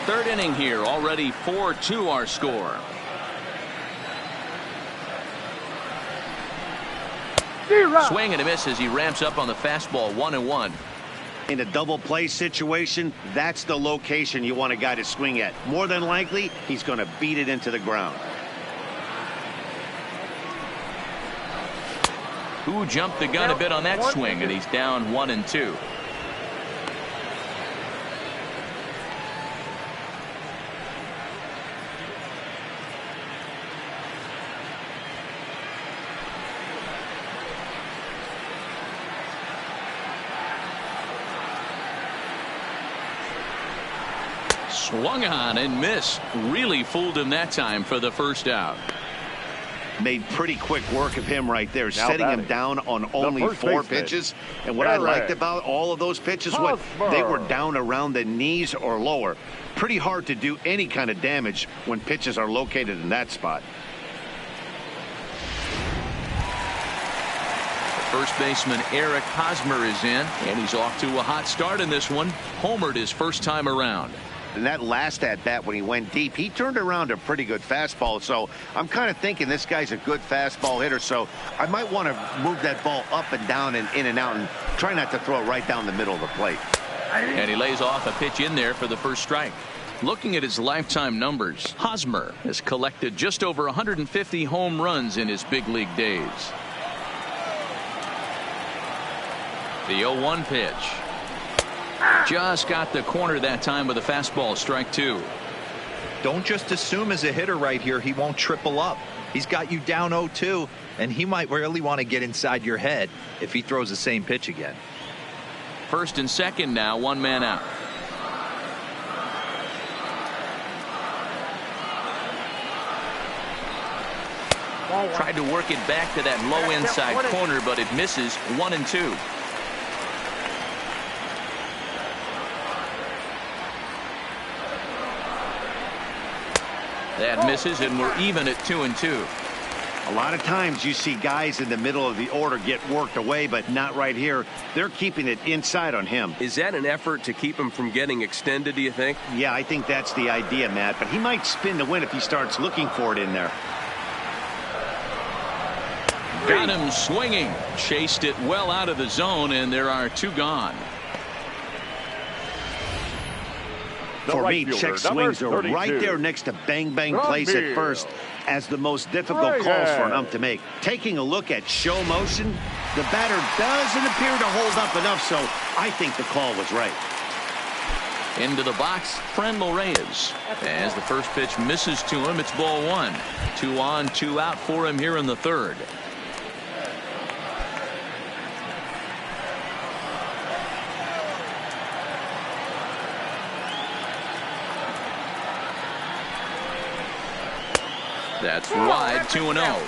Third inning here. Already 4-2 our score. Swing and a miss as he ramps up on the fastball. 1-1. In a double play situation, that's the location you want a guy to swing at. More than likely, he's going to beat it into the ground. Who jumped the gun a bit on that swing, and he's down 1-2. Swung on and missed. Really fooled him that time for the first out. Made pretty quick work of him right there, setting him down on only 4 pitches. And what I liked about all of those pitches, they were down around the knees or lower. Pretty hard to do any kind of damage when pitches are located in that spot. First baseman Eric Hosmer is in, and he's off to a hot start in this one. Homered his first time around. And that last at bat when he went deep, he turned around a pretty good fastball. So I'm kind of thinking this guy's a good fastball hitter. So I might want to move that ball up and down and in and out and try not to throw it right down the middle of the plate. And he lays off a pitch in there for the first strike. Looking at his lifetime numbers, Hosmer has collected just over 150 home runs in his big league days. The 0-1 pitch. Just got the corner that time with a fastball. Strike 2. Don't just assume as a hitter right here he won't triple up. He's got you down 0-2, and he might really want to get inside your head if he throws the same pitch again. First and second now, 1 man out. Tried to work it back to that low inside corner, but it misses. 1-2. That misses, and we're even at 2-2. A lot of times you see guys in the middle of the order get worked away, but not right here. They're keeping it inside on him. Is that an effort to keep him from getting extended, do you think? Yeah, I think that's the idea, Matt. But he might spin to win if he starts looking for it in there. Got him swinging. Chased it well out of the zone, and there are 2 gone. For me, check swings are right there next to bang-bang plays at first as the most difficult calls for an ump to make. Taking a look at show motion, the batter doesn't appear to hold up enough, so I think the call was right. Into the box, Frenlo Reyes. As the first pitch misses to him, it's ball 1. 2 on, 2 out for him here in the third. That's wide, 2-0.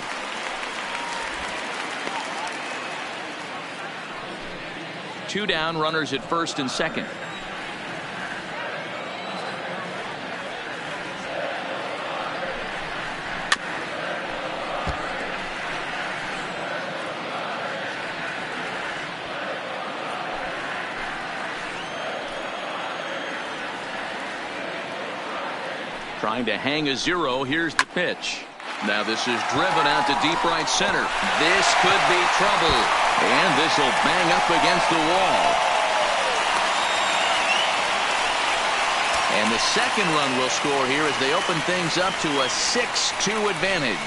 Two down, runners at first and second. Trying to hang a 0. Here's the pitch. Now this is driven out to deep right center. This could be trouble. And this will bang up against the wall. And the second run will score here as they open things up to a 6-2 advantage.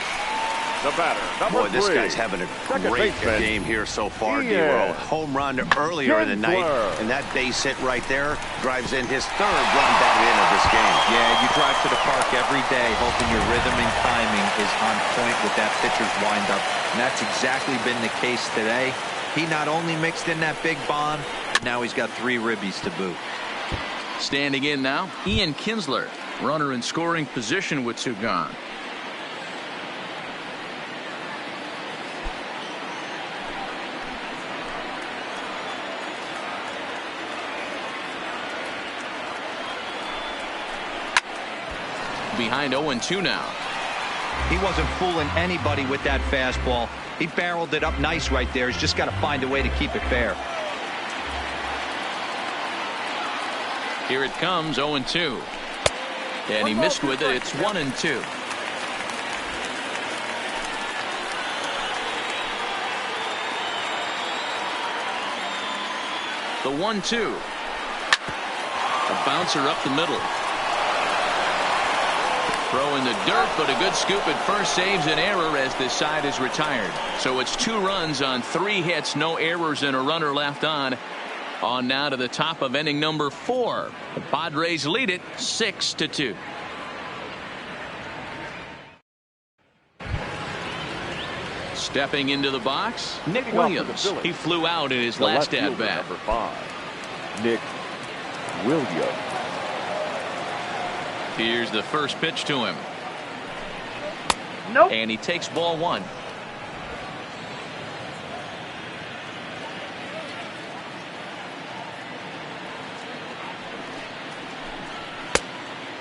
The batter, number Boy, this 3. guy's having a Second great baseman, game here so far, Ian D-Roll. Home run earlier in the night, Kinsler. and that base hit right there drives in his 3rd run batted in of this game. Yeah, you drive to the park every day hoping your rhythm and timing is on point with that pitcher's windup, and that's exactly been the case today. He not only mixed in that big bomb, now he's got 3 ribbies to boot. Standing in now, Ian Kinsler, runner in scoring position with 2 gone. Behind 0-2 now. He wasn't fooling anybody with that fastball. He barreled it up nice right there. He's just got to find a way to keep it fair. Here it comes, 0-2. And he missed with it. It's 1-2. The 1-2. A bouncer up the middle. Throw in the dirt, but a good scoop at first saves an error as this side is retired. So it's 2 runs on 3 hits, no errors, and a runner left on. On now to the top of inning number 4. The Padres lead it 6-2. Stepping into the box, Nick Leading off for the Williams. Phillies, He flew out in his the last left at fielder, bat. number 5, Nick Williams. Here's the first pitch to him. Nope. And he takes ball 1.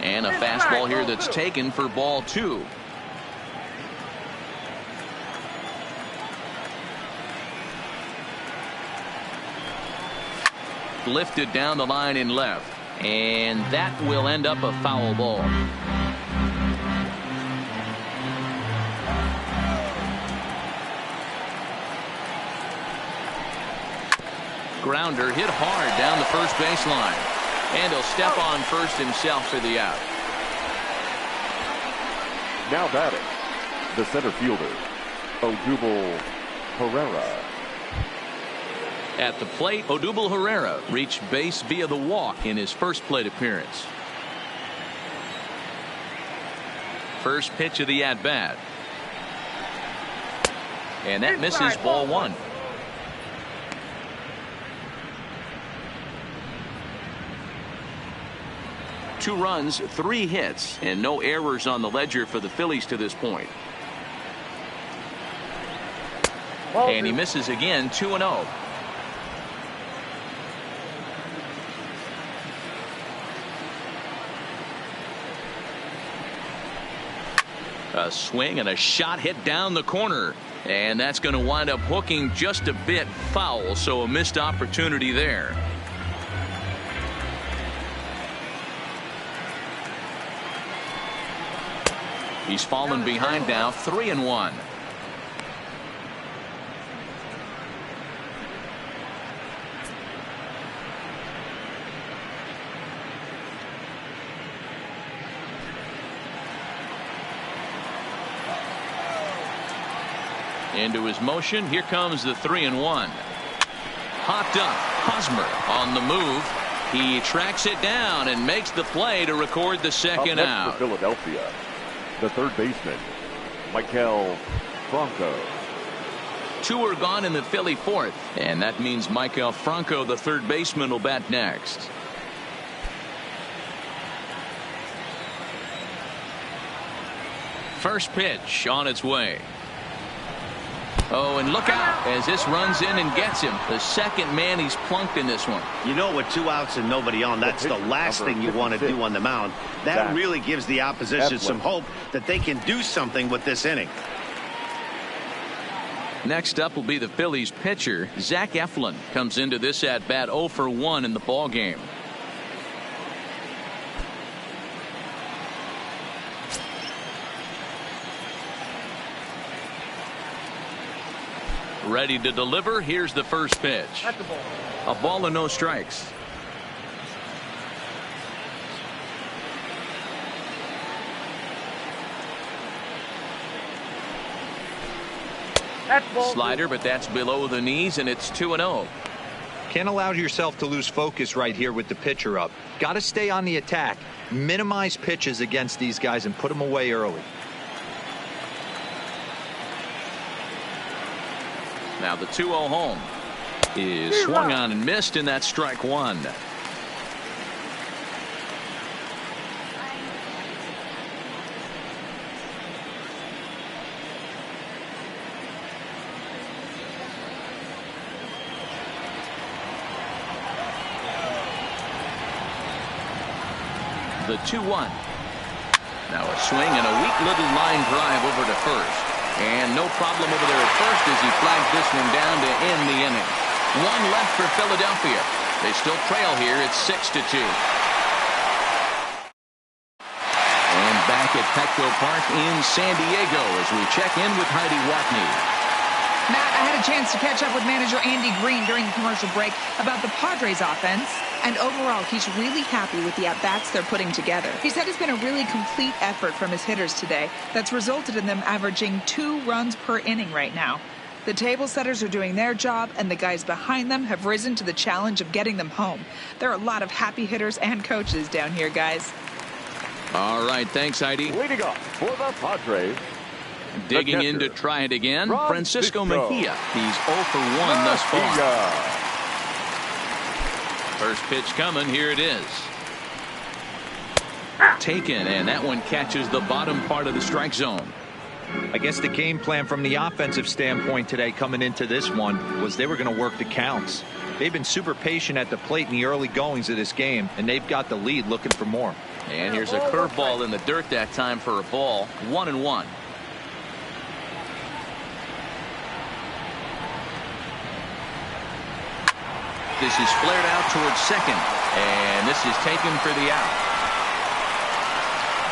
And a fastball here that's taken for ball 2. Lifted down the line in left. And that will end up a foul ball. Grounder hit hard down the first baseline. And he'll step on first himself for the out. Now batting, the center fielder, Odubel Herrera. At the plate, Odubel Herrera reached base via the walk in his first plate appearance. First pitch of the at-bat. And that misses ball 1. Two runs, 3 hits, and no errors on the ledger for the Phillies to this point. And he misses again, 2-0. A swing and a shot hit down the corner. And that's going to wind up hooking just a bit foul, so a missed opportunity there. He's fallen behind now, 3-1. Into his motion. Here comes the 3-1. Hopped up. Hosmer on the move. He tracks it down and makes the play to record the second out. For Philadelphia, the third baseman, Maikel Franco. 2 are gone in the Philly fourth, and that means Maikel Franco, the third baseman, will bat next. First pitch on its way. Oh, and look out as this runs in and gets him. The second man he's plunked in this one. You know, with 2 outs and nobody on, that's the last thing you want to do on the mound. That really gives the opposition some hope that they can do something with this inning. Next up will be the Phillies pitcher. Zach Eflin comes into this at bat 0 for 1 in the ball game. Ready to deliver. Here's the first pitch. A ball and no strikes. That's ball Slider, but that's below the knees, and it's 2-0. Can't allow yourself to lose focus right here with the pitcher up. Got to stay on the attack. Minimize pitches against these guys and put them away early. Now the 2-0 home is swung on and missed, and that's strike one. The 2-1. Now a swing and a weak little line drive over to first. And no problem over there at first as he flags this one down to end the inning. One left for Philadelphia. They still trail here. It's 6-2. And back at Petco Park in San Diego as we check in with Heidi Watney. Matt, I had a chance to catch up with manager Andy Green during the commercial break about the Padres offense. And overall, he's really happy with the at-bats they're putting together. He said it's been a really complete effort from his hitters today that's resulted in them averaging 2 runs per inning right now. The table setters are doing their job, and the guys behind them have risen to the challenge of getting them home. There are a lot of happy hitters and coaches down here, guys. All right, thanks, Heidi. Leading off for the Padres. Digging in to try it again, Francisco Mejia. He's 0 for 1 thus far. First pitch coming. Here it is. Taken, and that one catches the bottom part of the strike zone. I guess the game plan from the offensive standpoint today coming into this one was they were going to work the counts. They've been super patient at the plate in the early goings of this game, and they've got the lead looking for more. And here's a curveball in the dirt that time for a ball. 1-1. This is flared out towards second, and this is taken for the out.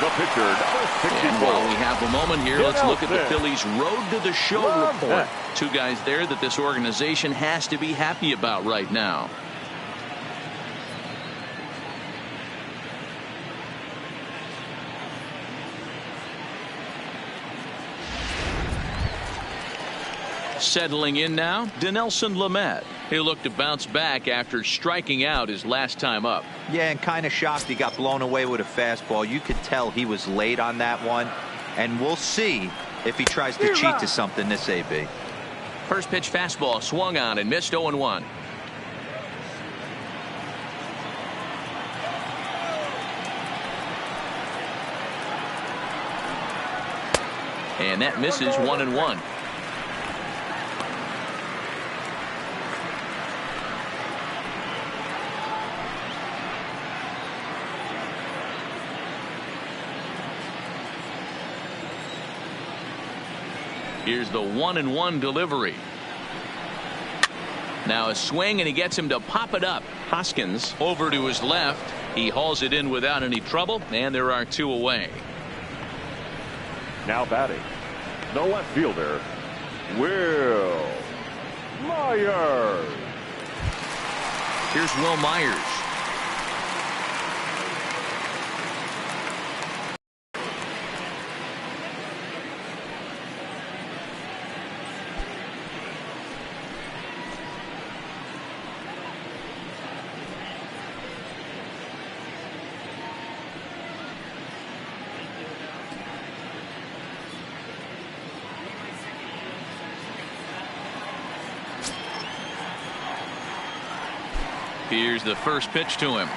The pitcher, number 64. And while we have a moment here, let's look at the Phillies' Road to the Show report. 2 guys there that this organization has to be happy about right now. Settling in now, Dinelson Lamet. He looked to bounce back after striking out his last time up. Yeah, and kind of shocked he got blown away with a fastball. You could tell he was late on that one, and we'll see if he tries to cheat to something this AB. First pitch fastball swung on and missed. 0-1. And that misses. 1-1. Here's the 1-1 delivery. Now a swing, and he gets him to pop it up. Hoskins over to his left. He hauls it in without any trouble, and there are 2 away. Now batting, the left fielder, Will Myers. Here's Will Myers. Here's the first pitch to him.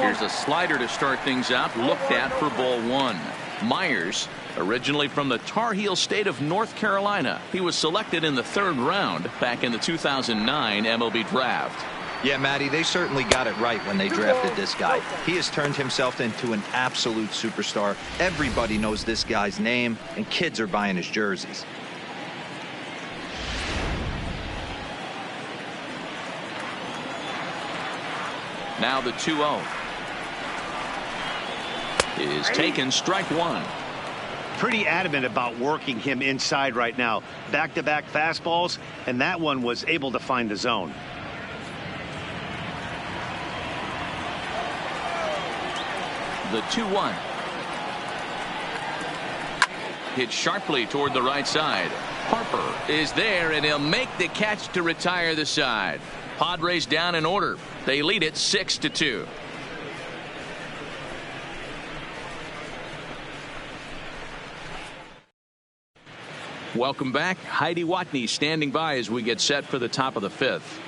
Here's a slider to start things out. Looked at for ball 1. Myers, originally from the Tar Heel state of North Carolina. He was selected in the 3rd round back in the 2009 MLB draft. Yeah, Matty, they certainly got it right when they drafted this guy. He has turned himself into an absolute superstar. Everybody knows this guy's name, and kids are buying his jerseys. Now the 2-0 is taken. Strike 1. Pretty adamant about working him inside right now. Back-to-back fastballs, and that one was able to find the zone. The 2-1. hit sharply toward the right side. Harper is there, and he'll make the catch to retire the side. Padres down in order. They lead it 6-2. Welcome back. Heidi Watney standing by as we get set for the top of the fifth.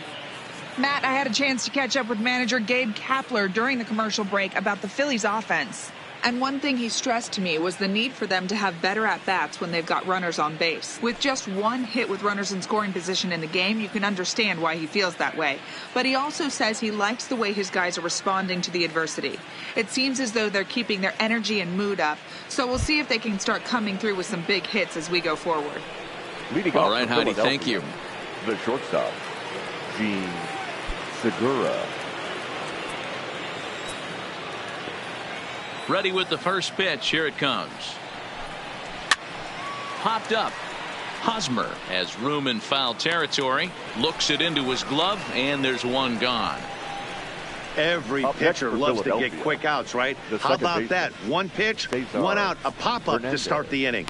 Matt, I had a chance to catch up with manager Gabe Kapler during the commercial break about the Phillies offense. And one thing he stressed to me was the need for them to have better at-bats when they've got runners on base. With just one hit with runners in scoring position in the game, you can understand why he feels that way. But he also says he likes the way his guys are responding to the adversity. It seems as though they're keeping their energy and mood up. So we'll see if they can start coming through with some big hits as we go forward. All right, Heidi, thank you. The shortstop, Gene Segura. Ready with the first pitch. Here it comes. Popped up. Hosmer has room in foul territory. Looks it into his glove, and there's one gone. Every pitcher loves to get quick outs, right? How about that? One pitch, one out, a pop-up to start the inning.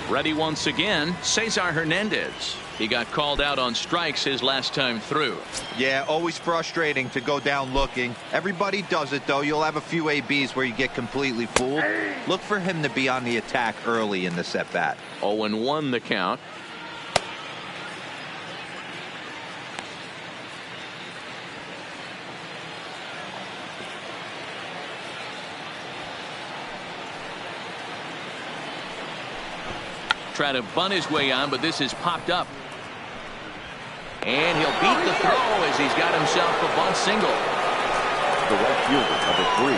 Ready once again, Cesar Hernandez. He got called out on strikes his last time through. Yeah, always frustrating to go down looking. Everybody does it, though. You'll have a few ABs where you get completely fooled. Look for him to be on the attack early in this at-bat. 0-1 the count. Try to bunt his way on, but this is popped up. And he'll beat the throw as he's got himself a bunt single. The right fielder, number 3,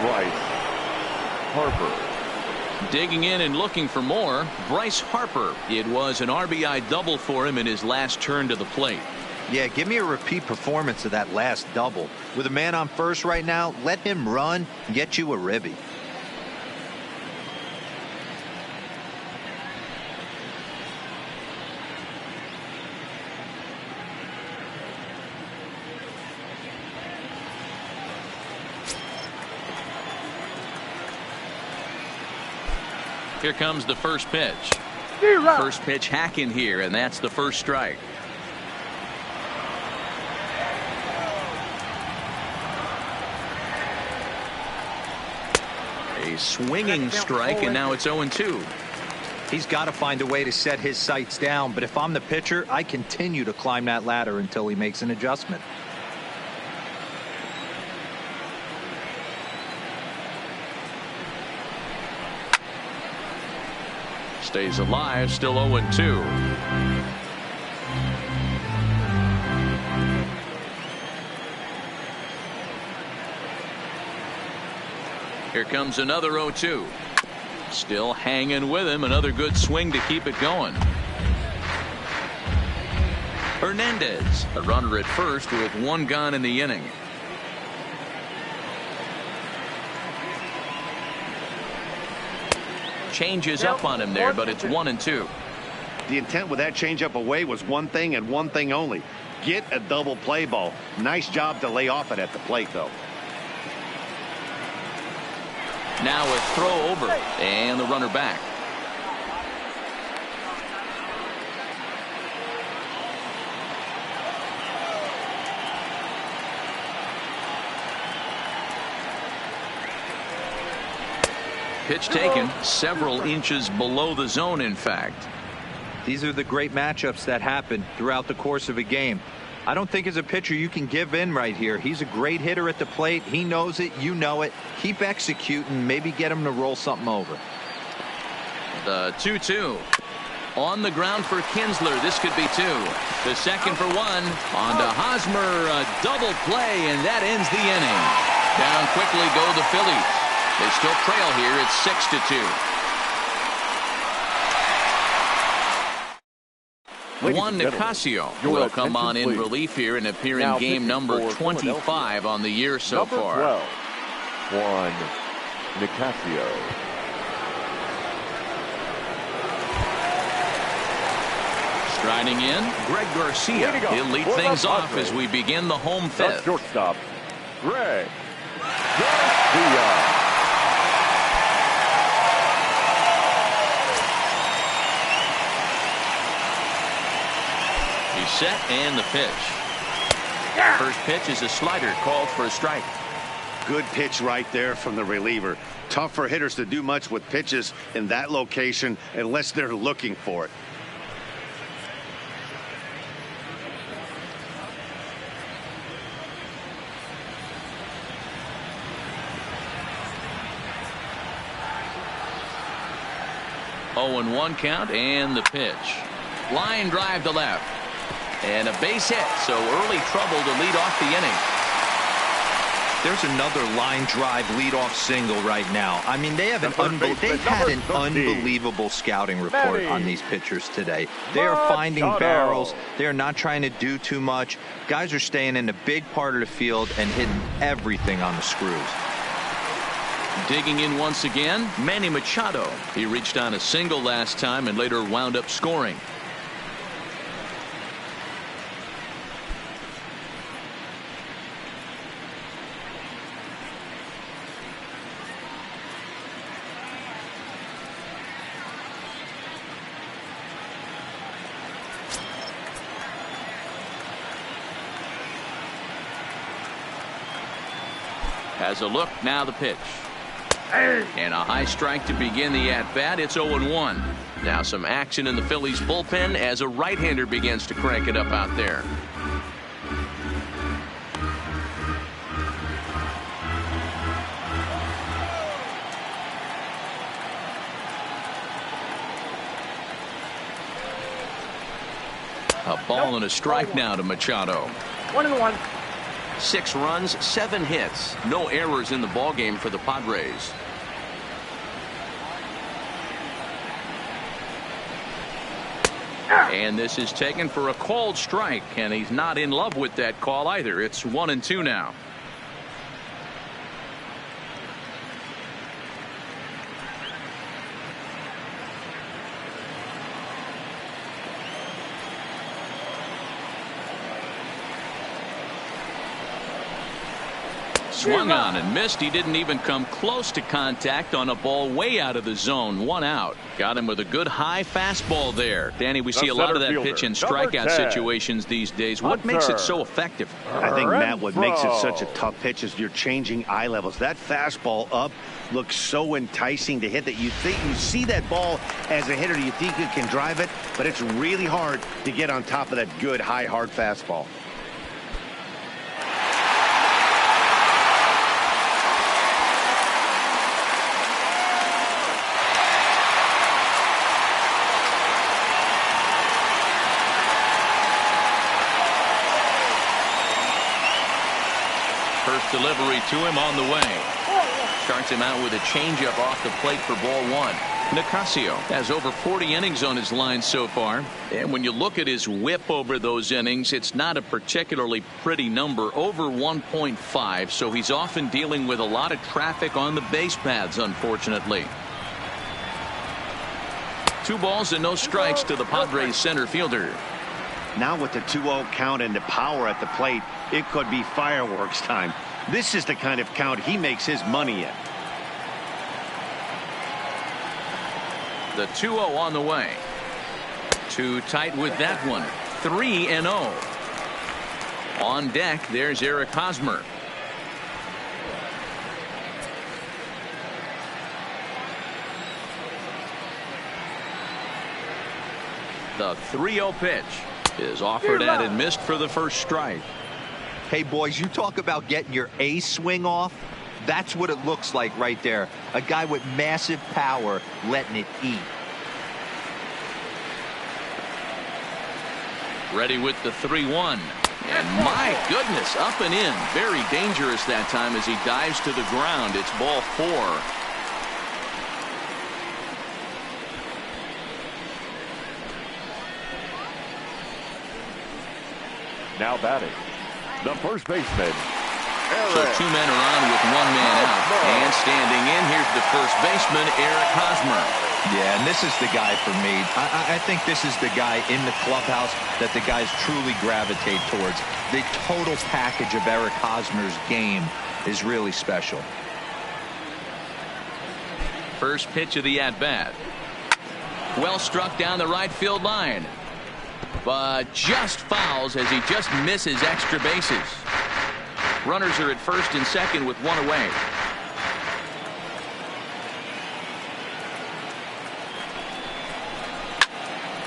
Bryce Harper. Digging in and looking for more, Bryce Harper. It was an RBI double for him in his last turn to the plate. Yeah, give me a repeat performance of that last double. With a man on first right now, let him run and get you a ribby. Here comes the first pitch. First pitch hacking here, and that's the first strike. A swinging strike, and now it's 0-2. He's got to find a way to set his sights down, but if I'm the pitcher, I continue to climb that ladder until he makes an adjustment. Stays alive, still 0-2. Here comes another 0-2. Still hanging with him. Another good swing to keep it going. Hernandez, a runner at first with one gone in the inning. Changes up on him there, but it's 1-2. The intent with that changeup away was one thing and one thing only. Get a double play ball. Nice job to lay off it at the plate, though. Now a throw over, and the runner back. Pitch taken several inches below the zone, in fact. These are the great matchups that happen throughout the course of a game. I don't think as a pitcher you can give in right here. He's a great hitter at the plate. He knows it. You know it. Keep executing. Maybe get him to roll something over. The 2-2. On the ground for Kinsler. This could be 2. The second for 1. On to Hosmer. A double play, and that ends the inning. Down quickly go the Phillies. They still trail here. It's 6-2. Juan Nicasio will come on in relief here and appear in game number 25 on the year so far. 12, Juan Nicasio. Striding in, Greg Garcia. He'll lead things off as we begin the home fifth. Shortstop, Greg Garcia. He's set and the pitch. First pitch is a slider called for a strike. Good pitch right there from the reliever. Tough for hitters to do much with pitches in that location unless they're looking for it. Oh, and 1 count and the pitch. Line drive to left. And a base hit, so early trouble to lead off the inning. There's another line drive leadoff single right now. I mean, they've had an unbelievable scouting report on these pitchers today. They are finding barrels. They are not trying to do too much. Guys are staying in the big part of the field and hitting everything on the screws. Digging in once again, Manny Machado. He reached on a single last time and later wound up scoring. Has a look, now the pitch. And a high strike to begin the at-bat. It's 0-1. Now some action in the Phillies bullpen as a right-hander begins to crank it up out there. A ball and a strike now to Machado. 1-1. 6 runs, 7 hits. No errors in the ballgame for the Padres. And this is taken for a called strike, and he's not in love with that call either. It's 1-2 now. Swung on and missed. He didn't even come close to contact on a ball way out of the zone. 1 out. Got him with a good high fastball there. Danny, we see a lot of that pitch in strikeout situations these days. What makes it so effective? I think, Matt, what makes it such a tough pitch is you're changing eye levels. That fastball up looks so enticing to hit that you think you see that ball as a hitter. You think you can drive it, but it's really hard to get on top of that good high hard fastball. First delivery to him on the way. Starts him out with a changeup off the plate for ball 1. Nicasio has over 40 innings on his line so far. And when you look at his whip over those innings, it's not a particularly pretty number, over 1.5. So he's often dealing with a lot of traffic on the base paths, unfortunately. 2 balls and no strikes to the Padres center fielder. Now with the 2-0 count and the power at the plate, it could be fireworks time. This is the kind of count he makes his money in. The 2-0 on the way. Too tight with that one. 3-0. On deck, there's Eric Hosmer. The 3-0 pitch is offered at and missed for the first strike. Hey, boys, you talk about getting your A swing off. That's what it looks like right there. A guy with massive power letting it eat. Ready with the 3-1. And my goodness, up and in. Very dangerous that time as he dives to the ground. It's ball 4. Now batting, the first baseman. So 2 men are on with 1 man out. And standing in, here's the first baseman, Eric Hosmer. Yeah, and this is the guy for me. I think this is the guy in the clubhouse that the guys truly gravitate towards. The total package of Eric Hosmer's game is really special. First pitch of the at-bat. Well struck down the right field line. but just fouls as he just misses extra bases. Runners are at first and second with one away.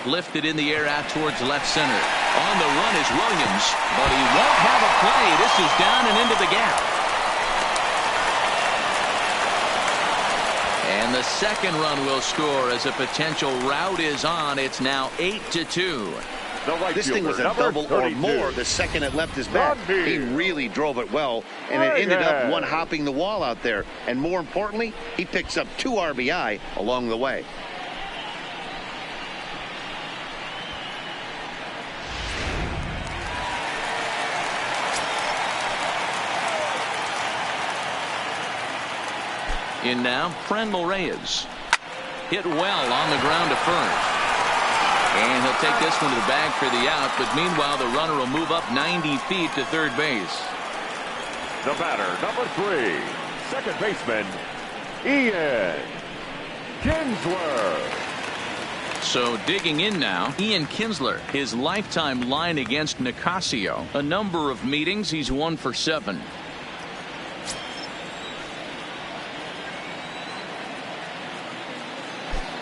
Lifted in the air out towards left center. On the run is Williams, but he won't have a play. This is down and into the gap. And the second run will score as a potential rout is on. It's now 8-2. This thing was a double or more the second it left his bat. He really drove it well, and it ended up one-hopping the wall out there. And more importantly, he picks up 2 RBI along the way. In now, Franmil Reyes. Hit well on the ground to first. And he'll take this one to the bag for the out, but meanwhile the runner will move up 90 feet to third base. The batter, number 3, second baseman, Ian Kinsler. So digging in now, Ian Kinsler, his lifetime line against Nicasio. A number of meetings, he's 1 for 7.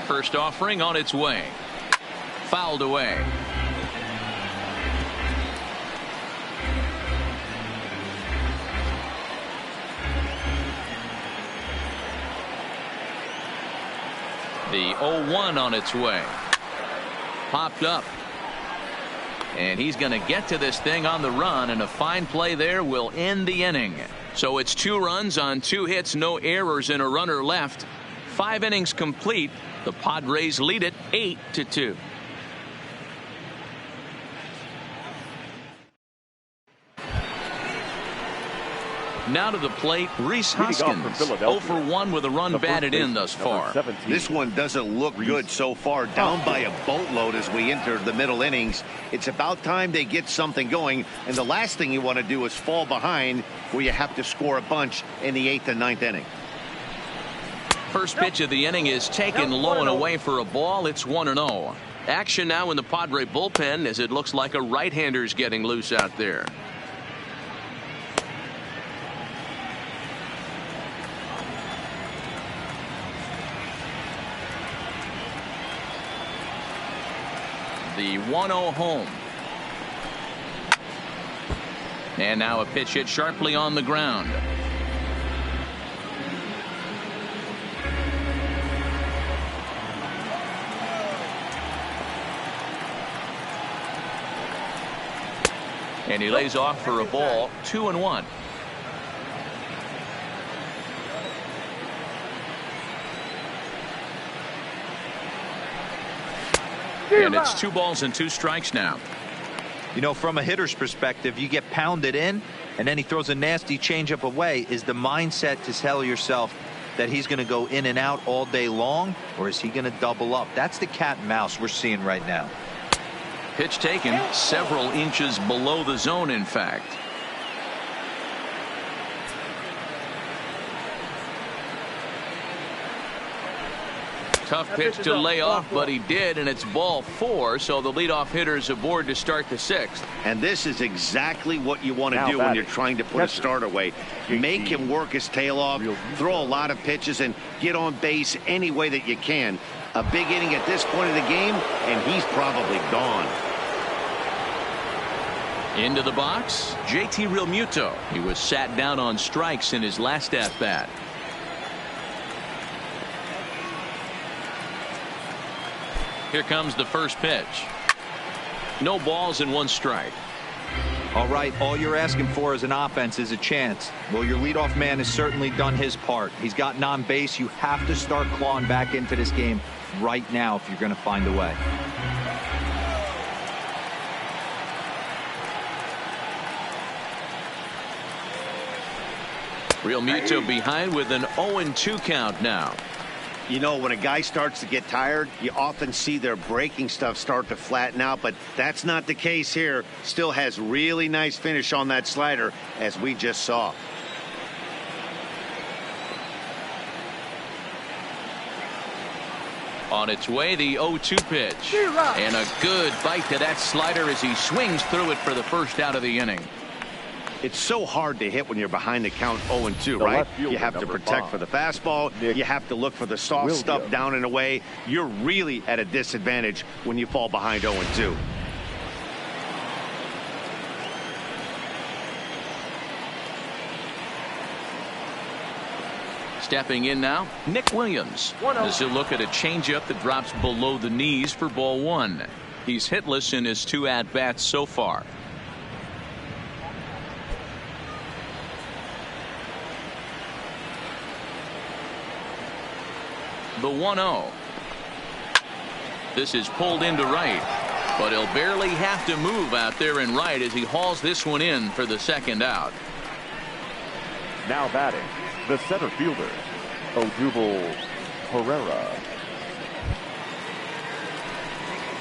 First offering on its way. Fouled away. The 0-1 on its way. Popped up. And he's going to get to this thing on the run, and a fine play there will end the inning. So it's 2 runs on 2 hits, no errors, and a runner left. 5 innings complete. The Padres lead it 8-2. Now to the plate, Rhys Hoskins. 0 for 1 with a run batted in thus far. This one doesn't look good so far. Down by a boatload as we enter the middle innings. It's about time they get something going. And the last thing you want to do is fall behind where you have to score a bunch in the 8th and 9th inning. First pitch of the inning is taken low and away for a ball. It's 1-0. Action now in the Padre bullpen as it looks like a right-hander's getting loose out there. The 1-0 home. And now a pitch hit sharply on the ground. And he lays off for a ball. 2-1. And it's 2 balls and 2 strikes now. You know, from a hitter's perspective, you get pounded in and then he throws a nasty changeup away. Is the mindset to tell yourself that he's going to go in and out all day long, or is he going to double up? That's the cat and mouse we're seeing right now. Pitch taken several inches below the zone, in fact. Tough pitch to lay off, but he did, and it's ball 4, so the leadoff hitter is aboard to start the 6th. And this is exactly what you want to do when you're trying to put a start away. Make him work his tail off, throw a lot of pitches, and get on base any way that you can. A big inning at this point of the game, and he's probably gone. Into the box, JT Realmuto. He was sat down on strikes in his last at-bat. Here comes the first pitch. No balls and 1 strike. All right, all you're asking for as an offense is a chance. Well, your leadoff man has certainly done his part. He's gotten on base. You have to start clawing back into this game right now if you're going to find a way. Realmuto behind with an 0-2 count now. You know, when a guy starts to get tired, you often see their breaking stuff start to flatten out, but that's not the case here. Still has really nice finish on that slider, as we just saw. On its way, the 0-2 pitch. And a good bite to that slider as he swings through it for the first out of the inning. It's so hard to hit when you're behind the count 0-2, right? You have to protect for the fastball. You have to look for the soft stuff down and away. You're really at a disadvantage when you fall behind 0-2. Stepping in now, Nick Williams. As he'll look at a changeup that drops below the knees for ball one. He's hitless in his 2 at-bats so far. The 1-0. This is pulled into right, but he'll barely have to move out there in right as he hauls this one in for the second out. Now batting, the center fielder, Odubel Herrera.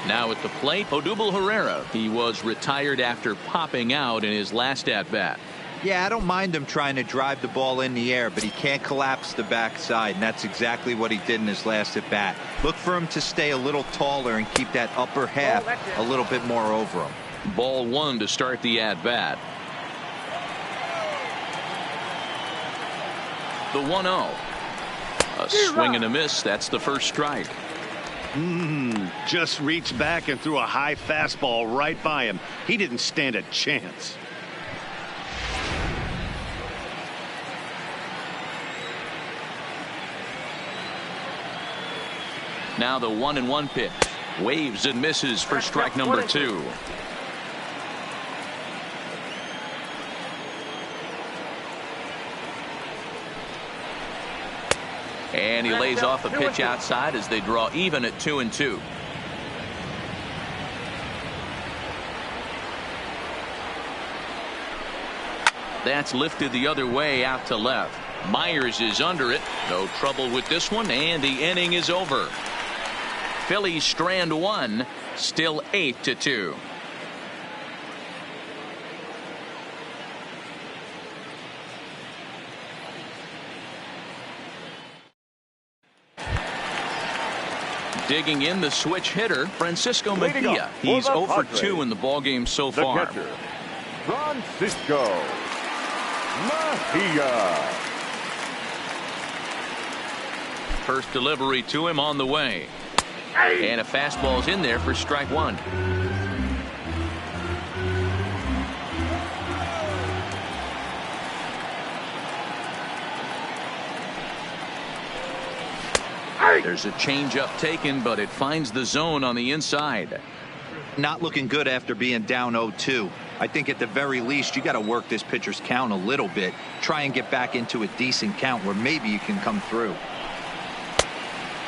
Now at the plate, Odubel Herrera. He was retired after popping out in his last at-bat. Yeah, I don't mind him trying to drive the ball in the air, but he can't collapse the backside, and that's exactly what he did in his last at-bat. Look for him to stay a little taller and keep that upper half a little bit more over him. Ball one to start the at-bat. The 1-0. A swing and a miss. That's the first strike. Just reached back and threw a high fastball right by him. He didn't stand a chance. Now the 1-1 pitch. Waves and misses for strike number 2. And he lays off a pitch outside as they draw even at 2-2. That's lifted the other way out to left. Myers is under it. No trouble with this one, and the inning is over. Phillies strand 1, still 8-2. Digging in the switch hitter, Francisco Mejia. He's 0 for 2 in the ballgame so far. Catcher, Francisco Mejia. First delivery to him on the way. And a fastball's in there for strike 1. There's a changeup taken, but it finds the zone on the inside. Not looking good after being down 0-2. I think at the very least you got to work this pitcher's count a little bit. Try and get back into a decent count where maybe you can come through.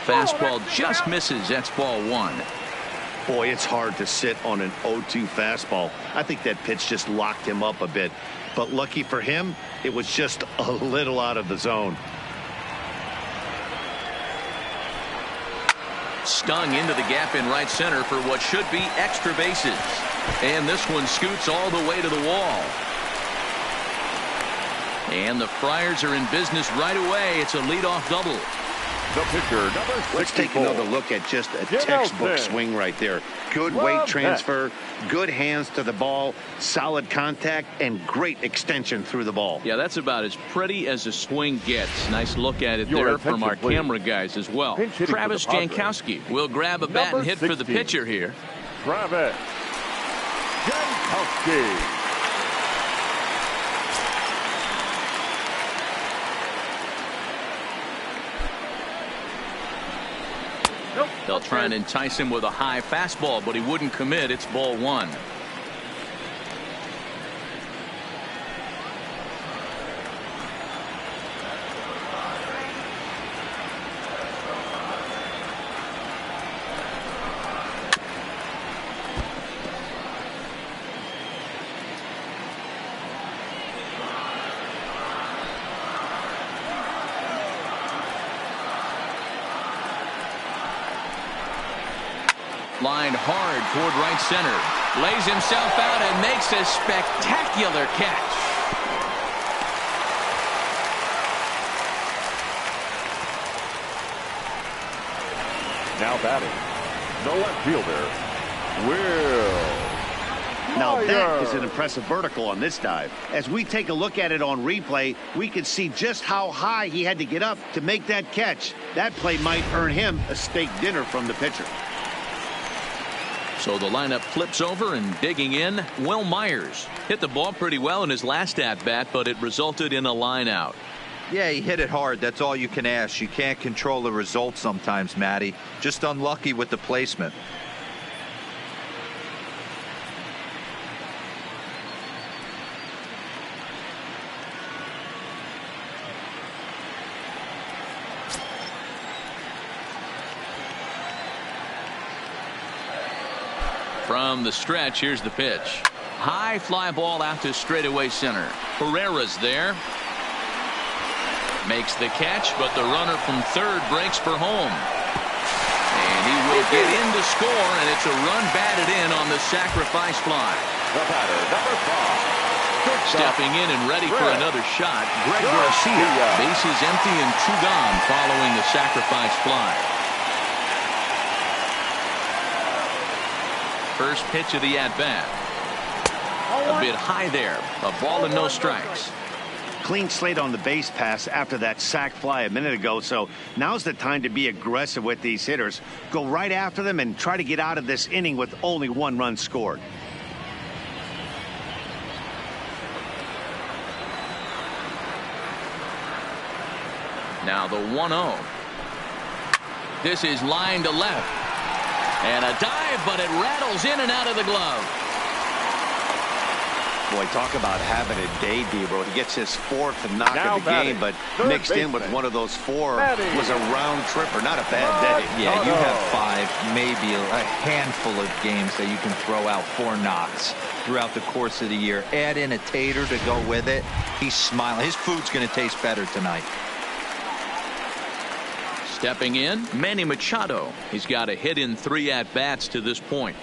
Fastball just misses. That's ball 1. Boy, it's hard to sit on an 0-2 fastball. I think that pitch just locked him up a bit. But lucky for him, it was just a little out of the zone. Stung into the gap in right center for what should be extra bases. And this one scoots all the way to the wall. And the Friars are in business right away. It's a leadoff double. The pitcher, number 64. Let's take another look at just a textbook swing right there. Good weight transfer, good hands to the ball, solid contact, and great extension through the ball. Yeah, that's about as pretty as a swing gets. Nice look at it there from our camera guys as well. Travis Jankowski will grab a bat and hit for the pitcher here. Travis Jankowski. They'll try and entice him with a high fastball, but he wouldn't commit. It's ball 1. Lined hard toward right center. Lays himself out and makes a spectacular catch. Now batting, the left fielder, Will. Now that is an impressive vertical on this dive. As we take a look at it on replay, we can see just how high he had to get up to make that catch. That play might earn him a steak dinner from the pitcher. So the lineup flips over, and digging in, Will Myers. Hit the ball pretty well in his last at-bat, but it resulted in a line out. Yeah, he hit it hard. That's all you can ask. You can't control the result sometimes, Matty. Just unlucky with the placement. From the stretch, here's the pitch. High fly ball out to straightaway center. Herrera's there. Makes the catch, but the runner from third breaks for home. And he will get in to score, and it's a run batted in on the sacrifice fly. The batter, number 5. Stepping in and ready for another shot, Greg Garcia. Bases empty and 2 gone following the sacrifice fly. First pitch of the at-bat. A bit high there. A ball and no strikes. Clean slate on the base pass after that sac fly a minute ago, so now's the time to be aggressive with these hitters. Go right after them and try to get out of this inning with only 1 run scored. Now the 1-0. This is line to left. And a dive, but it rattles in and out of the glove. Boy, talk about having a day, Debro. He gets his 4th knock of the game, but mixed in with one of those 4 was a round tripper. Not a bad day. Yeah, you have 5, maybe a handful of games that you can throw out 4 knocks throughout the course of the year. Add in a tater to go with it. He's smiling. His food's going to taste better tonight. Stepping in, Manny Machado. He's got a hit in 3 at-bats to this point.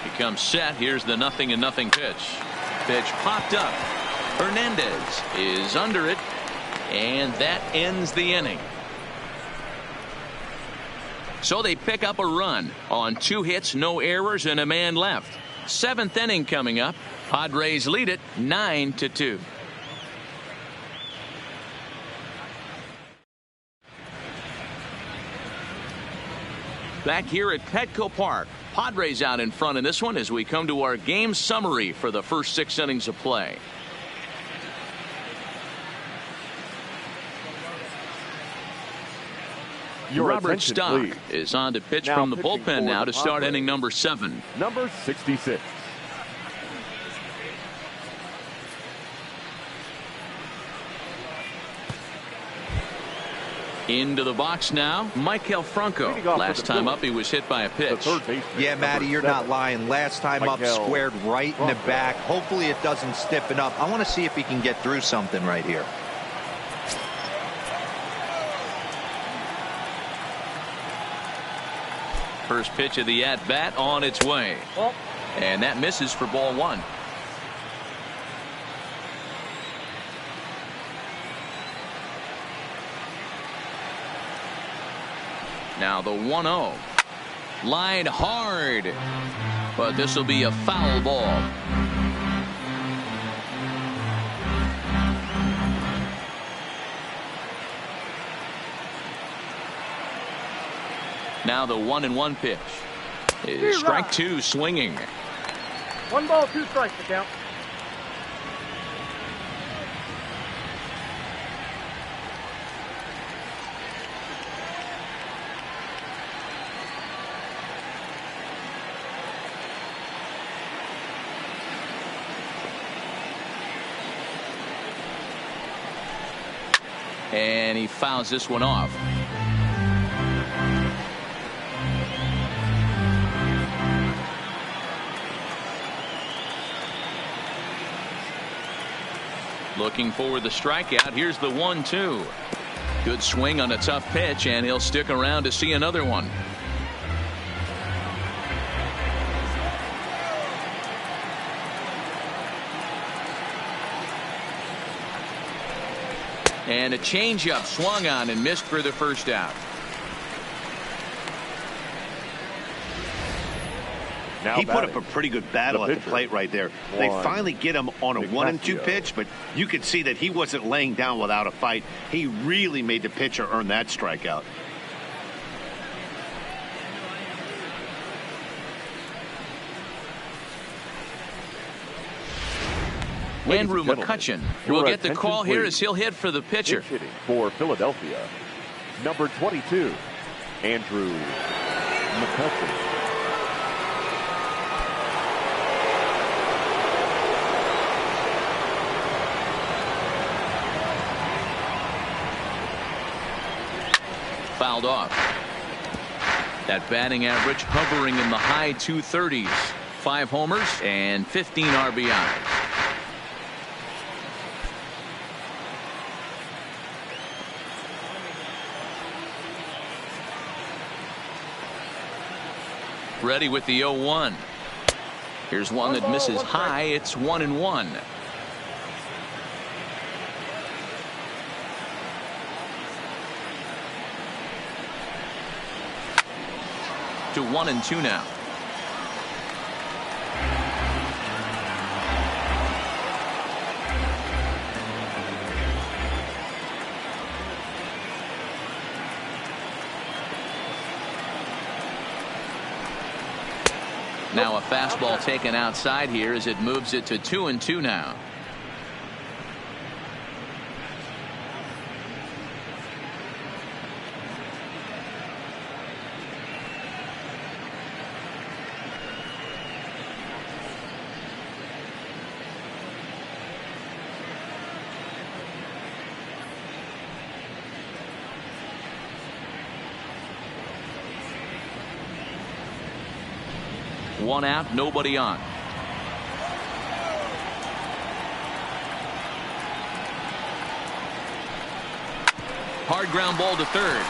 He comes set. Here's the 0-0 pitch. Pitch popped up. Hernandez is under it. And that ends the inning. So they pick up a run on 2 hits, no errors, and a man left. 7th inning coming up. Padres lead it 9-2. Back here at Petco Park. Padres out in front in this one as we come to our game summary for the first 6 innings of play. Robert Stock is on to pitch from the bullpen now to start inning number 7. Number 66. Into the box now, Maikel Franco. Last time up, he was hit by a pitch. Yeah, Matty, you're not lying. Last time up, squared right in the back. Hopefully it doesn't stiffen up. I want to see if he can get through something right here. First pitch of the at-bat on its way. And that misses for ball 1. Now the 1-0. Line hard. But this will be a foul ball. Now the 1-1 pitch is strike 2 swinging. 1 ball, 2 strikes to count. And he fouls this one off. Looking for the strikeout. Here's the 1-2. Good swing on a tough pitch, and he'll stick around to see another one. And a changeup swung on and missed for the first out. Now he put up a pretty good battle at the plate right there. They finally get him on a 1-2 pitch, but you could see that he wasn't laying down without a fight. He really made the pitcher earn that strikeout. Andrew McCutcheon will get the call here as he'll hit for the pitcher. Hitting for Philadelphia, number 22, Andrew McCutcheon. Fouled off. That batting average hovering in the high 230s. 5 homers and 15 RBIs. Ready with the 0-1. Here's one that misses high. It's 1-1. To 1-2 now. Now a fastball taken outside here as it moves it to 2-2 now. One out, nobody on. Hard ground ball to third.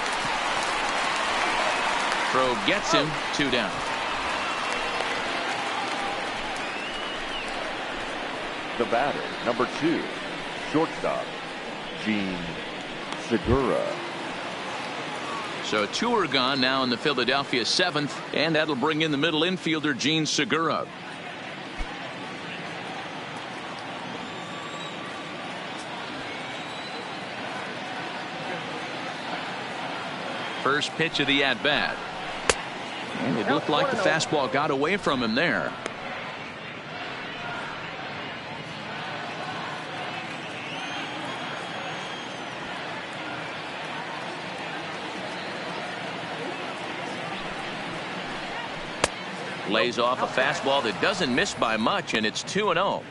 Throw gets him, 2 down. The batter, number 2, shortstop, Gene Segura. So 2 are gone now in the Philadelphia 7th, and that'll bring in the middle infielder Gene Segura. First pitch of the at-bat. And it looked like the fastball got away from him there. Lays off a fastball that doesn't miss by much, and it's 2-0.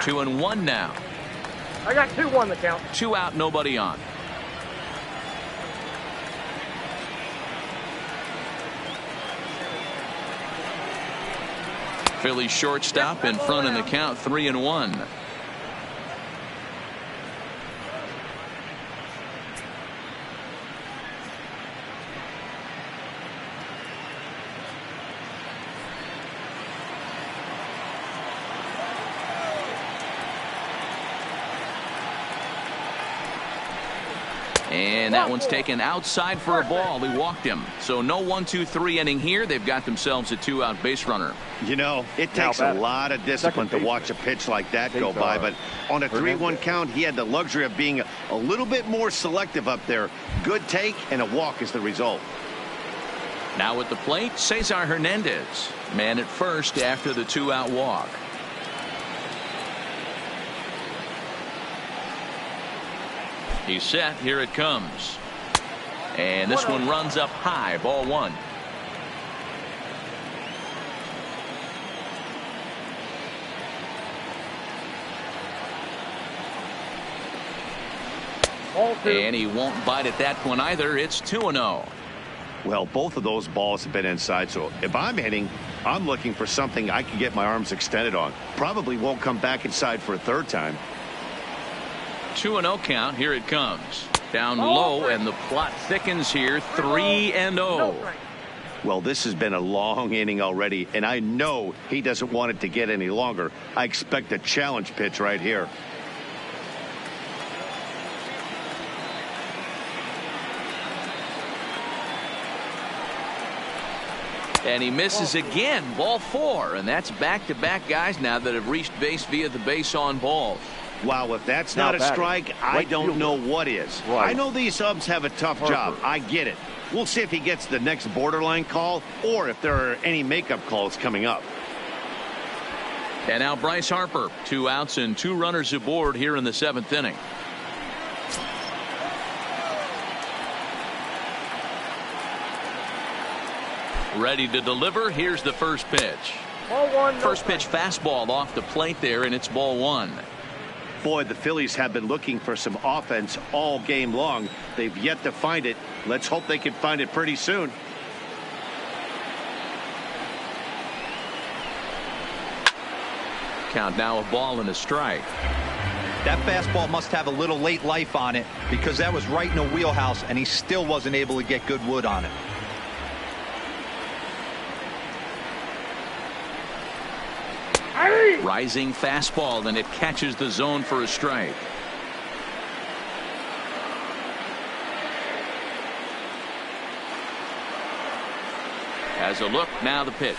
Two and one now. I got 2-1 the count. 2 out, nobody on. Phillies shortstop in front in the count, 3-1. And that one's taken outside for a ball. He walked him. So no 1-2-3 inning here. They've got themselves a 2-out base runner. You know, it takes a lot of discipline to watch a pitch like that go by. But on a 3-1 count, he had the luxury of being a little bit more selective up there. Good take and a walk is the result. Now at the plate, Cesar Hernandez. Man at first after the 2-out walk. He's set. Here it comes. And this one runs up high. Ball 1. Ball 2. And he won't bite at that one either. It's 2-0. Well, both of those balls have been inside, so if I'm hitting, I'm looking for something I can get my arms extended on. Probably won't come back inside for a third time. 2-0 count. Here it comes. Down low, and the plot thickens here. 3-0. Well, this has been a long inning already, and I know he doesn't want it to get any longer. I expect a challenge pitch right here. And he misses again. Ball 4. And that's back-to-back guys now that have reached base via the base on balls. Wow, if that's not a strike, I don't know what is. I know these subs have a tough job. I get it. We'll see if he gets the next borderline call or if there are any makeup calls coming up. And now Bryce Harper. 2 outs and 2 runners aboard here in the 7th inning. Ready to deliver. Here's the first pitch. Ball 1. First pitch fastball off the plate there, and it's ball 1. Boy, the Phillies have been looking for some offense all game long. They've yet to find it. Let's hope they can find it pretty soon. Count now, a ball and a strike. That fastball must have a little late life on it because that was right in the wheelhouse, and he still wasn't able to get good wood on it. Rising fastball, and it catches the zone for a strike. As a look, now the pitch.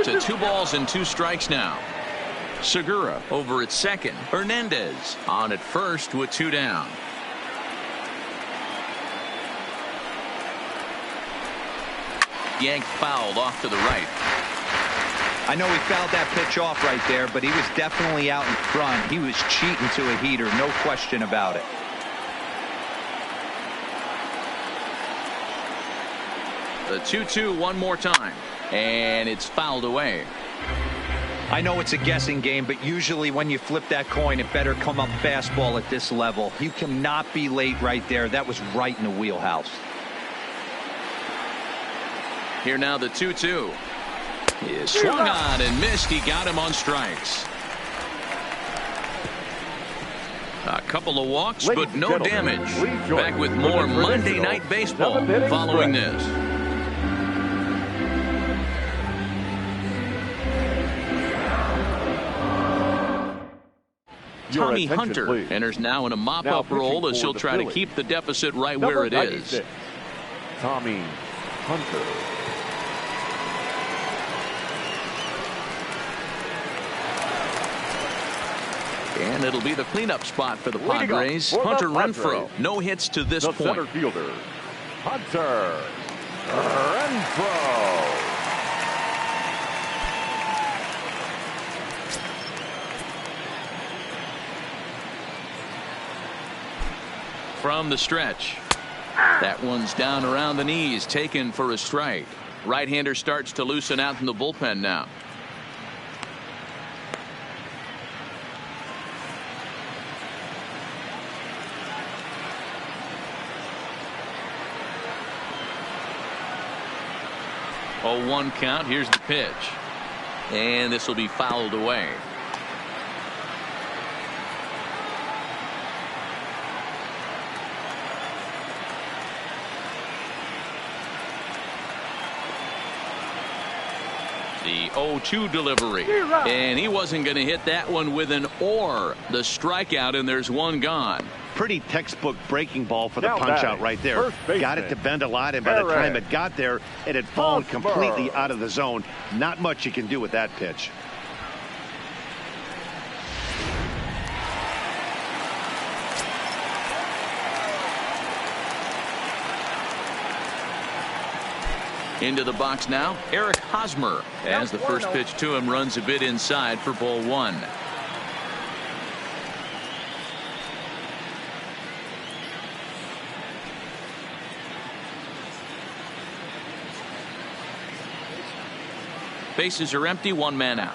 To 2 balls and 2 strikes now. Segura over at second. Hernandez on at first with 2 down. Yanked fouled off to the right. I know he fouled that pitch off right there, but he was definitely out in front. He was cheating to a heater, no question about it. The 2-2 one more time, and it's fouled away. I know it's a guessing game, but usually when you flip that coin, it better come up fastball at this level. You cannot be late right there. That was right in the wheelhouse. Here now the 2-2. He swung on and missed. He got him on strikes. A couple of walks, but no damage. Back with more Monday Night Baseball following this. Tommy Hunter enters now in a mop-up role as he'll try to keep the deficit right where it is. Tommy Hunter. And it'll be the cleanup spot for the Padres. Hunter Renfroe. No hits to this point. Center fielder, Hunter Renfroe. From the stretch. That one's down around the knees, taken for a strike. Right-hander starts to loosen out in the bullpen now. Oh, 1 count. Here's the pitch. And this will be fouled away. The 0-2 delivery. And he wasn't going to hit that one with an or. The strikeout, and there's 1 gone. Pretty textbook breaking ball for the punch out right there. Got it to bend a lot, and by the time it got there, it had fallen completely out of the zone. Not much you can do with that pitch. Into the box now, Eric Hosmer, as the first pitch to him runs a bit inside for ball 1. Bases are empty, 1 man out.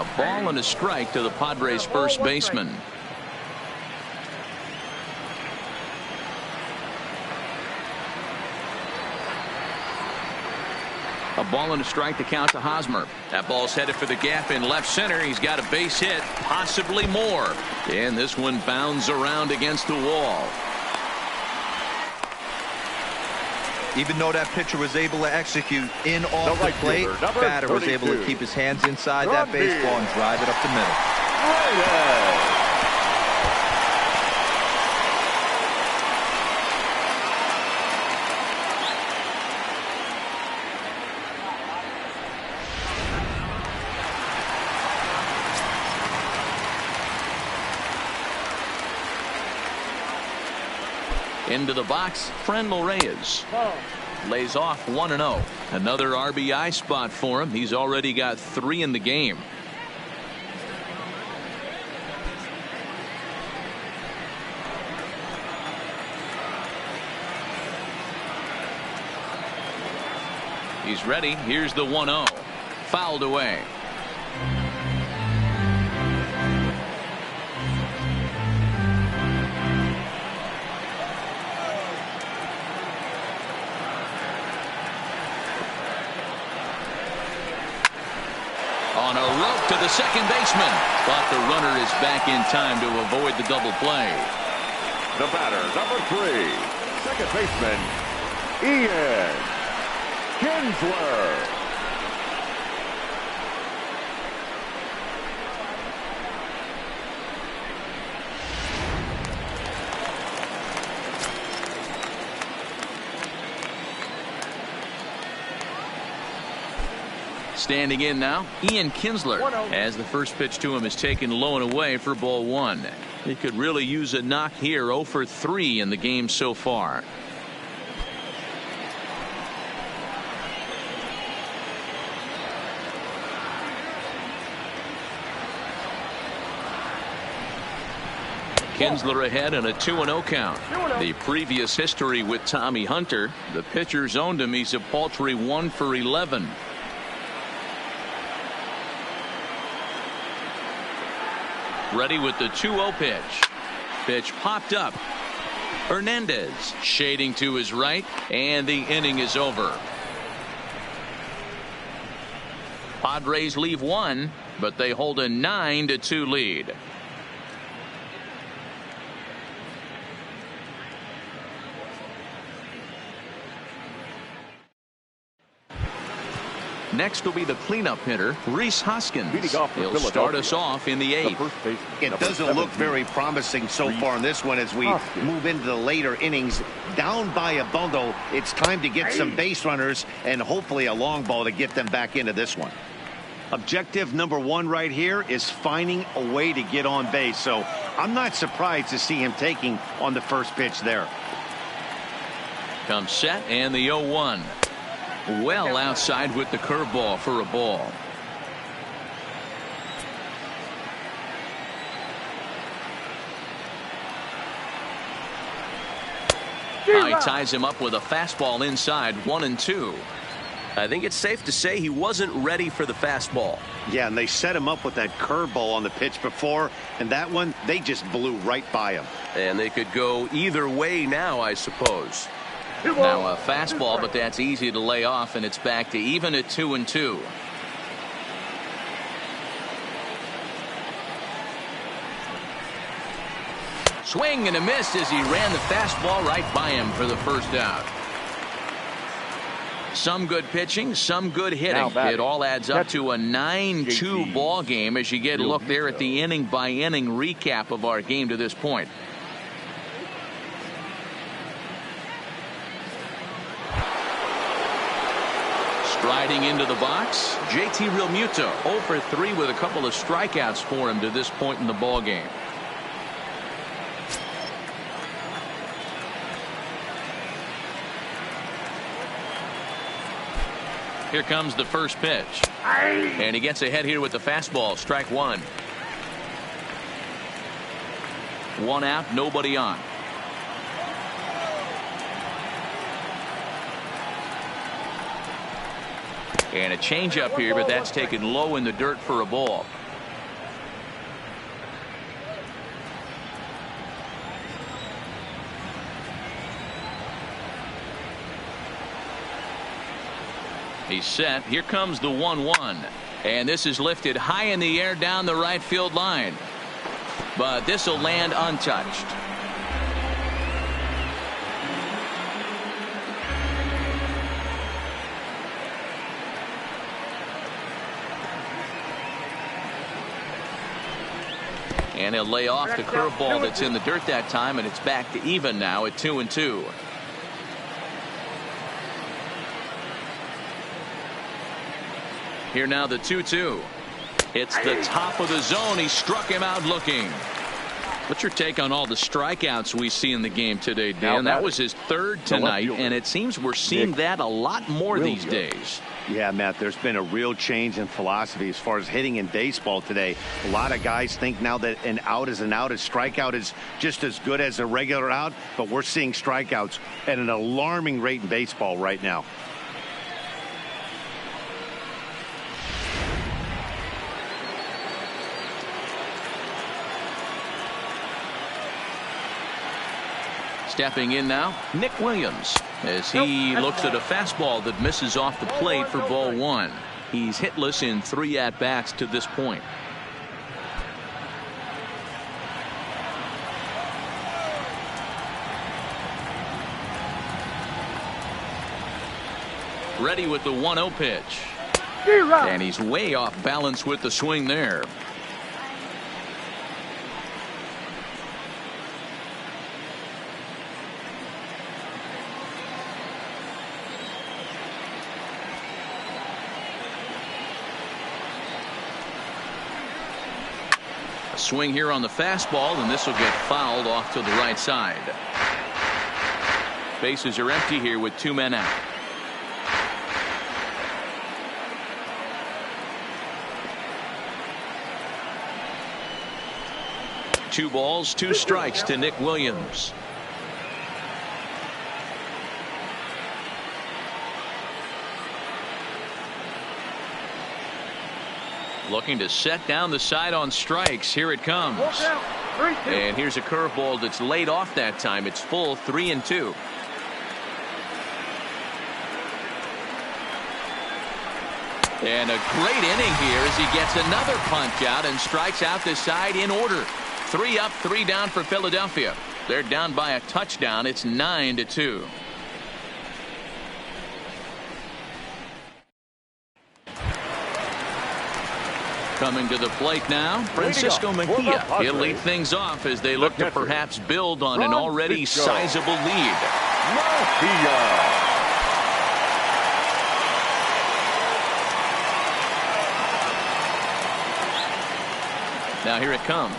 A ball and a strike to the Padres' first baseman. A ball and a strike to count to Hosmer. That ball's headed for the gap in left center. He's got a base hit, possibly more. And this one bounds around against the wall. Even though that pitcher was able to execute in off the plate, batter was able to keep his hands inside that baseball and drive it up the middle. Into the box, Franmil Reyes. Lays off 1-0. Another RBI spot for him. He's already got 3 in the game. He's ready. Here's the 1-0. Fouled away. On a rope to the second baseman, but the runner is back in time to avoid the double play. The batter, number 3, second baseman, Ian Kinsler. Standing in now, Ian Kinsler, as the first pitch to him is taken low and away for ball 1. He could really use a knock here. 0 for 3 in the game so far. Kinsler ahead in a 2-0 count. The previous history with Tommy Hunter, the pitcher's owned him. He's a paltry 1 for 11. Ready with the 2-0 pitch. Pitch popped up. Hernandez shading to his right, and the inning is over. Padres leave 1, but they hold a 9-2 lead. Next will be the cleanup hitter, Rhys Hoskins. He'll start us off in the 8th. It doesn't look very promising so far in this one as we move into the later innings. Down by a bundle, it's time to get some base runners and hopefully a long ball to get them back into this one. Objective number 1 right here is finding a way to get on base. So I'm not surprised to see him taking on the first pitch there. Comes set and the 0-1. Well outside with the curveball for a ball. He ties him up with a fastball inside, 1-2. I think it's safe to say he wasn't ready for the fastball. Yeah, and they set him up with that curveball on the pitch before, and that one, they just blew right by him. And they could go either way now, I suppose. Now a fastball, but that's easy to lay off, and it's back to even at 2-2. Swing and a miss as he ran the fastball right by him for the first out. Some good pitching, some good hitting. It all adds up to a 9-2 ball game as you get a look there at the inning by inning recap of our game to this point. Striding into the box, JT Realmuto 0 for 3 with a couple of strikeouts for him to this point in the ball game. Here comes the first pitch. And he gets ahead here with the fastball. Strike 1. 1 out, nobody on. And a changeup here, but that's taken low in the dirt for a ball. He's set. Here comes the 1-1. And this is lifted high in the air down the right field line. But this will land untouched. And he'll lay off the curveball that's in the dirt that time, and it's back to even now at 2-2. Here now the 2-2. It's the top of the zone. He struck him out looking. What's your take on all the strikeouts we see in the game today, Dan? That was his third tonight, and it seems we're seeing that a lot more these days. Yeah, Matt, there's been a real change in philosophy as far as hitting in baseball today. A lot of guys think now that an out is an out. A strikeout is just as good as a regular out, but we're seeing strikeouts at an alarming rate in baseball right now. Stepping in now, Nick Williams, as he looks at a fastball that misses off the plate for ball 1. He's hitless in 3 at-bats to this point. Ready with the 1-0 pitch. And he's way off balance with the swing there. Swing here on the fastball, and this will get fouled off to the right side. Bases are empty here with 2 men out. Two balls, 2 strikes to Nick Williams. Looking to set down the side on strikes. Here it comes. And here's a curveball that's laid off that time. It's full 3-2. And a great inning here as he gets another punch out and strikes out the side in order. 3 up, 3 down for Philadelphia. They're down by a touchdown. It's 9-2. Coming to the plate now, Francisco Mejia. He'll lead things off as they look to perhaps build on an already sizable lead. Now here it comes.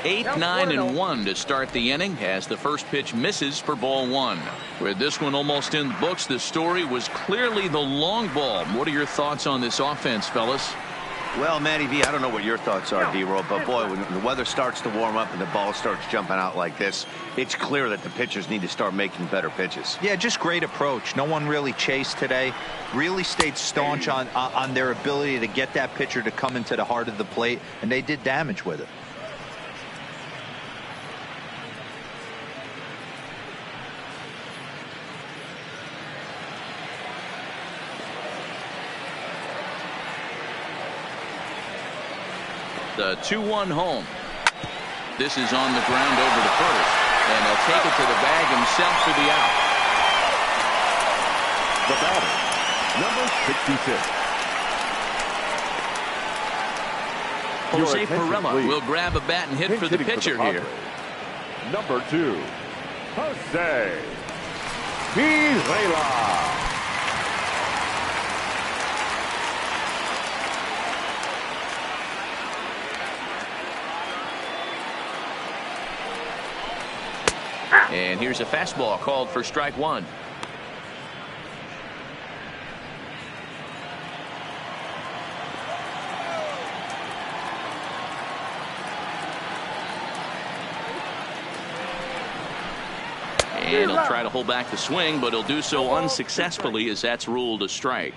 8-9-1 to start the inning as the first pitch misses for ball 1. With this one almost in the books, the story was clearly the long ball. What are your thoughts on this offense, fellas? Well, Matty V, I don't know what your thoughts are, D-Roll, but boy, when the weather starts to warm up and the ball starts jumping out like this, it's clear that the pitchers need to start making better pitches. Yeah, just great approach. No one really chased today. Really stayed staunch on their ability to get that pitcher to come into the heart of the plate, and they did damage with it. The 2-1 home. This is on the ground over to first, and he'll take it to the bag himself for the out. The batter, number 66. Jose Pirela will grab a bat and hit for the pitcher here. Number 2, Jose Pirela. And here's a fastball called for strike 1. And he'll try to hold back the swing, but he'll do so unsuccessfully as that's ruled a strike.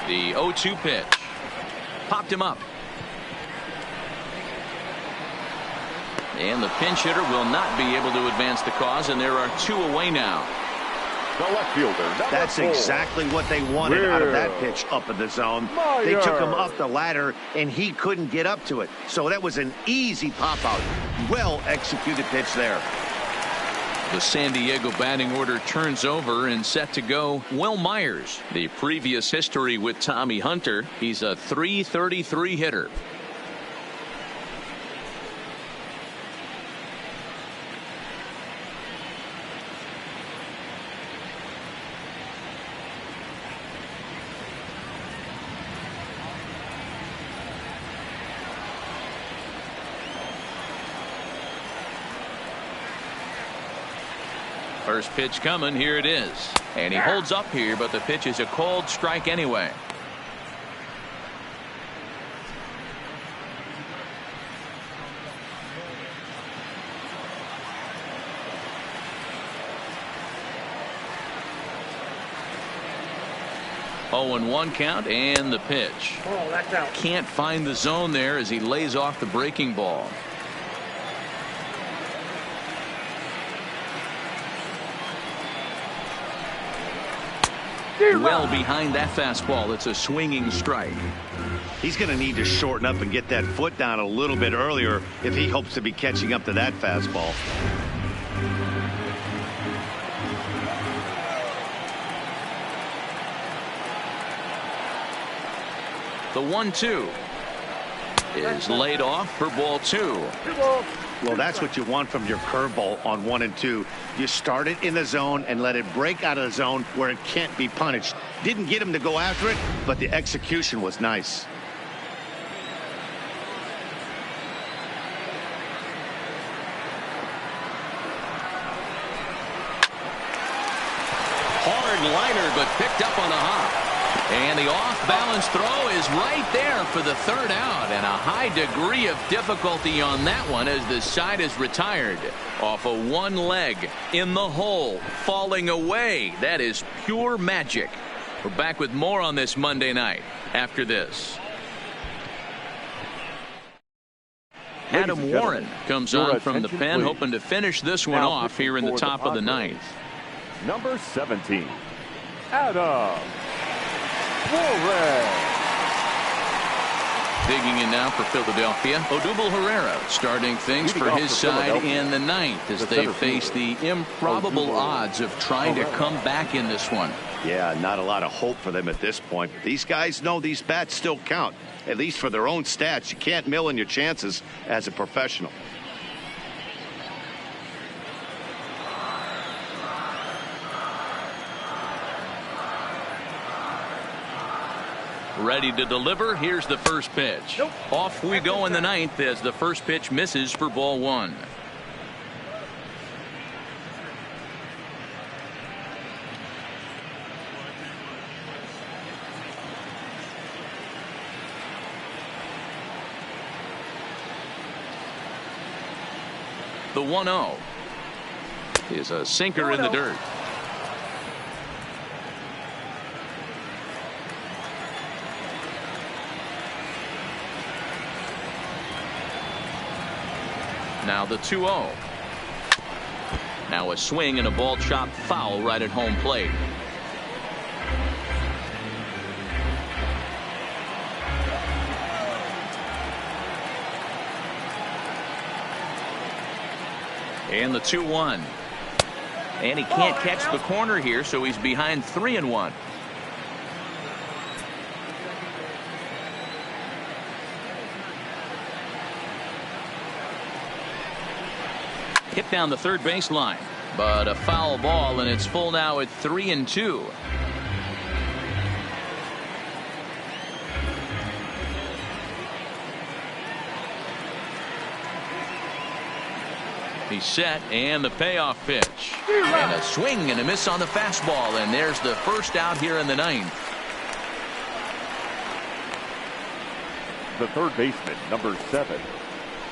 The 0-2 pitch. Popped him up. And the pinch hitter will not be able to advance the cause, and there are 2 away now. The left fielder, That's 4. exactly what they wanted out of that pitch up in the zone. They took him up the ladder, and he couldn't get up to it. So that was an easy pop-out. Well-executed pitch there. The San Diego batting order turns over and set to go. Will Myers, the previous history with Tommy Hunter, he's a .333 hitter. First pitch coming. Here it is. And he holds up here, but the pitch is a cold strike anyway. Oh, and 1 count, and the pitch. Oh, that's out. Can't find the zone there as he lays off the breaking ball. Well behind that fastball. It's a swinging strike. He's going to need to shorten up and get that foot down a little bit earlier if he hopes to be catching up to that fastball. The 1-2 is laid off for ball 2. Well, that's what you want from your curveball on 1 and 2. You start it in the zone and let it break out of the zone where it can't be punished. Didn't get him to go after it, but the execution was nice. Hard liner, but picked up on the hop. And the off-balance throw is right there for the 3rd out, and a high degree of difficulty on that one as the side is retired off of 1 leg in the hole, falling away. That is pure magic. We're back with more on this Monday night after this. Adam Warren comes on from the pen, hoping to finish this one off here in the top of the 9th. Number 17, Adam Warren. Digging in now for Philadelphia, Odubel Herrera starting things for his side in the 9th as they face the improbable odds of trying to come back in this one. Yeah, not a lot of hope for them at this point. These guys know these bats still count, at least for their own stats. You can't mill in your chances as a professional. Ready to deliver. Here's the first pitch. Off we go in the 9th as the first pitch misses for ball 1. The 1-0 is a sinker in the dirt. Now the 2-0. Now a swing and a ball chopped foul right at home plate. And the 2-1. And he can't catch the corner here, so he's behind 3-1. Hit down the third baseline, but a foul ball, and it's full now at 3-2. He's set, and the payoff pitch. And a swing and a miss on the fastball, and there's the first out here in the 9th. The third baseman, number 7,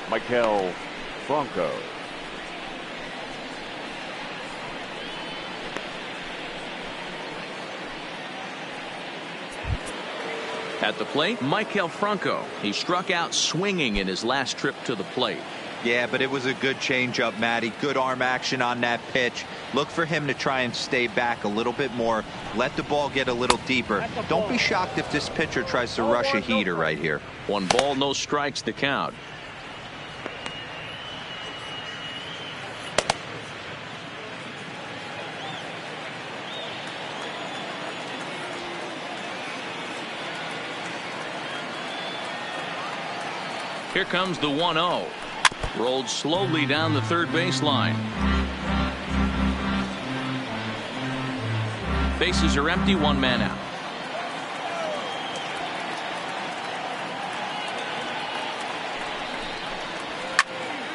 Michael Franco. At the plate, Michael Franco. He struck out swinging in his last trip to the plate. Yeah, but it was a good changeup, Matty. Good arm action on that pitch. Look for him to try and stay back a little bit more. Let the ball get a little deeper. Don't be shocked if this pitcher tries to rush a heater right here. 1 ball, no strikes to count. Here comes the 1-0. Rolled slowly down the third baseline. Bases are empty, 1 man out.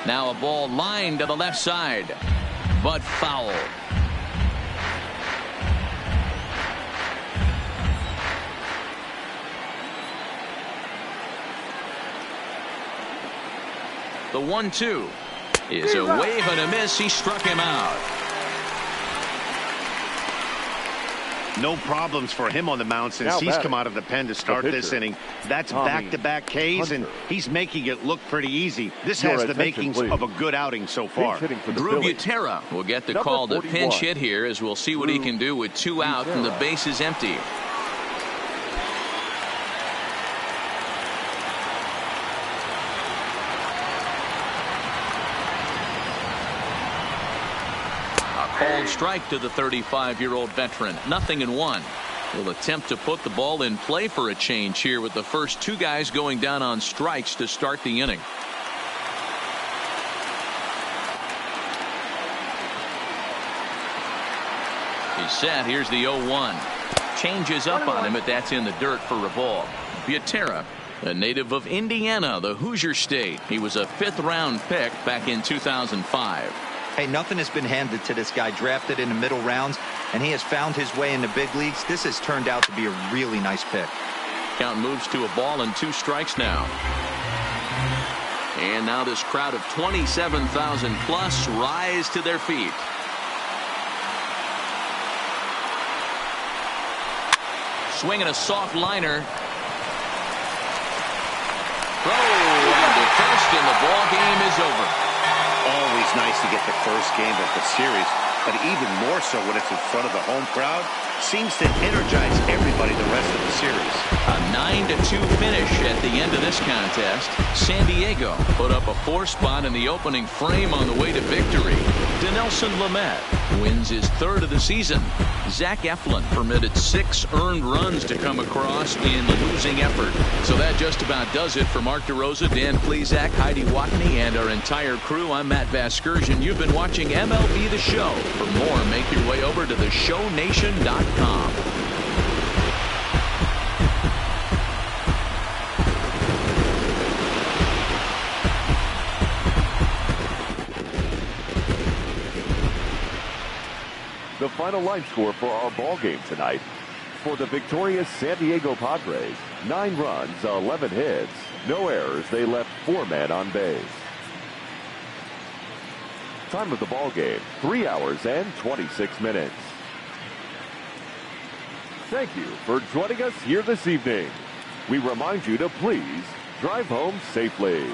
Now a ball lined to the left side, but foul. The 1-2 is a wave and a miss. He struck him out. No problems for him on the mound since he's come out of the pen to start this inning. That's back-to-back Ks, and he's making it look pretty easy. This has the makings of a good outing so far. Drew Butera will get the call to pinch hit here, as we'll see what he can do with 2 out and the base is empty. Called strike to the 35-year-old veteran. 0-1. Will attempt to put the ball in play for a change here with the first 2 guys going down on strikes to start the inning. He's set. Here's the 0-1. Changes up on him, but that's in the dirt for a ball. Butera, a native of Indiana, the Hoosier State. He was a 5th-round pick back in 2005. Hey, nothing has been handed to this guy. Drafted in the middle rounds, and he has found his way in the big leagues. This has turned out to be a really nice pick. Count moves to a ball and 2 strikes now. And now this crowd of 27,000 plus rise to their feet. Swinging a soft liner. Throw and to first, and the ball game is over. Always nice to get the first game of the series, but even more so when it's in front of the home crowd. Seems to energize everybody the rest of the series. A 9-2 finish at the end of this contest. San Diego put up a 4 spot in the opening frame on the way to victory. Dinelson Lamet wins his 3rd of the season. Zach Eflin permitted 6 earned runs to come across in the losing effort. So that just about does it for Mark DeRosa, Dan Plesac, Heidi Watney, and our entire crew. I'm Matt Vasgersian. You've been watching MLB The Show. For more, make your way over to theshownation.com. The final line score for our ball game tonight. For the victorious San Diego Padres, 9 runs, 11 hits, no errors. They left 4 men on base. Time of the ball game, 3 hours and 26 minutes. Thank you for joining us here this evening. We remind you to please drive home safely.